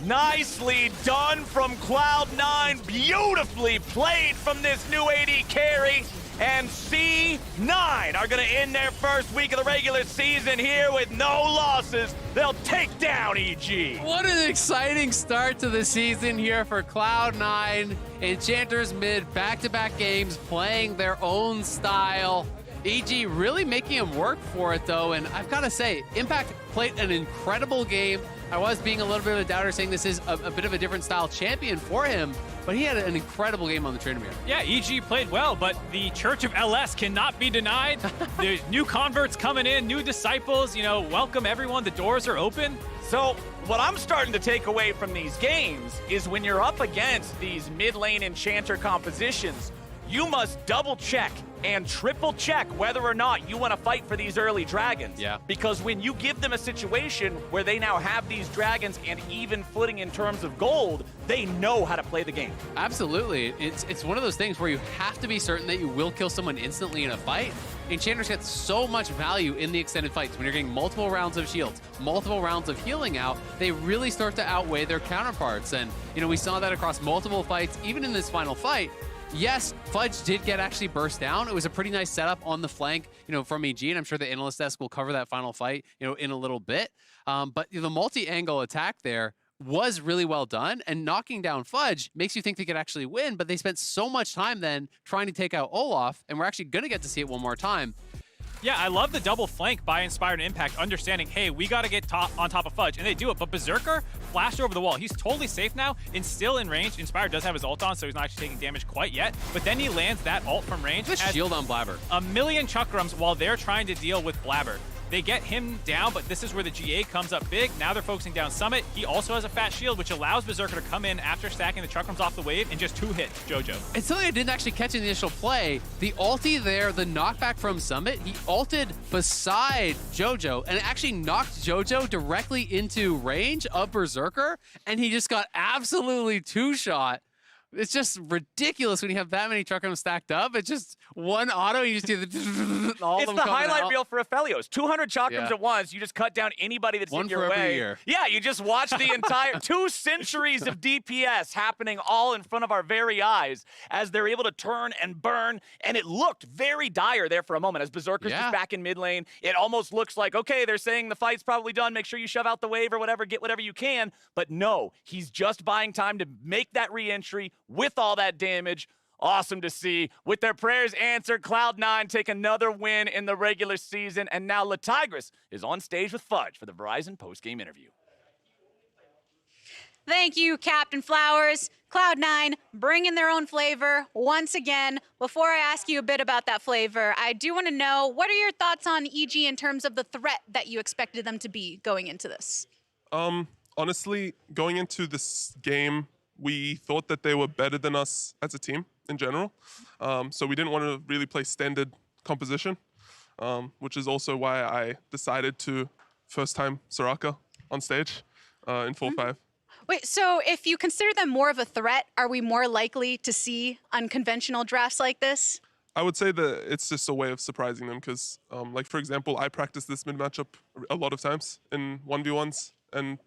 Nicely done from Cloud9. Beautifully played from this new AD carry. And C9 are going to end their first week of the regular season here with no losses. They'll take down EG. What an exciting start to the season here for Cloud9. Enchanters mid back-to-back games playing their own style. EG really making him work for it, though. And I've got to say, Impact played an incredible game. I was being a little bit of a doubter, saying this is a bit of a different style champion for him, but he had an incredible game on the Tryndamere. Yeah, EG played well, but the Church of LS cannot be denied. There's new converts coming in, new disciples, welcome everyone. The doors are open. So what I'm starting to take away from these games is when you're up against these mid lane enchanter compositions, you must double check and triple check whether or not you want to fight for these early dragons. Yeah. Because when you give them a situation where they now have these dragons and even footing in terms of gold, they know how to play the game. Absolutely. It's one of those things where you have to be certain that you will kill someone instantly in a fight. Enchanters get so much value in the extended fights. When you're getting multiple rounds of shields, multiple rounds of healing out, they really start to outweigh their counterparts. And, we saw that across multiple fights, even in this final fight. Yes, Fudge did get actually burst down. It was a pretty nice setup on the flank, from EG, and I'm sure the analyst desk will cover that final fight, in a little bit. But the multi-angle attack there was really well done, and knocking down Fudge makes you think they could actually win, but they spent so much time then trying to take out Olaf, and we're actually going to get to see it one more time. Yeah, I love the double flank by Inspired and Impact, understanding, hey, we got to get on top of Fudge, and they do it. But Berserker flashed over the wall. He's totally safe now and still in range. Inspired does have his ult on, so he's not actually taking damage quite yet. But then he lands that ult from range. The shield on Blabber. A million Chakrams while they're trying to deal with Blabber. They get him down, but this is where the GA comes up big. Now they're focusing down Summit. He also has a fat shield, which allows Berserker to come in after stacking the Chakrams off the wave and just 2 hits JoJo. It's something I didn't actually catch in the initial play. The ulti there, the knockback from Summit, he ulted beside JoJo and actually knocked JoJo directly into range of Berserker, and he just got absolutely 2-shot. It's just ridiculous when you have that many Chakrams stacked up. It's just one auto, you just do all it's them the coming highlight out. reel for Aphelios. 200 Chakrams at once. You just cut down anybody that's One in your for every way. year. Yeah, you just watch the entire 2 centuries of DPS happening all in front of our very eyes as they're able to turn and burn. And it looked very dire there for a moment as Berserker's just back in mid lane. It almost looks like, okay, they're saying the fight's probably done. Make sure you shove out the wave or whatever, get whatever you can. But no, he's just buying time to make that re-entry, with all that damage. Awesome to see. With their prayers answered, Cloud9 take another win in the regular season, and now LaTigris is on stage with Fudge for the Verizon postgame interview. Thank you, Captain Flowers. Cloud9 bringing their own flavor once again. Before I ask you a bit about that flavor, I do want to know, what are your thoughts on EG in terms of the threat that you expected them to be going into this? Honestly, going into this game, we thought that they were better than us as a team in general. So we didn't want to really play standard composition, which is also why I decided to first time Soraka on stage in 4-5. Wait, so if you consider them more of a threat, are we more likely to see unconventional drafts like this? I would say that it's just a way of surprising them because, like, for example, I practiced this mid matchup a lot of times in 1v1s. And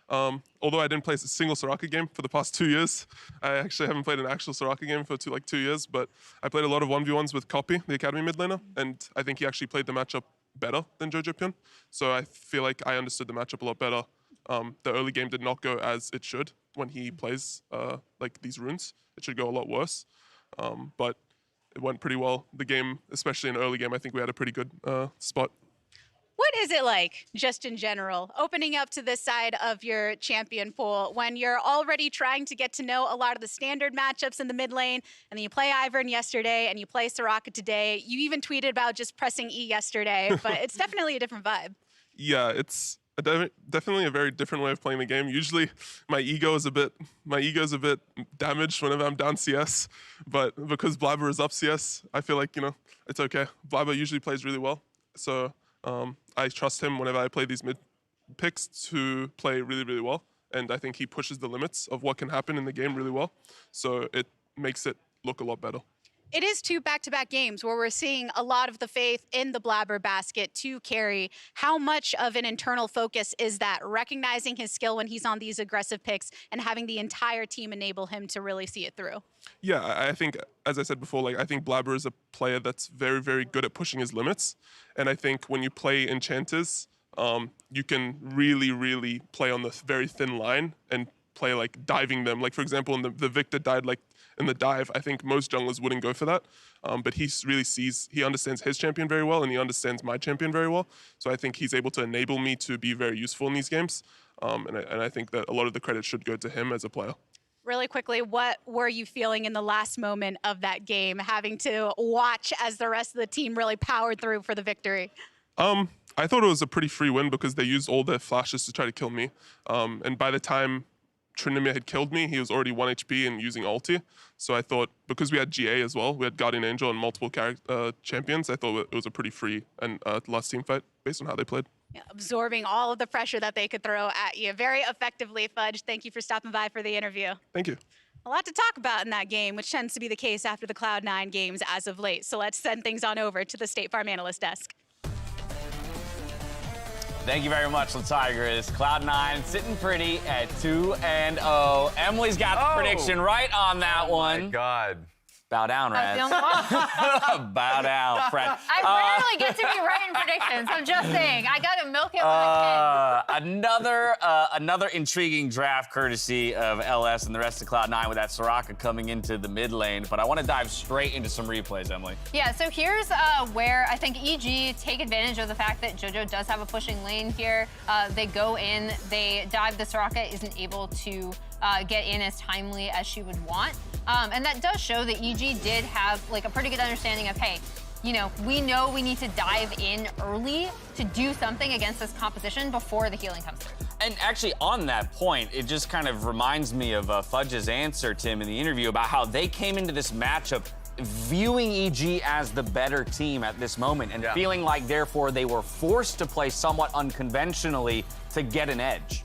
although I didn't play a single Soraka game for the past 2 years, I actually haven't played an actual Soraka game for 2 years, but I played a lot of 1v1s with Copy, the Academy mid laner, and I think he actually played the matchup better than Jojo Pyun. So I feel like I understood the matchup a lot better. The early game did not go as it should when he plays like these runes. It should go a lot worse, but it went pretty well. The game, especially in early game, I think we had a pretty good spot. What is it like, just in general, opening up to this side of your champion pool when you're already trying to get to know a lot of the standard matchups in the mid lane, and then you play Ivern yesterday and you play Soraka today? You even tweeted about just pressing E yesterday, but it's definitely a different vibe. Yeah, it's definitely a very different way of playing the game. Usually, my ego is a bit damaged whenever I'm down CS, but because Blabber is up CS, I feel like it's okay. Blabber usually plays really well, so I trust him whenever I play these mid picks to play really, really well, and I think he pushes the limits of what can happen in the game really well, so it makes it look a lot better. It is 2 back-to-back games where we're seeing a lot of the faith in the Blabber basket to carry. How much of an internal focus is that, recognizing his skill when he's on these aggressive picks and having the entire team enable him to really see it through? Yeah, I think, as I said before, I think Blabber is a player that's very, very good at pushing his limits. And I think when you play Enchanters, you can really, really play on the very thin line and play diving them. Like, for example, in the Victor died in the dive. I think most junglers wouldn't go for that, but he really he understands his champion very well, and he understands my champion very well. So I think he's able to enable me to be very useful in these games, and I think that a lot of the credit should go to him as a player. Really quickly, what were you feeling in the last moment of that game, having to watch as the rest of the team really powered through for the victory? I thought it was a pretty free win because they used all their flashes to try to kill me, and by the time Trinimir had killed me, he was already 1 HP and using ulti. So I thought, because we had GA as well, we had Guardian Angel and multiple champions, I thought it was a pretty free and last team fight based on how they played. Yeah, absorbing all of the pressure that they could throw at you very effectively, Fudge. Thank you for stopping by for the interview. Thank you. A lot to talk about in that game, which tends to be the case after the Cloud9 games as of late. So let's send things on over to the State Farm Analyst Desk. Thank you very much, LaTigris. Cloud9 sitting pretty at 2-0. Emily's got the prediction right on that one. Oh my God. Bow down, Raz. Bow down, friend. I rarely get to be right in predictions. I'm just saying. I got to milk it when I can. Another intriguing draft courtesy of LS and the rest of Cloud9 with that Soraka coming into the mid lane. But I want to dive straight into some replays, Emily. Yeah, so here's where I think EG take advantage of the fact that Jojo does have a pushing lane here. They go in, they dive. The Soraka isn't able to get in as timely as she would want. And that does show that EG did have a pretty good understanding of, hey, we know we need to dive in early to do something against this composition before the healing comes through. And actually, on that point, it just kind of reminds me of Fudge's answer, Tim, in the interview about how they came into this matchup viewing EG as the better team at this moment and feeling like, therefore, they were forced to play somewhat unconventionally to get an edge.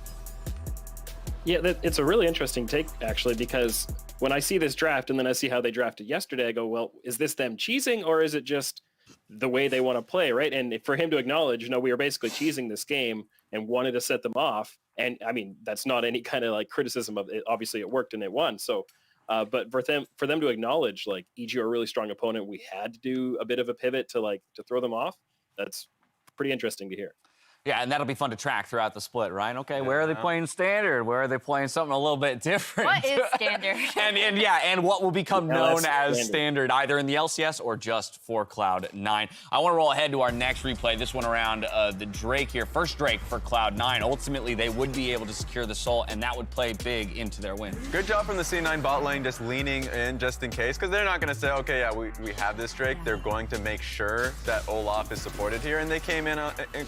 Yeah, it's a really interesting take, actually, because when I see this draft and then I see how they drafted yesterday, I go, well, is this them cheesing or is it just the way they want to play, right? And for him to acknowledge, we were basically cheesing this game and wanted to set them off. And I mean, that's not any kind of criticism of it. Obviously, it worked and it won. So, but for them to acknowledge, EG are a really strong opponent, we had to do a bit of a pivot to throw them off. That's pretty interesting to hear. Yeah, and that'll be fun to track throughout the split, right? Okay, where are they playing standard? Where are they playing something a little bit different? What is standard? and what will become known as standard, either in the LCS or just for Cloud9. I want to roll ahead to our next replay, this one around the Drake here. First Drake for Cloud9. Ultimately, they would be able to secure the Soul, and that would play big into their win. Good job from the C9 bot lane just leaning in just in case, because they're not going to say, okay, yeah, we have this Drake. They're going to make sure that Olaf is supported here, and they came in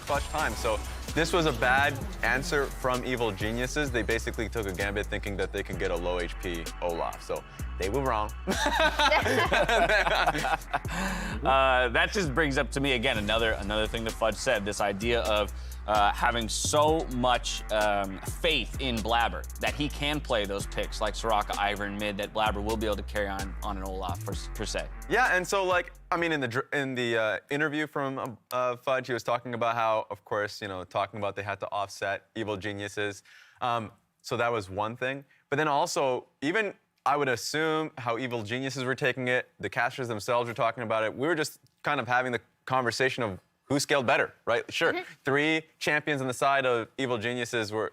clutch time. So this was a bad answer from Evil Geniuses. They basically took a gambit thinking that they can get a low HP Olaf. So they were wrong. That just brings up to me, again, another thing that Fudge said, this idea of having so much faith in Blabber that he can play those picks like Soraka, Ivern mid, that Blabber will be able to carry on an Olaf per se. Yeah, and so like, I mean, in the interview from Fudge, he was talking about how, of course, talking about they had to offset Evil Geniuses. So that was one thing. But then also, even I would assume how Evil Geniuses were taking it, the casters themselves were talking about it. We were just kind of having the conversation of who scaled better, right? Sure, 3 champions on the side of Evil Geniuses were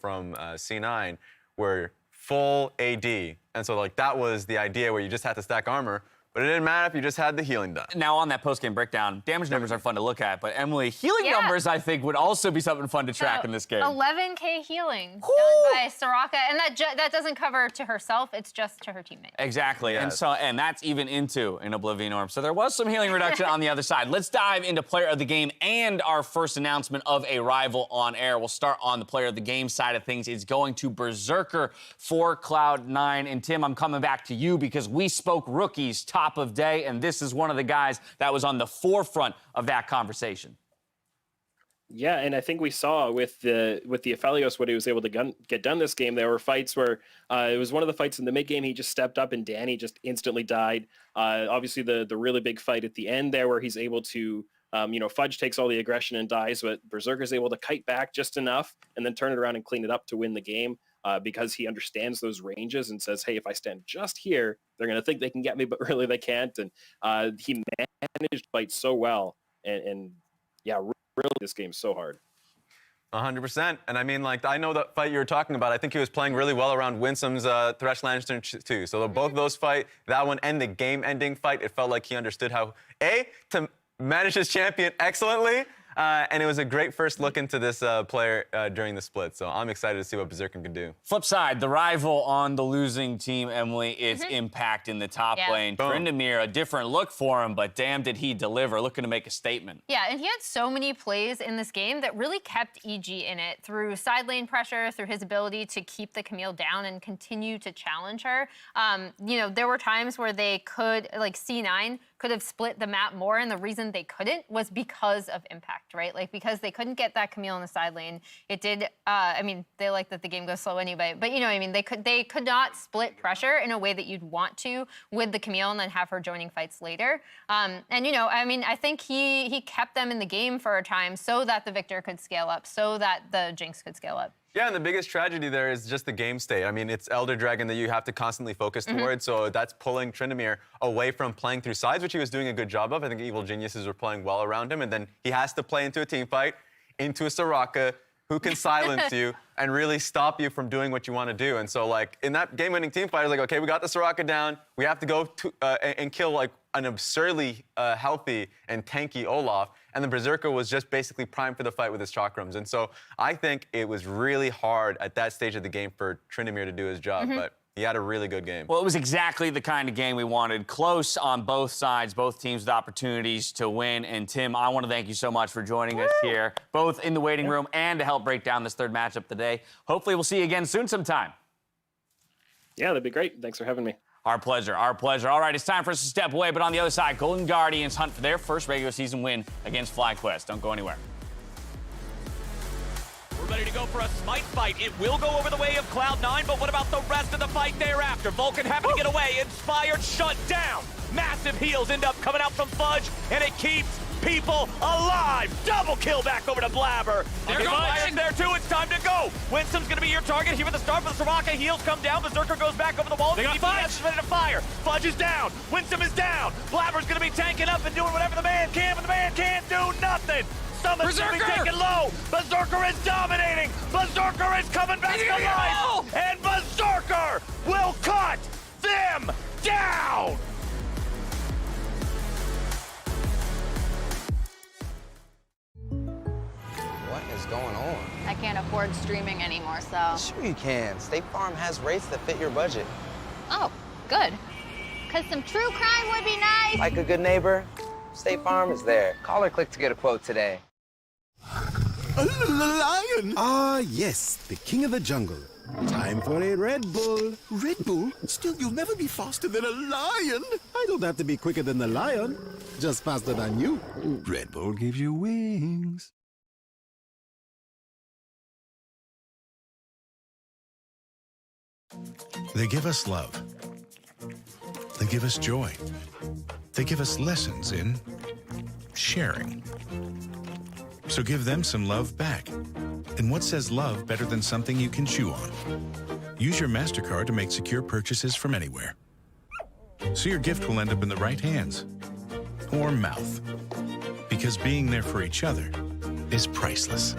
from C9 were full AD. And so like that was the idea where you just had to stack armor. But it didn't matter if you just had the healing done. Now, on that post-game breakdown, damage numbers are fun to look at, but Emily, healing numbers, I think, would also be something fun to track in this game. 11K healing done by Soraka, and that doesn't cover to herself, it's just to her teammate. Exactly, yes. and that's even into an Oblivion Orb. So there was some healing reduction on the other side. Let's dive into player of the game and our first announcement of a rival on air. We'll start on the player of the game side of things. It's going to Berserker for Cloud9. And Tim, I'm coming back to you because we spoke rookies top of day, and this is one of the guys that was on the forefront of that conversation. Yeah, and I think we saw with the Aphelios what he was able to get done this game. There were fights where it was one of the fights in the mid game. He just stepped up and Danny just instantly died. Obviously, the really big fight at the end there where he's able to, Fudge takes all the aggression and dies, but Berserker's able to kite back just enough and then turn it around and clean it up to win the game. Because he understands those ranges and says, hey, if I stand just here, they're going to think they can get me, but really they can't. And he managed to fight so well. And yeah, really this game's so hard. 100%. And I mean, like, I know that fight you were talking about. I think he was playing really well around Winsome's Thresh Lantern too. So both of those fight, that one and the game-ending fight, it felt like he understood how, to manage his champion excellently, and it was a great first look into this player during the split. So I'm excited to see what Berserker can do. Flip side, the rival on the losing team, Emily, is Impact in the top lane. Tryndamere, a different look for him, but damn did he deliver, looking to make a statement. Yeah, and he had so many plays in this game that really kept EG in it through side lane pressure, through his ability to keep the Camille down and continue to challenge her. There were times where they could, like C9, could have split the map more, and the reason they couldn't was because of Impact, right? Like, because they couldn't get that Camille in the side lane. It did, they like that the game goes slow anyway, but they could not split pressure in a way that you'd want to with the Camille and then have her joining fights later. I think he kept them in the game for a time so that the Victor could scale up, so that the Jinx could scale up. Yeah, and the biggest tragedy there is just the game state. I mean, it's Elder Dragon that you have to constantly focus towards, so that's pulling Tryndamere away from playing through sides, which he was doing a good job of. I think Evil Geniuses were playing well around him, and then he has to play into a team fight, into a Soraka, who can silence you and really stop you from doing what you want to do. And so, like, in that game-winning team fight, I was like, okay, we got the Soraka down. We have to go and kill, like, an absurdly healthy and tanky Olaf. And the Berserker was just basically primed for the fight with his chakrams. And so I think it was really hard at that stage of the game for Tryndamere to do his job. But he had a really good game. Well, it was exactly the kind of game we wanted. Close on both sides, both teams with opportunities to win. And Tim, I want to thank you so much for joining us here, both in the waiting room and to help break down this third matchup today. Hopefully we'll see you again soon sometime. Yeah, that'd be great. Thanks for having me. Our pleasure, our pleasure. All right, it's time for us to step away, but on the other side, Golden Guardians hunt for their first regular season win against FlyQuest. Don't go anywhere. We're ready to go for a smite fight. It will go over the way of Cloud9, but what about the rest of the fight thereafter? Vulcan having to get away. Inspired shut down. Massive heals end up coming out from Fudge, and it keeps people alive. Double kill back over to Blabber. They're going there too. It's time to go. Winsome's going to be your target here at the start for the Soraka. Heals come down. Berserker goes back over the wall. They got Fudge. Is ready to fire. Fudge is down. Winsome is down. Blabber's going to be tanking up and doing whatever the man can, but the man can't do nothing. Summon's gonna be taken low. Berserker is dominating. Berserker is coming back to life. And Berserker will cut them down. What is going on? I can't afford streaming anymore, so. Sure you can. State Farm has rates that fit your budget. Oh, good. Because some true crime would be nice. Like a good neighbor, State Farm is there. Call or click to get a quote today. A lion! Ah, yes, the king of the jungle. Time for a Red Bull. Red Bull? Still, you'll never be faster than a lion. I don't have to be quicker than the lion, just faster than you. Red Bull gives you wings. They give us love. They give us joy. They give us lessons in sharing. So give them some love back. And what says love better than something you can chew on? Use your MasterCard to make secure purchases from anywhere. So your gift will end up in the right hands or mouth. Because being there for each other is priceless.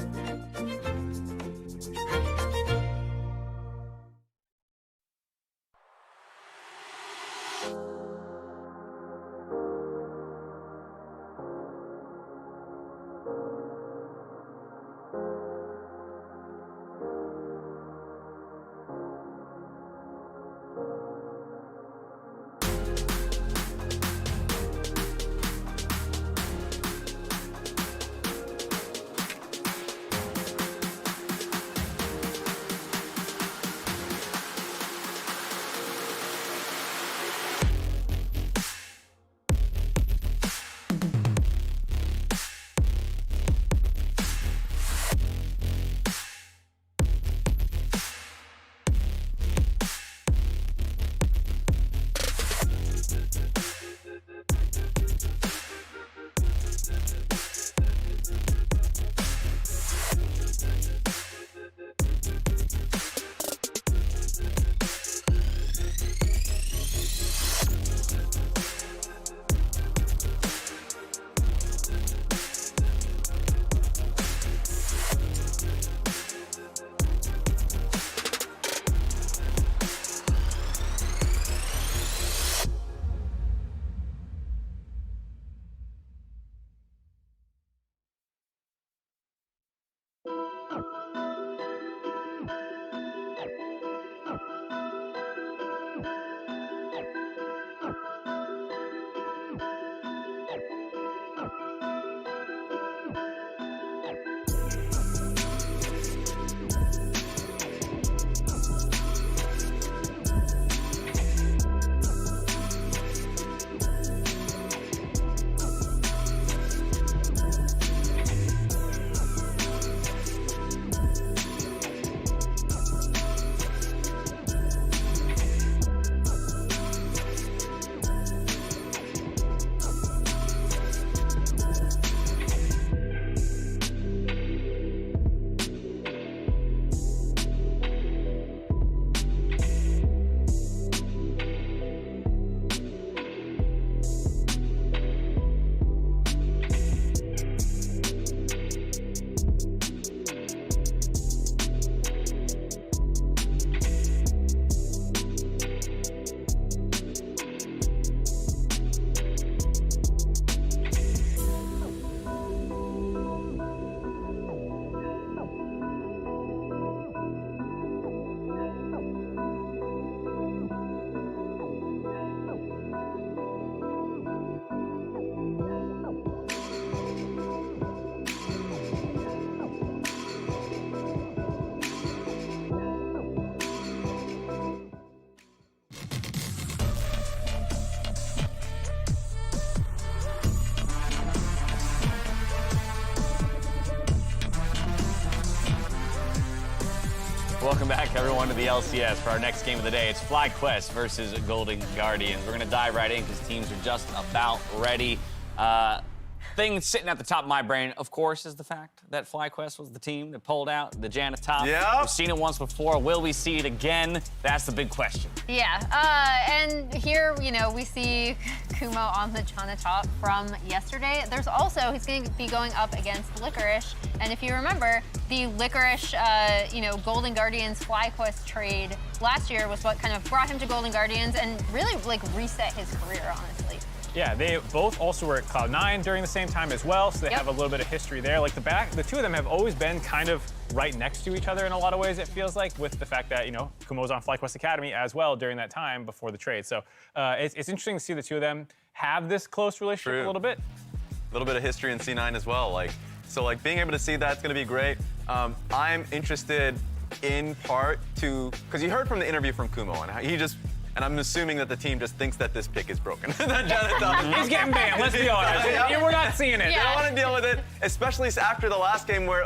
Welcome back, everyone, to the LCS for our next game of the day. It's Flag Quest versus Golden Guardians. We're going to dive right in because teams are just about ready. thing sitting at the top of my brain, of course, is the fact that FlyQuest was the team that pulled out the Janna top. Yeah. We've seen it once before. Will we see it again? That's the big question. Yeah, and here, we see Kumo on the Janna top from yesterday. There's also, he's going to be going up against Licorice. And if you remember, the Licorice, Golden Guardians FlyQuest trade last year was what kind of brought him to Golden Guardians and really, reset his career, honestly. Yeah, they both also were at Cloud9 during the same time as well, so they have a little bit of history there. The two of them have always been kind of right next to each other in a lot of ways, it feels like, with the fact that, Kumo's on FlyQuest Academy as well during that time before the trade. So it's interesting to see the two of them have this close relationship a little bit. A little bit of history in C9 as well. So being able to see that's going to be great. I'm interested in part because you heard from the interview from Kumo, and and I'm assuming that the team just thinks that this pick is broken. He's getting banned, let's be honest. We're not seeing it. They don't want to deal with it, especially after the last game where,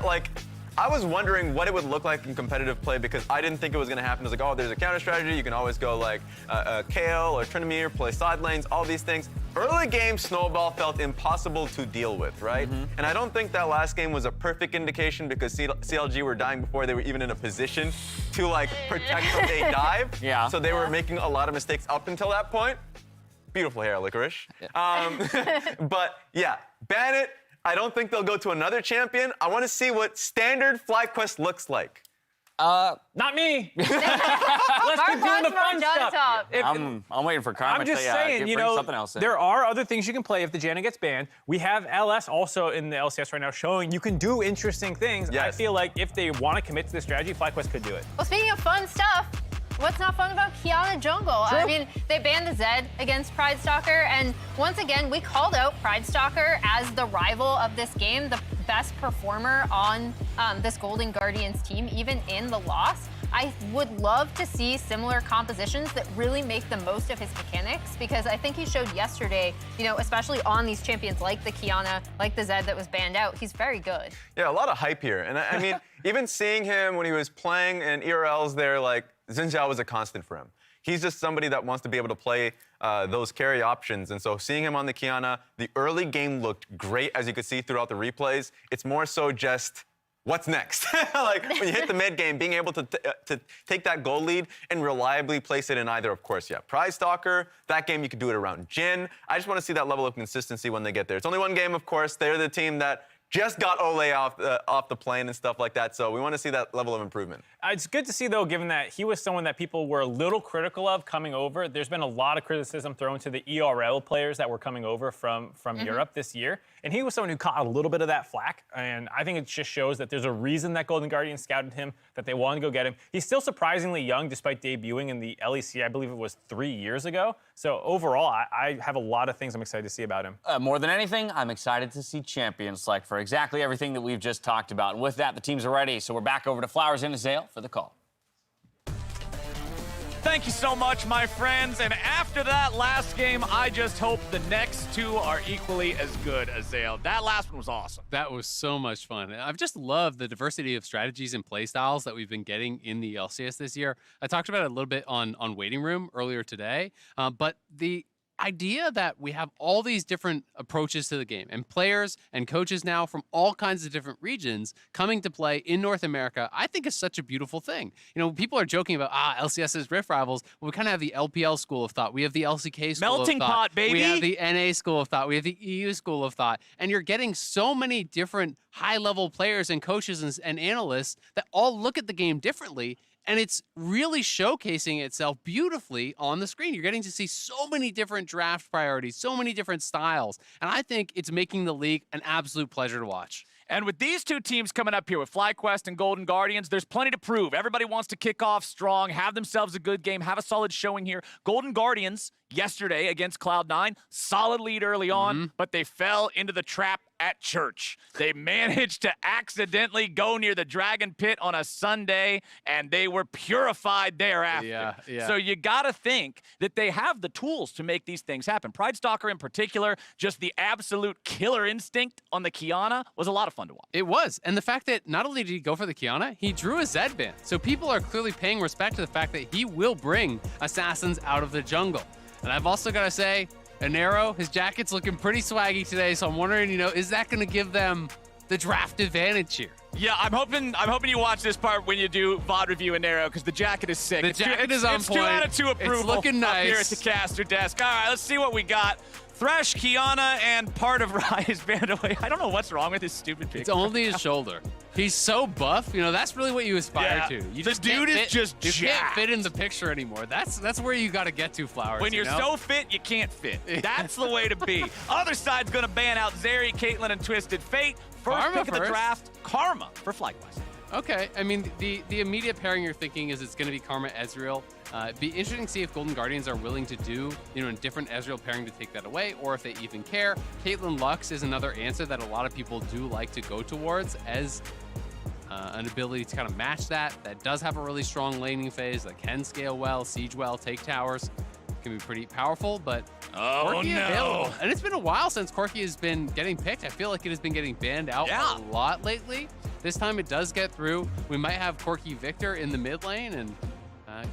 I was wondering what it would look like in competitive play because I didn't think it was going to happen. It was like, there's a counter strategy. You can always go KO or Tryndamere, play side lanes, all these things. Early game Snowball felt impossible to deal with, right? And I don't think that last game was a perfect indication because CLG were dying before they were even in a position to protect from a dive. Yeah. So they were making a lot of mistakes up until that point. Beautiful hair, Licorice. But yeah, ban it. I don't think they'll go to another champion. I want to see what standard FlyQuest looks like. Not me. Let's keep doing the fun stuff. I'm waiting for Karma. I'm just saying, something else in. there are other things you can play if the Janna gets banned. We have LS also in the LCS right now showing you can do interesting things. Yes. I feel like if they want to commit to this strategy, FlyQuest could do it. Well, speaking of fun stuff, what's not fun about Qiyana Jungle? True. I mean, they banned the Zed against Pride Stalker, and once again, we called out Pride Stalker as the rival of this game, the best performer on this Golden Guardians team, even in the loss. I would love to see similar compositions that really make the most of his mechanics, because I think he showed yesterday, especially on these champions like the Qiyana, like the Zed that was banned out, he's very good. Yeah, a lot of hype here. And I mean, even seeing him when he was playing in ERLs there, Xin Zhao was a constant for him. He's just somebody that wants to be able to play those carry options. And so seeing him on the Qiyana, the early game looked great, as you could see throughout the replays. It's more so just what's next? When you hit the mid game, being able to take that goal lead and reliably place it in either, of course, Pride Stalker. That game, you could do it around Jhin. I just want to see that level of consistency when they get there. It's only one game, of course. They're the team that just got Ole off the plane and stuff like that, so we want to see that level of improvement. It's good to see, though, given that he was someone that people were a little critical of coming over. There's been a lot of criticism thrown to the ERL players that were coming over from Europe this year, and he was someone who caught a little bit of that flack, and I think it just shows that there's a reason that Golden Guardians scouted him, that they wanted to go get him. He's still surprisingly young, despite debuting in the LEC, I believe it was 3 years ago. So overall, I have a lot of things I'm excited to see about him. More than anything, I'm excited to see champions for exactly everything that we've just talked about. And with that, the teams are ready. So we're back over to Flowers and Azale for the call. Thank you so much, my friends. And after that last game, I just hope the next two are equally as good as Zale. That last one was awesome. That was so much fun. I've just loved the diversity of strategies and play styles that we've been getting in the LCS this year. I talked about it a little bit on Waiting Room earlier today, but the idea that we have all these different approaches to the game and players and coaches now from all kinds of different regions coming to play in North America, I think is such a beautiful thing. People are joking about, LCS's Rift Rivals. Well, we kind of have the LPL school of thought. We have the LCK school Melting of thought. pot, baby. We have the NA school of thought. We have the EU school of thought. And you're getting so many different high-level players and coaches and analysts that all look at the game differently. And it's really showcasing itself beautifully on the screen. You're getting to see so many different draft priorities, so many different styles. And I think it's making the league an absolute pleasure to watch. And with these two teams coming up here with FlyQuest and Golden Guardians, there's plenty to prove. Everybody wants to kick off strong, have themselves a good game, have a solid showing here. Golden Guardians, yesterday against Cloud9, solid lead early on, but they fell into the trap at church. They managed to accidentally go near the Dragon Pit on a Sunday, and they were purified thereafter. Yeah. So you gotta think that they have the tools to make these things happen. Pride Stalker in particular, just the absolute killer instinct on the Qiyana was a lot of fun to watch. It was. And the fact that not only did he go for the Qiyana, he drew a Zed ban. So people are clearly paying respect to the fact that he will bring assassins out of the jungle. And I've also got to say, Anero, his jacket's looking pretty swaggy today, so I'm wondering, is that going to give them the draft advantage here? Yeah, I'm hoping you watch this part when you do VOD review Anero, because the jacket is sick. The jacket is on it's point. 2 out of 2 approval. It's looking nice. Up here at the caster desk. All right, let's see what we got. Thresh, Kiana, and part of Raya's band away. I don't know what's wrong with his stupid picture. It's only his shoulder. He's so buff. That's really what you aspire to. You the dude is just You can't jacked. fit in the picture anymore. That's where you got to get to, Flowers. When you're so fit, you can't fit. That's the way to be. Other side's going to ban out Zeri, Caitlyn, and Twisted Fate. First pick of the draft, Karma for FlyQuest. Okay, I mean, the immediate pairing you're thinking is it's going to be Karma Ezreal. It'd be interesting to see if Golden Guardians are willing to do, a different Ezreal pairing to take that away, or if they even care. Caitlyn Lux is another answer that a lot of people do like to go towards as an ability to kind of match that. That does have a really strong laning phase that can scale well, siege well, take towers. Can be pretty powerful, but Corki available. And it's been a while since Corki has been getting picked. I feel like it has been getting banned out a lot lately. This time it does get through. We might have Corki Victor in the mid lane, and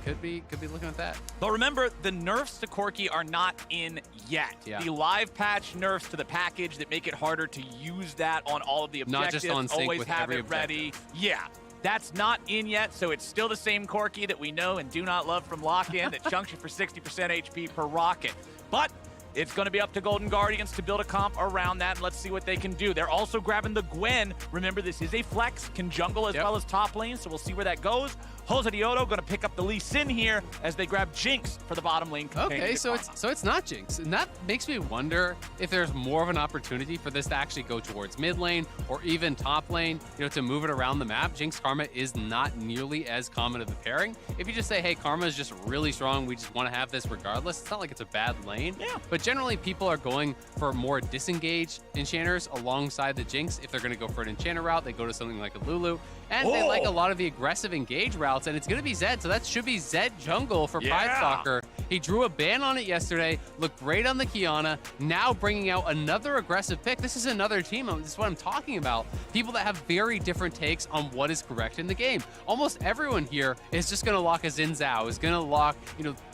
could be looking at that. But remember, the nerfs to Corki are not in yet. Yeah. The live patch nerfs to the package that make it harder to use that on all of the objectives. Not just on sync always with have every it ready. objective. Yeah. That's not in yet, so it's still the same Corki that we know and do not love from Lock-In that chunks you for 60% HP per rocket. But it's going to be up to Golden Guardians to build a comp around that, and let's see what they can do. They're also grabbing the Gwen. Remember, this is a flex, can jungle as well as top lane, so we'll see where that goes. Jose Diodo going to pick up the Lee Sin here as they grab Jinx for the bottom lane. Okay, so it's not Jinx, and that makes me wonder if there's more of an opportunity for this to actually go towards mid lane or even top lane, to move it around the map. Jinx Karma is not nearly as common of a pairing. If you just say, hey, Karma is just really strong, we just want to have this regardless, it's not like it's a bad lane. Yeah. But generally, people are going for more disengaged enchanters alongside the Jinx. If they're going to go for an enchanter route, they go to something like a Lulu. And they like a lot of the aggressive engage routes, and it's going to be Zed, so that should be Zed jungle for Pride Stalker. He drew a ban on it yesterday, looked great on the Kiana, now bringing out another aggressive pick. This is another team, this is what I'm talking about. People that have very different takes on what is correct in the game. Almost everyone here is just going to lock a Xin Zhao, is going to lock,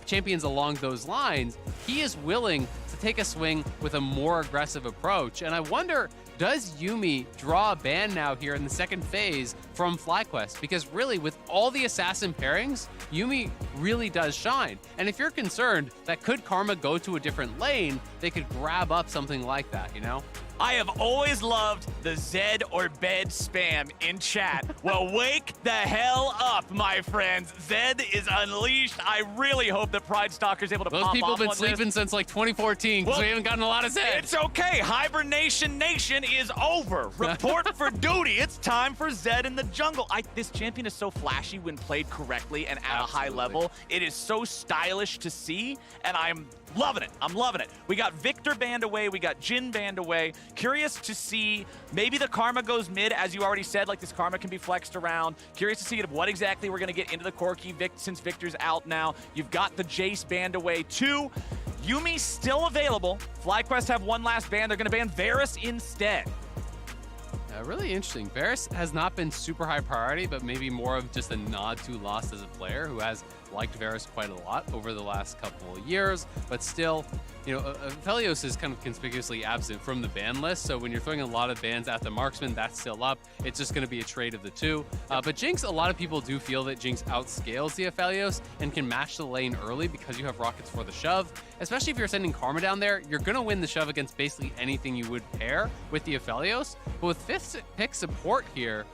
champions along those lines. He is willing to take a swing with a more aggressive approach, and I wonder, does Yuumi draw a ban now here in the second phase from FlyQuest? Because really, with all the assassin pairings, Yuumi really does shine. And if you're concerned that could Karma go to a different lane, they could grab up something like that, I have always loved the Zed or bed spam in chat. Well, wake the hell up, my friends. Zed is unleashed. I really hope that Pride Stalker's able to pop off on this. Those people have been sleeping since like 2014 because we haven't gotten a lot of Zed. It's okay. Hibernation Nation is over. Report for duty. It's time for Zed in the jungle. This champion is so flashy when played correctly and at a high level. It is so stylish to see, and I'm loving it. I'm loving it. We got Victor banned away. We got Jhin banned away. Curious to see, maybe the Karma goes mid, as you already said, like this Karma can be flexed around. Curious to see what exactly we're going to get into the Corki since Victor's out now. You've got the Jace banned away too. Yuumi still available. FlyQuest have one last ban. They're going to ban Varus instead. Really interesting. Varus has not been super high priority, but maybe more of just a nod to Lost as a player who has liked Varus quite a lot over the last couple of years, but still, Aphelios is kind of conspicuously absent from the ban list, so when you're throwing a lot of bans at the marksman, that's still up. It's just going to be a trade of the two. But Jinx, a lot of people do feel that Jinx outscales the Aphelios and can match the lane early because you have rockets for the shove. Especially if you're sending Karma down there, you're going to win the shove against basically anything you would pair with the Aphelios. But with 5th pick support here,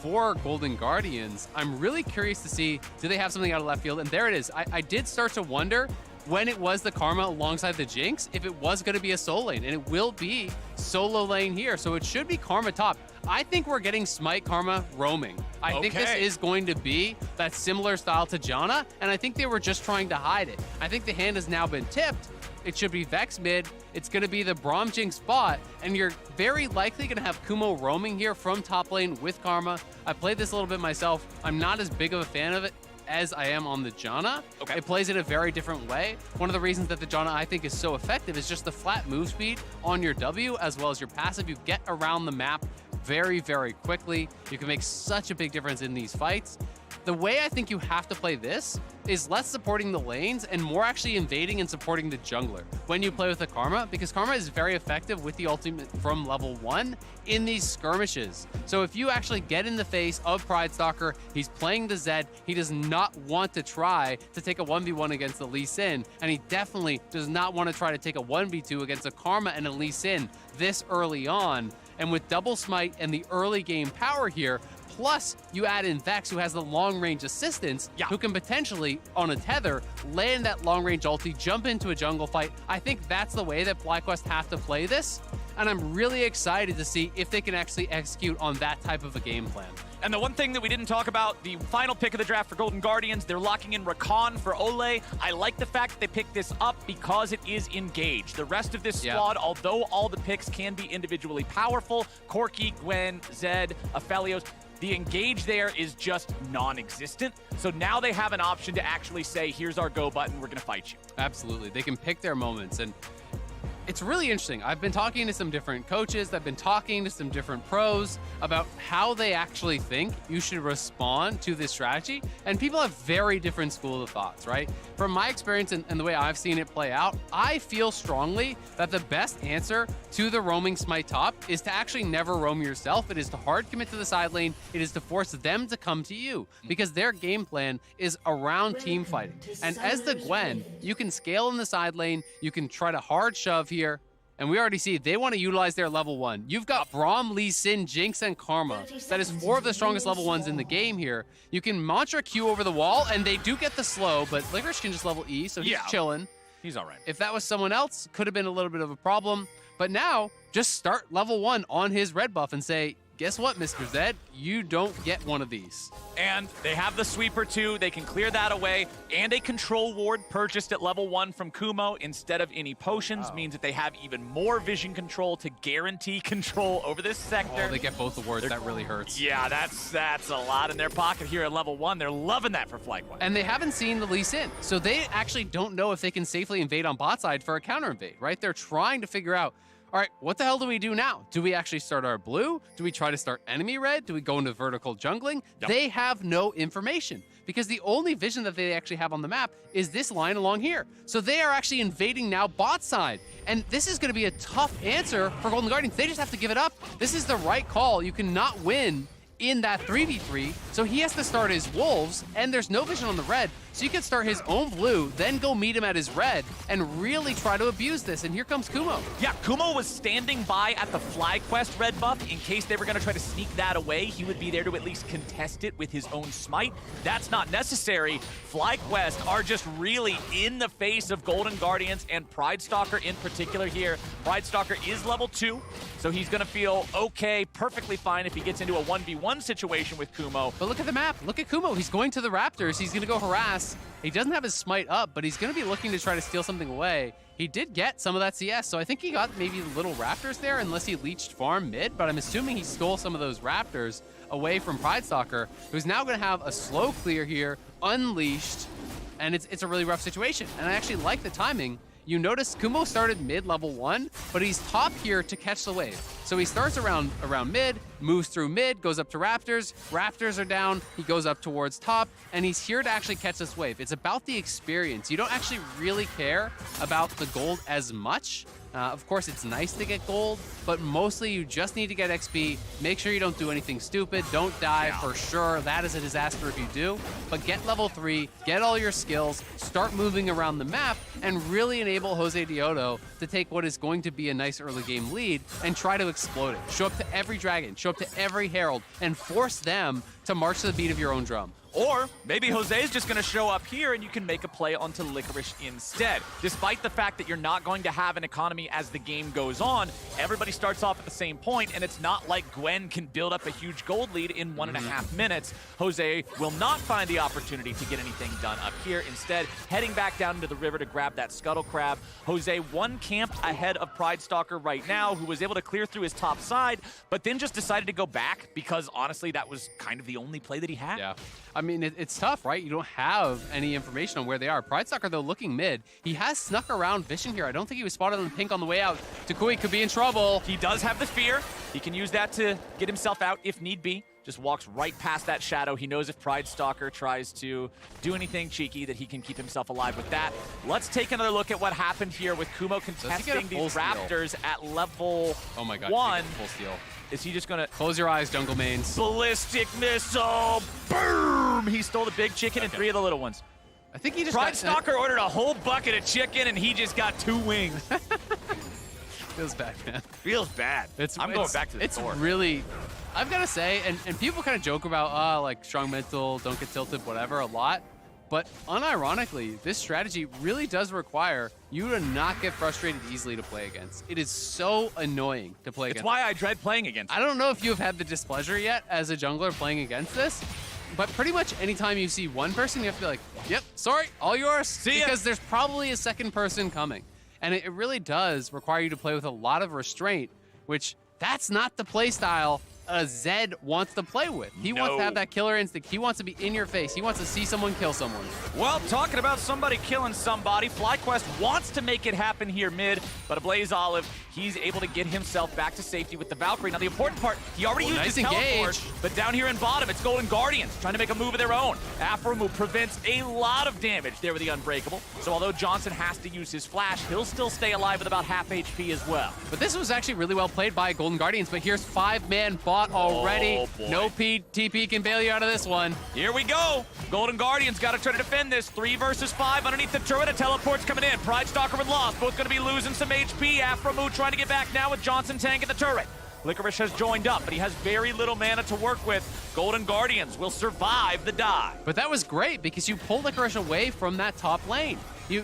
for Golden Guardians, I'm really curious to see, do they have something out of left field? And there it is. I did start to wonder when it was the Karma alongside the Jinx, if it was going to be a solo lane, and it will be solo lane here. So it should be Karma top. I think we're getting Smite Karma roaming. I think this is going to be that similar style to Janna, and I think they were just trying to hide it. I think the hand has now been tipped. It should be Vex mid. It's going to be the Braum Jinx bot, and you're very likely going to have Kumo roaming here from top lane with Karma. I played this a little bit myself. I'm not as big of a fan of it as I am on the Janna. It plays in a very different way. One of the reasons that the Janna I think is so effective is just the flat move speed on your W as well as your passive. You get around the map very, very quickly. You can make such a big difference in these fights. The way I think you have to play this is less supporting the lanes and more actually invading and supporting the jungler when you play with the Karma, because Karma is very effective with the ultimate from level 1 in these skirmishes. So if you actually get in the face of Pride Stalker, he's playing the Zed, he does not want to try to take a 1v1 against the Lee Sin, and he definitely does not want to try to take a 1v2 against a Karma and a Lee Sin this early on. And with double smite and the early game power here, plus you add in Vex, who has the long range assistance, who can potentially, on a tether, land that long range ulti, jump into a jungle fight. I think that's the way that FlyQuest have to play this. And I'm really excited to see if they can actually execute on that type of a game plan. And the one thing that we didn't talk about, the final pick of the draft for Golden Guardians, they're locking in Rakan for Ole. I like the fact that they picked this up because it is engaged. The rest of this squad, although all the picks can be individually powerful, Corki, Gwen, Zed, Aphelios, the engage there is just non-existent. So now they have an option to actually say, here's our go button, we're gonna fight you. Absolutely, they can pick their moments. And it's really interesting. I've been talking to some different coaches, I've been talking to some different pros about how they actually think you should respond to this strategy. And people have very different schools of thoughts, right? From my experience and the way I've seen it play out, I feel strongly that the best answer to the roaming smite top is to actually never roam yourself. It is to hard commit to the side lane. It is to force them to come to you because their game plan is around team fighting. And as the Gwen, you can scale in the side lane. You can try to hard shove here. And we already see they want to utilize their level 1. You've got Braum, Lee Sin, Jinx, and Karma. That is 4 of the strongest level 1s in the game here. You can Mantra Q over the wall, and they do get the slow, but Licorice can just level E, so he's chilling. He's all right. If that was someone else, could have been a little bit of a problem. But now, just start level 1 on his red buff and say, guess what, Mr. Zed? You don't get one of these. And they have the sweeper too. They can clear that away. And a control ward purchased at level 1 from Kumo instead of any potions means that they have even more vision control to guarantee control over this sector. Oh, they get both the wards. That really hurts. Yeah, that's a lot in their pocket here at level 1. They're loving that for FlyQuest. And they haven't seen the Lee Sin, so they actually don't know if they can safely invade on bot side for a counter invade, right? They're trying to figure out, all right, what the hell do we do now? Do we actually start our blue? Do we try to start enemy red? Do we go into vertical jungling? Yep. They have no information because the only vision that they actually have on the map is this line along here. So they are actually invading now bot side. And this is going to be a tough answer for Golden Guardians. They just have to give it up. This is the right call. You cannot win in that 3v3, so he has to start his wolves, and there's no vision on the red, so you can start his own blue, then go meet him at his red, and really try to abuse this, and here comes Kumo. Yeah, Kumo was standing by at the FlyQuest red buff in case they were going to try to sneak that away. He would be there to at least contest it with his own smite. That's not necessary. FlyQuest are just really in the face of Golden Guardians and Pride Stalker in particular here. Pride Stalker is level 2, so he's going to feel okay, perfectly fine if he gets into a 1v1 situation with Kumo. But look at the map. Look at Kumo. He's going to the Raptors. He's going to go harass. He doesn't have his smite up, but he's going to be looking to try to steal something away. He did get some of that CS, so I think he got maybe little Raptors there, unless he leeched farm mid, but I'm assuming he stole some of those Raptors away from Pride Stalker, who's now going to have a slow clear here, unleashed, and it's a really rough situation. And I actually like the timing. You notice Kumo started mid level 1, but he's top here to catch the wave. So he starts around mid, moves through mid, goes up to Raptors. Raptors are down, he goes up towards top, and he's here to actually catch this wave. It's about the experience. You don't actually really care about the gold as much. Of course, it's nice to get gold, but mostly you just need to get XP. Make sure you don't do anything stupid. Don't die for sure. That is a disaster if you do. But get level 3, get all your skills, start moving around the map, and really enable Jose Diodo to take what is going to be a nice early game lead and try to explode it. Show up to every dragon, show up to every herald, and force them to march to the beat of your own drum. Or maybe Jose's just going to show up here and you can make a play onto Licorice instead. Despite the fact that you're not going to have an economy as the game goes on, everybody starts off at the same point, and it's not like Gwen can build up a huge gold lead in 1.5 minutes. Jose will not find the opportunity to get anything done up here. Instead, heading back down into the river to grab that Scuttle Crab. Jose one camped ahead of Pride Stalker right now, who was able to clear through his top side, but then just decided to go back because honestly, that was kind of the only play that he had. Yeah. I mean, it's tough, right? You don't have any information on where they are. Pride Stalker, though, looking mid. He has snuck around Vision here. I don't think he was spotted on the pink on the way out. Takui could be in trouble. He does have the fear. He can use that to get himself out if need be. just walks right past that shadow. He knows if Pride Stalker tries to do anything cheeky that he can keep himself alive with that. Let's take another look at what happened here with Kumo contesting these Raptors at level 1. Full steal. Is he just gonna close your eyes, jungle mains? Ballistic missile, boom! He stole the big chicken and 3 of the little ones. I think he just Pride Stalker ordered a whole bucket of chicken and he just got 2 wings. Feels bad, man. Feels bad. I'm going back to the store. It's really, I've got to say, and people kind of joke about, like, strong mental, don't get tilted, whatever, a lot. But unironically, this strategy really does require you to not get frustrated easily to play against. It is so annoying to play against. It's why I dread playing against I don't know if you have had the displeasure yet as a jungler playing against this, but pretty much anytime you see one person, you have to be like, yep, sorry, all yours. See ya. Because there's probably a second person coming. And it really does require you to play with a lot of restraint, which that's not the play style Zed wants to play with. He wants to have that killer instinct. He wants to be in your face. He wants to see someone kill someone. Well, talking about somebody killing somebody, FlyQuest wants to make it happen here mid, but Ablaze Olive, he's able to get himself back to safety with the Valkyrie. Now, the important part, he already used his teleport, but down here in bottom, it's Golden Guardians trying to make a move of their own. Afromu prevents a lot of damage there with the Unbreakable, so although Johnson has to use his flash, he'll still stay alive with about half HP as well. But this was actually really well played by Golden Guardians, but here's 5-man bot already. No TP can bail you out of this one. Here we go. Golden Guardians got to try to defend this. 3 versus 5 underneath the turret. A teleport's coming in. Pride Stalker and Lost both going to be losing some HP. Afromu trying to get back now with Johnson tanking the turret. Licorice has joined up, but he has very little mana to work with. Golden Guardians will survive the dive. But that was great because you pulled Licorice away from that top lane. You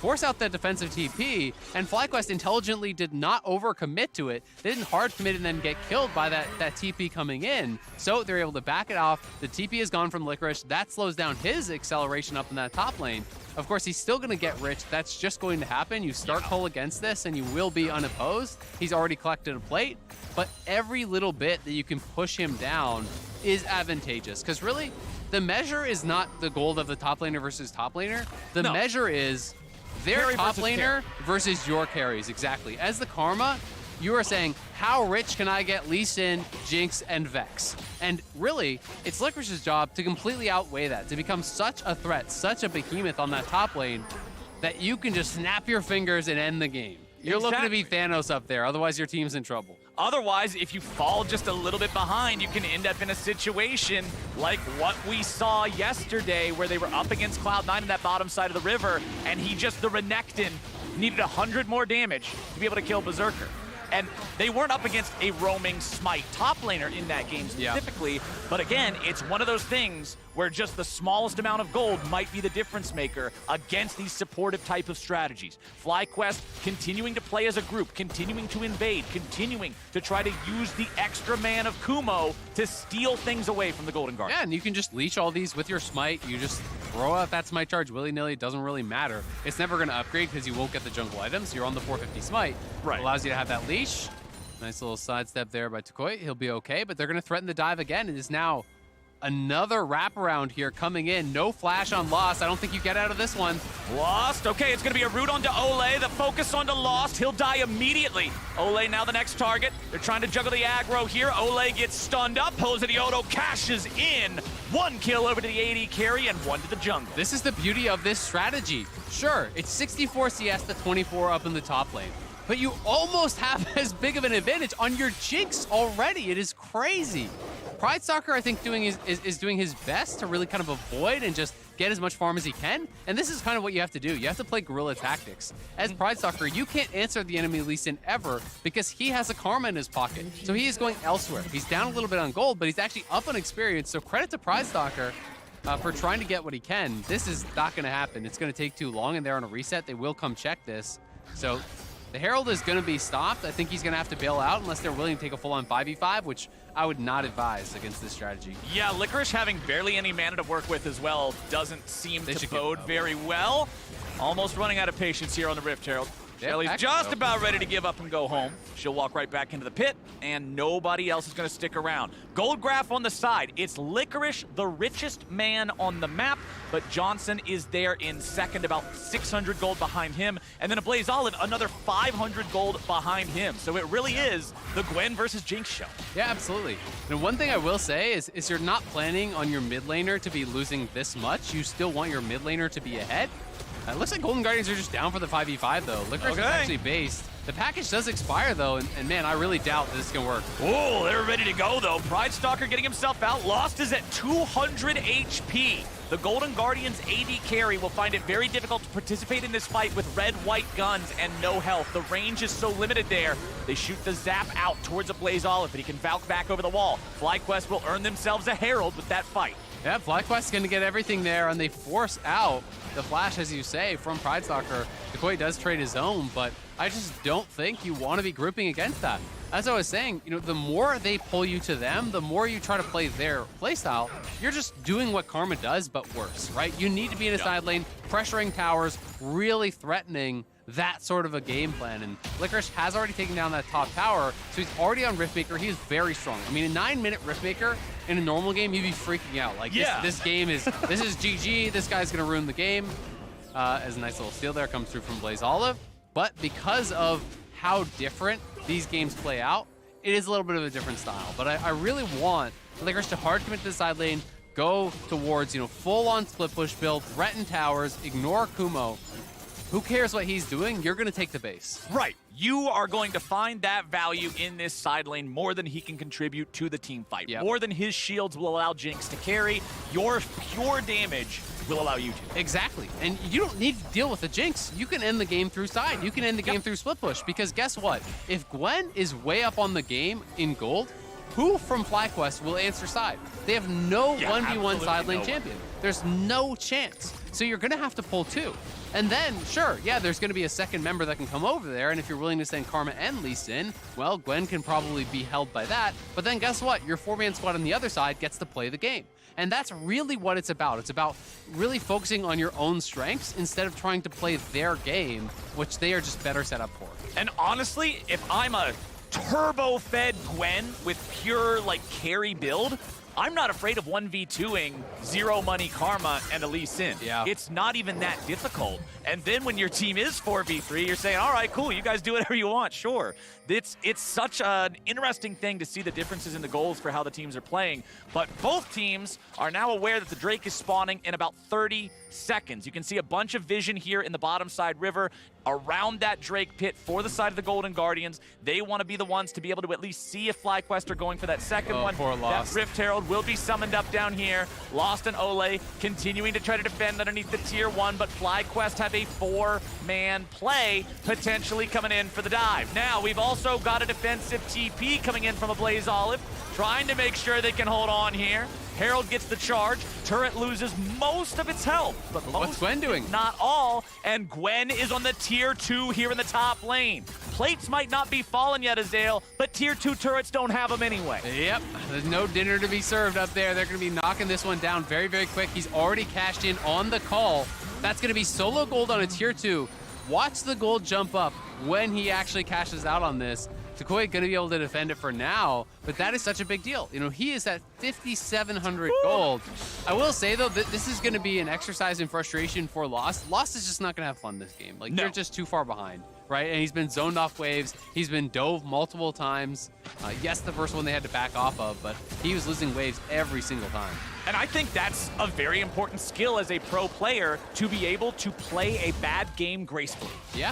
force out that defensive TP, and FlyQuest intelligently did not overcommit to it. They didn't hard commit and then get killed by that TP coming in. So they're able to back it off. The TP is gone from Licorice. That slows down his acceleration up in that top lane. Of course, he's still going to get rich. That's just going to happen. You start Cole against this, and you will be unopposed. He's already collected a plate, but every little bit that you can push him down is advantageous. Because really, the measure is not the gold of the top laner versus top laner. The measure is their Carry top versus laner versus your carries, exactly. As the Karma, you are saying, how rich can I get Lee Sin, Jinx, and Vex? And really, it's Licorice's job to completely outweigh that, to become such a threat, such a behemoth on that top lane, that you can just snap your fingers and end the game. You're looking to be Thanos up there, otherwise your team's in trouble. Otherwise, if you fall just a little bit behind, you can end up in a situation like what we saw yesterday where they were up against Cloud9 in that bottom side of the river, and the Renekton needed 100 more damage to be able to kill Berserker. And they weren't up against a roaming Smite top laner in that game specifically, but again, it's one of those things where just the smallest amount of gold might be the difference maker against these supportive type of strategies. FlyQuest continuing to play as a group, continuing to invade, continuing to try to use the extra man of Kumo to steal things away from the Golden Guard. Yeah, and you can just leech all these with your Smite. You just throw out that Smite charge willy-nilly. It doesn't really matter. It's never going to upgrade because you won't get the jungle items. You're on the 450 Smite. Right. It allows you to have that leash. Nice little sidestep there by Takoi. He'll be okay, but they're going to threaten the dive again. It is now another wraparound here coming in. No flash on Lost. I don't think you get out of this one. Lost. Okay, it's going to be a root onto Ole. The focus onto Lost. He'll die immediately. Ole now the next target. They're trying to juggle the aggro here. Ole gets stunned up. Jose Diodo cashes in. 1 kill over to the AD carry and 1 to the jungle. This is the beauty of this strategy. Sure, it's 64 CS to 24 up in the top lane, but you almost have as big of an advantage on your Jinx already. It is crazy. Pride Stalker, I think, is doing his best to really kind of avoid and just get as much farm as he can. And this is kind of what you have to do. You have to play guerrilla tactics. As Pride Stalker, you can't answer the enemy Lee Sin ever because he has a Karma in his pocket. So he is going elsewhere. He's down a little bit on gold, but he's actually up on experience. So credit to Pride Stalker for trying to get what he can. This is not going to happen. It's going to take too long, and they're on a reset. They will come check this. So the Herald is going to be stopped. I think he's going to have to bail out unless they're willing to take a full-on 5v5, which I would not advise against this strategy. Yeah, Licorice having barely any mana to work with as well doesn't seem to bode very well. Almost running out of patience here on the Rift Herald. Shelly's just about ready to give up and go home. She'll walk right back into the pit, and nobody else is going to stick around. Gold graph on the side. It's Licorice, the richest man on the map, but Johnson is there in second, about 600 gold behind him. And then a Blaze Olive, another 500 gold behind him. So it really is the Gwen versus Jinx show. Yeah, absolutely. And one thing I will say is you're not planning on your mid laner to be losing this much. You still want your mid laner to be ahead. It looks like Golden Guardians are just down for the 5v5, though. Licorice is actually based. The package does expire, though, and man, I really doubt that this is going to work. Oh, they're ready to go, though. Pride Stalker getting himself out. Lost is at 200 HP. The Golden Guardians AD carry will find it very difficult to participate in this fight with red-white guns and no health. The range is so limited there. They shoot the zap out towards a Blaze Olive, but he can Valk back over the wall. FlyQuest will earn themselves a Herald with that fight. Yeah, FlyQuest's going to get everything there, and they force out the flash, as you say, from Pride Stalker. Decoy does trade his own, but I just don't think you want to be grouping against that. As I was saying, the more they pull you to them, the more you try to play their playstyle, you're just doing what Karma does, but worse, right? You need to be in a side lane, pressuring towers, really threatening that sort of a game plan. And Licorice has already taken down that top tower, so he's already on Riftmaker. He is very strong. I mean, a 9-minute Riftmaker in a normal game, you'd be freaking out. Like, this game is, this is GG. This guy's going to ruin the game. As a nice little steal there comes through from Blaze Olive. But because of how different these games play out, it is a little bit of a different style. But I really want Licorice to hard commit to the side lane, go towards, full-on split push build, threaten towers, ignore Kumo. Who cares what he's doing? You're going to take the base. Right. You are going to find that value in this side lane more than he can contribute to the team fight. Yep. More than his shields will allow Jinx to carry. Your pure damage will allow you to. Exactly. And you don't need to deal with the Jinx. You can end the game through side. You can end the game through split push. Because guess what? If Gwen is way up on the game in gold, who from FlyQuest will answer side? They have no 1v1 side lane champion. There's no chance. So you're going to have to pull two. And then, sure, there's going to be a second member that can come over there, and if you're willing to send Karma and Lee Sin, well, Gwen can probably be held by that. But then guess what? Your 4-man squad on the other side gets to play the game. And that's really what it's about. It's about really focusing on your own strengths instead of trying to play their game, which they are just better set up for. And honestly, if I'm a turbo-fed Gwen with pure, carry build, I'm not afraid of 1v2ing Zero Money Karma and Elise Sin. Yeah. It's not even that difficult. And then when your team is 4v3, you're saying, all right, cool, you guys do whatever you want, sure. It's such an interesting thing to see the differences in the goals for how the teams are playing. But both teams are now aware that the Drake is spawning in about 30 seconds. You can see a bunch of vision here in the bottom side river around that Drake pit for the side of the Golden Guardians. They want to be the ones to be able to at least see if FlyQuest are going for that second one. Poor Lost. That Rift Herald will be summoned up down here. Lost and Ole continuing to try to defend underneath the tier 1, but FlyQuest have a 4-man play potentially coming in for the dive. Now, we've also got a defensive TP coming in from a Blaze Olive, trying to make sure they can hold on here. Herald gets the charge. Turret loses most of its health, but what's Gwen doing? Not all. And Gwen is on the tier 2 here in the top lane. Plates might not be falling yet, Azale, but tier 2 turrets don't have them anyway. Yep, there's no dinner to be served up there. They're going to be knocking this one down very, very quick. He's already cashed in on the call. That's going to be solo gold on a tier 2. Watch the gold jump up when he actually cashes out on this. Decoy going to be able to defend it for now, but that is such a big deal. He is at 5,700 gold. I will say, though, that this is going to be an exercise in frustration for Lost. Lost is just not going to have fun this game. They're just too far behind, right? And he's been zoned off waves. He's been dove multiple times. Yes, the first one they had to back off of, but he was losing waves every single time. And I think that's a very important skill as a pro player, to be able to play a bad game gracefully. Yeah.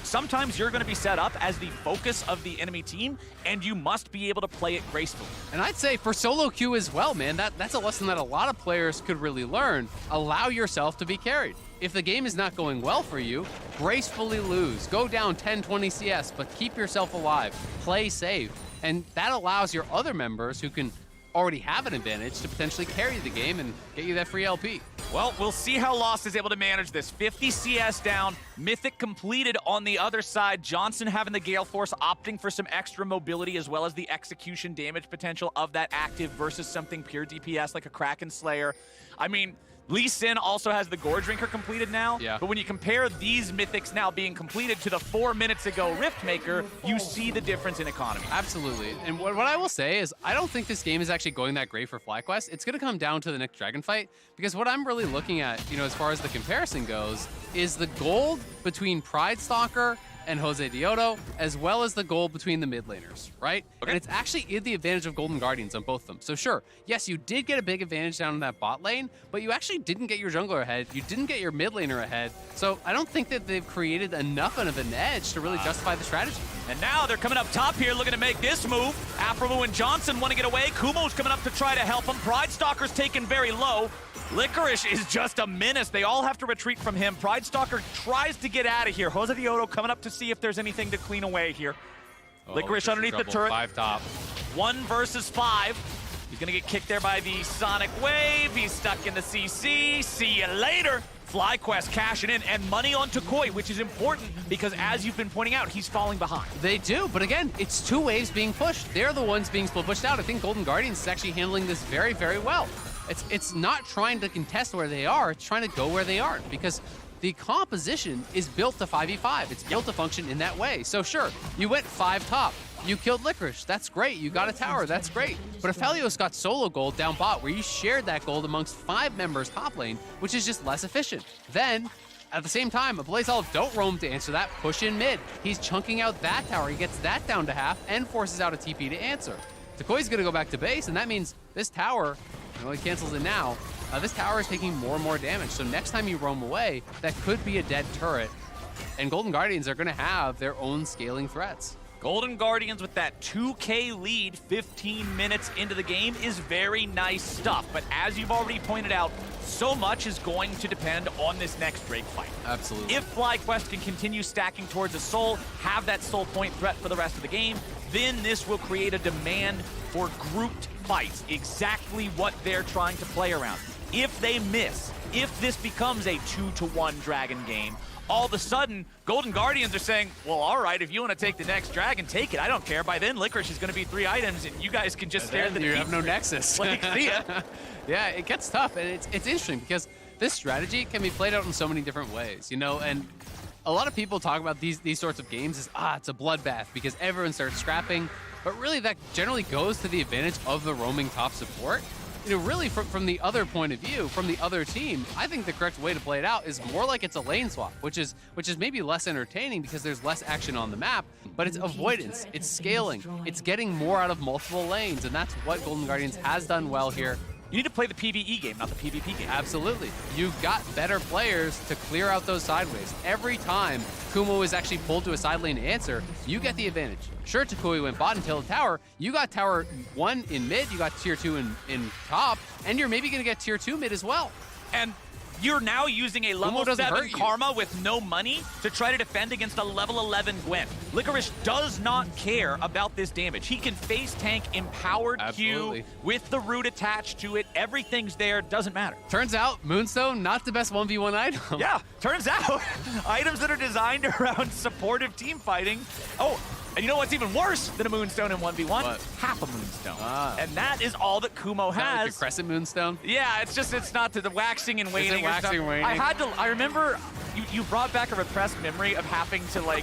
Sometimes you're going to be set up as the focus of the enemy team, and you must be able to play it gracefully. And I'd say for solo queue as well, man, that's a lesson that a lot of players could really learn. Allow yourself to be carried. If the game is not going well for you, gracefully lose. Go down 10, 20 CS, but keep yourself alive. Play safe. And that allows your other members who can already have an advantage to potentially carry the game and get you that free LP. Well, we'll see how Lost is able to manage this. 50 CS down, Mythic completed on the other side. Johnson having the Gale Force, opting for some extra mobility as well as the execution damage potential of that active versus something pure DPS like a Kraken Slayer. I mean, Lee Sin also has the Gore Drinker completed now. Yeah. But when you compare these mythics now being completed to the 4 minutes ago Rift Maker, you see the difference in economy. Absolutely. And what I will say is I don't think this game is actually going that great for FlyQuest. It's going to come down to the next Dragon fight, because what I'm really looking at, as far as the comparison goes, is the gold between Pride Stalker and Jose Diodo, as well as the gold between the mid laners, right? Okay. And it's actually in the advantage of Golden Guardians on both of them. So sure, yes, you did get a big advantage down in that bot lane, but you actually didn't get your jungler ahead. You didn't get your mid laner ahead. So I don't think that they've created enough of an edge to really justify the strategy. And now they're coming up top here looking to make this move. Afromu and Johnson want to get away. Kumo's coming up to try to help him. Pride Stalker's taken very low. Licorice is just a menace. They all have to retreat from him. Pride Stalker tries to get out of here. Jose Diodo coming up to see if there's anything to clean away here. Licorice underneath the turret. 5 top. 1 versus 5. He's going to get kicked there by the Sonic Wave. He's stuck in the CC. See you later. FlyQuest cashing in, and money on Tukoi, which is important because, as you've been pointing out, he's falling behind. They do, but again, it's 2 waves being pushed. They're the ones being split pushed out. I think Golden Guardians is actually handling this very, very well. It's not trying to contest where they are, it's trying to go where they aren't, because the composition is built to 5v5. It's built to function in that way. So sure, you went 5 top. You killed Licorice, that's great. You got a tower, that's great. But Aphelios got solo gold down bot where you shared that gold amongst 5 members top lane, which is just less efficient. Then, at the same time, a Blaze Olive don't roam to answer that, push in mid. He's chunking out that tower, he gets that down to half and forces out a TP to answer. Tukoi's gonna go back to base, and that means this tower, he cancels it now, this tower is taking more and more damage. So next time you roam away, that could be a dead turret. And Golden Guardians are gonna have their own scaling threats. Golden Guardians with that 2K lead 15 minutes into the game is very nice stuff. But as you've already pointed out, so much is going to depend on this next Drake fight. Absolutely. If FlyQuest can continue stacking towards a soul, have that soul point threat for the rest of the game, then this will create a demand for grouped fights, exactly what they're trying to play around. If they miss, if this becomes a 2-to-1 Dragon game, all of a sudden, Golden Guardians are saying, well, all right, if you want to take the next Dragon, take it. I don't care. By then, Licorice is going to be 3 items, and you guys can just stare at the You have no nexus. Like, see ya. Yeah, it gets tough, and it's interesting because this strategy can be played out in so many different ways, and a lot of people talk about these sorts of games as, it's a bloodbath because everyone starts scrapping, but really that generally goes to the advantage of the roaming top support. Really from the other point of view, from the other team, I think the correct way to play it out is more like it's a lane swap, which is maybe less entertaining because there's less action on the map, but it's avoidance, it's scaling, it's getting more out of multiple lanes, and that's what Golden Guardians has done well here. You need to play the PvE game, not the PvP game. Absolutely. You've got better players to clear out those sideways. Every time Kumo is actually pulled to a side lane to answer, you get the advantage. Sure, Tukui went bot and killed the tower. You got tower 1 in mid, you got tier 2 in top, and you're maybe going to get tier 2 mid as well. And you're now using a level 7 Karma with no money to try to defend against a level 11 Gwen. Licorice does not care about this damage. He can face tank empowered Q with the root attached to it. Everything's there, doesn't matter. Turns out, Moonstone, not the best 1v1 item. Yeah, turns out. Items that are designed around supportive team fighting. Oh, and you know what's even worse than a Moonstone in 1v1? What? Half a Moonstone. And that is all that Kumo has. Like a Crescent Moonstone? Yeah, it's not the waxing and waning. Is it waxing and waning? I remember you brought back a repressed memory of having to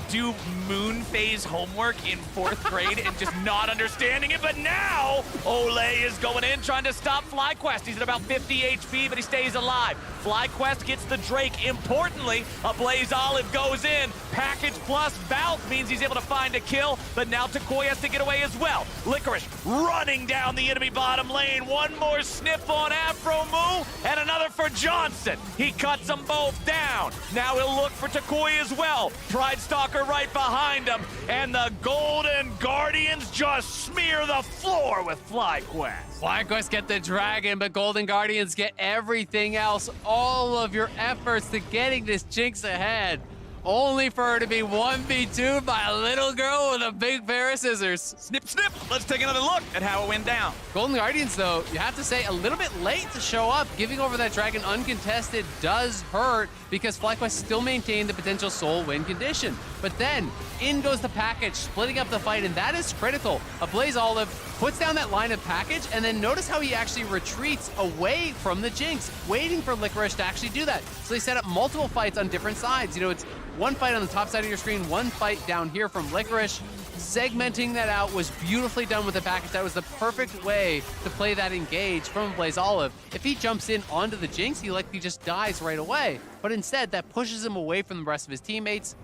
do moon phase homework in 4th grade and just not understanding it, but now Olay is going in trying to stop FlyQuest. He's at about 50 HP, but he stays alive. FlyQuest gets the Drake. Importantly, a Blaze Olive goes in. Package plus bout means he's able to find a kill, but now Tukoi has to get away as well. Licorice running down the enemy bottom lane. One more sniff on Afromu and another for Johnson. He cuts them both down. Now he'll look for Tukoi as well. Pride Stalker right behind him, and the Golden Guardians just smear the floor with FlyQuest. FlyQuest get the dragon, but Golden Guardians get everything else. All of your efforts to getting this Jinx ahead. only for her to be 1v2'd by a little girl with a big pair of scissors. Snip, snip. Let's take another look at how it went down. Golden Guardians, though, you have to say a little bit late to show up. Giving over that dragon uncontested does hurt because FlyQuest still maintained the potential soul win condition. But then in goes the package, splitting up the fight, and that is critical. A Blaze Olive puts down that line of package, and then notice how he actually retreats away from the Jinx, waiting for Licorice to actually do that. So they set up multiple fights on different sides. You know, it's one fight on the top side of your screen, one fight down here from Licorice. Segmenting that out was beautifully done with the package. That was the perfect way to play that engage from Blaze Olive. If he jumps in onto the Jinx, he likely just dies right away. But instead, that pushes him away from the rest of his teammates,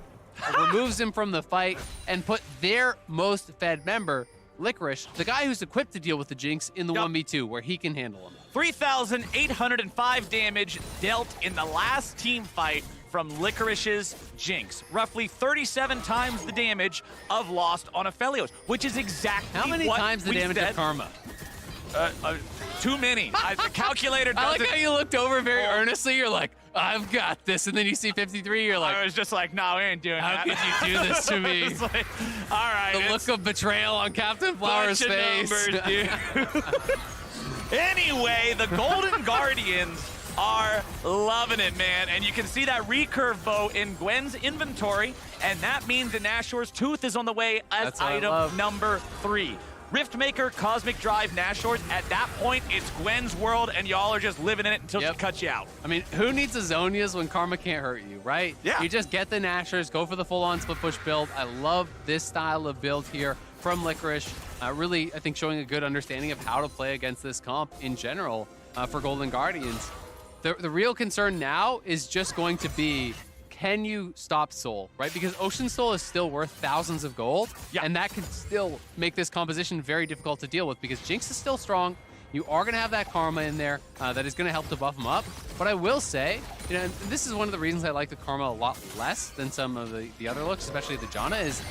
removes him from the fight, and put their most fed member, Licorice, the guy who's equipped to deal with the Jinx, in the 1v2 where he can handle him. 3,805 damage dealt in the last team fight from Licorice's Jinx. Roughly 37 times the damage of Lost on Aphelios, which is exactly How many what times the we damage said. of Karma? Too many. The calculator doesn't. I like how you looked over very earnestly. You're like, I've got this. And then you see 53. You're like, I was just like, no, we ain't doing how that. could you do this to me? It's like, all right. The look of betrayal on Captain Flower's face. Numbers, dude. Anyway, the Golden Guardians are loving it, man. And you can see that recurve bow in Gwen's inventory. And that means that Nashor's Tooth is on the way as item number 3. Riftmaker, Cosmic Drive, Nashor's. At that point, it's Gwen's world, and y'all are just living in it until she cuts you out. I mean, who needs Azonias when Karma can't hurt you, right? Yeah. You just get the Nashors, go for the full-on split push build. I love this style of build here from Licorice. Really, I think, showing a good understanding of how to play against this comp in general for Golden Guardians. The real concern now is just going to be, can you stop Soul, right? Because Ocean Soul is still worth thousands of gold, and that can still make this composition very difficult to deal with because Jinx is still strong. You are going to have that Karma in there that is going to help to buff him up. But I will say, you know, and this is one of the reasons I like the Karma a lot less than some of the other looks, especially the Janna, is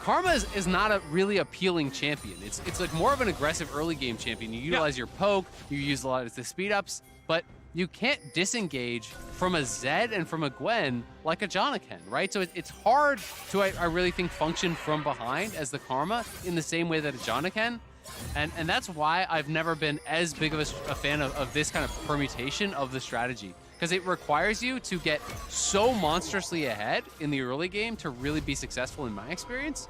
Karma is not a really appealing champion. It's like more of an aggressive early game champion. You utilize your poke, you use a lot of the speed ups, but you can't disengage from a Zed and from a Gwen like a Janna can, right? So it's hard to, I really think, function from behind as the Karma in the same way that a Janna can. And that's why I've never been as big of a fan of this kind of permutation of the strategy. Because it requires you to get so monstrously ahead in the early game to really be successful in my experience.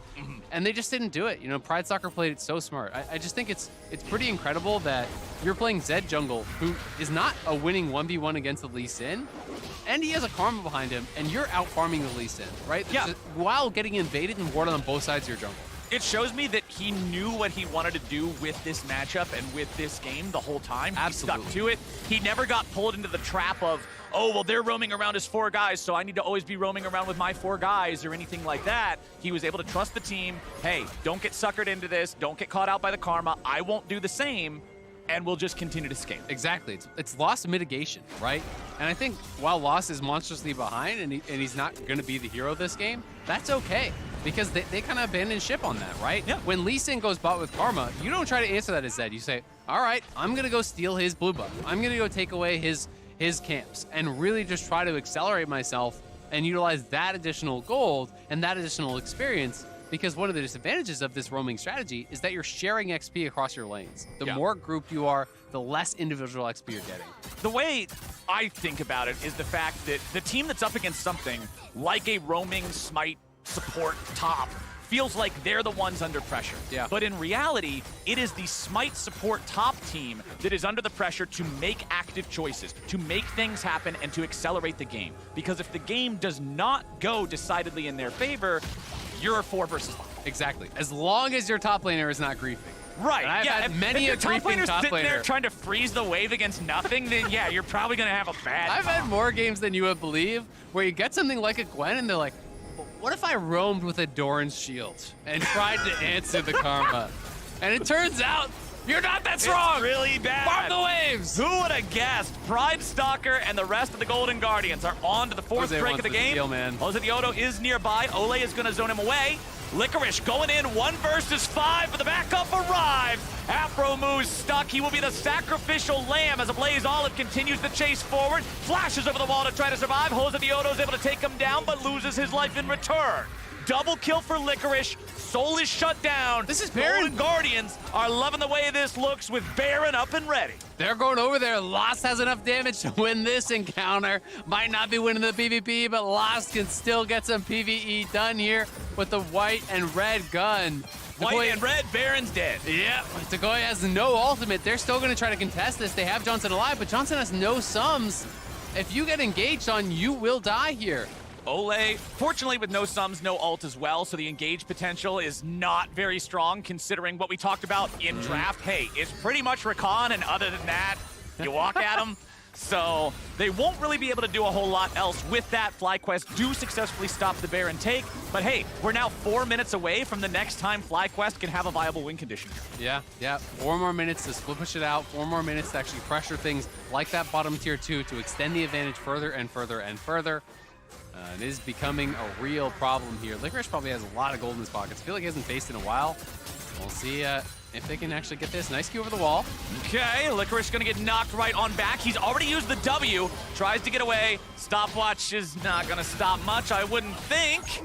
And they just didn't do it. You know, Pride Soccer played it so smart. I just think it's pretty incredible that you're playing Zed jungle, who is not a winning 1v1 against the Lee Sin, and he has a Karma behind him, and you're out farming the Lee Sin, right? Yeah. While getting invaded and warded on both sides of your jungle. It shows me that he knew what he wanted to do with this matchup and with this game the whole time. Absolutely. He stuck to it. He never got pulled into the trap of, oh, well, they're roaming around as 4 guys, so I need to always be roaming around with my 4 guys or anything like that. He was able to trust the team. Hey, don't get suckered into this. Don't get caught out by the Karma. I won't do the same, and we'll just continue to scale. Exactly. It's loss mitigation, right? And I think while Loss is monstrously behind and he's not going to be the hero this game, that's okay. Because they kind of abandon ship on that, right? Yeah. When Lee Sin goes bot with Karma, you don't try to answer that as Zed. You say, all right, I'm going to go steal his blue buff. I'm going to go take away his camps and really just try to accelerate myself and utilize that additional gold and that additional experience. Because one of the disadvantages of this roaming strategy is that you're sharing XP across your lanes. The more grouped you are, the less individual XP you're getting. The way I think about it is the fact that the team that's up against something like a roaming Smite support top feels like they're the ones under pressure. Yeah. But in reality, it is the Smite support top team that is under the pressure to make active choices, to make things happen, and to accelerate the game. Because if the game does not go decidedly in their favor, you're 4 versus 1. Exactly. As long as your top laner is not griefing. Right, and I've had many a griefing top sitting there laner trying to freeze the wave against nothing, then yeah, you're probably going to have a bad I've had more games than you would believe where you get something like a Gwen and they're like, what if I roamed with a Doran's shield and tried to answer the Karma? And it turns out you're not that strong. It's really bad. Farm the waves. Who would have guessed? Pride Stalker and the rest of the Golden Guardians are on to the 4th Jose break wants of the game. Steal, man. Jose Diodo is nearby. Ole is going to zone him away. Licorice going in 1 versus 5, but the backup arrives. Afro moves stuck. He will be the sacrificial lamb as a Blaze Olive continues the chase forward. Flashes over the wall to try to survive. Jose Diodo is able to take him down, but loses his life in return. Double kill for Licorice. Soul is shut down. This is Baron. Golden Guardians are loving the way this looks with Baron up and ready. They're going over there. Lost has enough damage to win this encounter. Might not be winning the PvP, but Lost can still get some PvE done here with the white and red gun. White and red, Baron's dead. Yeah, Takoya has no ultimate. They're still going to try to contest this. They have Johnson alive, but Johnson has no sums. If you get engaged on, you will die here. Ole, fortunately with no sums, no ult as well, so the engage potential is not very strong considering what we talked about in draft. Hey, it's pretty much Rakan, and other than that, you walk at him. So they won't really be able to do a whole lot else with that. FlyQuest do successfully stop the Baron take, but hey, we're now 4 minutes away from the next time FlyQuest can have a viable win condition here. Yeah. 4 more minutes to split push it out, 4 more minutes to actually pressure things like that bottom tier 2 to extend the advantage further and further and further. It is becoming a real problem here. Licorice probably has a lot of gold in his pockets. I feel like he hasn't faced in a while. We'll see if they can actually get this. Nice Q over the wall. Okay, Licorice gonna get knocked right on back. He's already used the W, tries to get away. Stopwatch is not gonna stop much, I wouldn't think.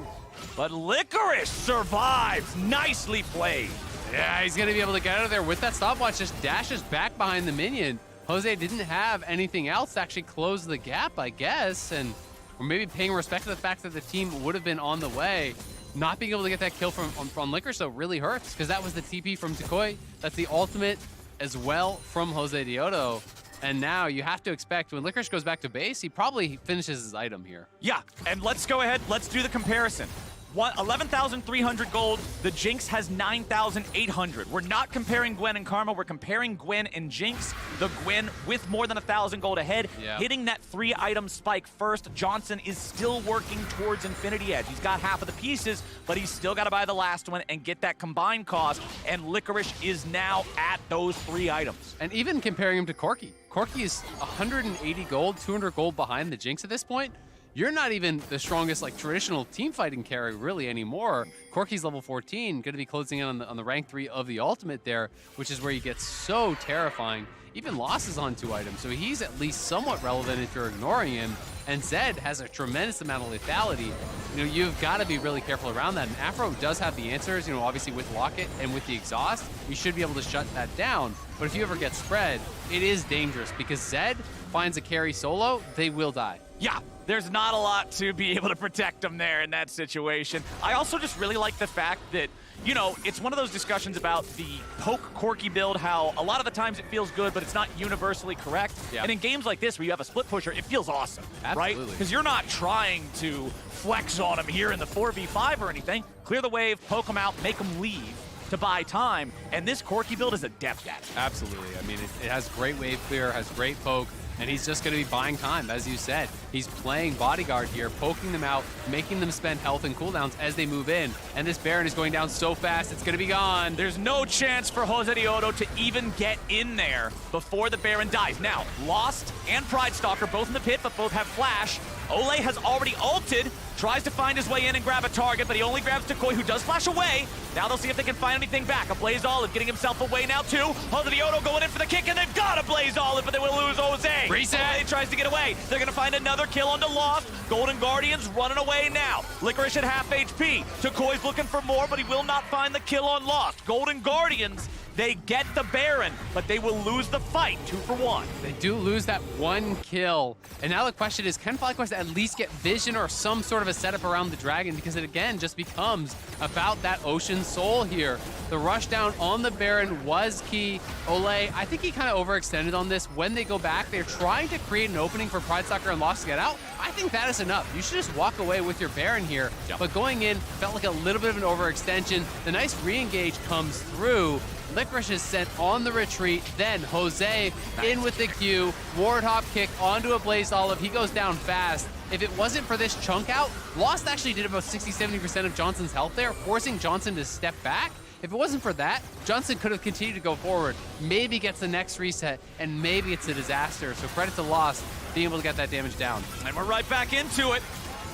But Licorice survives. Nicely played. Yeah, he's gonna be able to get out of there with that stopwatch. Just dashes back behind the minion. Jose didn't have anything else to actually close the gap, I guess, and or maybe paying respect to the fact that the team would have been on the way. Not being able to get that kill from Licorice, though, really hurts, because that was the TP from Takoya. That's the ultimate as well from Jose Diodo. And now you have to expect when Licorice goes back to base, he probably finishes his item here. Yeah, and let's go ahead, let's do the comparison. 11,300 gold, the Jinx has 9,800. We're not comparing Gwen and Karma, we're comparing Gwen and Jinx. The Gwen with more than 1,000 gold ahead, hitting that 3-item spike first. Johnson is still working towards Infinity Edge. He's got half of the pieces, but he's still got to buy the last one and get that combined cost, and Licorice is now at those 3 items. And even comparing him to Corki. Corki is 180 gold, 200 gold behind the Jinx at this point. You're not even the strongest, like, traditional team fighting carry really anymore. Corki's level 14, going to be closing in on the rank 3 of the ultimate there, which is where you get so terrifying. Even Loss is on 2 items, so he's at least somewhat relevant if you're ignoring him. And Zed has a tremendous amount of lethality. You know, you've got to be really careful around that. And Afro does have the answers, you know, obviously with Locket and with the exhaust, you should be able to shut that down. But if you ever get spread, it is dangerous because Zed finds a carry solo, they will die. Yeah, there's not a lot to be able to protect them there in that situation. I also just really like the fact that, you know, it's one of those discussions about the poke Corki build, how a lot of the times it feels good, but it's not universally correct. Yeah. And in games like this where you have a split pusher, it feels awesome, right? Because you're not trying to flex on him here in the 4v5 or anything. Clear the wave, poke him out, make him leave to buy time, and this Corki build is adept at it. Absolutely. I mean, it has great wave clear, has great poke, and he's just going to be buying time, as you said. He's playing bodyguard here, poking them out, making them spend health and cooldowns as they move in. And this Baron is going down so fast, it's going to be gone. There's no chance for Jose Diodo to even get in there before the Baron dies. Now, Lost and Pride Stalker both in the pit, but both have flash. Ole has already ulted, tries to find his way in and grab a target, but he only grabs Takoya, who does flash away. Now they'll see if they can find anything back. A Blaze Olive getting himself away now, too. Jose Diodo going in for the kick, and they've got a Blaze Olive, but they will lose Jose. Reset. Ole tries to get away. They're going to find another kill onto Lost. Golden Guardians running away now. Licorice at half HP. Takoya's looking for more, but he will not find the kill on Lost. Golden Guardians, they get the Baron, but they will lose the fight 2 for 1. They do lose that 1 kill. And now the question is, can FlyQuest at least get vision or some sort of a setup around the dragon? Because it again just becomes about that Ocean Soul here. The rush down on the Baron was key. Ole, I think he kind of overextended on this. When they go back, they're trying to create an opening for Pride Stalker and Lost to get out. I think that is enough. You should just walk away with your Baron here. Yep. But going in felt like a little bit of an overextension. The nice re-engage comes through. Licorice is sent on the retreat. Then Jose in with the Q. Warthog kick onto a Blaze Olive. He goes down fast. If it wasn't for this chunk out, Lost actually did about 60-70% of Johnson's health there, forcing Johnson to step back. If it wasn't for that, Johnson could have continued to go forward, maybe gets the next reset, and maybe it's a disaster. So credit to Lost being able to get that damage down. And we're right back into it.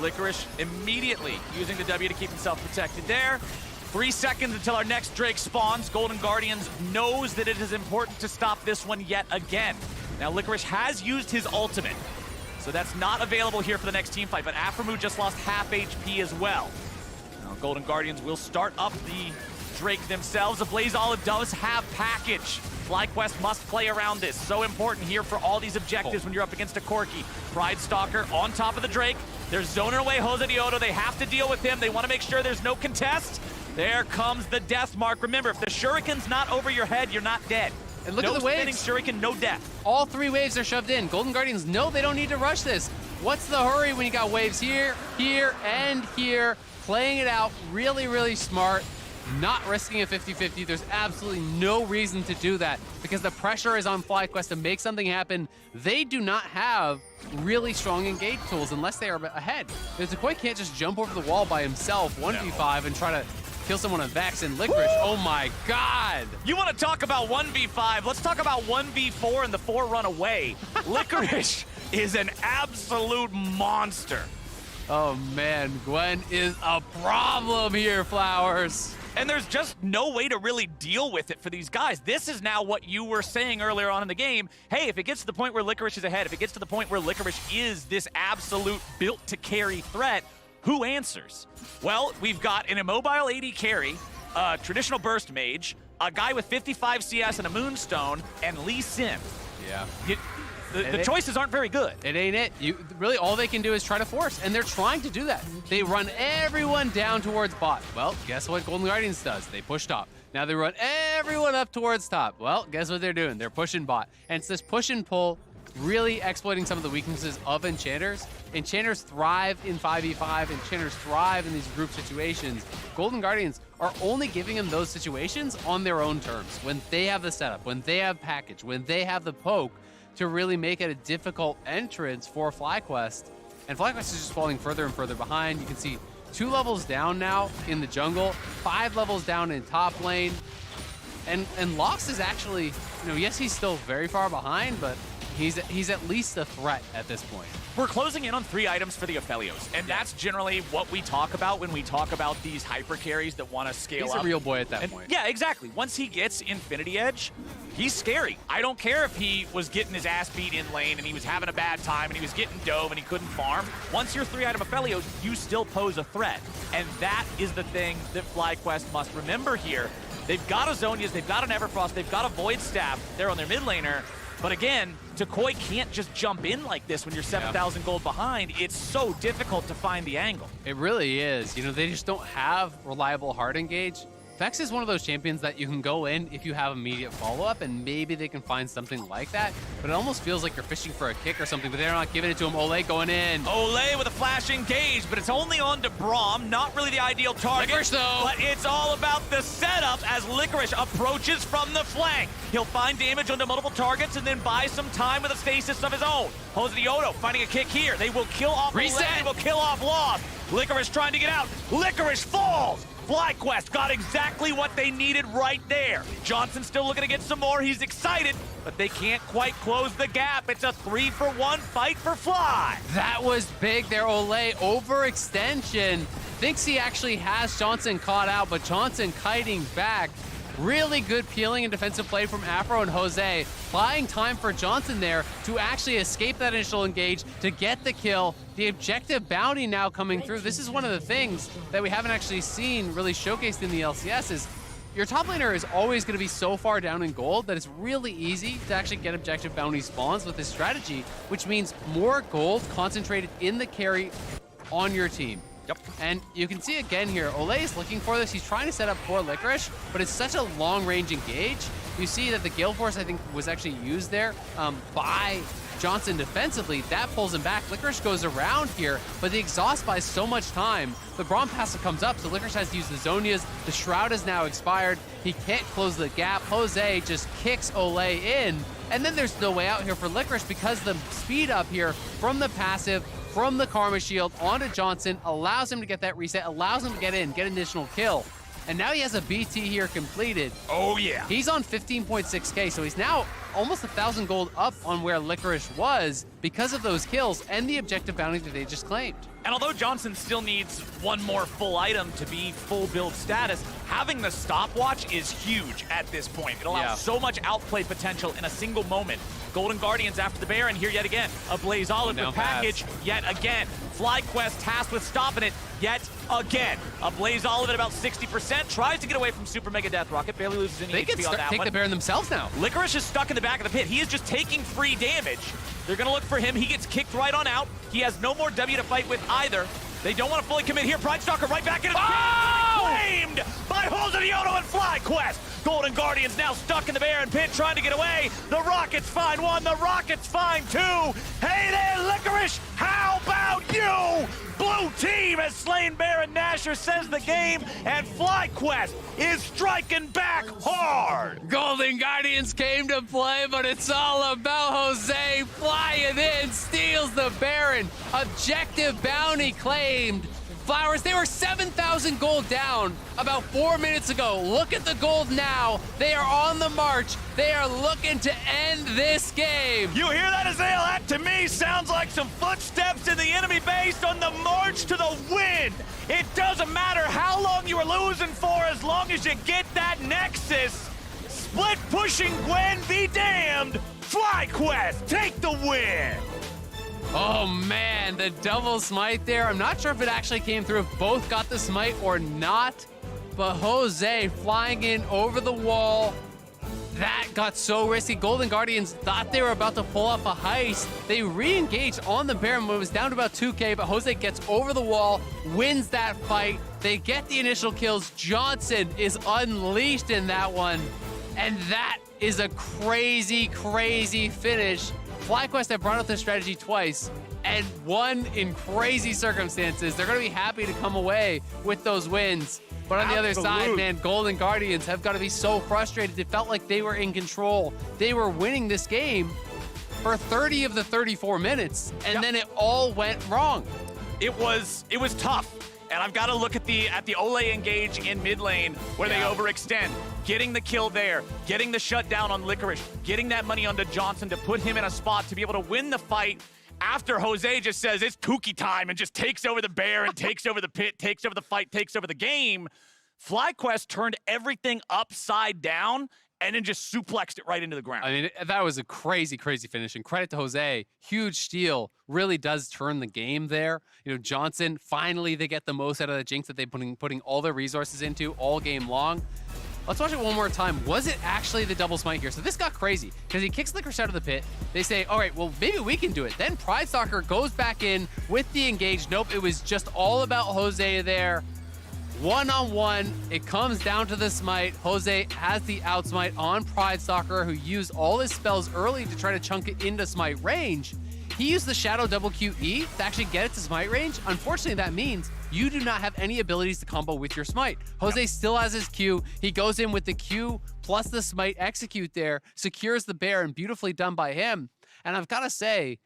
Licorice immediately using the W to keep himself protected there. 3 seconds until our next Drake spawns. Golden Guardians knows that it is important to stop this one yet again. Now, Licorice has used his ultimate, so that's not available here for the next team fight, but Aphromoo just lost half HP as well. Now, Golden Guardians will start up the Drake themselves. The Blaze Olive does have package. FlyQuest must play around this. So important here for all these objectives when you're up against a Corki. Pride Stalker on top of the Drake. They're zoning away Jose Dioto. They have to deal with him. They want to make sure there's no contest. There comes the death mark. Remember, if the shuriken's not over your head, you're not dead. And look no at the waves. spinning shuriken, no death. All 3 waves are shoved in. Golden Guardians know they don't need to rush this. What's the hurry when you got waves here, here, and here? Playing it out really, really smart. Not risking a 50-50. There's absolutely no reason to do that because the pressure is on FlyQuest to make something happen. They do not have really strong engage tools unless they are ahead. Koi can't just jump over the wall by himself, 1v5, and try to kill someone on Vax and Licorice. Oh my God. You want to talk about 1v5? Let's talk about 1v4 and the 4 run away. Licorice is an absolute monster. Oh man, Gwen is a problem here, Flowers. And there's just no way to really deal with it for these guys. This is now what you were saying earlier on in the game. Hey, if it gets to the point where Licorice is ahead, if it gets to the point where Licorice is this absolute built-to-carry threat, who answers? Well, we've got an immobile AD carry, a traditional burst mage, a guy with 55 CS and a moonstone, and Lee Sin. Yeah. The choices aren't very good. It ain't it. Really, all they can do is try to force, and they're trying to do that. They run everyone down towards bot. Well, guess what Golden Guardians does? They push top. Now they run everyone up towards top. Well, guess what they're doing? They're pushing bot. And it's this push and pull, really exploiting some of the weaknesses of Enchanters. Enchanters thrive in 5v5. Enchanters thrive in these group situations. Golden Guardians are only giving them those situations on their own terms. When they have the setup, when they have package, when they have the poke, to really make it a difficult entrance for FlyQuest. And FlyQuest is just falling further and further behind. You can see 2 levels down now in the jungle, 5 levels down in top lane. And Lost is actually, yes, he's still very far behind, but he's at least a threat at this point. We're closing in on 3 items for the Aphelios, and that's generally what we talk about when we talk about these hyper carries that want to scale up. He's a real boy at that point. Yeah, exactly. Once he gets Infinity Edge, he's scary. I don't care if he was getting his ass beat in lane and he was having a bad time and he was getting dove and he couldn't farm. Once you're 3-item Aphelios, you still pose a threat. And that is the thing that FlyQuest must remember here. They've got a Zonias, they've got an Everfrost, they've got a Void Staff there on their mid laner. But again, Koi can't just jump in like this when you're 7,000 gold behind. It's so difficult to find the angle. It really is. They just don't have reliable hard engage. Vex is one of those champions that you can go in if you have immediate follow-up, and maybe they can find something like that. But it almost feels like you're fishing for a kick or something, but they're not giving it to him. Olay going in. Olay with a flash engage, but it's only on to Braum. Not really the ideal target. Licorice, though. But it's all about the setup as Licorice approaches from the flank. He'll find damage onto multiple targets and then buy some time with a stasis of his own. Jose Dioto finding a kick here. They will kill off Reset. Olay. They will kill off Lost. Licorice trying to get out. Licorice falls. FlyQuest got exactly what they needed right there. Johnson still looking to get some more. He's excited, but they can't quite close the gap. It's a 3-for-1 fight for Fly. That was big there, Olay. Overextension. Thinks he actually has Johnson caught out, but Johnson kiting back. Really good peeling and defensive play from Afro and Jose. Buying time for Johnson there to actually escape that initial engage to get the kill. The objective bounty now coming through. This is one of the things that we haven't actually seen really showcased in the LCS is your top laner is always going to be so far down in gold that it's really easy to actually get objective bounty spawns with this strategy, which means more gold concentrated in the carry on your team. Yep. And you can see again here, Olay is looking for this. He's trying to set up for Licorice, but it's such a long-range engage. You see that the Gale Force, I think, was actually used there by Johnson defensively. That pulls him back. Licorice goes around here, but the exhaust buys so much time. The Braum passive comes up, so Licorice has to use the Zonias. The Shroud is now expired. He can't close the gap. Jose just kicks Olay in, and then there's no way out here for Licorice because the speed up here from the passive, from the Karma Shield onto Johnson, allows him to get that reset, allows him to get in, get an additional kill. And now he has a BT here completed. Oh, yeah. He's on 15.6K, so he's now almost 1,000 gold up on where Licorice was because of those kills and the objective bounty that they just claimed. And although Johnson still needs one more full item to be full build status, having the stopwatch is huge at this point. It allows so much outplay potential in a single moment. Golden Guardians after the Baron here yet again. A Blaze Olive with package yet again. FlyQuest tasked with stopping it yet again. A Blaze Olive at about 60%, tries to get away from Super Mega Death Rocket, barely loses any HP on that one. Take the Baron themselves now. Licorice is stuck in the back of the pit. He is just taking free damage. They're gonna look for him. He gets kicked right on out. He has no more W to fight with either. They don't want to fully commit here. Pridestalker right back in his claimed by Hosodeono and FlyQuest. Golden Guardians now stuck in the Baron pit trying to get away. The Rockets find one, the Rockets find two. Hey there, Licorice, how about you? Blue team has slain Baron Nashor, says the game, and FlyQuest is striking back hard. Golden Guardians came to play, but it's all about Jose flying in, steals the Baron. Objective bounty claimed. Flowers, they were 7,000 gold down about 4 minutes ago. Look at the gold now. They are on the march. They are looking to end this game. You hear that, Azael? That to me sounds like some footsteps in the enemy base on the march to the win. It doesn't matter how long you were losing for as long as you get that Nexus. Split pushing Gwen be damned. FlyQuest take the win. Oh man, the double smite there. I'm not sure if it actually came through, if both got the smite or not, but Jose flying in over the wall. That got so risky. Golden Guardians thought they were about to pull off a heist. They re-engaged on the Baron move. It was down to about 2K, but Jose gets over the wall, wins that fight. They get the initial kills. Johnson is unleashed in that one. And that is a crazy, crazy finish. FlyQuest have brought out this strategy twice and won in crazy circumstances. They're going to be happy to come away with those wins. But on the other side, man, Golden Guardians have got to be so frustrated. It felt like they were in control. They were winning this game for 30 of the 34 minutes, and then it all went wrong. It was tough. And I've got to look at the Ole engage in mid lane where they overextend. Getting the kill there, getting the shutdown on Licorice, getting that money onto Johnson to put him in a spot to be able to win the fight after Jose just says it's kooky time and just takes over the Baron, takes over the pit, takes over the fight, takes over the game. FlyQuest turned everything upside down and then just suplexed it right into the ground. I mean, that was a crazy, crazy finish. And credit to Jose. Huge steal. Really does turn the game there. You know, Johnson, finally they get the most out of the Jinx that they've been putting all their resources into all game long. Let's watch it one more time. Was it actually the double smite here? So this got crazy because he kicks Licorice out of the pit. They say, all right, well, maybe we can do it. Then Pridestalker goes back in with the engage. Nope, it was just all about Jose there. One-on-one, it comes down to the smite. Jose has the outsmite on Pridestalker, who used all his spells early to try to chunk it into smite range. He used the Shadow double QE to actually get it to smite range. Unfortunately, that means you do not have any abilities to combo with your smite. Jose still has his Q. He goes in with the Q plus the smite execute there, secures the Baron, beautifully done by him. And I've got to say,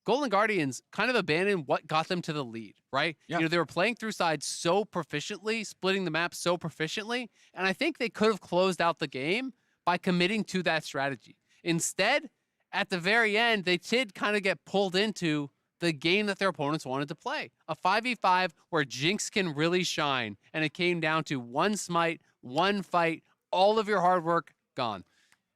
Golden Guardians kind of abandoned what got them to the lead, right? Yeah. You know, they were playing through sides so proficiently, splitting the map so proficiently, and I think they could have closed out the game by committing to that strategy. Instead, at the very end, they did kind of get pulled into the game that their opponents wanted to play. A 5v5 where Jinx can really shine, and it came down to one smite, one fight, all of your hard work gone.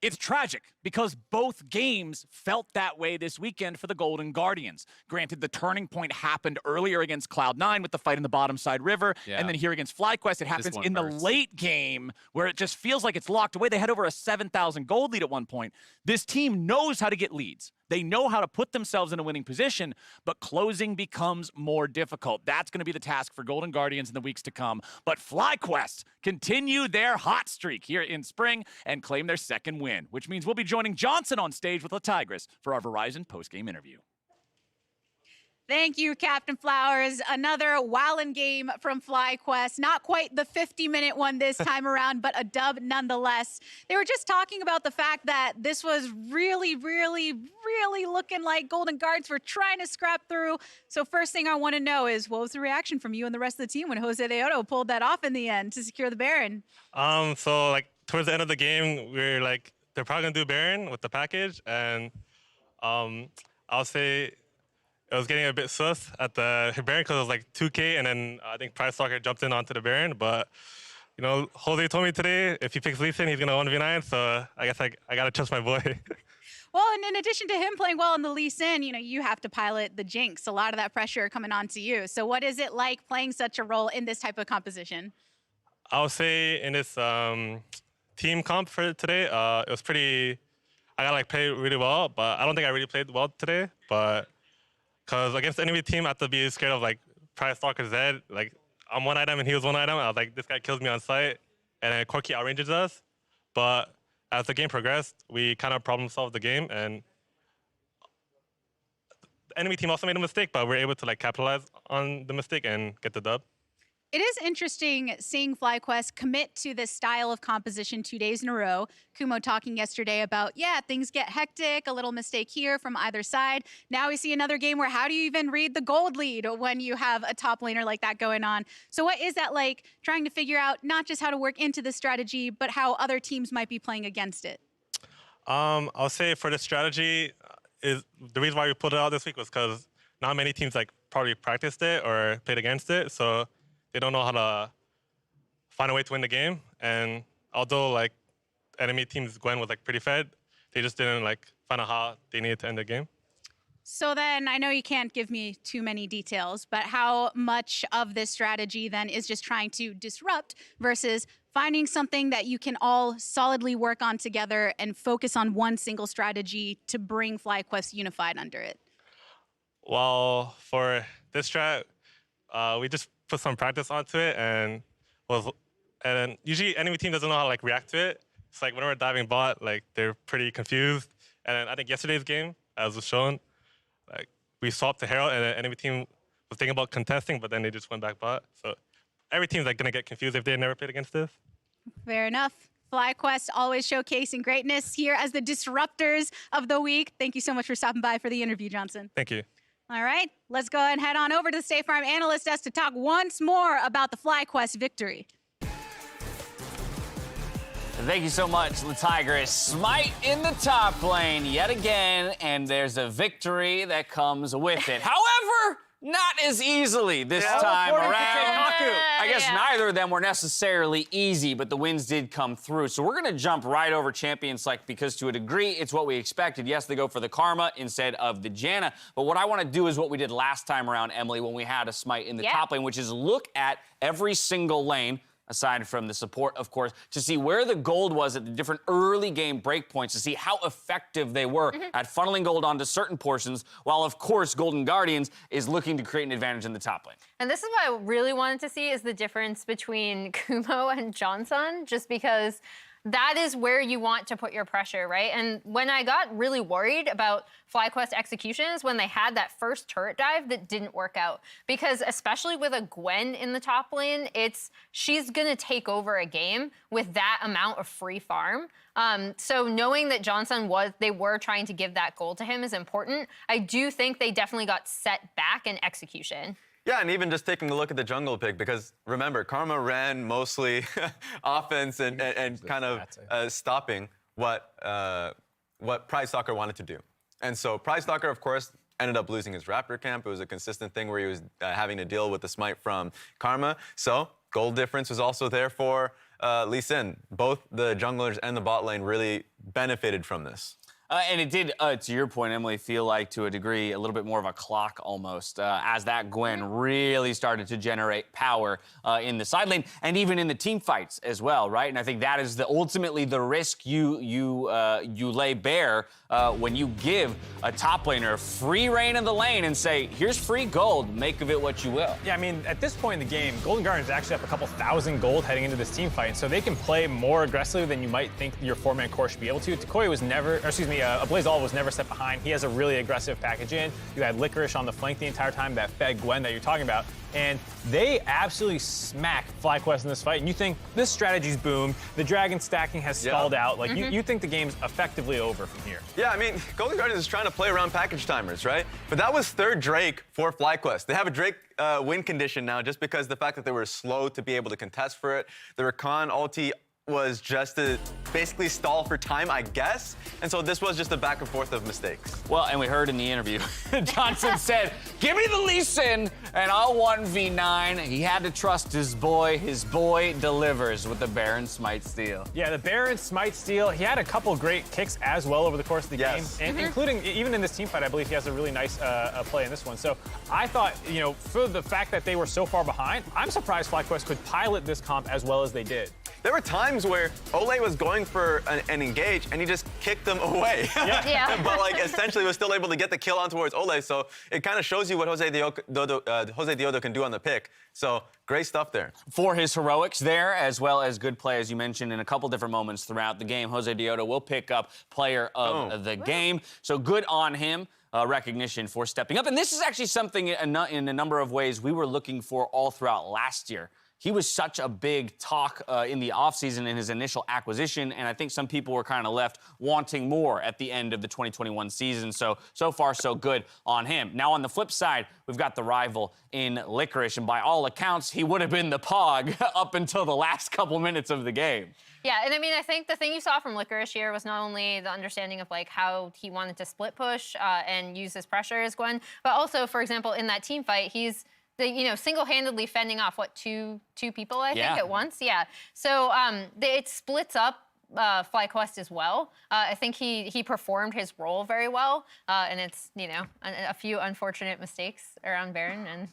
It's tragic because both games felt that way this weekend for the Golden Guardians. Granted, the turning point happened earlier against Cloud9 with the fight in the bottom side river, and then here against FlyQuest, it happens in the late game where it just feels like it's locked away. They had over a 7,000 gold lead at one point. This team knows how to get leads. They know how to put themselves in a winning position, but closing becomes more difficult. That's going to be the task for Golden Guardians in the weeks to come. But FlyQuest continue their hot streak here in spring and claim their second win, which means we'll be joining Johnson on stage with La Tigress for our Verizon post-game interview. Thank you, Captain Flowers. Another wowing game from FlyQuest. Not quite the 50-minute one this time around, but a dub nonetheless. They were just talking about the fact that this was really, really, really looking like Golden Guards were trying to scrap through. So first thing I want to know is, what was the reaction from you and the rest of the team when Hosodeono pulled that off in the end to secure the Baron? So like towards the end of the game, we were like, they're probably gonna do Baron with the package, and I'll say it was getting a bit sus at the Baron because it was like 2K, and then I think Prize Soccer jumped in onto the Baron. But, you know, Jose told me today if he picks Lee Sin, he's going to 1v9, so I guess I got to trust my boy. Well, and in addition to him playing well in the Lee Sin, you know, you have to pilot the Jinx. A lot of that pressure coming onto you. So what is it like playing such a role in this type of composition? I would say in this team comp for today, it was pretty. I got like played really well, but I don't think I really played well today. But because against the enemy team, I have to be scared of like Prize Stalker Zed. Like I'm one item and he was one item. I was like, this guy kills me on sight, and then Corki outranges us. But as the game progressed, we kind of problem solved the game, and the enemy team also made a mistake, but we were able to like capitalize on the mistake and get the dub. It is interesting seeing FlyQuest commit to this style of composition 2 days in a row. Kumo talking yesterday about, yeah, things get hectic, a little mistake here from either side. Now we see another game where how do you even read the gold lead when you have a top laner like that going on? So what is that like, trying to figure out not just how to work into this strategy, but how other teams might be playing against it? I'll say for the strategy, is the reason why we put it out this week was because not many teams like probably practiced it or played against it. So they don't know how to find a way to win the game. And although like enemy team's Gwen was like pretty fed, they just didn't like find out how they needed to end the game. So then I know you can't give me too many details, but how much of this strategy then is just trying to disrupt versus finding something that you can all solidly work on together and focus on one single strategy to bring FlyQuest unified under it? Well, for this strat, we just put some practice onto it, and usually enemy team doesn't know how to like react to it. It's like when we're diving bot, like they're pretty confused. And then I think yesterday's game, as was shown, like we swapped to Herald, and the enemy team was thinking about contesting, but then they just went back bot. So every team's like gonna get confused if they never played against this. Fair enough. FlyQuest always showcasing greatness here as the disruptors of the week. Thank you so much for stopping by for the interview, Johnson. Thank you. All right, let's go and head on over to the State Farm Analyst Desk to talk once more about the FlyQuest victory. Thank you so much, the Tigress. Smite in the top lane yet again, and there's a victory that comes with it. However, not as easily this time around. I guess neither of them were necessarily easy, but the wins did come through. So we're going to jump right over Champion Select because to a degree, it's what we expected. Yes, they go for the Karma instead of the Janna. But what I want to do is what we did last time around, Emily, when we had a Smite in the top lane, which is look at every single lane, aside from the support, of course, to see where the gold was at the different early game breakpoints, to see how effective they were at funneling gold onto certain portions, while, of course, Golden Guardians is looking to create an advantage in the top lane. And this is what I really wanted to see is the difference between Kumo and Johnson, just because that is where you want to put your pressure, right? And when I got really worried about FlyQuest executions, when they had that first turret dive that didn't work out. Because especially with a Gwen in the top lane, she's gonna take over a game with that amount of free farm. So knowing that Johnson they were trying to give that goal to him is important. I do think they definitely got set back in execution. Yeah, and even just taking a look at the jungle pick, because remember, Karma ran mostly offense and kind of stopping what Prize Stalker wanted to do. And so Prize Stalker, of course, ended up losing his Raptor camp. It was a consistent thing where he was having to deal with the smite from Karma. So gold difference was also there for Lee Sin. Both the junglers and the bot lane really benefited from this. And it did, to your point, Emily, feel like, to a degree, a little bit more of a clock almost, as that Gwen really started to generate power in the side lane and even in the team fights as well, right? And I think that is ultimately the risk you lay bare when you give a top laner free reign of the lane and say, here's free gold, make of it what you will. Yeah, I mean, at this point in the game, Golden Guardians actually up a couple thousand gold heading into this team fight, and so they can play more aggressively than you might think your four-man core should be able to. Takoya was never, Blaze Olive was never set behind. He has a really aggressive package in. You had Licorice on the flank the entire time, that fed Gwen that you're talking about. And they absolutely smack FlyQuest in this fight. And you think this strategy's boomed. The dragon stacking has stalled out. Like, you think the game's effectively over from here. Yeah, I mean, Golden Guardians is trying to play around package timers, right? But that was third Drake for FlyQuest. They have a Drake win condition now just because the fact that they were slow to be able to contest for it. The Rakan ulti was just to basically stall for time, I guess. And so this was just a back and forth of mistakes. Well, and we heard in the interview, Johnson said, give me the Lee Sin and I'll 1v9. He had to trust his boy. His boy delivers with the Baron Smite steal. Yeah, the Baron Smite steal. He had a couple great kicks as well over the course of the game, and including even in this team fight, I believe he has a really nice play in this one. So I thought, you know, for the fact that they were so far behind, I'm surprised FlyQuest could pilot this comp as well as they did. There were times where Ole was going for an engage and he just kicked them away. Yeah. But like essentially was still able to get the kill on towards Ole. So it kind of shows you what Jose Diodo can do on the pick. So great stuff there. For his heroics there, as well as good play, as you mentioned, in a couple different moments throughout the game, Jose Diodo will pick up player of the game. So good on him. Recognition for stepping up. And this is actually something in a number of ways we were looking for all throughout last year. He was such a big talk in the offseason in his initial acquisition, and I think some people were kind of left wanting more at the end of the 2021 season. So far, so good on him. Now, on the flip side, we've got the rival in Licorice, and by all accounts, he would have been the Pog up until the last couple minutes of the game. Yeah, and I mean, I think the thing you saw from Licorice here was not only the understanding of like how he wanted to split push and use his pressure as Gwen, but also, for example, in that team fight, he's single-handedly fending off two people, I think, at once. Yeah. So it splits up FlyQuest as well. I think he performed his role very well, and it's a few unfortunate mistakes around Baron, and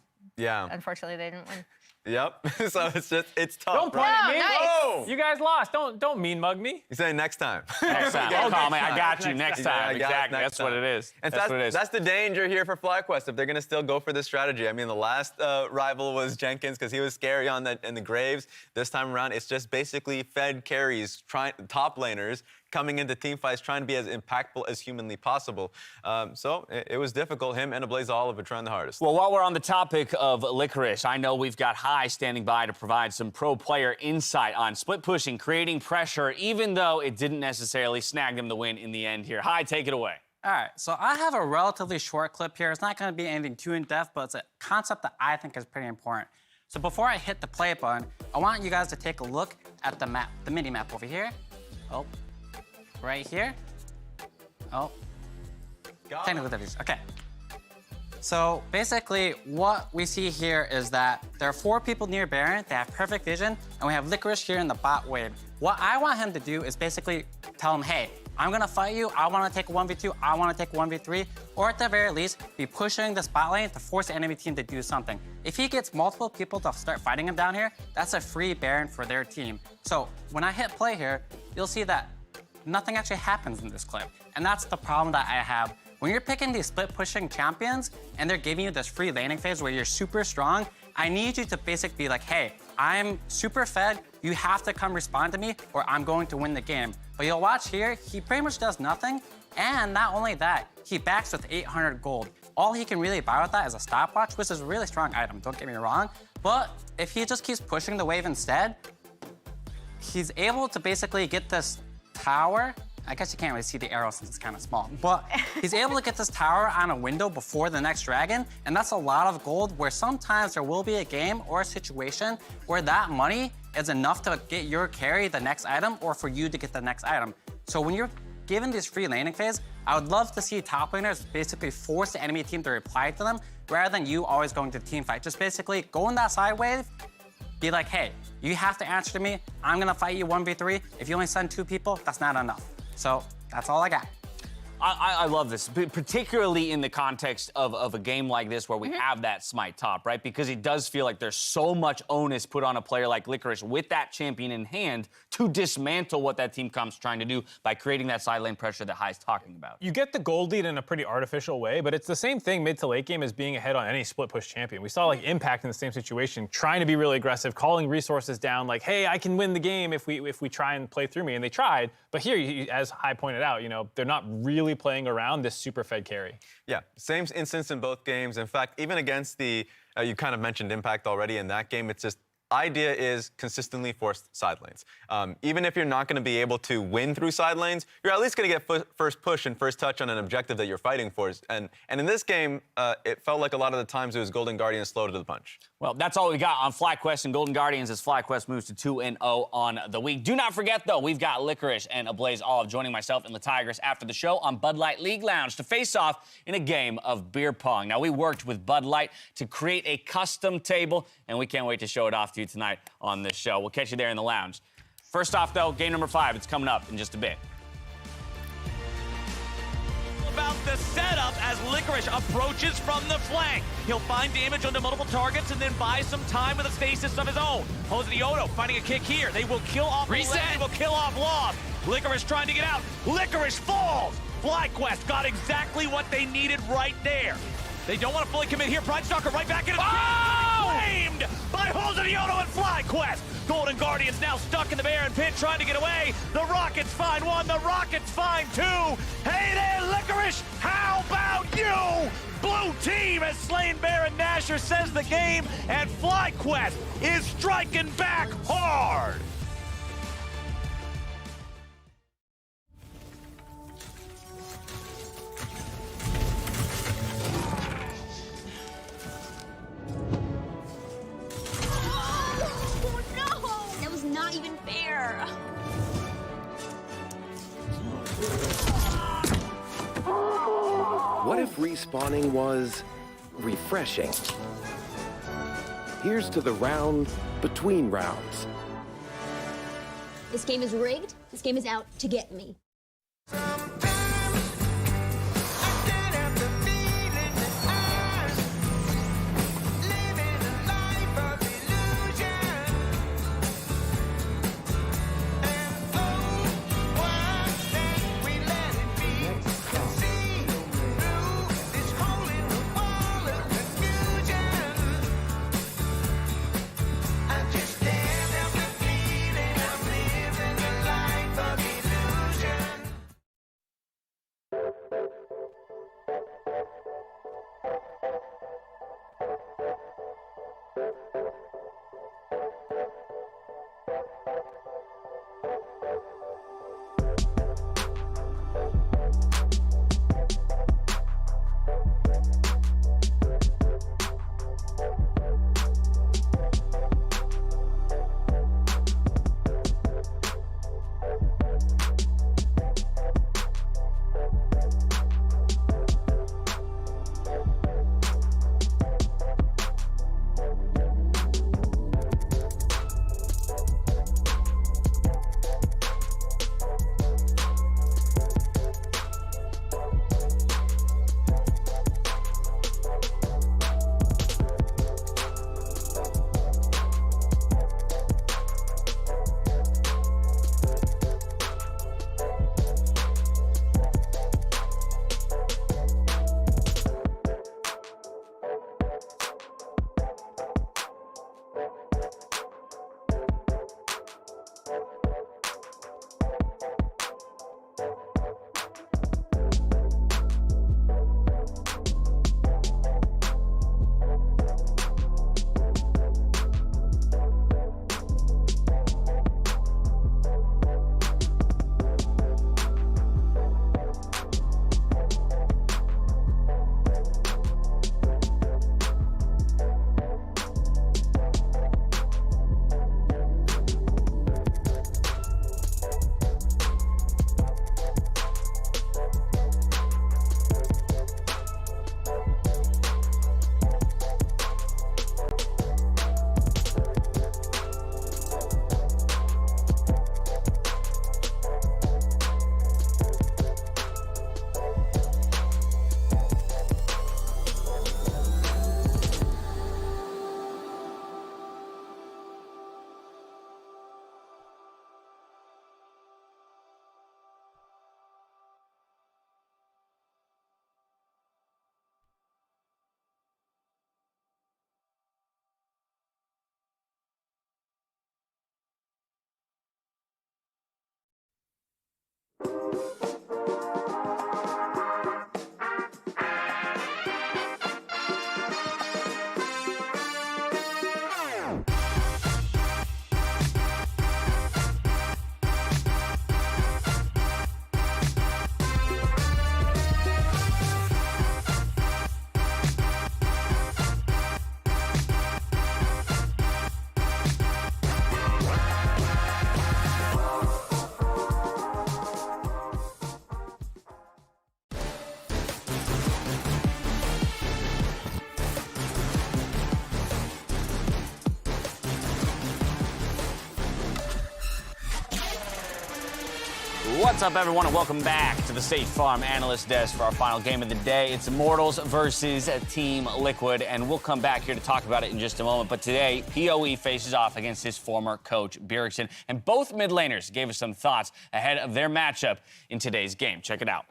unfortunately they didn't win. Yep. So it's tough. Don't point right? at me. Nice. Oh, you guys lost. Don't mean mug me. You say next time. Next time. Oh, call me. I got you. Next time. Exactly. That's what it is. And that's the danger here for FlyQuest if they're going to still go for this strategy. I mean, the last rival was Jenkins because he was scary in the Graves. This time around, it's just basically fed carries, top laners, coming into team fights, trying to be as impactful as humanly possible. So it was difficult. Him and Ablaze Oliver trying the hardest. Well, while we're on the topic of Licorice, I know we've got High standing by to provide some pro player insight on split pushing, creating pressure, even though it didn't necessarily snag them the win in the end here. High, take it away. All right, so I have a relatively short clip here. It's not going to be anything too in-depth, but it's a concept that I think is pretty important. So before I hit the play button, I want you guys to take a look at the map, the mini-map over here. Oh. Right here. Oh. Technical difficulties. Okay. So basically, what we see here is that there are 4 people near Baron. They have perfect vision, and we have Licorice here in the bot wave. What I want him to do is basically tell him, hey, I'm gonna fight you. I want to take 1v2. I want to take 1v3, or at the very least, be pushing the spot lane to force the enemy team to do something. If he gets multiple people to start fighting him down here, that's a free Baron for their team. So when I hit play here, you'll see that nothing actually happens in this clip. And that's the problem that I have. When you're picking these split pushing champions and they're giving you this free laning phase where you're super strong, I need you to basically be like, hey, I'm super fed, you have to come respond to me or I'm going to win the game. But you'll watch here, he pretty much does nothing. And not only that, he backs with 800 gold. All he can really buy with that is a stopwatch, which is a really strong item, don't get me wrong. But if he just keeps pushing the wave instead, he's able to basically get this tower. I guess you can't really see the arrow since it's kind of small, but he's able to get this tower on a window before the next dragon, and that's a lot of gold where sometimes there will be a game or a situation where that money is enough to get your carry the next item or for you to get the next item. So when you're given this free laning phase, I would love to see top laners basically force the enemy team to reply to them rather than you always going to team fight. Just basically go in that side wave, be like, hey, you have to answer to me. I'm gonna fight you 1v3. If you only send 2 people, that's not enough. So that's all I got. I love this, particularly in the context of a game like this where we have that smite top, right? Because it does feel like there's so much onus put on a player like Licorice with that champion in hand to dismantle what that team comes trying to do by creating that side lane pressure that High's talking about. You get the gold lead in a pretty artificial way, but it's the same thing mid to late game as being ahead on any split push champion. We saw like Impact in the same situation, trying to be really aggressive, calling resources down, like, hey, I can win the game if we try and play through me, and they tried. But here, as High pointed out, they're not really playing around this super fed carry. Yeah, same instance in both games. In fact, even against the, you kind of mentioned Impact already in that game, it's just, idea is consistently force side lanes. Even if you're not going to be able to win through side lanes, you're at least going to get first push and first touch on an objective that you're fighting for. And in this game, it felt like a lot of the times it was Golden Guardian slow to the punch. Well, that's all we got on FlyQuest and Golden Guardians as FlyQuest moves to 2-0 on the week. Do not forget, though, we've got Licorice and Ablaze Olive joining myself and the Tigers after the show on Bud Light League Lounge to face off in a game of beer pong. Now, we worked with Bud Light to create a custom table, and we can't wait to show it off to you tonight on this show. We'll catch you there in the lounge. First off, though, game number 5. It's coming up in just a bit. About the setup as Licorice approaches from the flank. He'll find damage onto multiple targets and then buy some time with a stasis of his own. Jose Dioto finding a kick here. They will kill off Reset. They will kill off Lost. Licorice trying to get out. Licorice falls. FlyQuest got exactly what they needed right there. They don't want to fully commit here. Pride Stalker right back in. Flamed by Jose Dioto and FlyQuest. Golden Guardians now stuck in the Baron pit trying to get away. The Rockets find one. The Rockets find two. Hey there, Licorice. How about you? Blue team has slain Baron Nashor, says the game, and FlyQuest is striking back hard. Not even fair. What if respawning was refreshing? Here's to the round between rounds. This game is rigged. This game is out to get me. What's up, everyone, and welcome back to the State Farm Analyst Desk for our final game of the day. It's Immortals versus Team Liquid, and we'll come back here to talk about it in just a moment. But today, PoE faces off against his former coach, Bjergsen, and both mid laners gave us some thoughts ahead of their matchup in today's game. Check it out.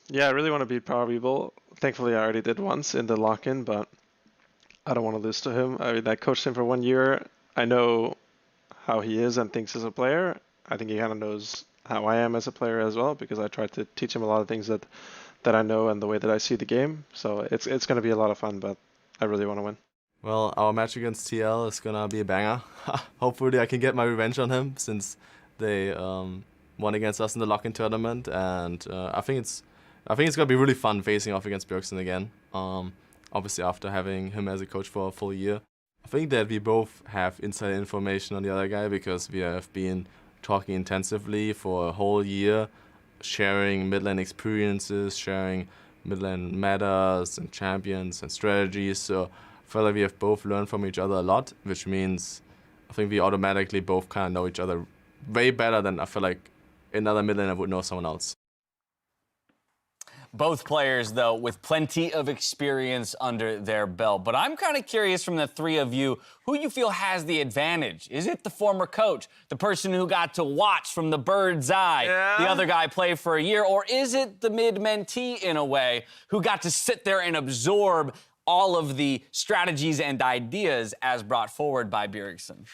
Yeah, I really want to beat Power People. Thankfully, I already did once in the lock-in, but I don't want to lose to him. I mean, I coached him for 1 year. I know how he is and thinks as a player. I think he kind of knows how I am as a player as well, because I tried to teach him a lot of things that I know and the way that I see the game. So it's going to be a lot of fun, but I really want to win. Well, our match against TL is going to be a banger. Hopefully I can get my revenge on him, since they won against us in the lock-in tournament, and I think it's going to be really fun facing off against Bjergsen again. Obviously after having him as a coach for a full year. I think that we both have inside information on the other guy, because we have been talking intensively for a whole year, sharing mid-lane experiences, sharing mid-lane metas and champions and strategies. So I feel like we have both learned from each other a lot, which means I think we automatically both kind of know each other way better than I feel like another mid-laner would know someone else. Both players, though, with plenty of experience under their belt. But I'm kind of curious from the three of you, who you feel has the advantage? Is it the former coach, the person who got to watch from the bird's eye, the other guy play for a year? Or is it the mid-mentee, in a way, who got to sit there and absorb all of the strategies and ideas as brought forward by Bjergsen?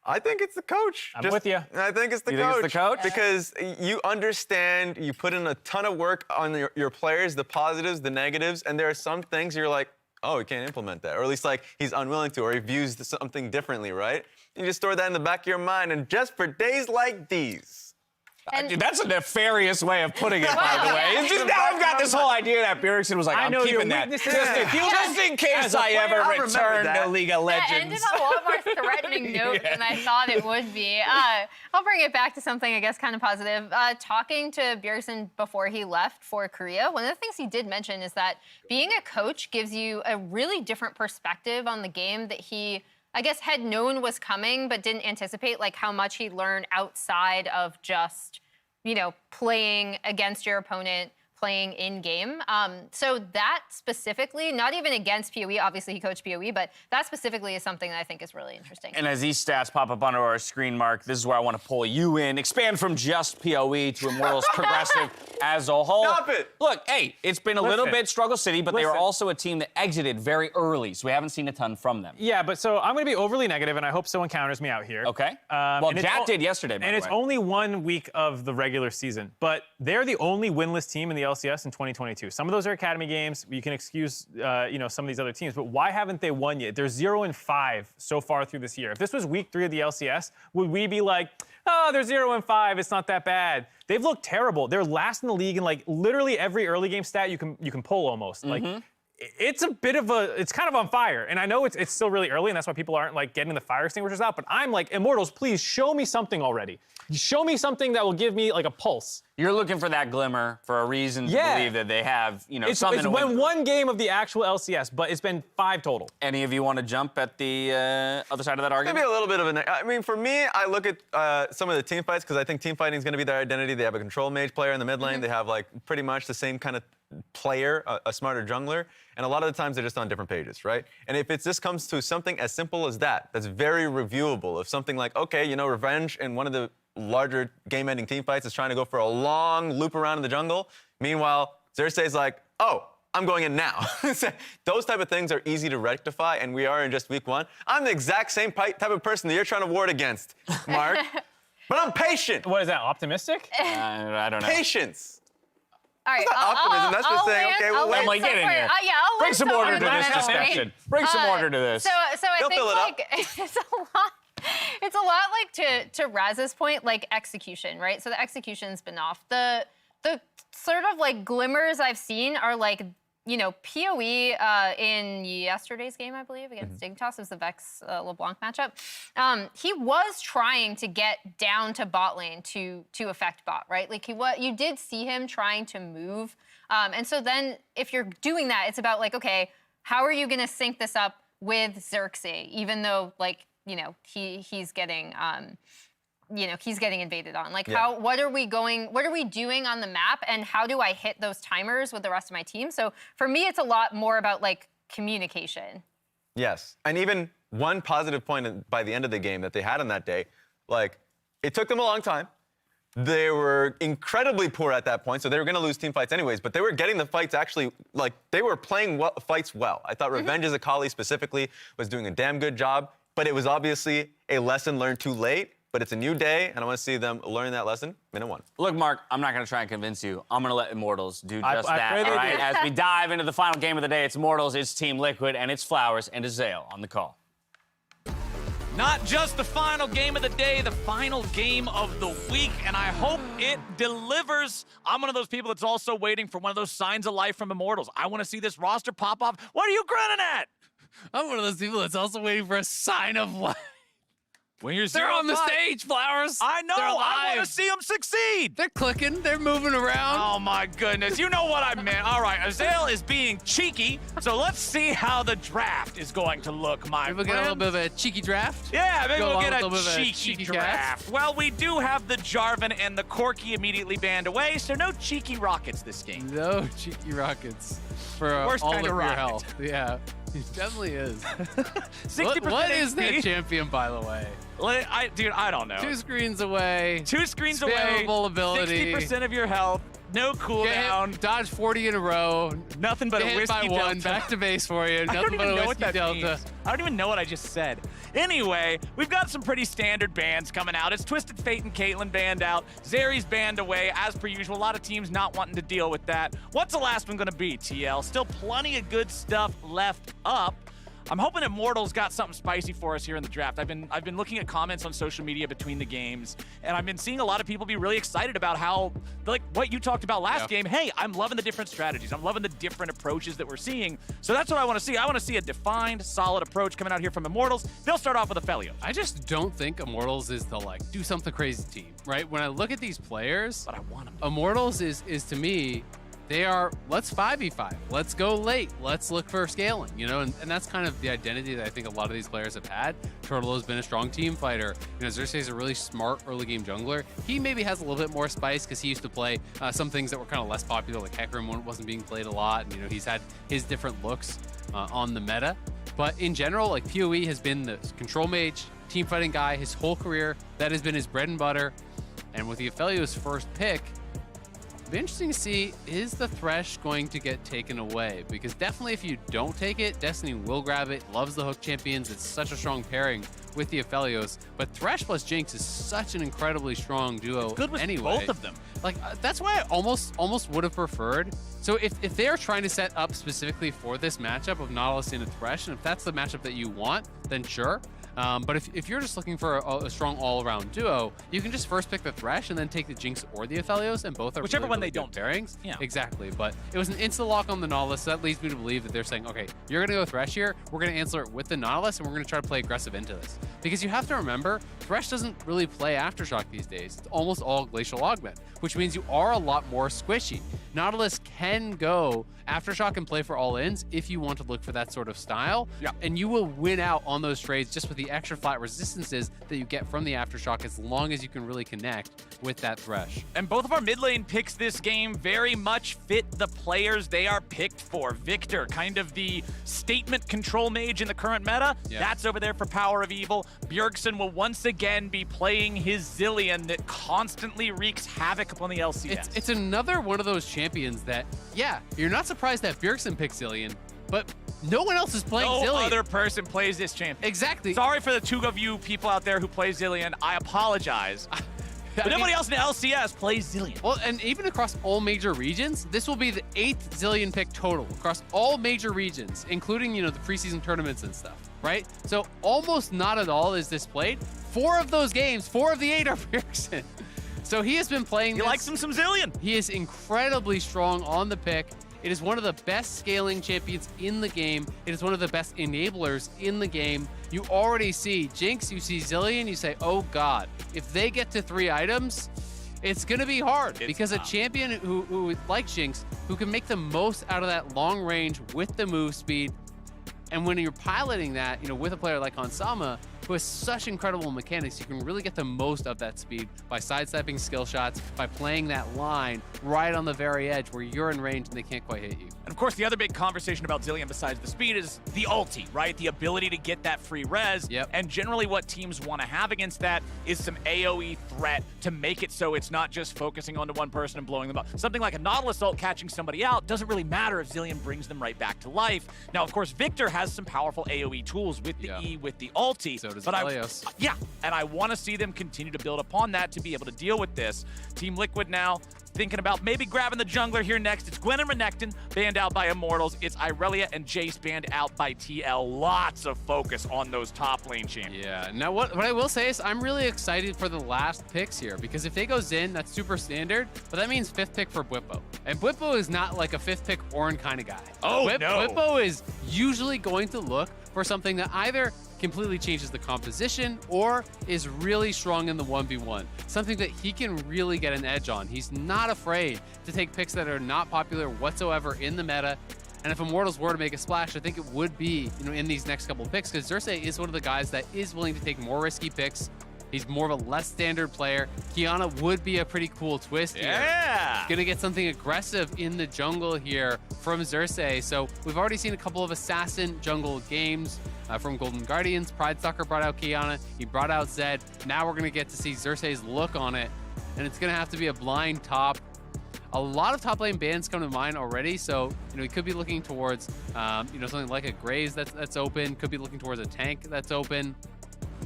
I think it's the coach. I'm with you. I think it's the coach. You think it's the coach? Because you understand, you put in a ton of work on your players, the positives, the negatives, and there are some things you're like, oh, he can't implement that. Or at least like he's unwilling to, or he views something differently, right? You just store that in the back of your mind, and just for days like these. That's a nefarious way of putting it, by the way. It's just now I've got this whole idea that Bjergsen was like, I'm keeping that. Just in case I ever return to League of Legends. That ended on a lot more threatening note than I thought it would be. I'll bring it back to something, I guess, kind of positive. Talking to Bjergsen before he left for Korea, one of the things he did mention is that being a coach gives you a really different perspective on the game that he, I guess, had known was coming, but didn't anticipate like how much he'd learn outside of just, you know, playing against your opponent, playing in-game. So that specifically, not even against PoE, obviously he coached PoE, but that specifically is something that I think is really interesting. And as these stats pop up under our screen, Mark, this is where I want to pull you in. Expand from just PoE to Immortals Progressive as a whole. Stop it! Look, hey, it's been a little bit Struggle City, but they were also a team that exited very early, so we haven't seen a ton from them. Yeah, but so I'm going to be overly negative, and I hope someone counters me out here. Okay. Well, Jat did yesterday, by and the it's way. only 1 week of the regular season, but they're the only winless team in the LCS in 2022. Some of those are academy games. You can excuse, you know, some of these other teams, but why haven't they won yet? They're 0-5 so far through this year. If this was week 3 of the LCS, would we be like, oh, they're 0-5, it's not that bad? They've looked terrible. They're last in the league in like literally every early game stat you can pull almost. Like, it's a bit of it's kind of on fire. And I know it's still really early, and that's why people aren't like getting the fire extinguishers out, but I'm like, Immortals, please show me something already. Show me something that will give me like a pulse. You're looking for that glimmer for a reason to believe that they have, you know, something to win. It's been 1 game of the actual LCS, but it's been 5 total. Any of you want to jump at the other side of that argument? Maybe a little bit of I mean, for me, I look at some of the team fights, because I think team fighting is going to be their identity. They have a control mage player in the mid lane. They have like pretty much the same kind of player, a smarter jungler, and a lot of the times they're just on different pages, right? And if this comes to something as simple as that's very reviewable. If something like, okay, you know, Revenge in one of the larger game-ending team fights is trying to go for a long loop around in the jungle. Meanwhile, Xerxes like, oh, I'm going in now. Those type of things are easy to rectify, and we are in just week 1. I'm the exact same type of person that you're trying to ward against, Mark. But I'm patient. What is that, optimistic? I don't know. Patience. All right, that's not optimism. That's just saying, okay, well, Emily, get in here. Bring some order to this discussion. Bring some order to this. So I think like it's a lot. It's a lot like to Raz's point, like execution, right? So the execution's been off. The sort of like glimmers I've seen are like, you know, PoE in yesterday's game, I believe, against Dignitas, was the Vex LeBlanc matchup. He was trying to get down to bot lane to affect bot, right? Like you did see him trying to move. And so then if you're doing that, it's about like, okay, how are you going to sync this up with Xerxes, even though like, you know, he's getting you know, he's getting invaded on. Like, what are we doing on the map, and how do I hit those timers with the rest of my team? So for me, it's a lot more about like communication. Yes, and even one positive point by the end of the game that they had on that day, like, it took them a long time. They were incredibly poor at that point, so they were going to lose team fights anyways, but they were getting the fights actually, like, they were playing fights well. I thought Revenge as a Akali specifically was doing a damn good job, but it was obviously a lesson learned too late, but it's a new day, and I want to see them learn that lesson minute one. Look, Mark, I'm not going to try and convince you. I'm going to let Immortals do just that, all right? As we dive into the final game of the day, it's Immortals, it's Team Liquid, and it's Flowers and Azael on the call. Not just the final game of the day, the final game of the week, and I hope it delivers. I'm one of those people that's also waiting for one of those signs of life from Immortals. I want to see this roster pop off. What are you grinning at? I'm one of those people that's also waiting for a sign of life. When you're They're on the stage, Flowers. I know. I want to see them succeed. They're clicking. They're moving around. Oh, my goodness. You know what I meant. All right, Azael is being cheeky, so let's see how the draft is going to look, my friend. We'll get a little bit of a cheeky draft. Yeah, maybe we'll get a cheeky draft. Well, we do have the Jarvan and the Corki immediately banned away, so no cheeky rockets this game. No cheeky rockets for Worst all kind of of your rocket. health. Yeah, it definitely is. 60% what is that HP? champion, by the way? Dude, I don't know. 2 screens away. 2 screens away. Spammable ability. 60% of your health. No cooldown. Dodge 40 in a row. Nothing but a hit whiskey by delta. one. Back to base for you. I don't Nothing but even a know what whiskey that delta. means. I don't even know what I just said. Anyway, we've got some pretty standard bans coming out. It's Twisted Fate and Caitlyn banned out. Zeri's banned away, as per usual. A lot of teams not wanting to deal with that. What's the last one going to be, TL? Still plenty of good stuff left up. I'm hoping Immortals got something spicy for us here in the draft. I've been looking at comments on social media between the games, and I've been seeing a lot of people be really excited about how, like what you talked about last game. Hey, I'm loving the different strategies. I'm loving the different approaches that we're seeing. So that's what I want to see. I want to see a defined, solid approach coming out here from Immortals. They'll start off with Aphelios. I just don't think Immortals is the like do something crazy team, right? When I look at these players, but I want them. Immortals is to me, they are, let's 5v5, let's go late, let's look for scaling, you know, and that's kind of the identity that I think a lot of these players have had. Turtle has been a strong team fighter. You know, Xerxes is a really smart early game jungler. He maybe has a little bit more spice because he used to play some things that were kind of less popular, like Hecarim wasn't being played a lot, and, you know, he's had his different looks on the meta. But in general, like, PoE has been the control mage, team fighting guy his whole career. That has been his bread and butter. And with the Aphelios first pick, be interesting to see, is the Thresh going to get taken away? Because definitely if you don't take it, Destiny will grab it, loves the hook champions. It's such a strong pairing with the Aphelios. But Thresh plus Jinx is such an incredibly strong duo. It's good with anyway. both of them. Like, that's why I almost would have preferred. So if they're trying to set up specifically for this matchup of Nautilus and a Thresh, and if that's the matchup that you want, then sure. But if you're just looking for a strong all-around duo, you can just first pick the Thresh and then take the Jinx or the Aphelios, and both are whichever really, one really they good don't pairings. Yeah, exactly. But it was an insta-lock on the Nautilus, so that leads me to believe that they're saying, okay, you're going to go Thresh here, we're going to answer it with the Nautilus, and we're going to try to play aggressive into this. Because you have to remember, Thresh doesn't really play Aftershock these days. It's almost all Glacial Augment, which means you are a lot more squishy. Nautilus can go Aftershock and play for all-ins if you want to look for that sort of style, and you will win out on those trades just with the extra flat resistances that you get from the Aftershock as long as you can really connect with that Thresh. And both of our mid lane picks this game very much fit the players they are picked for. Victor, kind of the statement control mage in the current meta. That's over there for Power of Evil. Bjergsen will once again be playing his Zilean that constantly wreaks havoc upon the LCS. It's another one of those champions that, yeah, you're not surprised that Bjergsen picked Zilean, but no one else is playing Zilean. No other person plays this champion. Exactly. Sorry for the two of you people out there who play Zilean. I apologize. But nobody else in the LCS plays Zilean. Well, and even across all major regions, this will be the 8th Zilean pick total across all major regions, including, you know, the preseason tournaments and stuff, right? So almost not at all is this played. 4 of those games, 4 of the 8 are Bjergsen. So he has been playing. He likes him some Zilean. He is incredibly strong on the pick. It is one of the best scaling champions in the game. It is one of the best enablers in the game. You already see Jinx, you see Zilean, you say, oh God, if they get to 3 items, it's gonna be hard because a champion who like Jinx, who can make the most out of that long range with the move speed, and when you're piloting that, you know, with a player like Hansama, who has such incredible mechanics. You can really get the most of that speed by sidestepping skill shots, by playing that line right on the very edge where you're in range and they can't quite hit you. And of course, the other big conversation about Zilean besides the speed is the ulti, right? The ability to get that free res. Yep. And generally what teams want to have against that is some AoE threat to make it so it's not just focusing onto one person and blowing them up. Something like a Nautilus ult catching somebody out doesn't really matter if Zilean brings them right back to life. Now, of course, Victor has some powerful AoE tools with the E, with the ulti. So does but Valios. Yeah, and I want to see them continue to build upon that to be able to deal with this. Team Liquid now thinking about maybe grabbing the jungler here next. It's Gwen and Renekton banned out by Immortals. It's Irelia and Jace banned out by TL. Lots of focus on those top lane champions. Yeah, now what I will say is I'm really excited for the last picks here, because if they go Xin, that's super standard, but that means 5th pick for Bwipo. And Bwipo is not like a 5th pick Ornn kind of guy. Oh, no. Bwipo is usually going to look for something that either completely changes the composition or is really strong in the 1v1. Something that he can really get an edge on. He's not afraid to take picks that are not popular whatsoever in the meta. And if Immortals were to make a splash, I think it would be, in these next couple picks, because Xerxes is one of the guys that is willing to take more risky picks. He's more of a less standard player. Qiyana would be a pretty cool twist here. Yeah! Gonna get something aggressive in the jungle here from Xerxes. So we've already seen a couple of assassin jungle games from Golden Guardians. Pridestalker brought out Qiyana. He brought out Zed. Now we're gonna get to see Xerxes' look on it. And it's gonna have to be a blind top. A lot of top lane bans come to mind already, so he could be looking towards something like a Graves that's open. Could be looking towards a tank that's open.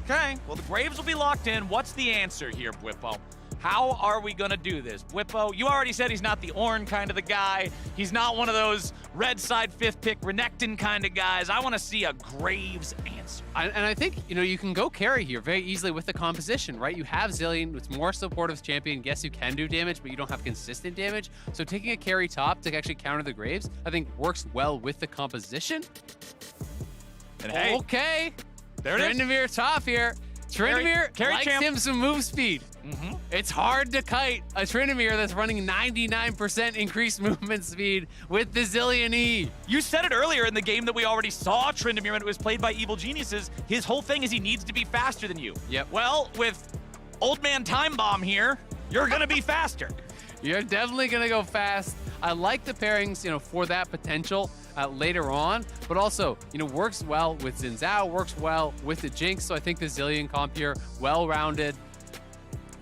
Okay, well, the Graves will be locked in. What's the answer here, Bwipo? How are we going to do this? Bwipo, you already said he's not the Ornn kind of the guy. He's not one of those red side 5th pick Renekton kind of guys. I want to see a Graves answer. And I think, you can go carry here very easily with the composition, right? You have Zilean, it's more supportive champion. Yes, you can do damage, but you don't have consistent damage. So taking a carry top to actually counter the Graves, I think works well with the composition. And hey, okay. There it is. Tryndamere top here. Tryndamere likes champ. him some move speed. It's hard to kite a Tryndamere that's running 99% increased movement speed with the Zilean E. You said it earlier in the game that we already saw Tryndamere when it was played by Evil Geniuses. His whole thing is he needs to be faster than you. Yep. Well, with Old Man Time Bomb here, you're going to be faster. You're definitely going to go fast. I like the pairings, for that potential later on, but also, works well with Xin Zhao, works well with the Jinx, so I think the Zilean comp here, well-rounded.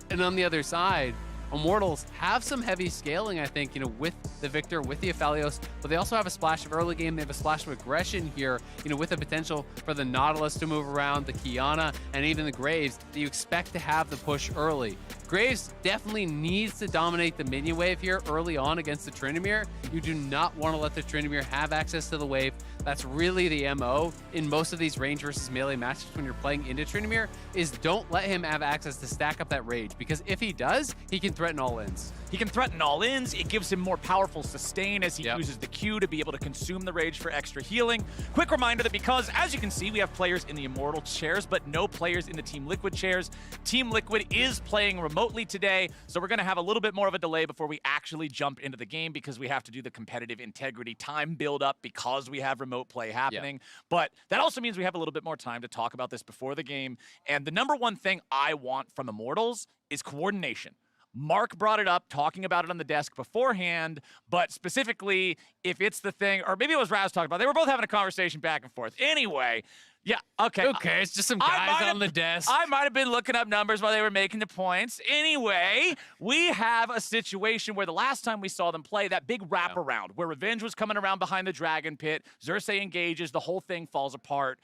And on the other side, Immortals have some heavy scaling, I think, with the Victor, with the Aphelios, but they also have a splash of early game. They have a splash of aggression here, with the potential for the Nautilus to move around, the Qiyana, and even the Graves that you expect to have the push early. Graves definitely needs to dominate the minion wave here early on against the Tryndamere. You do not want to let the Tryndamere have access to the wave. That's really the MO in most of these range versus melee matches when you're playing into Tryndamere, is don't let him have access to stack up that rage, because if he does, he can threaten all ins. He can threaten all ins. It gives him more powerful sustain as he uses the Q to be able to consume the rage for extra healing. Quick reminder that because, as you can see, we have players in the Immortal chairs, but no players in the Team Liquid chairs. Team Liquid is playing remotely today, so we're going to have a little bit more of a delay before we actually jump into the game, because we have to do the competitive integrity time build up because we have remote play happening. But that also means we have a little bit more time to talk about this before the game. And the number one thing I want from Immortals is coordination. Mark brought it up, talking about it on the desk beforehand, but specifically, if it's the thing, or maybe it was Raz talking about, they were both having a conversation back and forth. Anyway, yeah, okay. Okay, it's just some guys on the desk. I might have been looking up numbers while they were making the points. Anyway, we have a situation where the last time we saw them play, that big wraparound, where Revenge was coming around behind the Dragon Pit, Xerxes engages, the whole thing falls apart.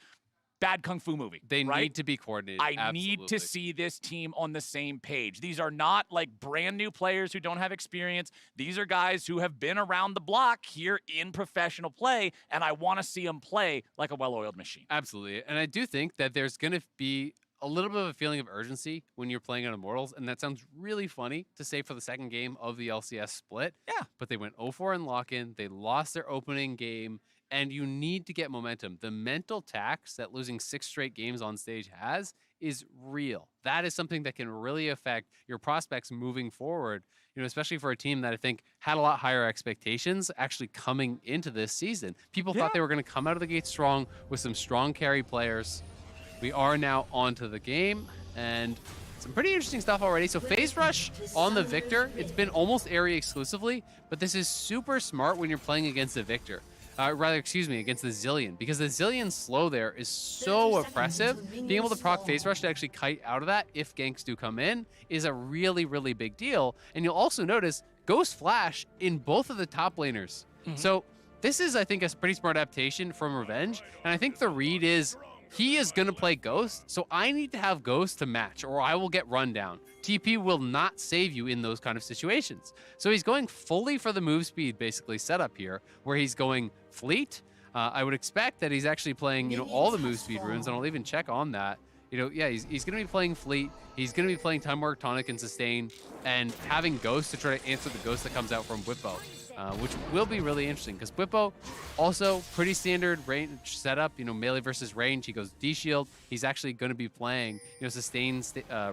Bad Kung Fu movie. They need to be coordinated. I need to see this team on the same page. These are not like brand new players who don't have experience. These are guys who have been around the block here in professional play, and I want to see them play like a well-oiled machine. Absolutely. And I do think that there's going to be a little bit of a feeling of urgency when you're playing on Immortals, and that sounds really funny to say for the second game of the LCS split. Yeah. But they went 0-4 in lock-in. They lost their opening game. And you need to get momentum. The mental tax that losing 6 straight games on stage has is real. That is something that can really affect your prospects moving forward, especially for a team that I think had a lot higher expectations actually coming into this season. People thought they were going to come out of the gate strong with some strong carry players. we are now onto the game, and some pretty interesting stuff already. So phase rush on the Victor, it's been almost area exclusively, but this is super smart when you're playing against the Victor. Against the Zillion, because the Zillion's slow there is so oppressive. Being able to proc phase rush to actually kite out of that if ganks do come in is a really, really big deal. And you'll also notice Ghost Flash in both of the top laners. So this is, I think, a pretty smart adaptation from Revenge. And I think the read is he is going to play Ghost, so I need to have Ghost to match or I will get run down. TP will not save you in those kind of situations. So he's going fully for the move speed basically setup here, where he's going Fleet. I would expect that he's actually playing, all the move speed runes, and I'll even check on that. He's going to be playing Fleet. He's going to be playing Time Warp Tonic and Sustain, and having Ghost to try to answer the Ghost that comes out from Whippo. Which will be really interesting because Whippo also pretty standard range setup, melee versus range. He goes D-Shield. He's actually going to be playing, sustain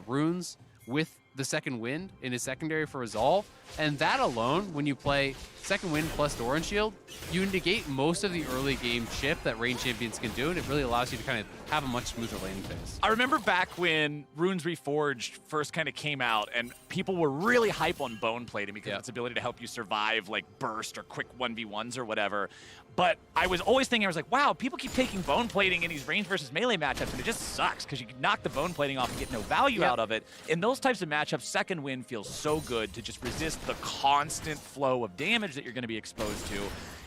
runes with the Second Wind in his secondary for Resolve. And that alone, when you play Second Wind plus Doran Shield, you negate most of the early game chip that range champions can do, and it really allows you to kind of have a much smoother laning phase. I remember back when Runes Reforged first kind of came out, and people were really hype on bone plating because of its ability to help you survive like burst or quick 1v1s or whatever. But I was always thinking, I was like, wow, people keep taking bone plating in these range versus melee matchups, and it just sucks because you can knock the bone plating off and get no value out of it. In those types of matchups, Second Wind feels so good to just resist the constant flow of damage that you're going to be exposed to.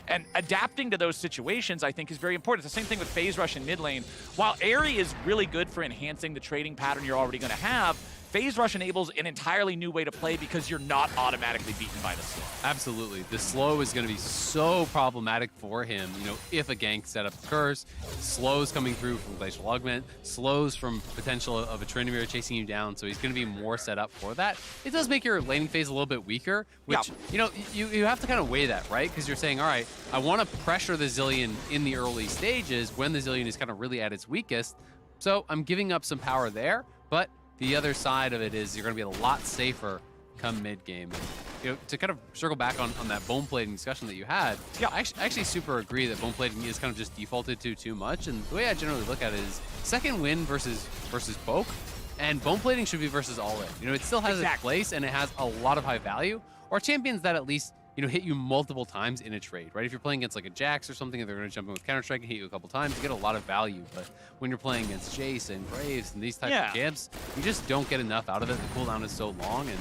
And adapting to those situations, I think, is very important. It's the same thing with phase rush in mid lane. While Aerie is really good for enhancing the trading pattern you're already going to have, phase rush enables an entirely new way to play because you're not automatically beaten by the slow. Absolutely. The slow is going to be so problematic for him, if a gank setup occurs. Slows coming through from Glacial Augment, slows from potential of a Tryndamere chasing you down, so he's going to be more set up for that. It does make your laning phase a little bit weaker, which, you have to kind of weigh that, right? Because you're saying, all right, I want to pressure the Zillion in the early stages when the Zillion is kind of really at its weakest, so I'm giving up some power there, but the other side of it is you're going to be a lot safer come mid-game. To kind of circle back on that bone plating discussion that you had, I actually super agree that bone plating is kind of just defaulted to too much. And the way I generally look at it is Second Wind versus poke, and bone plating should be versus all in. It still has its place and it has a lot of high value, or champions that at least hit you multiple times in a trade, right? If you're playing against like a Jax or something and they're going to jump in with Counter-Strike and hit you a couple times, you get a lot of value. But when you're playing against Jace and Graves and these types of camps, you just don't get enough out of it. The cooldown is so long, and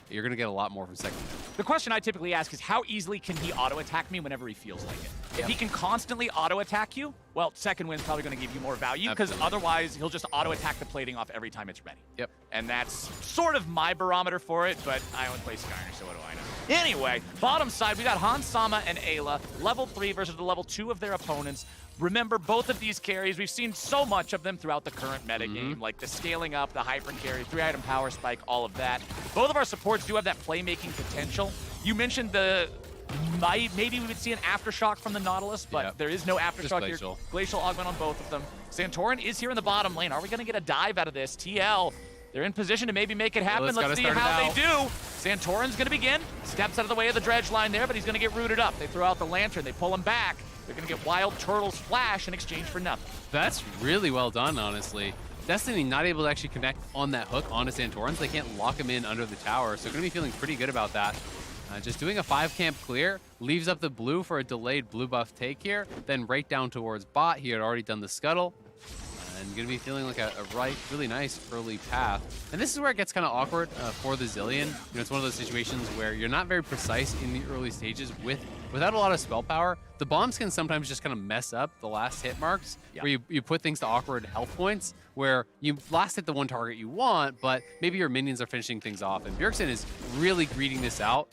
you're going to get a lot more from Second Wind. The question I typically ask is how easily can he auto-attack me whenever he feels like it? If he can constantly auto-attack you, well, Second Wind's probably going to give you more value because otherwise he'll just auto-attack the plating off every time it's ready. Yep. And that's sort of my barometer for it, but I only play Skyner, so what do I know? Anyway, bottom side, we got Hans Sama and Ayla, level 3 versus the level 2 of their opponents. Remember, both of these carries, we've seen so much of them throughout the current meta game, like the scaling up, the hyper carry, 3-item power spike, all of that. Both of our supports do have that playmaking potential. You mentioned maybe we would see an Aftershock from the Nautilus, but there is no Aftershock here. Glacial Augment on both of them. Santorin is here in the bottom lane. Are we going to get a dive out of this? TL, they're in position to maybe make it happen. Let's see how they do. Santorin's going to begin. Steps out of the way of the dredge line there, but he's going to get rooted up. They throw out the lantern. They pull him back. They're going to get Wild Turtle's Flash in exchange for nothing. That's really well done, honestly. Destiny not able to actually connect on that hook onto Santorins. They can't lock him in under the tower, so going to be feeling pretty good about that. Just doing a 5-camp clear, leaves up the blue for a delayed blue buff take here, then right down towards bot. He had already done the scuttle. And going to be feeling like a really nice early path. And this is where it gets kind of awkward for the Zillion. It's one of those situations where you're not very precise in the early stages without a lot of spell power. The bombs can sometimes just kind of mess up the last hit marks, where you put things to awkward health points, where you last hit the one target you want, but maybe your minions are finishing things off. And Bjergsen is really greeting this out.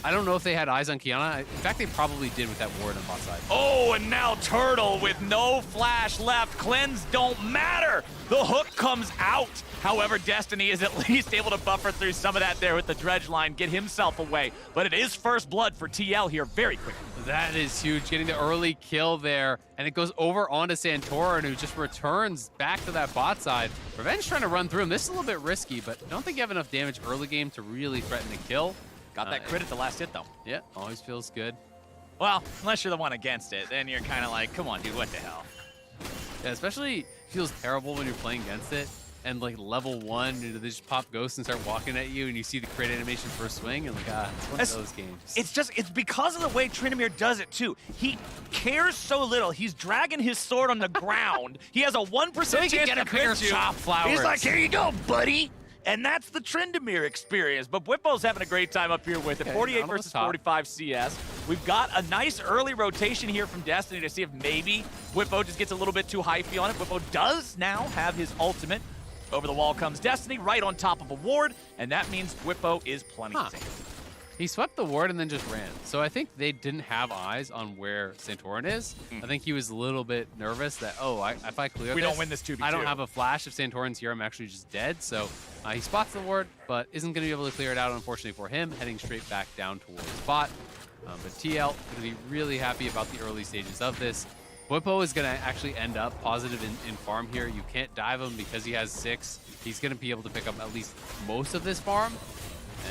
I don't know if they had eyes on Kiana. In fact, they probably did with that ward on bot side. Oh, and now Turtle with no flash left. Cleanse don't matter. The hook comes out. However, Destiny is at least able to buffer through some of that there with the dredge line, get himself away. But it is first blood for TL here very quickly. That is huge, getting the early kill there. And it goes over onto Santorin, who just returns back to that bot side. Revenge trying to run through him. This is a little bit risky, but I don't think you have enough damage early game to really threaten a kill. Got that crit at the last hit, though. Yeah, always feels good. Well, unless you're the one against it, then you're kind of like, come on, dude, what the hell? Yeah, especially feels terrible when you're playing against it. And like level 1, they just pop ghosts and start walking at you, and you see the crit animation first swing, and like, it's one of those games. It's because of the way Tryndamere does it too. He cares so little. He's dragging his sword on the ground. He has a 1% So he chance can get to a bigger crit you. chop flowers. He's like, here you go, buddy. And that's the Tryndamere experience. But Bwipo's having a great time up here with it. 48 versus 45 CS. We've got a nice early rotation here from Destiny to see if maybe Bwipo just gets a little bit too hypey on it. Bwipo does now have his ultimate. Over the wall comes Destiny, right on top of a ward, and that means Bwipo is plenty safe. He swept the ward and then just ran. So I think they didn't have eyes on where Santorin is. I think he was a little bit nervous that, if I clear We this, don't win this 2v2. I don't have a flash. If Santorin's here, I'm actually just dead. So he spots the ward, but isn't going to be able to clear it out, unfortunately for him, heading straight back down towards bot. But TL going to be really happy about the early stages of this. Bwipo is going to actually end up positive in farm here. You can't dive him because he has 6. He's going to be able to pick up at least most of this farm.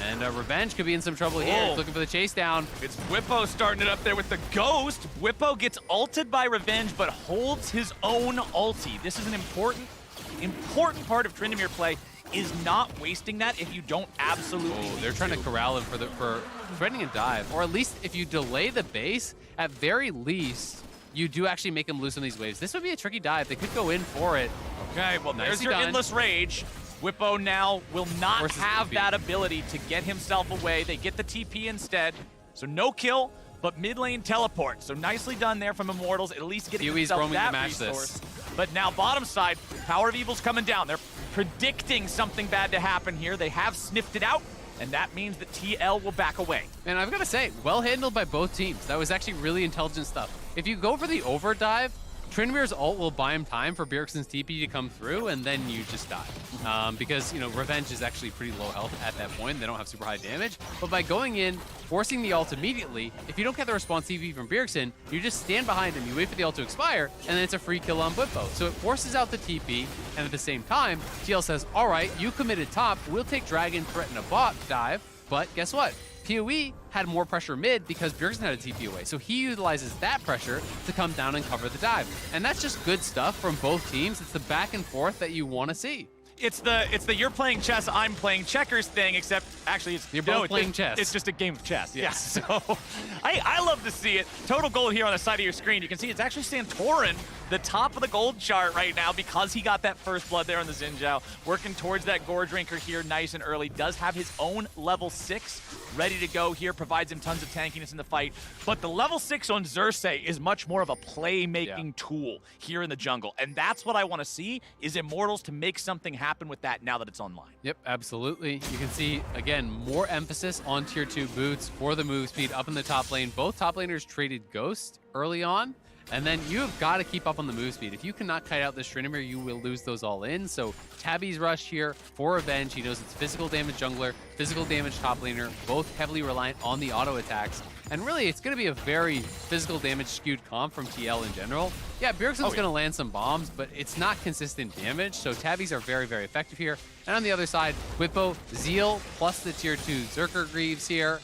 And Revenge could be in some trouble here. He's looking for the chase down. It's Bwipo starting it up there with the Ghost. Bwipo gets ulted by Revenge, but holds his own ulti. This is an important part of Tryndamere play, is not wasting that if you don't absolutely They're trying to corral him for threatening a dive. Or at least if you delay the base, at very least, you do actually make him lose some of these waves. This would be a tricky dive. They could go in for it. Okay, well, there's your Endless Rage. Bwipo now will not have that ability to get himself away. They get the TP instead. So no kill, but mid lane teleport. So nicely done there from Immortals, at least getting himself that resource. But now bottom side, Power of Evil's coming down. They're predicting something bad to happen here. They have sniffed it out, and that means that TL will back away. And I've got to say, well handled by both teams. That was actually really intelligent stuff. If you go for the overdive, Tryndamere's ult will buy him time for Bjergsen's TP to come through, and then you just die. Because, Revenge is actually pretty low health at that point. They don't have super high damage. But by going in, forcing the ult immediately, if you don't get the response TP from Bjergsen, you just stand behind him, you wait for the ult to expire, and then it's a free kill on Bwipo. So it forces out the TP, and at the same time, TL says, all right, you committed top, we'll take Dragon, threaten a bot dive, but guess what? PoE had more pressure mid because Bjergsen had a TP away. So he utilizes that pressure to come down and cover the dive. And that's just good stuff from both teams. It's the back and forth that you want to see. It's the you're playing chess, I'm playing checkers thing, except actually you're both playing chess. It's just a game of chess. Yes. Yeah. So I love to see it. Total gold here on the side of your screen. You can see it's actually Santorin, the top of the gold chart right now, because he got that first blood there on the Xin Zhao. Working towards that Gore Drinker here nice and early. Does have his own level 6 ready to go here. Provides him tons of tankiness in the fight. But the level 6 on Xerxes is much more of a playmaking tool here in the jungle. And that's what I want to see, is Immortals to make something happen with that now that it's online. Yep, absolutely. You can see, again, more emphasis on tier 2 boots for the move speed up in the top lane. Both top laners traded Ghost early on. And then you have got to keep up on the move speed. If you cannot kite out this Tryndamere, you will lose those all in. So Tabby's rush here for Revenge. He knows it's physical damage jungler, physical damage top laner, both heavily reliant on the auto attacks. And really, it's going to be a very physical damage skewed comp from TL in general. Yeah, Bjergsen's going to land some bombs, but it's not consistent damage. So Tabbies are very, very effective here. And on the other side, Bwipo, Zeal, plus the tier 2 Zerker Greaves here.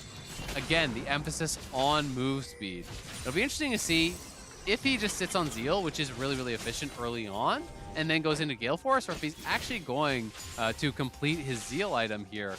Again, the emphasis on move speed. It'll be interesting to see if he just sits on Zeal, which is really, really efficient early on, and then goes into Gale Force, or if he's actually going to complete his Zeal item here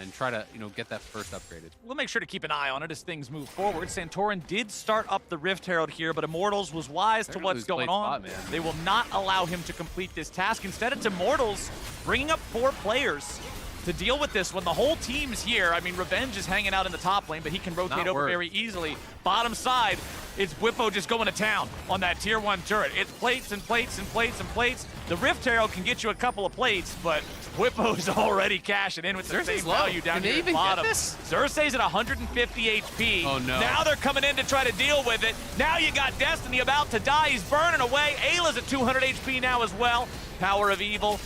and try to, get that first upgraded. We'll make sure to keep an eye on it as things move forward. Santorin did start up the Rift Herald here, but Immortals was wise to what's going on. They will not allow him to complete this task. Instead, it's Immortals bringing up 4 players to deal with this when the whole team's here. I mean, Revenge is hanging out in the top lane, but he can rotate over very easily. Bottom side, it's Bwipo just going to town on that tier 1 turret. It's plates and plates and plates and plates. The Rift Herald can get you a couple of plates, but Bwipo's already cashing in with the same value down here at the bottom. Xerxes at 150 HP. Oh, no. Now they're coming in to try to deal with it. Now you got Destiny about to die. He's burning away. Ayla's at 200 HP now as well. Power of Evil.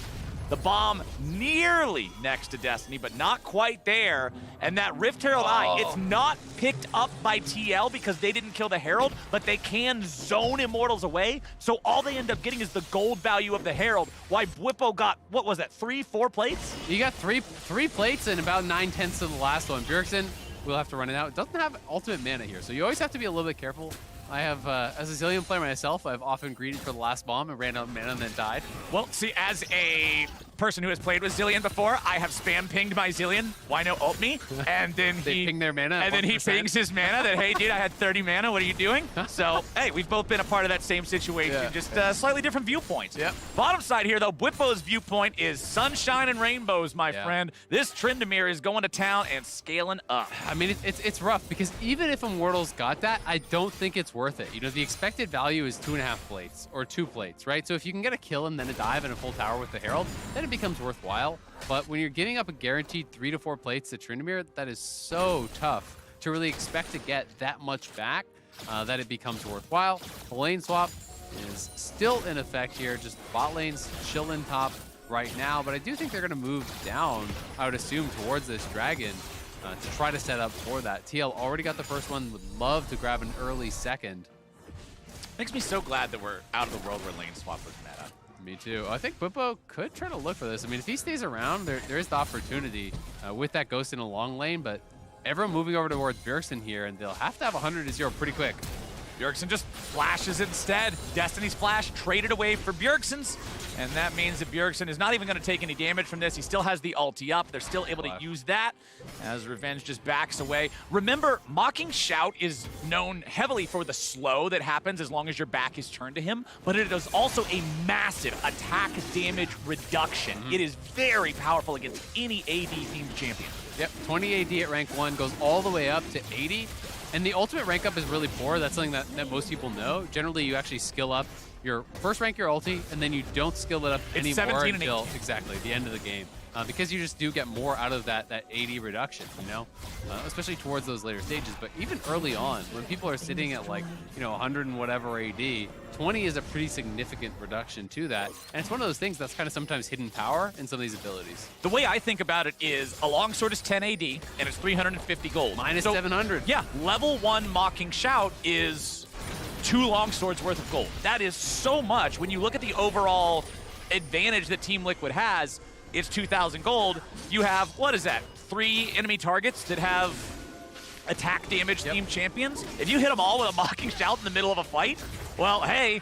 The bomb nearly next to Destiny, but not quite there. And that Rift Herald Eye, it's not picked up by TL because they didn't kill the Herald, but they can zone Immortals away. So all they end up getting is the gold value of the Herald. Why Bwipo got, what was that, 3-4 plates? You got three plates and about 9/10 of the last one. Bjergsen will have to run it out. It doesn't have ultimate mana here, so you always have to be a little bit careful I have, as a Zilean player myself, I've often greeted for the last bomb and ran out of mana and then died. Well, see, as a person who has played with Zilean before, I have spam pinged my Zilean, why no ult me? And then they ping their mana. And then he pings his mana that, hey, dude, I had 30 mana, what are you doing? So, hey, we've both been a part of that same situation, just slightly different viewpoints. Yep. Bottom side here, though, Bwipo's viewpoint is sunshine and rainbows, my friend. This Tryndamere is going to town and scaling up. I mean, it's rough because even if Immortals got that, I don't think it's worth it. You know, the expected value is 2.5 plates or 2 plates, right? So if you can get a kill and then a dive and a full tower with the Herald, then it becomes worthwhile. But when you're getting up a guaranteed 3 to 4 plates to Tryndamere, that is so tough to really expect to get that much back that it becomes worthwhile. The lane swap is still in effect here, just bot lane's chilling top right now, but I do think they're going to move down, I would assume, towards this dragon to try to set up for that. TL already got the first one, would love to grab an early second. Makes me so glad that we're out of the world where lane swap was meta. Me too. I think Bwipo could try to look for this. I mean, if he stays around, there is the opportunity with that Ghost in a long lane, but everyone moving over towards Bjergsen here, and they'll have to have 100-0 pretty quick. Bjergsen just flashes instead. Destiny's Flash traded away for Bjergsen's, and that means that Bjergsen is not even going to take any damage from this. He still has the ulti up. They're still able to use that as Revenge just backs away. Remember, Mocking Shout is known heavily for the slow that happens as long as your back is turned to him, but it is also a massive attack damage reduction. It is very powerful against any AD-themed champion. Yep, 20 AD at rank 1 goes all the way up to 80. And the ultimate rank up is really poor. That's something that most people know. Generally, you actually skill up your first rank your ulti, and then you don't skill it up anymore until exactly the end of the game. Because you just do get more out of that 80 reduction, you know? Especially towards those later stages. But even early on, when people are sitting at like, 100 and whatever AD, 20 is a pretty significant reduction to that. And it's one of those things that's kind of sometimes hidden power in some of these abilities. The way I think about it is a longsword is 10 AD, and it's 350 gold. Minus 700. Yeah, level 1 Mocking Shout is 2 longswords worth of gold. That is so much. When you look at the overall advantage that Team Liquid has, it's 2,000 gold. You have, what is that, 3 enemy targets that have attack damage themed champions? If you hit them all with a Mocking Shout in the middle of a fight, well, hey,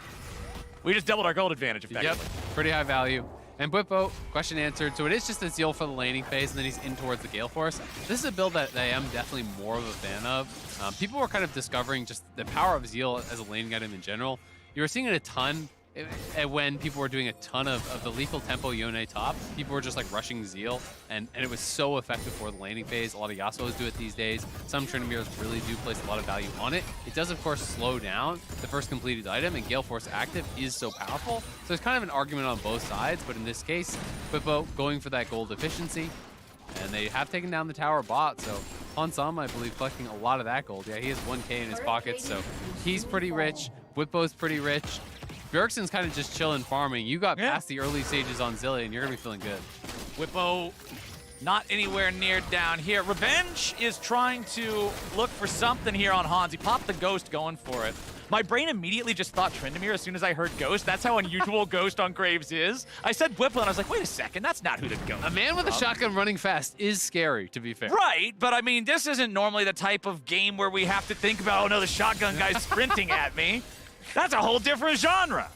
we just doubled our gold advantage effectively. Yep, pretty high value. And Bwipo, question answered. So it is just a Zeal for the laning phase, and then he's in towards the Gale Force. This is a build that I am definitely more of a fan of. People were kind of discovering just the power of Zeal as a laning item in general. You were seeing it a ton when people were doing a ton of the lethal tempo Yone top. People were just like rushing Zeal, and it was so effective for the laning phase. A lot of Yasuos do it these days. Some Tryndameres really do place a lot of value on it. It does, of course, slow down the first completed item, and Gale Force active is so powerful. So it's kind of an argument on both sides, but in this case, Bwipo going for that gold efficiency, and they have taken down the tower bot, so Hansam, I believe, collecting a lot of that gold. Yeah, he has 1K in his pockets, so he's pretty rich. Bwipo's pretty rich. Bjergsen's kind of just chilling farming. You got past the early stages on Zilean, you're going to be feeling good. Bwipo not anywhere near down here. Revenge is trying to look for something here on Hans. He popped the Ghost going for it. My brain immediately just thought Tryndamere as soon as I heard Ghost. That's how unusual Ghost on Graves is. I said Bwipo, and I was like, wait a second, that's not who the Ghost is. A man with a shotgun running fast is scary, to be fair. Right, but I mean, this isn't normally the type of game where we have to think about, oh no, the shotgun guy's sprinting at me. That's a whole different genre.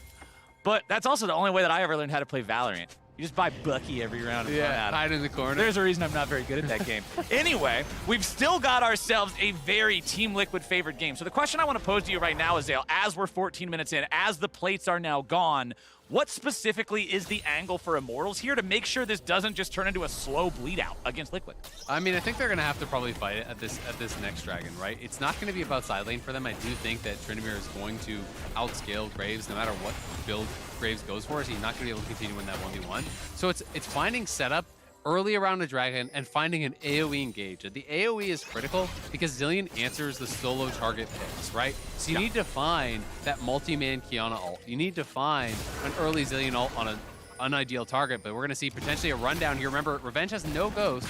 But that's also the only way that I ever learned how to play Valorant. You just buy Bucky every round and run at him. Hide in the corner. There's a reason I'm not very good at that game. Anyway, we've still got ourselves a very Team Liquid favored game. So the question I want to pose to you right now, Azale, as we're 14 minutes in, as the plates are now gone, what specifically is the angle for Immortals here to make sure this doesn't just turn into a slow bleed out against Liquid? I mean, I think they're going to have to probably fight it at this next dragon, right? It's not going to be about side lane for them. I do think that Tryndamere is going to outscale Graves no matter what build Graves goes for. So he's not going to be able to continue to win that 1v1. So it's finding setup early around the dragon and finding an AoE engage. The AoE is critical because Zilean answers the solo target picks, right? So you need to find that multi-man Kiana ult. You need to find an early Zilean ult on an unideal target, but we're going to see potentially a rundown here. Remember, Revenge has no Ghost.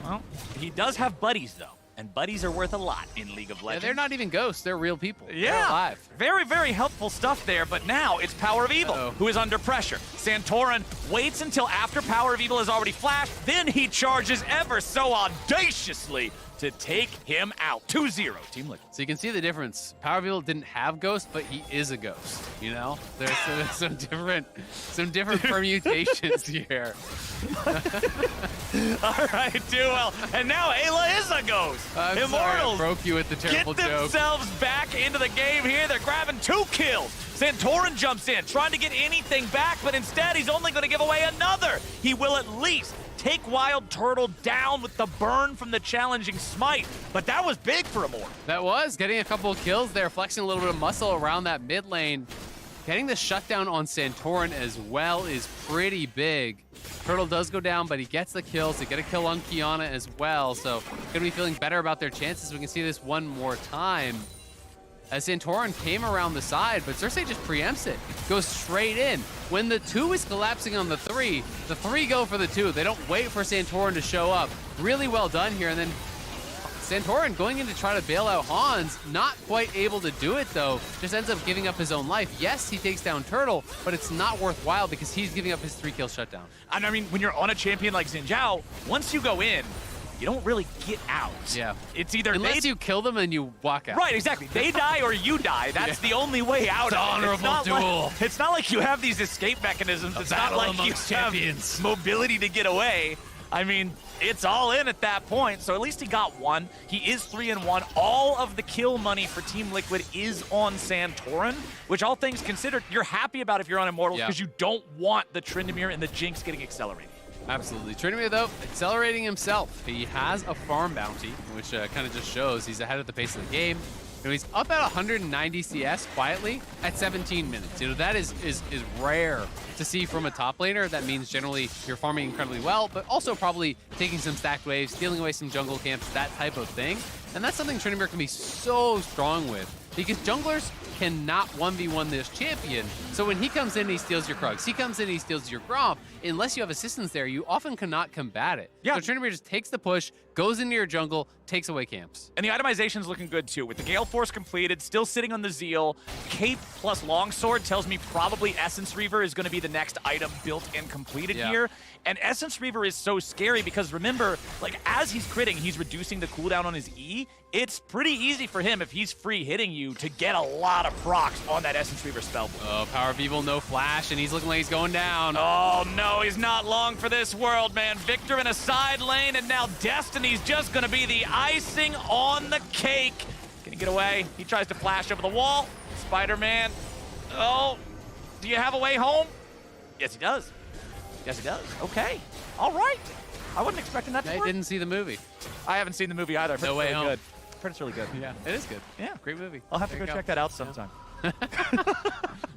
Well, he does have buddies, though. And buddies are worth a lot in League of Yeah, Legends. they're not even ghosts. They're real people. Yeah, They're alive. very, very helpful stuff there, but now it's Power of Evil, who is under pressure. Santorin waits until after Power of Evil has already flashed, then he charges ever so audaciously to take him out. 2-0, Team Liquid. So you can see the difference. Power of Evil didn't have Ghost, but he is a ghost. You know, there's some different permutations here. All right, too well. And now Ayla is a ghost. I'm Immortals sorry, I broke you with the terrible get joke. themselves back into the game here. They're grabbing 2 kills. Santorin jumps in, trying to get anything back, but instead he's only going to give away another. He will at least take Wild Turtle down with the burn from the challenging smite. But that was big for Immortal. That was getting a couple of kills there, flexing a little bit of muscle around that mid lane. Getting the shutdown on Santorin as well is pretty big. Turtle does go down, but he gets the kills. They get a kill on Kiana as well, so gonna be feeling better about their chances. We can see this one more time. As Santorin came around the side, but Xerxes just preempts it. Goes straight in. When the 2 is collapsing on the 3 go for the 2. They don't wait for Santorin to show up. Really well done here, and then Santorin going in to try to bail out Hans, not quite able to do it though, just ends up giving up his own life. Yes, he takes down Turtle, but it's not worthwhile because he's giving up his 3-kill shutdown. And I mean, when you're on a champion like Xin Zhao, once you go in, you don't really get out. Yeah. It's either unless you kill them and you walk out. Right, exactly. They die or you die. That's the only way out. It's an honorable duel. It's not like you have these escape mechanisms. It's not like you have mobility to get away. I mean, it's all in at that point, so at least he got 1. He is 3-1. All of the kill money for Team Liquid is on Santorin, which all things considered, you're happy about if you're on Immortals because you don't want the Tryndamere and the Jinx getting accelerated. Absolutely. Tryndamere, though, accelerating himself. He has a farm bounty, which kind of just shows he's ahead of the pace of the game. You know, he's up at 190 CS quietly at 17 minutes. You know, that is rare to see from a top laner. That means generally you're farming incredibly well, but also probably taking some stacked waves, stealing away some jungle camps, that type of thing. And that's something Tryndamere can be so strong with, because junglers cannot 1v1 this champion. So when he comes in, he steals your Krugs. He comes in, he steals your Gromp. Unless you have assistance there, you often cannot combat it. Yeah. So Tryndamere just takes the push, goes into your jungle, takes away camps. And the itemization's looking good too. With the Gale Force completed, still sitting on the Zeal, Cape plus Longsword tells me probably Essence Reaver is going to be the next item built and completed here. And Essence Reaver is so scary because remember, like as he's critting, he's reducing the cooldown on his E. It's pretty easy for him if he's free hitting you to get a lot of procs on that Essence Reaver spell. Oh, Power of Evil, no flash, and he's looking like he's going down. Oh no, he's not long for this world, man. Victor in a side lane, and now Destiny's just gonna be the icing on the cake. Can he get away? He tries to flash over the wall. Spider-Man. Oh, do you have a way home? Yes, he does. Yes, he does. Okay. All right. I wasn't expecting that to work. I didn't see the movie. I haven't seen the movie either. No Way Home. Good. It's really good. Yeah, it is good. Yeah. Great movie. I'll have to go check that out sometime.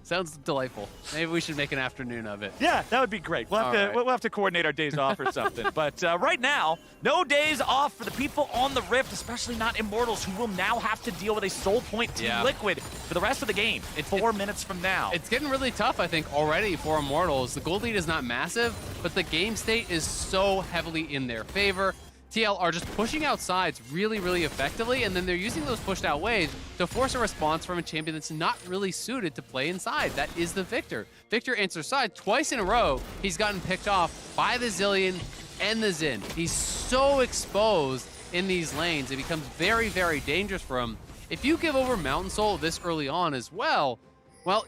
Sounds delightful. Maybe we should make an afternoon of it. Yeah, that would be great. We'll have to coordinate our days off or something. But right now, no days off for the people on the Rift, especially not Immortals, who will now have to deal with a soul point Team Liquid for the rest of the game. 4 minutes from now. It's getting really tough, I think, already for Immortals. The gold lead is not massive, but the game state is so heavily in their favor. TL are just pushing out sides really, really effectively, and then they're using those pushed out waves to force a response from a champion that's not really suited to play inside. That is the Victor. Victor answers side twice in a row. He's gotten picked off by the Zillion and the Xin. He's so exposed in these lanes, it becomes very, very dangerous for him. If you give over Mountain Soul this early on as well,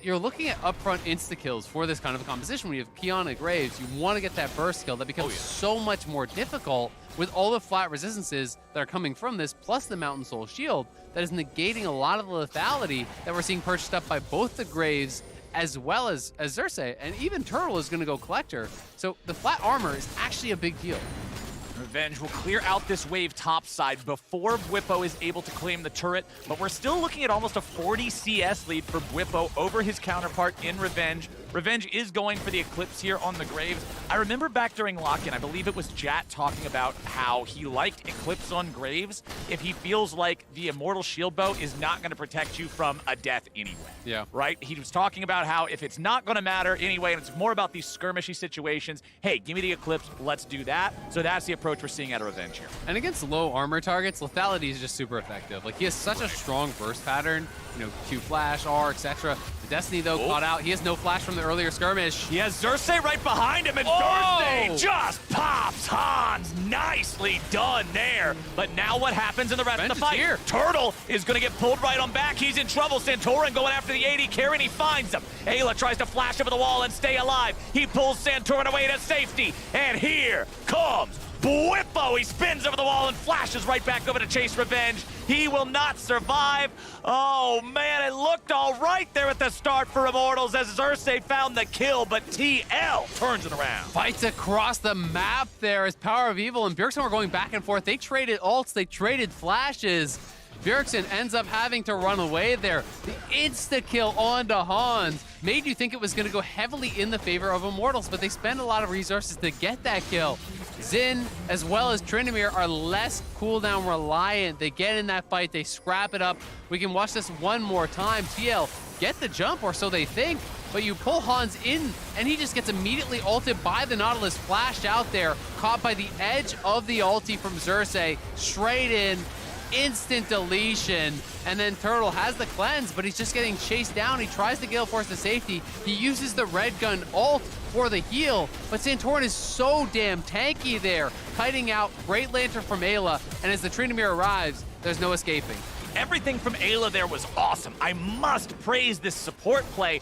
you're looking at upfront insta-kills for this kind of a composition. When you have Kiana Graves, you want to get that burst kill. That becomes so much more difficult with all the flat resistances that are coming from this, plus the Mountain Soul shield, that is negating a lot of the lethality that we're seeing purchased up by both the Graves as well as Xerxes, and even Turtle is going to go Collector. So the flat armor is actually a big deal. Revenge will clear out this wave topside before Bwipo is able to claim the turret, but we're still looking at almost a 40 CS lead for Bwipo over his counterpart in Revenge. Revenge is going for the Eclipse here on the Graves. I remember back during lock-in, I believe it was Jat talking about how he liked Eclipse on Graves if he feels like the Immortal Shield Bow is not going to protect you from a death anyway. Yeah. Right? He was talking about how if it's not going to matter anyway, and it's more about these skirmishy situations, hey, give me the Eclipse, let's do that. So that's the approach we're seeing out of Revenge here. And against low armor targets, lethality is just super effective. Like, he has such a strong burst pattern, you know, Q flash, R, etc. The Destiny, though, caught out. He has no flash from the earlier skirmish. He has Xerxes right behind him, and Xerxes just pops Hans. Nicely done there. But now what happens in the rest of the fight? Here. Turtle is going to get pulled right on back. He's in trouble. Santorin going after the AD carry, and he finds him. Ayla tries to flash over the wall and stay alive. He pulls Santorin away to safety. And here comes Bwippo. He spins over the wall and flashes right back over to chase Revenge. He will not survive. Oh, man, it looked all right there at the start for Immortals as Xerxes found the kill, but TL turns it around. Fights across the map there as Power of Evil and Bjergsen were going back and forth. They traded ults, they traded flashes. Bjergsen ends up having to run away there. The insta-kill onto Hans made you think it was going to go heavily in the favor of Immortals, but they spend a lot of resources to get that kill. Xin, as well as Tryndamere, are less cooldown reliant. They get in that fight, they scrap it up. We can watch this one more time. TL get the jump, or so they think, but you pull Hans in, and he just gets immediately ulted by the Nautilus, flashed out there, caught by the edge of the ulti from Xerxes, straight in, instant deletion, and then Turtle has the cleanse, but he's just getting chased down. He tries to Gale Force to safety. He uses the red gun ult for the heal, but Santorin is so damn tanky there, kiting out. Great Lantern from Ayla, and as the Tryndamere arrives, there's no escaping. Everything from Ayla there was awesome. I must praise this support play.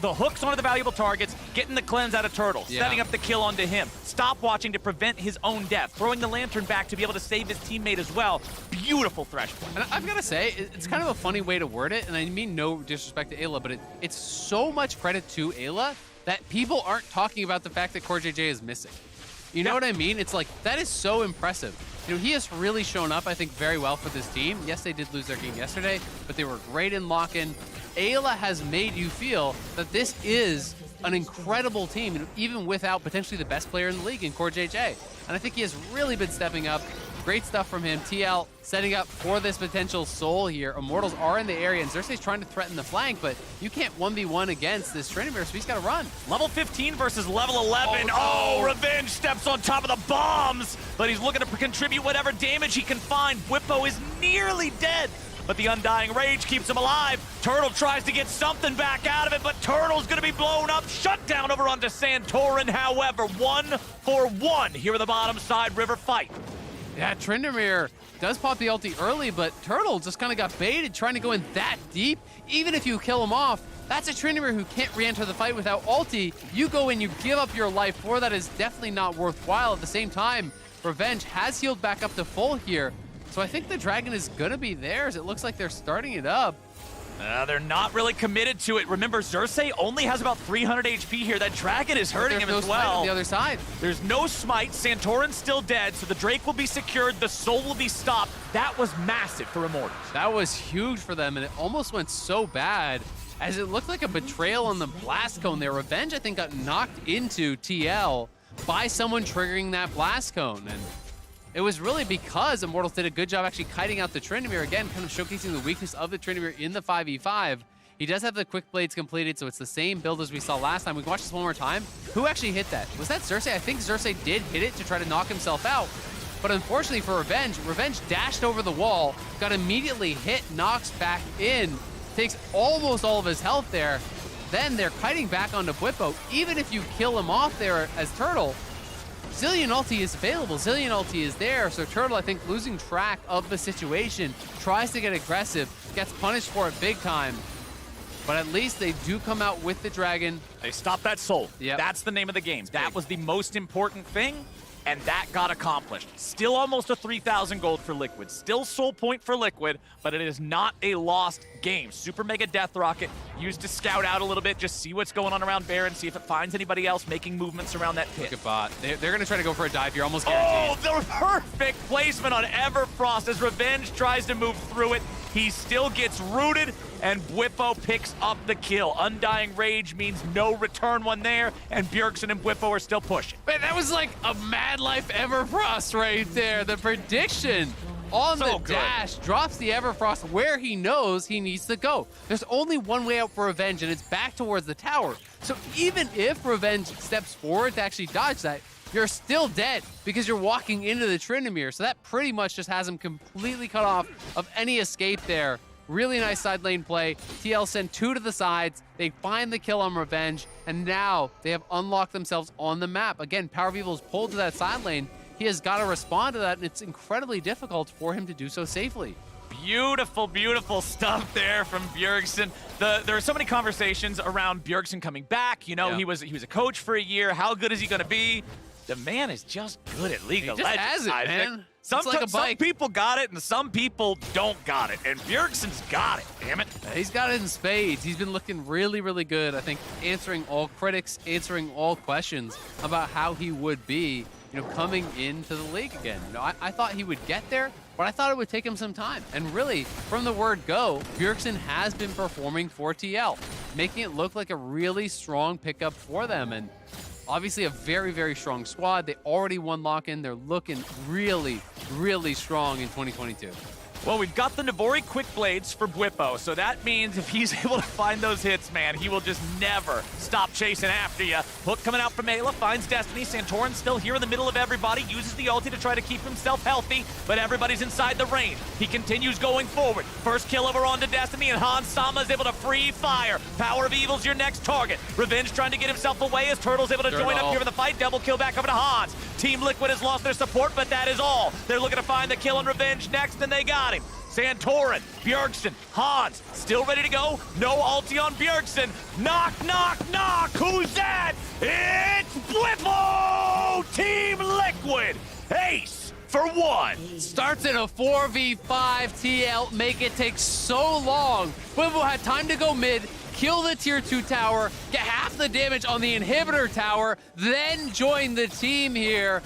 The hooks onto the valuable targets, getting the cleanse out of Turtle, setting up the kill onto him, stopwatching to prevent his own death, throwing the Lantern back to be able to save his teammate as well. Beautiful Thresh play. And I've got to say, it's kind of a funny way to word it, and I mean no disrespect to Ayla, but it's so much credit to Ayla that people aren't talking about the fact that Core JJ is missing. You know what I mean? It's like, that is so impressive. You know, he has really shown up, I think, very well for this team. Yes, they did lose their game yesterday, but they were great in lock-in. Ayla has made you feel that this is an incredible team, even without potentially the best player in the league in Core JJ. And I think he has really been stepping up. Great stuff from him. TL setting up for this potential soul here. Immortals are in the area, and Xerxes trying to threaten the flank, but you can't 1v1 against this Tryndamere, so he's got to run. Level 15 versus level 11. Oh, Revenge steps on top of the bombs, but he's looking to contribute whatever damage he can find. Bwippo is nearly dead, but the Undying Rage keeps him alive. Turtle tries to get something back out of it, but Turtle's going to be blown up. Shut down over onto Santorin, however. 1-for-1 here in the bottom side river fight. Yeah, Tryndamere does pop the ulti early, but Turtle just kind of got baited trying to go in that deep. Even if you kill him off, that's a Tryndamere who can't re-enter the fight without ulti. You go in, you give up your life for that is definitely not worthwhile. At the same time, Revenge has healed back up to full here. So I think the Dragon is going to be theirs. It looks like they're starting it up. They're not really committed to it. Remember, Xerxes only has about 300 HP here. That Dragon is hurting him as well. Smite on the other side. There's no smite. Santorin's still dead, so the Drake will be secured. The Soul will be stopped. That was massive for Immortals. That was huge for them, and it almost went so bad as it looked like a betrayal on the Blast Cone there. Revenge, I think, got knocked into TL by someone triggering that Blast Cone, and it was really because Immortals did a good job actually kiting out the Tryndamere, again, kind of showcasing the weakness of the Tryndamere in the 5v5. He does have the Quick Blades completed, so it's the same build as we saw last time. We can watch this one more time. Who actually hit that? Was that Xerxes? I think Xerxes did hit it to try to knock himself out. But unfortunately for Revenge, Revenge dashed over the wall, got immediately hit, knocks back in, takes almost all of his health there. Then they're kiting back onto Bwippo. Even if you kill him off there as Turtle, Zillion ulti is available. Zillion ulti is there. So Turtle, I think, losing track of the situation, tries to get aggressive, gets punished for it big time. But at least they do come out with the Dragon. They stop that Soul. Yep. That's the name of the game. That was the most important thing, and that got accomplished. Still almost a 3,000 gold for Liquid. Still Soul Point for Liquid, but it is not a lost game. Super Mega Death Rocket used to scout out a little bit, just see what's going on around Baron, see if it finds anybody else making movements around that pit. Look at Bot. They're going to try to go for a dive here, almost guaranteed. Oh, the perfect placement on Everfrost as Revenge tries to move through it. He still gets rooted, and Bwipo picks up the kill. Undying Rage means no return one there, and Bjergsen and Bwipo are still pushing. Man, that was like a mad life Everfrost right there. The prediction on the dash drops the Everfrost where he knows he needs to go. There's only one way out for Revenge, and it's back towards the tower. So even if Revenge steps forward to actually dodge that, you're still dead because you're walking into the Tryndamere. So that pretty much just has him completely cut off of any escape there. Really nice side lane play. TL send 2 to the sides. They find the kill on Revenge, and now they have unlocked themselves on the map. Again, Power of Evil is pulled to that side lane. He has got to respond to that, and it's incredibly difficult for him to do so safely. Beautiful, beautiful stuff there from Bjergsen. There are so many conversations around Bjergsen coming back. You know, he was a coach for a year. How good is he going to be? The man is just good at League of Legends. Has it, man. Some people got it, and some people don't got it. And Bjergsen's got it, damn it. He's got it in spades. He's been looking really, really good. I think answering all critics, answering all questions about how he would be, coming into the league again. I thought he would get there, but I thought it would take him some time. And really, from the word go, Bjergsen has been performing for TL, making it look like a really strong pickup for them. And obviously a very, very strong squad. They already won lock-in. They're looking really, really strong in 2022. Well, we've got the Navori quick blades for Bwipo, so that means if he's able to find those hits, man, he will just never stop chasing after you. Hook coming out from Ayla, finds Destiny. Santorin still here in the middle of everybody, uses the ulti to try to keep himself healthy, but everybody's inside the range. He continues going forward. First kill over onto Destiny, and Hans Sama is able to free fire. Power of Evil's your next target. Revenge trying to get himself away as Turtle's able to join up here for the fight. Double kill back over to Hans. Team Liquid has lost their support, but that is all. They're looking to find the kill on Revenge next, and they got him. Santorin, Bjergsen, Hans, still ready to go. No ulti on Bjergsen. Knock, knock, knock. Who's that? It's Bwipo! Team Liquid. Ace for 1. Starts in a 4v5. TL make it take so long. Bwipo had time to go mid, kill the tier 2 tower, get half the damage on the inhibitor tower, then join the team here.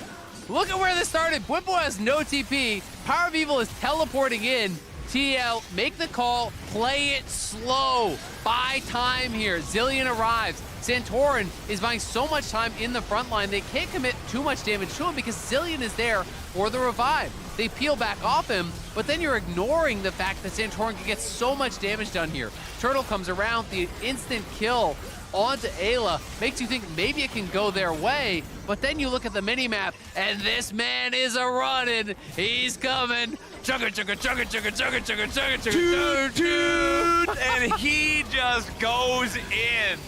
Look at where this started. Bwipo has no TP. Power of Evil is teleporting in. TL, make the call, play it slow. Buy time here. Zilean arrives. Santorin is buying so much time in the front line, they can't commit too much damage to him because Zilean is there for the revive. They peel back off him, but then you're ignoring the fact that Santorin can get so much damage done here. Turtle comes around, the instant kill onto Ayla makes you think maybe it can go their way, but then you look at the mini-map, and this man is a-running. He's coming. Chugga, chugga, chugga, chugga, chugga, chugga, chugga, chugga, Toot, and he just goes in.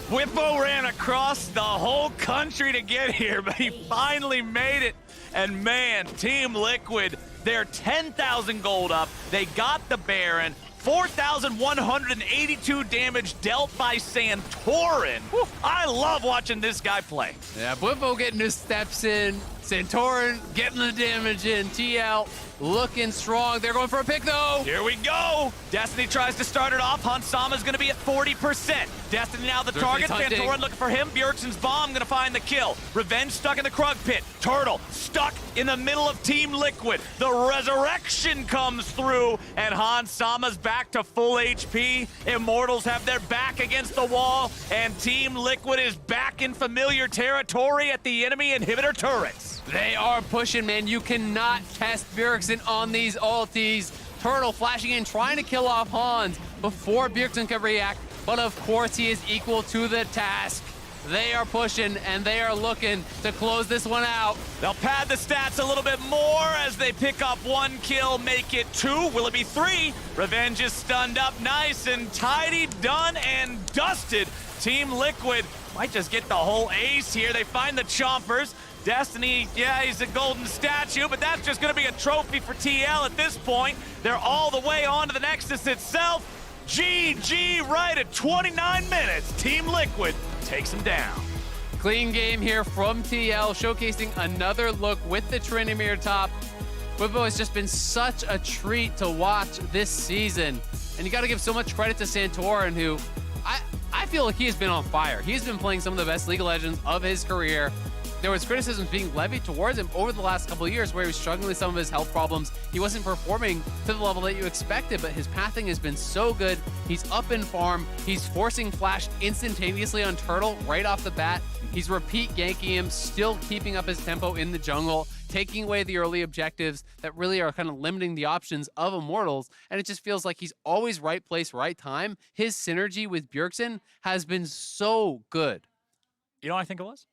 Bwipo ran across the whole country to get here, but he finally made it. And man, Team Liquid, they're 10,000 gold up. They got the Baron. 4,182 damage dealt by Santorin. Whew, I love watching this guy play. Yeah, Bwipo getting his steps in. Santorin getting the damage in. TL looking strong. They're going for a pick, though. Here we go. Destiny tries to start it off. Hansama's going to be at 40%. Destiny now the target. Santorin looking for him. Bjergsen's bomb going to find the kill. Revenge stuck in the Krug pit. Turtle stuck in the middle of Team Liquid. The resurrection comes through, and Hansama's back to full HP. Immortals have their back against the wall, and Team Liquid is back in familiar territory at the enemy inhibitor turrets. They are pushing, man. You cannot test Bjergsen on these ultis. Turtle flashing in, trying to kill off Hans before Bjergsen can react, but of course he is equal to the task. They are pushing, and they are looking to close this one out. They'll pad the stats a little bit more as they pick up 1 kill, make it 2. Will it be 3? Revenge is stunned up nice and tidy, done and dusted. Team Liquid might just get the whole ace here. They find the Chompers. Destiny, yeah, he's a golden statue, but that's just going to be a trophy for TL at this point. They're all the way on to the Nexus itself. GG right at 29 minutes. Team Liquid takes him down. Clean game here from TL, showcasing another look with the Tryndamere top. Bwipo has just been such a treat to watch this season. And you got to give so much credit to Santorin, who I feel like he has been on fire. He's been playing some of the best League of Legends of his career. there was criticism being levied towards him over the last couple of years where he was struggling with some of his health problems. He wasn't performing to the level that you expected, but his pathing has been so good. He's up in farm. He's forcing Flash instantaneously on Turtle right off the bat. He's repeat ganking him, still keeping up his tempo in the jungle, taking away the early objectives that really are kind of limiting the options of Immortals. And it just feels like he's always right place, right time. His synergy with Bjergsen has been so good. You know what I think it was?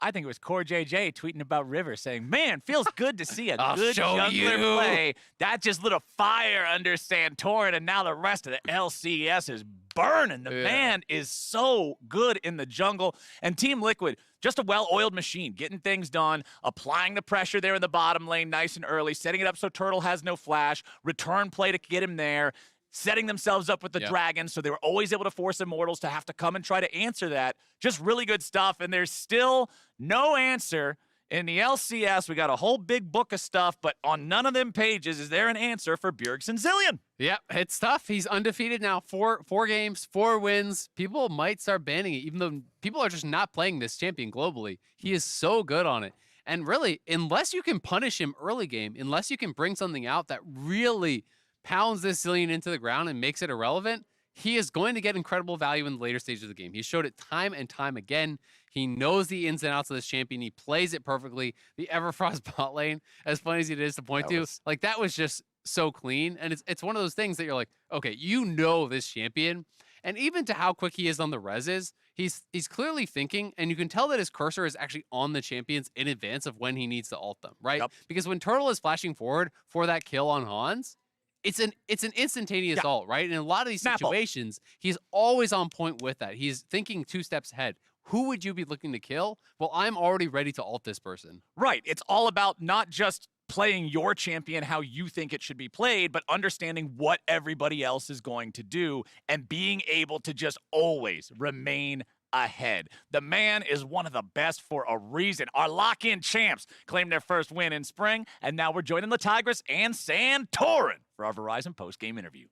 I think it was Core JJ tweeting about River saying, man, feels good to see a good jungler play. That just lit a fire under Santorin, and now the rest of the LCS is burning. The man is so good in the jungle. And Team Liquid, just a well-oiled machine, getting things done, applying the pressure there in the bottom lane nice and early, setting it up so Turtle has no flash, return play to get him there, setting themselves up with the Dragons, so they were always able to force Immortals to have to come and try to answer that. Just really good stuff, and there's still no answer in the LCS. We got a whole big book of stuff, but on none of them pages is there an answer for Bjergsen Zillion. Yep, it's tough. He's undefeated now, four games, 4 wins. People might start banning it, even though people are just not playing this champion globally. He is so good on it. And really, unless you can punish him early game, unless you can bring something out that really pounds this Zillion into the ground and makes it irrelevant, he is going to get incredible value in the later stages of the game. He showed it time and time again. He knows the ins and outs of this champion. He plays it perfectly. The Everfrost bot lane, as funny as it is to point to, like that was just so clean. And it's one of those things that you're like, okay, you know this champion. And even to how quick he is on the reses, he's clearly thinking, and you can tell that his cursor is actually on the champions in advance of when he needs to ult them, right? Because when Turtle is flashing forward for that kill on Hans, it's an instantaneous ult, right? In a lot of these situations, he's always on point with that. He's thinking 2 steps ahead. Who would you be looking to kill? Well, I'm already ready to ult this person. Right. It's all about not just playing your champion how you think it should be played, but understanding what everybody else is going to do and being able to just always remain ahead. The man is one of the best for a reason. Our lock-in champs claimed their first win in spring, and now we're joining the Tigris and Santorin for our Verizon post-game interview.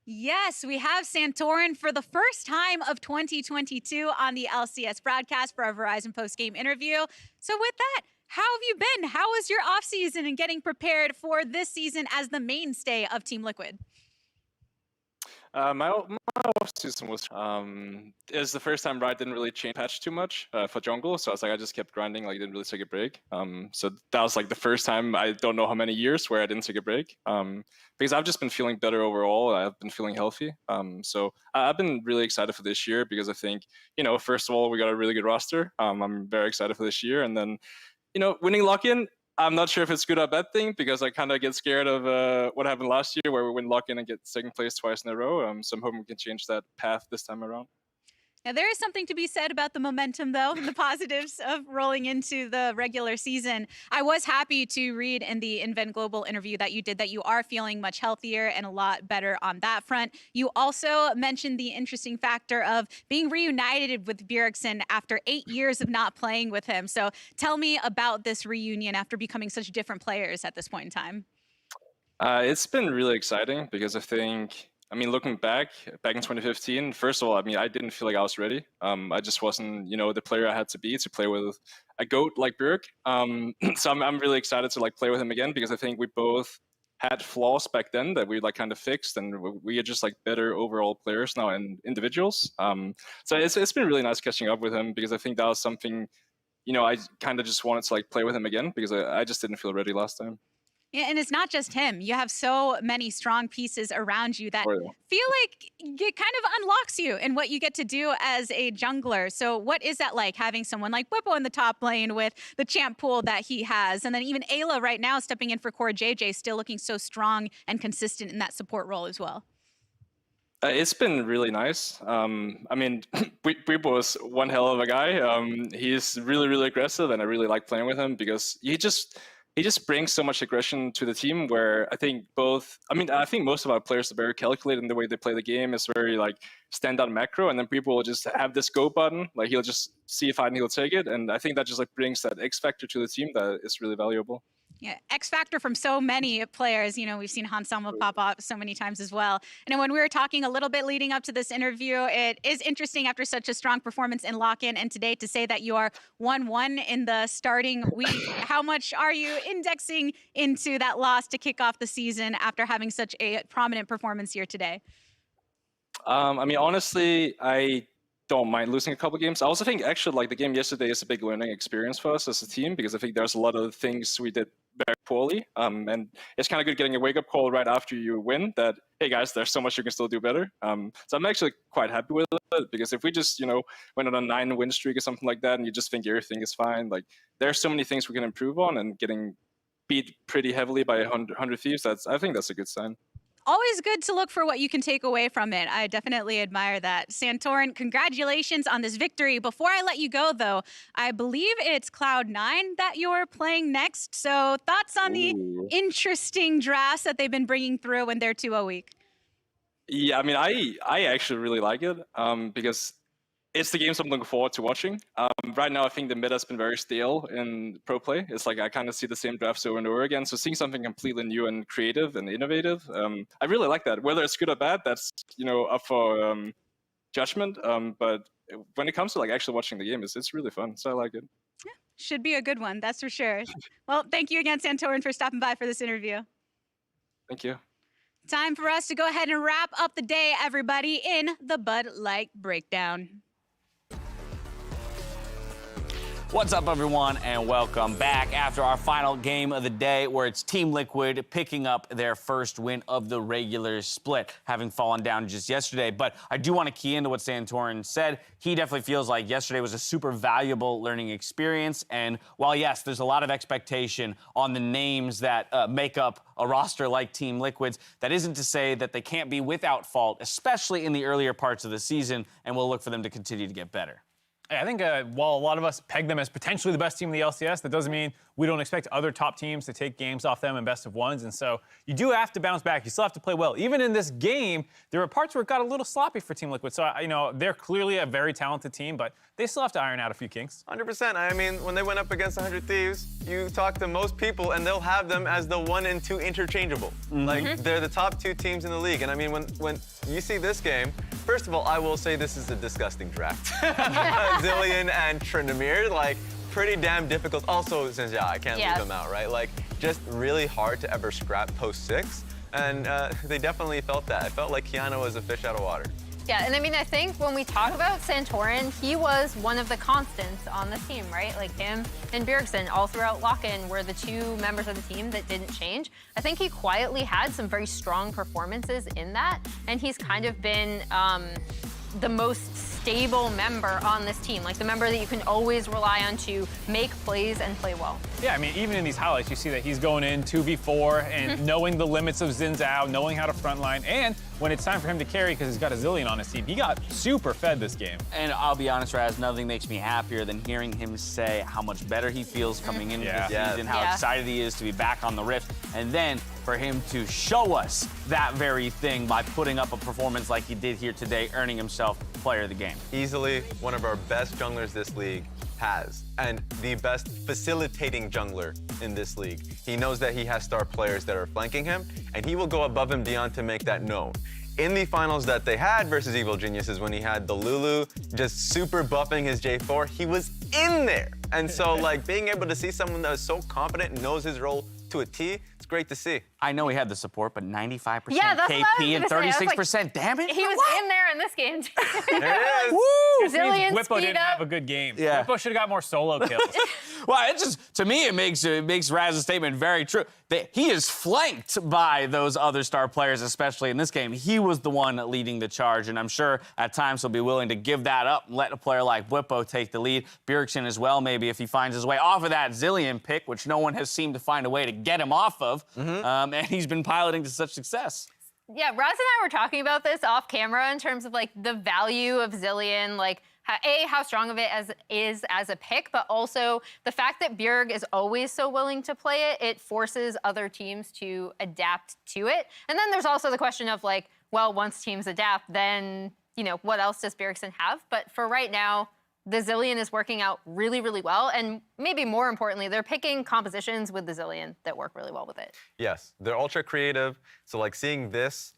Yes, we have Santorin for the first time of 2022 on the LCS broadcast for our Verizon post-game interview. So with that, how have you been? How was your offseason and getting prepared for this season as the mainstay of Team Liquid? My off-season was it was the first time where I didn't really change patch too much for jungle, so I was like I just kept grinding, like didn't really take a break. So that was like the first time, I don't know how many years, where I didn't take a break. Because I've just been feeling better overall. I've been feeling healthy. So I've been really excited for this year because I think, you know, first of all, we got a really good roster. I'm very excited for this year, and then, you know, winning lock-in, I'm not sure if it's good or bad thing because I kind of get scared of what happened last year where we win lock-in and get second place twice in a row. So I'm hoping we can change that path this time around. Now, there is something to be said about the momentum, though, and the positives of rolling into the regular season. I was happy to read in the Invent Global interview that you did that you are feeling much healthier and a lot better on that front. You also mentioned the interesting factor of being reunited with Bjergsen after 8 years of not playing with him. So tell me about this reunion after becoming such different players at this point in time. It's been really exciting because I mean, looking back in 2015, first of all, I mean, I didn't feel like I was ready. I just wasn't, you know, the player I had to be to play with a GOAT like Bjerg. So I'm really excited to like play with him again because I think we both had flaws back then that we like kind of fixed, and we are just like better overall players now and individuals. So it's been really nice catching up with him because I think that was something, you know, I kind of just wanted to like play with him again because I just didn't feel ready last time. Yeah, and it's not just him. You have so many strong pieces around you that feel like it kind of unlocks you in what you get to do as a jungler. So what is that like, having someone like Bwipo in the top lane with the champ pool that he has? And then even Ayla right now stepping in for Core JJ, still looking so strong and consistent in that support role as well. It's been really nice. I mean, Bwipo is one hell of a guy. He's really, really aggressive, and I really like playing with him because he just brings so much aggression to the team where I think most of our players are very calculated in the way they play the game. It's very like stand out macro, and then people will just have this go button. Like he'll just see a fight and he'll take it. And I think that just like brings that X factor to the team that is really valuable. Yeah, X factor from so many players. You know, we've shan Sama pop up so many times as well. And when we were talking a little bit leading up to this interview, it is interesting after such a strong performance in lock-in and today to say that you are 1-1 in the starting week. How much are you indexing into that loss to kick off the season after having such a prominent performance here today? I mean, honestly, I don't mind losing a couple games. I also think actually like the game yesterday is a big learning experience for us as a team because I think there's a lot of things we did very poorly. And it's kind of good getting a wake-up call right after you win that, hey guys, there's so much you can still do better. So I'm actually quite happy with it because if we just, went on a 9-win streak or something like that and you just think everything is fine, like there's so many things we can improve on, and getting beat pretty heavily by 100 Thieves, I think that's a good sign. Always good to look for what you can take away from it. I definitely admire that. Santorin, congratulations on this victory. Before I let you go, though, I believe it's Cloud9 that you're playing next. So thoughts on the interesting drafts that they've been bringing through in their 2-0 week? Yeah, I mean, I actually really like it because it's the games I'm looking forward to watching. Right now, I think the meta's been very stale in pro play. It's like I kind of see the same drafts over and over again. So seeing something completely new and creative and innovative, I really like that. Whether it's good or bad, that's up for judgment. But when it comes to like actually watching the game, it's really fun. So I like it. Yeah, should be a good one, that's for sure. Well, thank you again, Santorin, for stopping by for this interview. Thank you. Time for us to go ahead and wrap up the day, everybody, in the Bud Light Breakdown. What's up, everyone, and welcome back after our final game of the day, where it's Team Liquid picking up their first win of the regular split, having fallen down just yesterday. But I do want to key into what Santorin said. He definitely feels like yesterday was a super valuable learning experience. And while, yes, there's a lot of expectation on the names that make up a roster like Team Liquid's, that isn't to say that they can't be without fault, especially in the earlier parts of the season, and we'll look for them to continue to get better. I think while a lot of us peg them as potentially the best team in the LCS, that doesn't mean we don't expect other top teams to take games off them in best of ones. And so you do have to bounce back. You still have to play well. Even in this game, there were parts where it got a little sloppy for Team Liquid. So, they're clearly a very talented team, but they still have to iron out a few kinks. 100%. I mean, when they went up against 100 Thieves, you talk to most people and they'll have them as the 1 and 2 interchangeable. Like, they're the top 2 teams in the league. And I mean, when you see this game, first of all, I will say this is a disgusting draft. Zilean and Tryndamere, like, pretty damn difficult. Also, since I can't leave them out, right? Like, just really hard to ever scrap post 6. And they definitely felt that. I felt like Kiana was a fish out of water. Yeah, and I mean, I think when we talk about Santorin, he was one of the constants on the team, right? Like him and Bjergsen all throughout lock-in were the 2 members of the team that didn't change. I think he quietly had some very strong performances in that, and he's kind of been the most stable member on this team, like the member that you can always rely on to make plays and play well. Yeah, I mean, even in these highlights, you see that he's going in 2v4 and knowing the limits of Xin Zhao, knowing how to frontline, and when it's time for him to carry because he's got a Zilean on his team, he got super fed this game. And I'll be honest, Raz, nothing makes me happier than hearing him say how much better he feels coming into the season, how excited he is to be back on the Rift, and then for him to show us that very thing by putting up a performance like he did here today, earning himself player of the game. Easily one of our best junglers this league has, and the best facilitating jungler in this league. He knows that he has star players that are flanking him, and he will go above and beyond to make that known. In the finals that they had versus Evil Geniuses, when he had the Lulu just super buffing his J4, he was in there. And so, like, being able to see someone that is so confident and knows his role to a T, it's great to see. I know he had the support, but 95% that's KP and 36% damage? He was in there in this game, too. There it is. Woo! Zilean Whippo didn't speed up. have a good game. Yeah. Whippo should have got more solo kills. Well, it just, to me, it makes Raz's statement very true. That he is flanked by those other star players, especially in this game. He was the one leading the charge, and I'm sure at times he'll be willing to give that up and let a player like Whippo take the lead. Bjergsen as well, maybe, if he finds his way off of that Zilean pick, which no one has seemed to find a way to get him off of, and he's been piloting to such success. Yeah, Raz and I were talking about this off camera in terms of like the value of Zilean, like how strong of it is as a pick, but also the fact that Bjerg is always so willing to play it, it forces other teams to adapt to it. And then there's also the question of like, well, once teams adapt, then, what else does Bjergsen have? But for right now, the Zilean is working out really, really well. And maybe more importantly, they're picking compositions with the Zilean that work really well with it. Yes, they're ultra creative. So like seeing this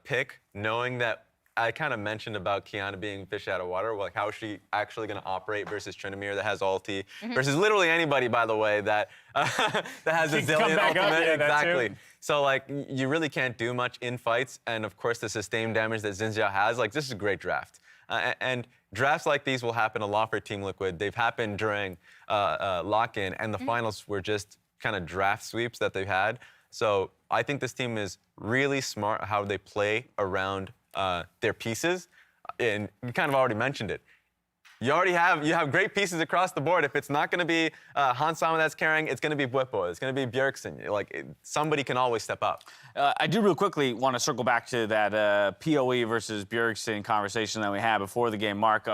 pick, knowing that I kind of mentioned about Kiana being fish out of water, like how is she actually going to operate versus Trinamir that has ulti, versus literally anybody, by the way, that that has a Zilean ultimate. Yeah, exactly. So like you really can't do much in fights, and of course the sustained damage that Xinjiao has. Like this is a great draft, and drafts like these will happen a lot for Team Liquid. They've happened during lock-in, and the finals were just kind of draft sweeps that they've had. So I think this team is really smart how they play around their pieces, and you kind of already mentioned it. You have great pieces across the board. If it's not going to be Hans Sama that's carrying, it's going to be Bwipo, it's going to be Bjergsen. Somebody can always step up. I do real quickly want to circle back to that PoE versus Bjergsen conversation that we had before the game. Mark,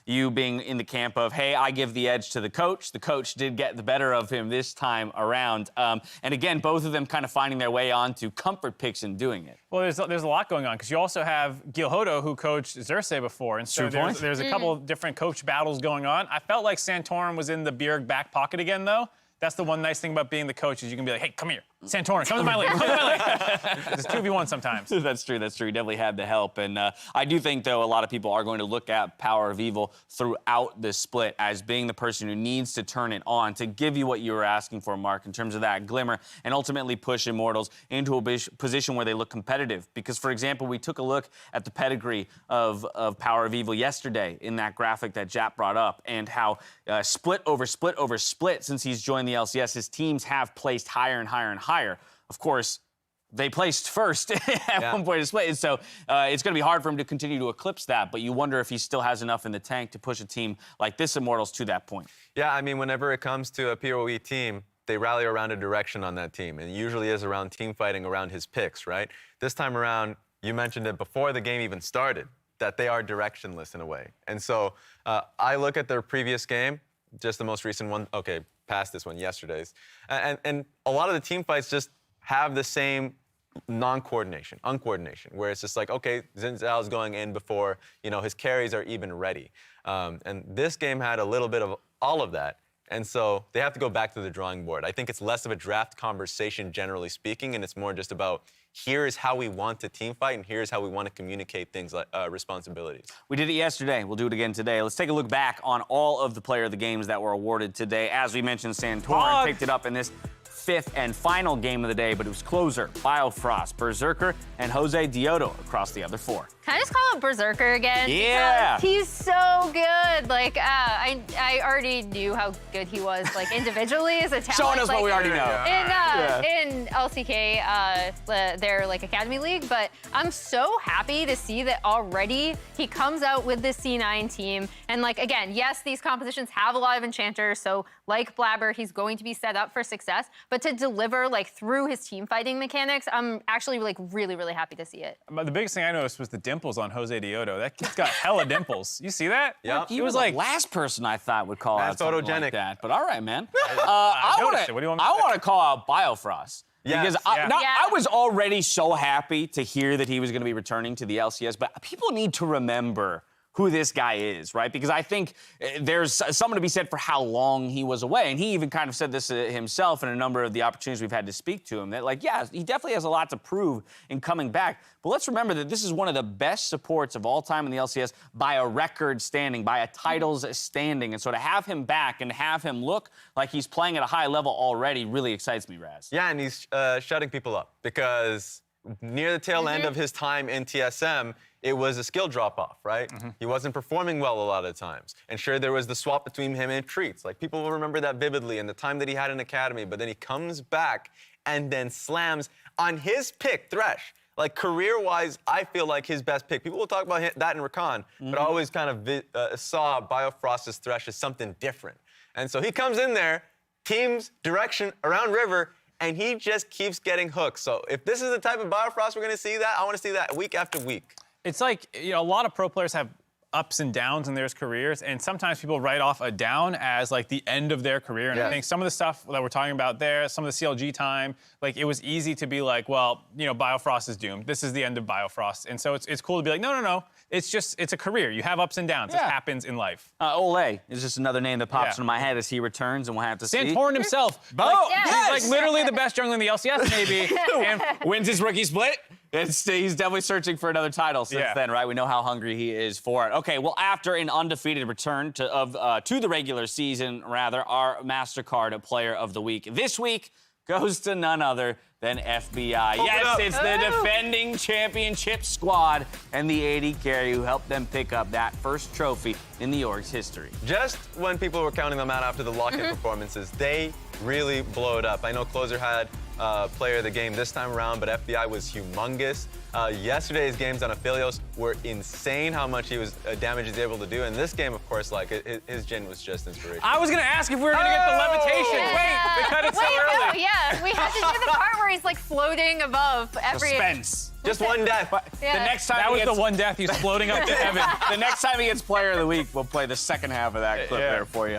you being in the camp of, hey, I give the edge to the coach. The coach did get the better of him this time around. And again, both of them kind of finding their way onto comfort picks and doing it. Well, there's a lot going on because you also have Gilhodo, who coached Xerxes before. And so there's a couple of different coach battles going on. I felt like Santorum was in the Bjerg back pocket again, though. That's the one nice thing about being the coach is you can be like, hey, come here. Santorum, come to my lane, come to my lane. It's 2v1 sometimes. That's true. You definitely had the help. And I do think, though, a lot of people are going to look at Power of Evil throughout this split as being the person who needs to turn it on to give you what you were asking for, Mark, in terms of that glimmer and ultimately push Immortals into a position where they look competitive. Because, for example, we took a look at the pedigree of Power of Evil yesterday in that graphic that Jap brought up and how split over split over split since he's joined the LCS, his teams have placed higher and higher and higher. Of course, they placed first at one point in the split, so it's going to be hard for him to continue to eclipse that, but you wonder if he still has enough in the tank to push a team like this Immortals to that point. Yeah, I mean, whenever it comes to a PoE team, they rally around a direction on that team, and it usually is around team fighting around his picks, right? This time around, you mentioned it before the game even started, that they are directionless in a way. And so I look at their previous game, just the most recent one, okay, past this one, yesterday's. And a lot of the team fights just have the same uncoordination, where it's just like, okay, Xinjiao's going in before, his carries are even ready. And this game had a little bit of all of that. And so they have to go back to the drawing board. I think it's less of a draft conversation, generally speaking, and it's more just about here is how we want to team fight, and here's how we want to communicate things like responsibilities. We did it yesterday. We'll do it again today. Let's take a look back on all of the player of the games that were awarded today. As we mentioned, Santorum picked it up in this fifth and final game of the day, but it was closer, Biofrost, Berserker, and Jose Diodo across the other four. Can I just call him Berserker again? Yeah. Because he's so good. Like, I already knew how good he was, like, individually as a talent. Showing us what we already know. In LCK, their, like, Academy League, but I'm so happy to see that already he comes out with this C9 team. And, like, again, yes, these compositions have a lot of enchanters, so like Blabber, he's going to be set up for success, but to deliver, like, through his team fighting mechanics, I'm actually, like, really, really happy to see it. But the biggest thing I noticed was the dimples on Jose Diodo. That kid's got hella dimples. You see that? Yeah. He was like the last person I thought would call out something like that. But all right, man. I want to call out Biofrost. Because I was already so happy to hear that he was going to be returning to the LCS, but people need to remember who this guy is, right? Because I think there's something to be said for how long he was away. And he even kind of said this himself in a number of the opportunities we've had to speak to him, that, like, yeah, he definitely has a lot to prove in coming back. But let's remember that this is one of the best supports of all time in the LCS by a record standing, by a titles standing. And so to have him back and have him look like he's playing at a high level already really excites me, Raz. Yeah, and he's shutting people up because near the tail end of his time in TSM, it was a skill drop-off, right? He wasn't performing well a lot of times. And sure, there was the swap between him and Treats. Like, people will remember that vividly and the time that he had in Academy, but then he comes back and then slams on his pick, Thresh. Like, career-wise, I feel like his best pick. People will talk about that in Rakan, but I always kind of saw Biofrost's Thresh as something different. And so he comes in there, team's direction around River, and he just keeps getting hooked. So if this is the type of Biofrost we're going to see that, I want to see that week after week. It's like, a lot of pro players have ups and downs in their careers, and sometimes people write off a down as like the end of their career. And I think some of the stuff that we're talking about there, some of the CLG time, like it was easy to be like, well, you know, Biofrost is doomed. This is the end of Biofrost. And so it's cool to be like, no. It's a career. You have ups and downs. It happens in life. Ole is just another name that pops into my head as he returns, and we'll have to see. Santorin himself. He's like literally the best jungler in the LCS, maybe. And wins his rookie split. He's definitely searching for another title since then, right? We know how hungry he is for it. Okay, well, after an undefeated return to the regular season, rather, our MasterCard Player of the Week this week goes to none other than FBI. Yes, it's the defending championship squad and the AD carry who helped them pick up that first trophy in the org's history. Just when people were counting them out after the lock-in performances, they really blew it up. I know Closer had player of the game this time around, but FBI was humongous. Yesterday's games on Aphelios were insane how much damage he's able to do. And this game, of course, like his Jhin was just inspirational. I was gonna ask if we were gonna get the levitation. Wait, they cut it so early. Yeah, we had to do the part where he's like floating above every. Suspense. Just one death. Yeah. The next time that was the one death he's floating up to heaven. The next time he gets Player of the Week, we'll play the second half of that clip there for you.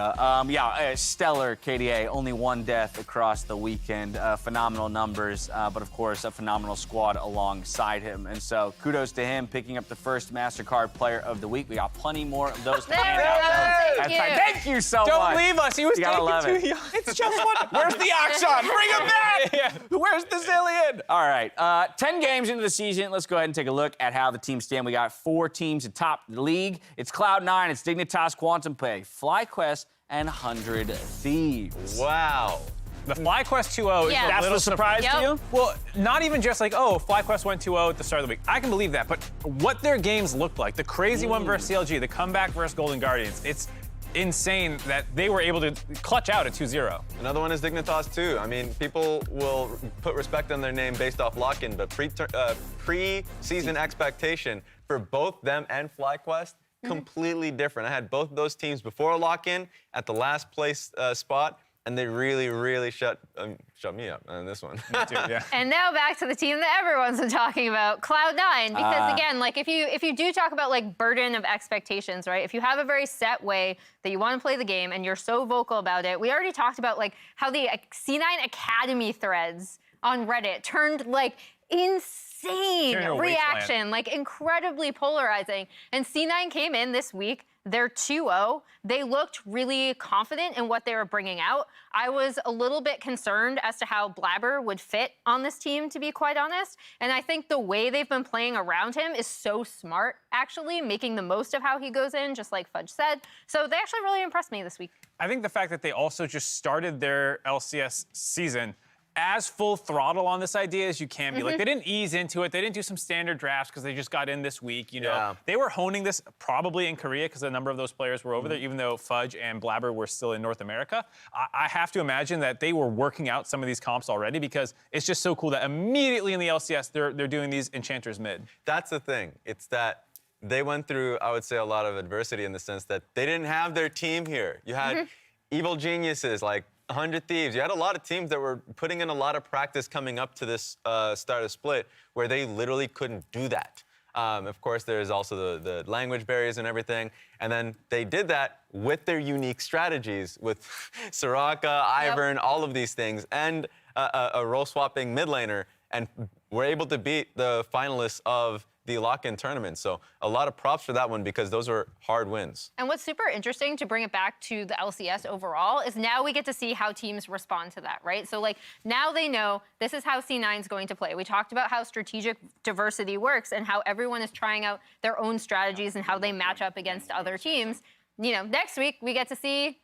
Stellar KDA, only one death across the weekend. Phenomenal numbers, but of course a phenomenal squad alongside him. And so kudos to him picking up the first MasterCard Player of the Week. We got plenty more of those to hand out. Thank you so much. Don't leave us. He was taking too young. It's just one. Where's the Oxon? Bring him back. Where's the Zillion? All right, 10 games into the season. Let's go ahead and take a look at how the teams stand. We got 4 teams atop the league. It's Cloud9, it's Dignitas, Quantum Pay, FlyQuest, and 100 Thieves. Wow. The FlyQuest 2-0 is a little surprise to you? Well, not even just like, oh, FlyQuest went 2-0 at the start of the week. I can believe that, but what their games looked like, the crazy one versus CLG, the comeback versus Golden Guardians, it's insane that they were able to clutch out a 2-0. Another one is Dignitas too. I mean, people will put respect on their name based off lock-in, but pre-season expectation for both them and FlyQuest, completely different. I had both of those teams before lock-in at the last place spot, and they really, really shut me up on this one. Me too, yeah. And now back to the team that everyone's been talking about, Cloud9. Because again, like if you do talk about like burden of expectations, right? If you have a very set way that you want to play the game and you're so vocal about it, we already talked about like how the C9 Academy threads on Reddit turned like insane reaction, like incredibly polarizing. And C9 came in this week. They're 2-0. They looked really confident in what they were bringing out. I was a little bit concerned as to how Blabber would fit on this team, to be quite honest. And I think the way they've been playing around him is so smart, actually, making the most of how he goes in, just like Fudge said. So they actually really impressed me this week. I think the fact that they also just started their LCS season as full throttle on this idea as you can be. Like, they didn't ease into it. They didn't do some standard drafts because they just got in this week, you know. They were honing this probably in Korea because a number of those players were over there, even though Fudge and Blabber were still in North America. I have to imagine that they were working out some of these comps already because it's just so cool that immediately in the LCS, they're doing these Enchanters mid. That's the thing. It's that they went through, I would say, a lot of adversity in the sense that they didn't have their team here. You had evil geniuses like 100 Thieves. You had a lot of teams that were putting in a lot of practice coming up to this start of Split where they literally couldn't do that. Of course, there's also the language barriers and everything. And then they did that with their unique strategies with Soraka, Ivern, all of these things, and a role-swapping mid laner, and were able to beat the finalists of the lock-in tournament. So a lot of props for that one because those were hard wins. And what's super interesting to bring it back to the LCS overall is now we get to see how teams respond to that, right? So like now they know this is how C9 is going to play. We talked about how strategic diversity works and how everyone is trying out their own strategies and how they match up against other teams. You know, next week we get to see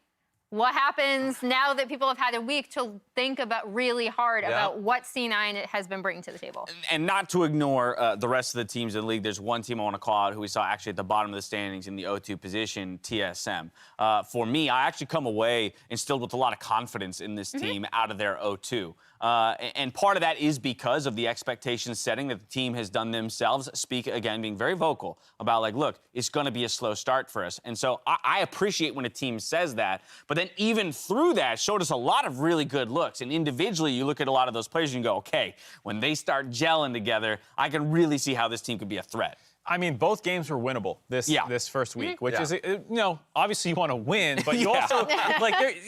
what happens now that people have had a week to think about really hard about what C9 has been bringing to the table. And not to ignore the rest of the teams in the league, there's one team I want to call out who we saw actually at the bottom of the standings in the O2 position, TSM. For me, I actually come away instilled with a lot of confidence in this team out of their O2. And part of that is because of the expectation setting that the team has done themselves. Speak, again, being very vocal about, like, look, it's going to be a slow start for us. And so I appreciate when a team says that. But then even through that, showed us a lot of really good looks. And individually, you look at a lot of those players and you go, okay, when they start gelling together, I can really see how this team could be a threat. I mean, both games were winnable this first week, which is, obviously you want to win, but you also,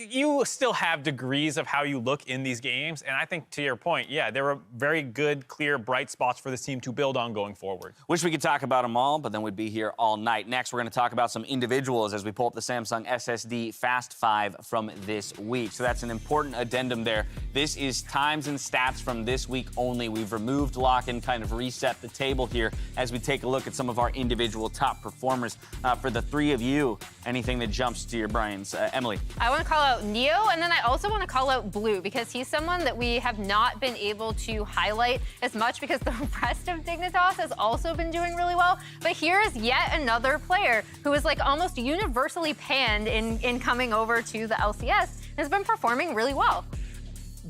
you still have degrees of how you look in these games. And I think to your point, there were very good, clear, bright spots for this team to build on going forward. Wish we could talk about them all, but then we'd be here all night. Next, we're going to talk about some individuals as we pull up the Samsung SSD Fast 5 from this week. So that's an important addendum there. This is times and stats from this week only. We've removed lock-in, kind of reset the table here as we take a look at some of our individual top performers. For the three of you, anything that jumps to your brains? Emily. I want to call out Neo, and then I also want to call out Blue, because he's someone that we have not been able to highlight as much because the rest of Dignitas has also been doing really well. But here is yet another player who is like almost universally panned in coming over to the LCS and has been performing really well.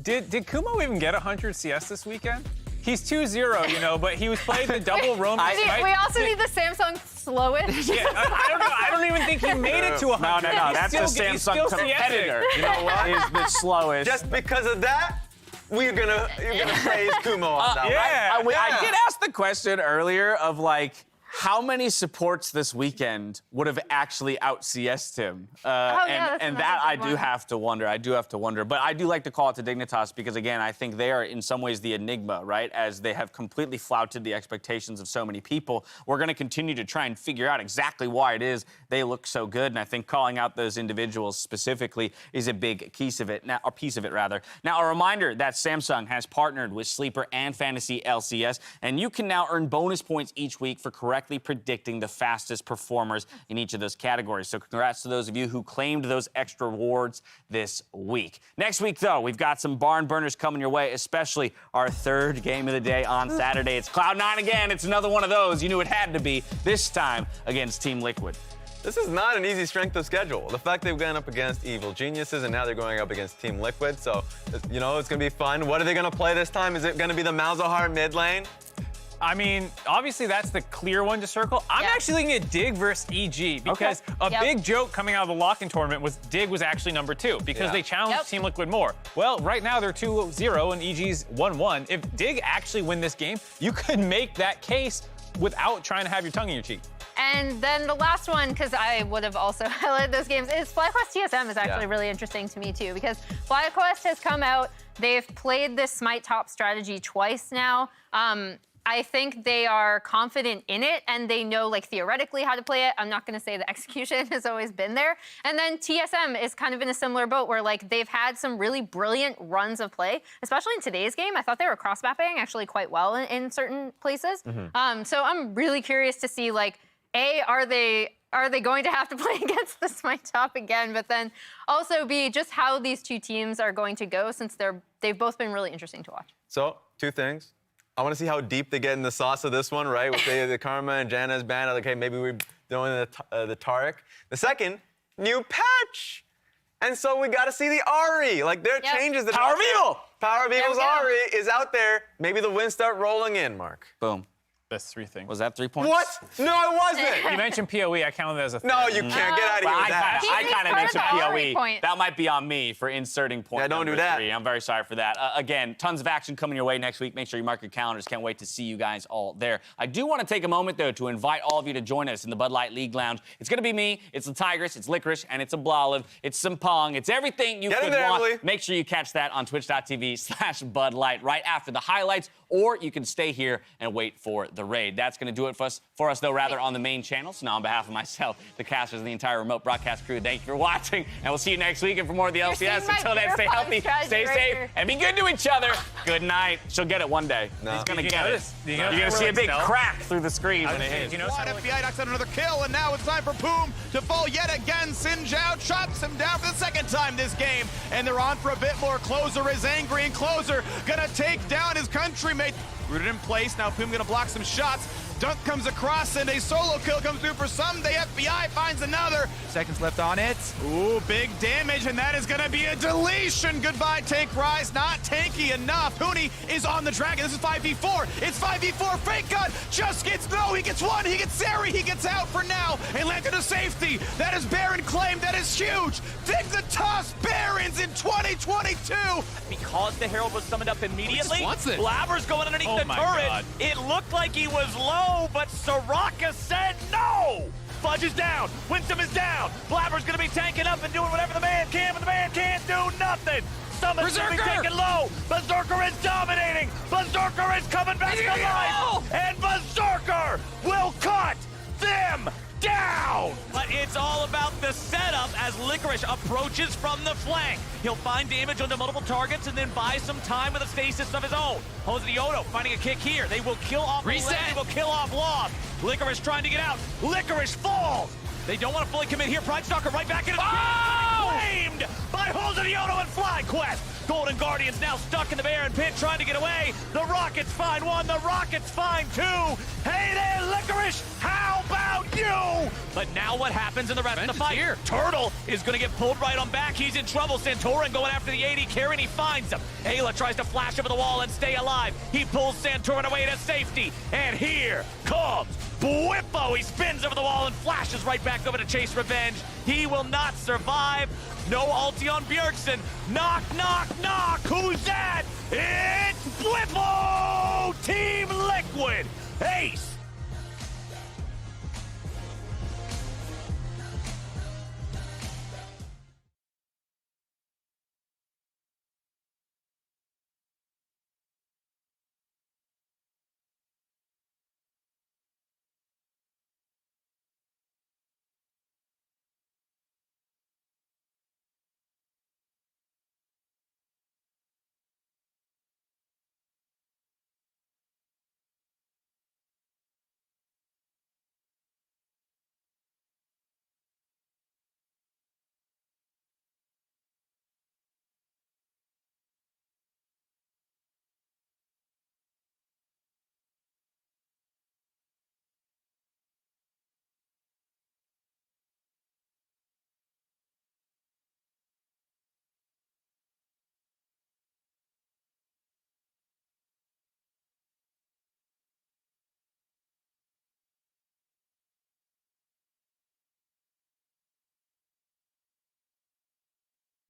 Did Kumo even get 100 CS this weekend? He's 2-0, but he was playing the double roam. We also need the Samsung slowest. I don't even think he made it to 100. No, that's a Samsung competitor. You know what? He's the slowest. Just because of that, you're gonna praise Kumo on that. I did ask the question earlier of how many supports this weekend would have actually out-CS'd him? And that I do have to wonder. But I do like to call it to Dignitas because, again, I think they are in some ways the enigma, right? As they have completely flouted the expectations of so many people. We're going to continue to try and figure out exactly why it is they look so good. And I think calling out those individuals specifically is a big piece of it. Now, a reminder that Samsung has partnered with Sleeper and Fantasy LCS, and you can now earn bonus points each week for correctly predicting the fastest performers in each of those categories. So congrats to those of you who claimed those extra rewards this week. Next week, though, we've got some barn burners coming your way, especially our third game of the day on Saturday. It's Cloud9 again. It's another one of those. You knew it had to be, this time against Team Liquid. This is not an easy strength of schedule. The fact they've gone up against Evil Geniuses and now they're going up against Team Liquid. So, it's going to be fun. What are they going to play this time? Is it going to be the Malzahar mid lane? I mean, obviously that's the clear one to circle. I'm actually looking at Dig versus EG because a big joke coming out of the lock-in tournament was Dig was actually number 2 because they challenged Team Liquid more. Well, right now they're 2-0 and EG's 1-1. If Dig actually win this game, you could make that case without trying to have your tongue in your cheek. And then the last one, because I would have also highlighted those games, is FlyQuest TSM is actually really interesting to me too, because FlyQuest has come out, they've played this Smite top strategy twice now. I think they are confident in it and they know theoretically how to play it. I'm not gonna say the execution has always been there. And then TSM is kind of in a similar boat where they've had some really brilliant runs of play, especially in today's game. I thought they were cross-mapping actually quite well in certain places. So I'm really curious to see A, are they going to have to play against the Smite top again? But then also B, just how these two teams are going to go since they've both been really interesting to watch. So, two things. I want to see how deep they get in the sauce of this one, right? With the Karma and Janna's ban, hey, maybe we're doing the Taric. The second, new patch. And so we got to see the Ahri. There are changes that Power of Evil! Power of Evil's Ahri is out there. Maybe the wins start rolling in, Mark. Boom. That's 3 things. Was that 3 points? What? No, it wasn't. You mentioned PoE. I counted that as a thing. No, you can't. Get out of here with that. I kind of mentioned PoE. That might be on me for inserting point don't do that. 3. I'm very sorry for that. Again, tons of action coming your way next week. Make sure you mark your calendars. Can't wait to see you guys all there. I do want to take a moment, though, to invite all of you to join us in the Bud Light League Lounge. It's going to be me, it's the Tigress, it's Licorice, and it's a Blolive. It's some Pong. It's everything you could want. Emily. Make sure you catch that on twitch.tv/Bud Light right after the highlights, or you can stay here and wait for the raid. That's going to do it for us, on the main channel. So now on behalf of myself, the casters, and the entire remote broadcast crew, thank you for watching, and we'll see you next week and for more of the LCS. Until then, stay healthy, stay safe, and be good to each other. Good night. She'll get it one day. No. He's going to get it. You're going to see a big crack through the screen when it hits. FBI knocks out another kill, and now it's time for Boom to fall yet again. Xin Zhao chops him down for the second time this game, and they're on for a bit more. Closer is angry, and Closer gonna take down his countrymate. Rooted in place, now Boom gonna block some shots. Dunk comes across and a solo kill comes through for some. The FBI finds another. Seconds left on it. Ooh, big damage, and that is gonna be a deletion. Goodbye, Tank Rise. Not tanky enough. Huni is on the dragon. This is 5v4. It's 5v4. Fake Gun just gets, no, he gets one. He gets Sari. He gets out for now and landed to safety. That is Baron claimed. That is huge. Dignitas Barons in 2022. Because the Herald was summoned up immediately, wants it. Blabber's going underneath the turret. God. It looked like he was low. go, but Soraka said no! Fudge is down, Winston is down, Blabber's gonna be tanking up and doing whatever the man can, but the man can't do nothing! Summon's gonna be taken low, Berserker is dominating, Berserker is coming back to life, and Berserker will cut them down! But it's all about the setup as Licorice approaches from the flank. He'll find damage onto multiple targets and then buy some time with a stasis of his own. Jose Diodo finding a kick here. They will kill off Reset. They will kill off Lob. Licorice trying to get out. Licorice falls. They don't want to fully commit here. Pride Stalker right back in his flamed by Jose Diodo and FlyQuest. Golden Guardians now stuck in the Baron pit trying to get away. The Rockets find one. The Rockets find two. Hey there, Licorice. How about you? But now what happens in the rest of the fight? Here. Turtle is going to get pulled right on back. He's in trouble. Santorin going after the AD carry, and he finds him. Ayla tries to flash over the wall and stay alive. He pulls Santorin away to safety. And here comes Bwippo. He spins over the wall and flashes right back over to chase revenge. He will not survive. No ulti on Bjergsen. Knock, knock, knock. Who's that? It's Bwippo! Team Liquid. Ace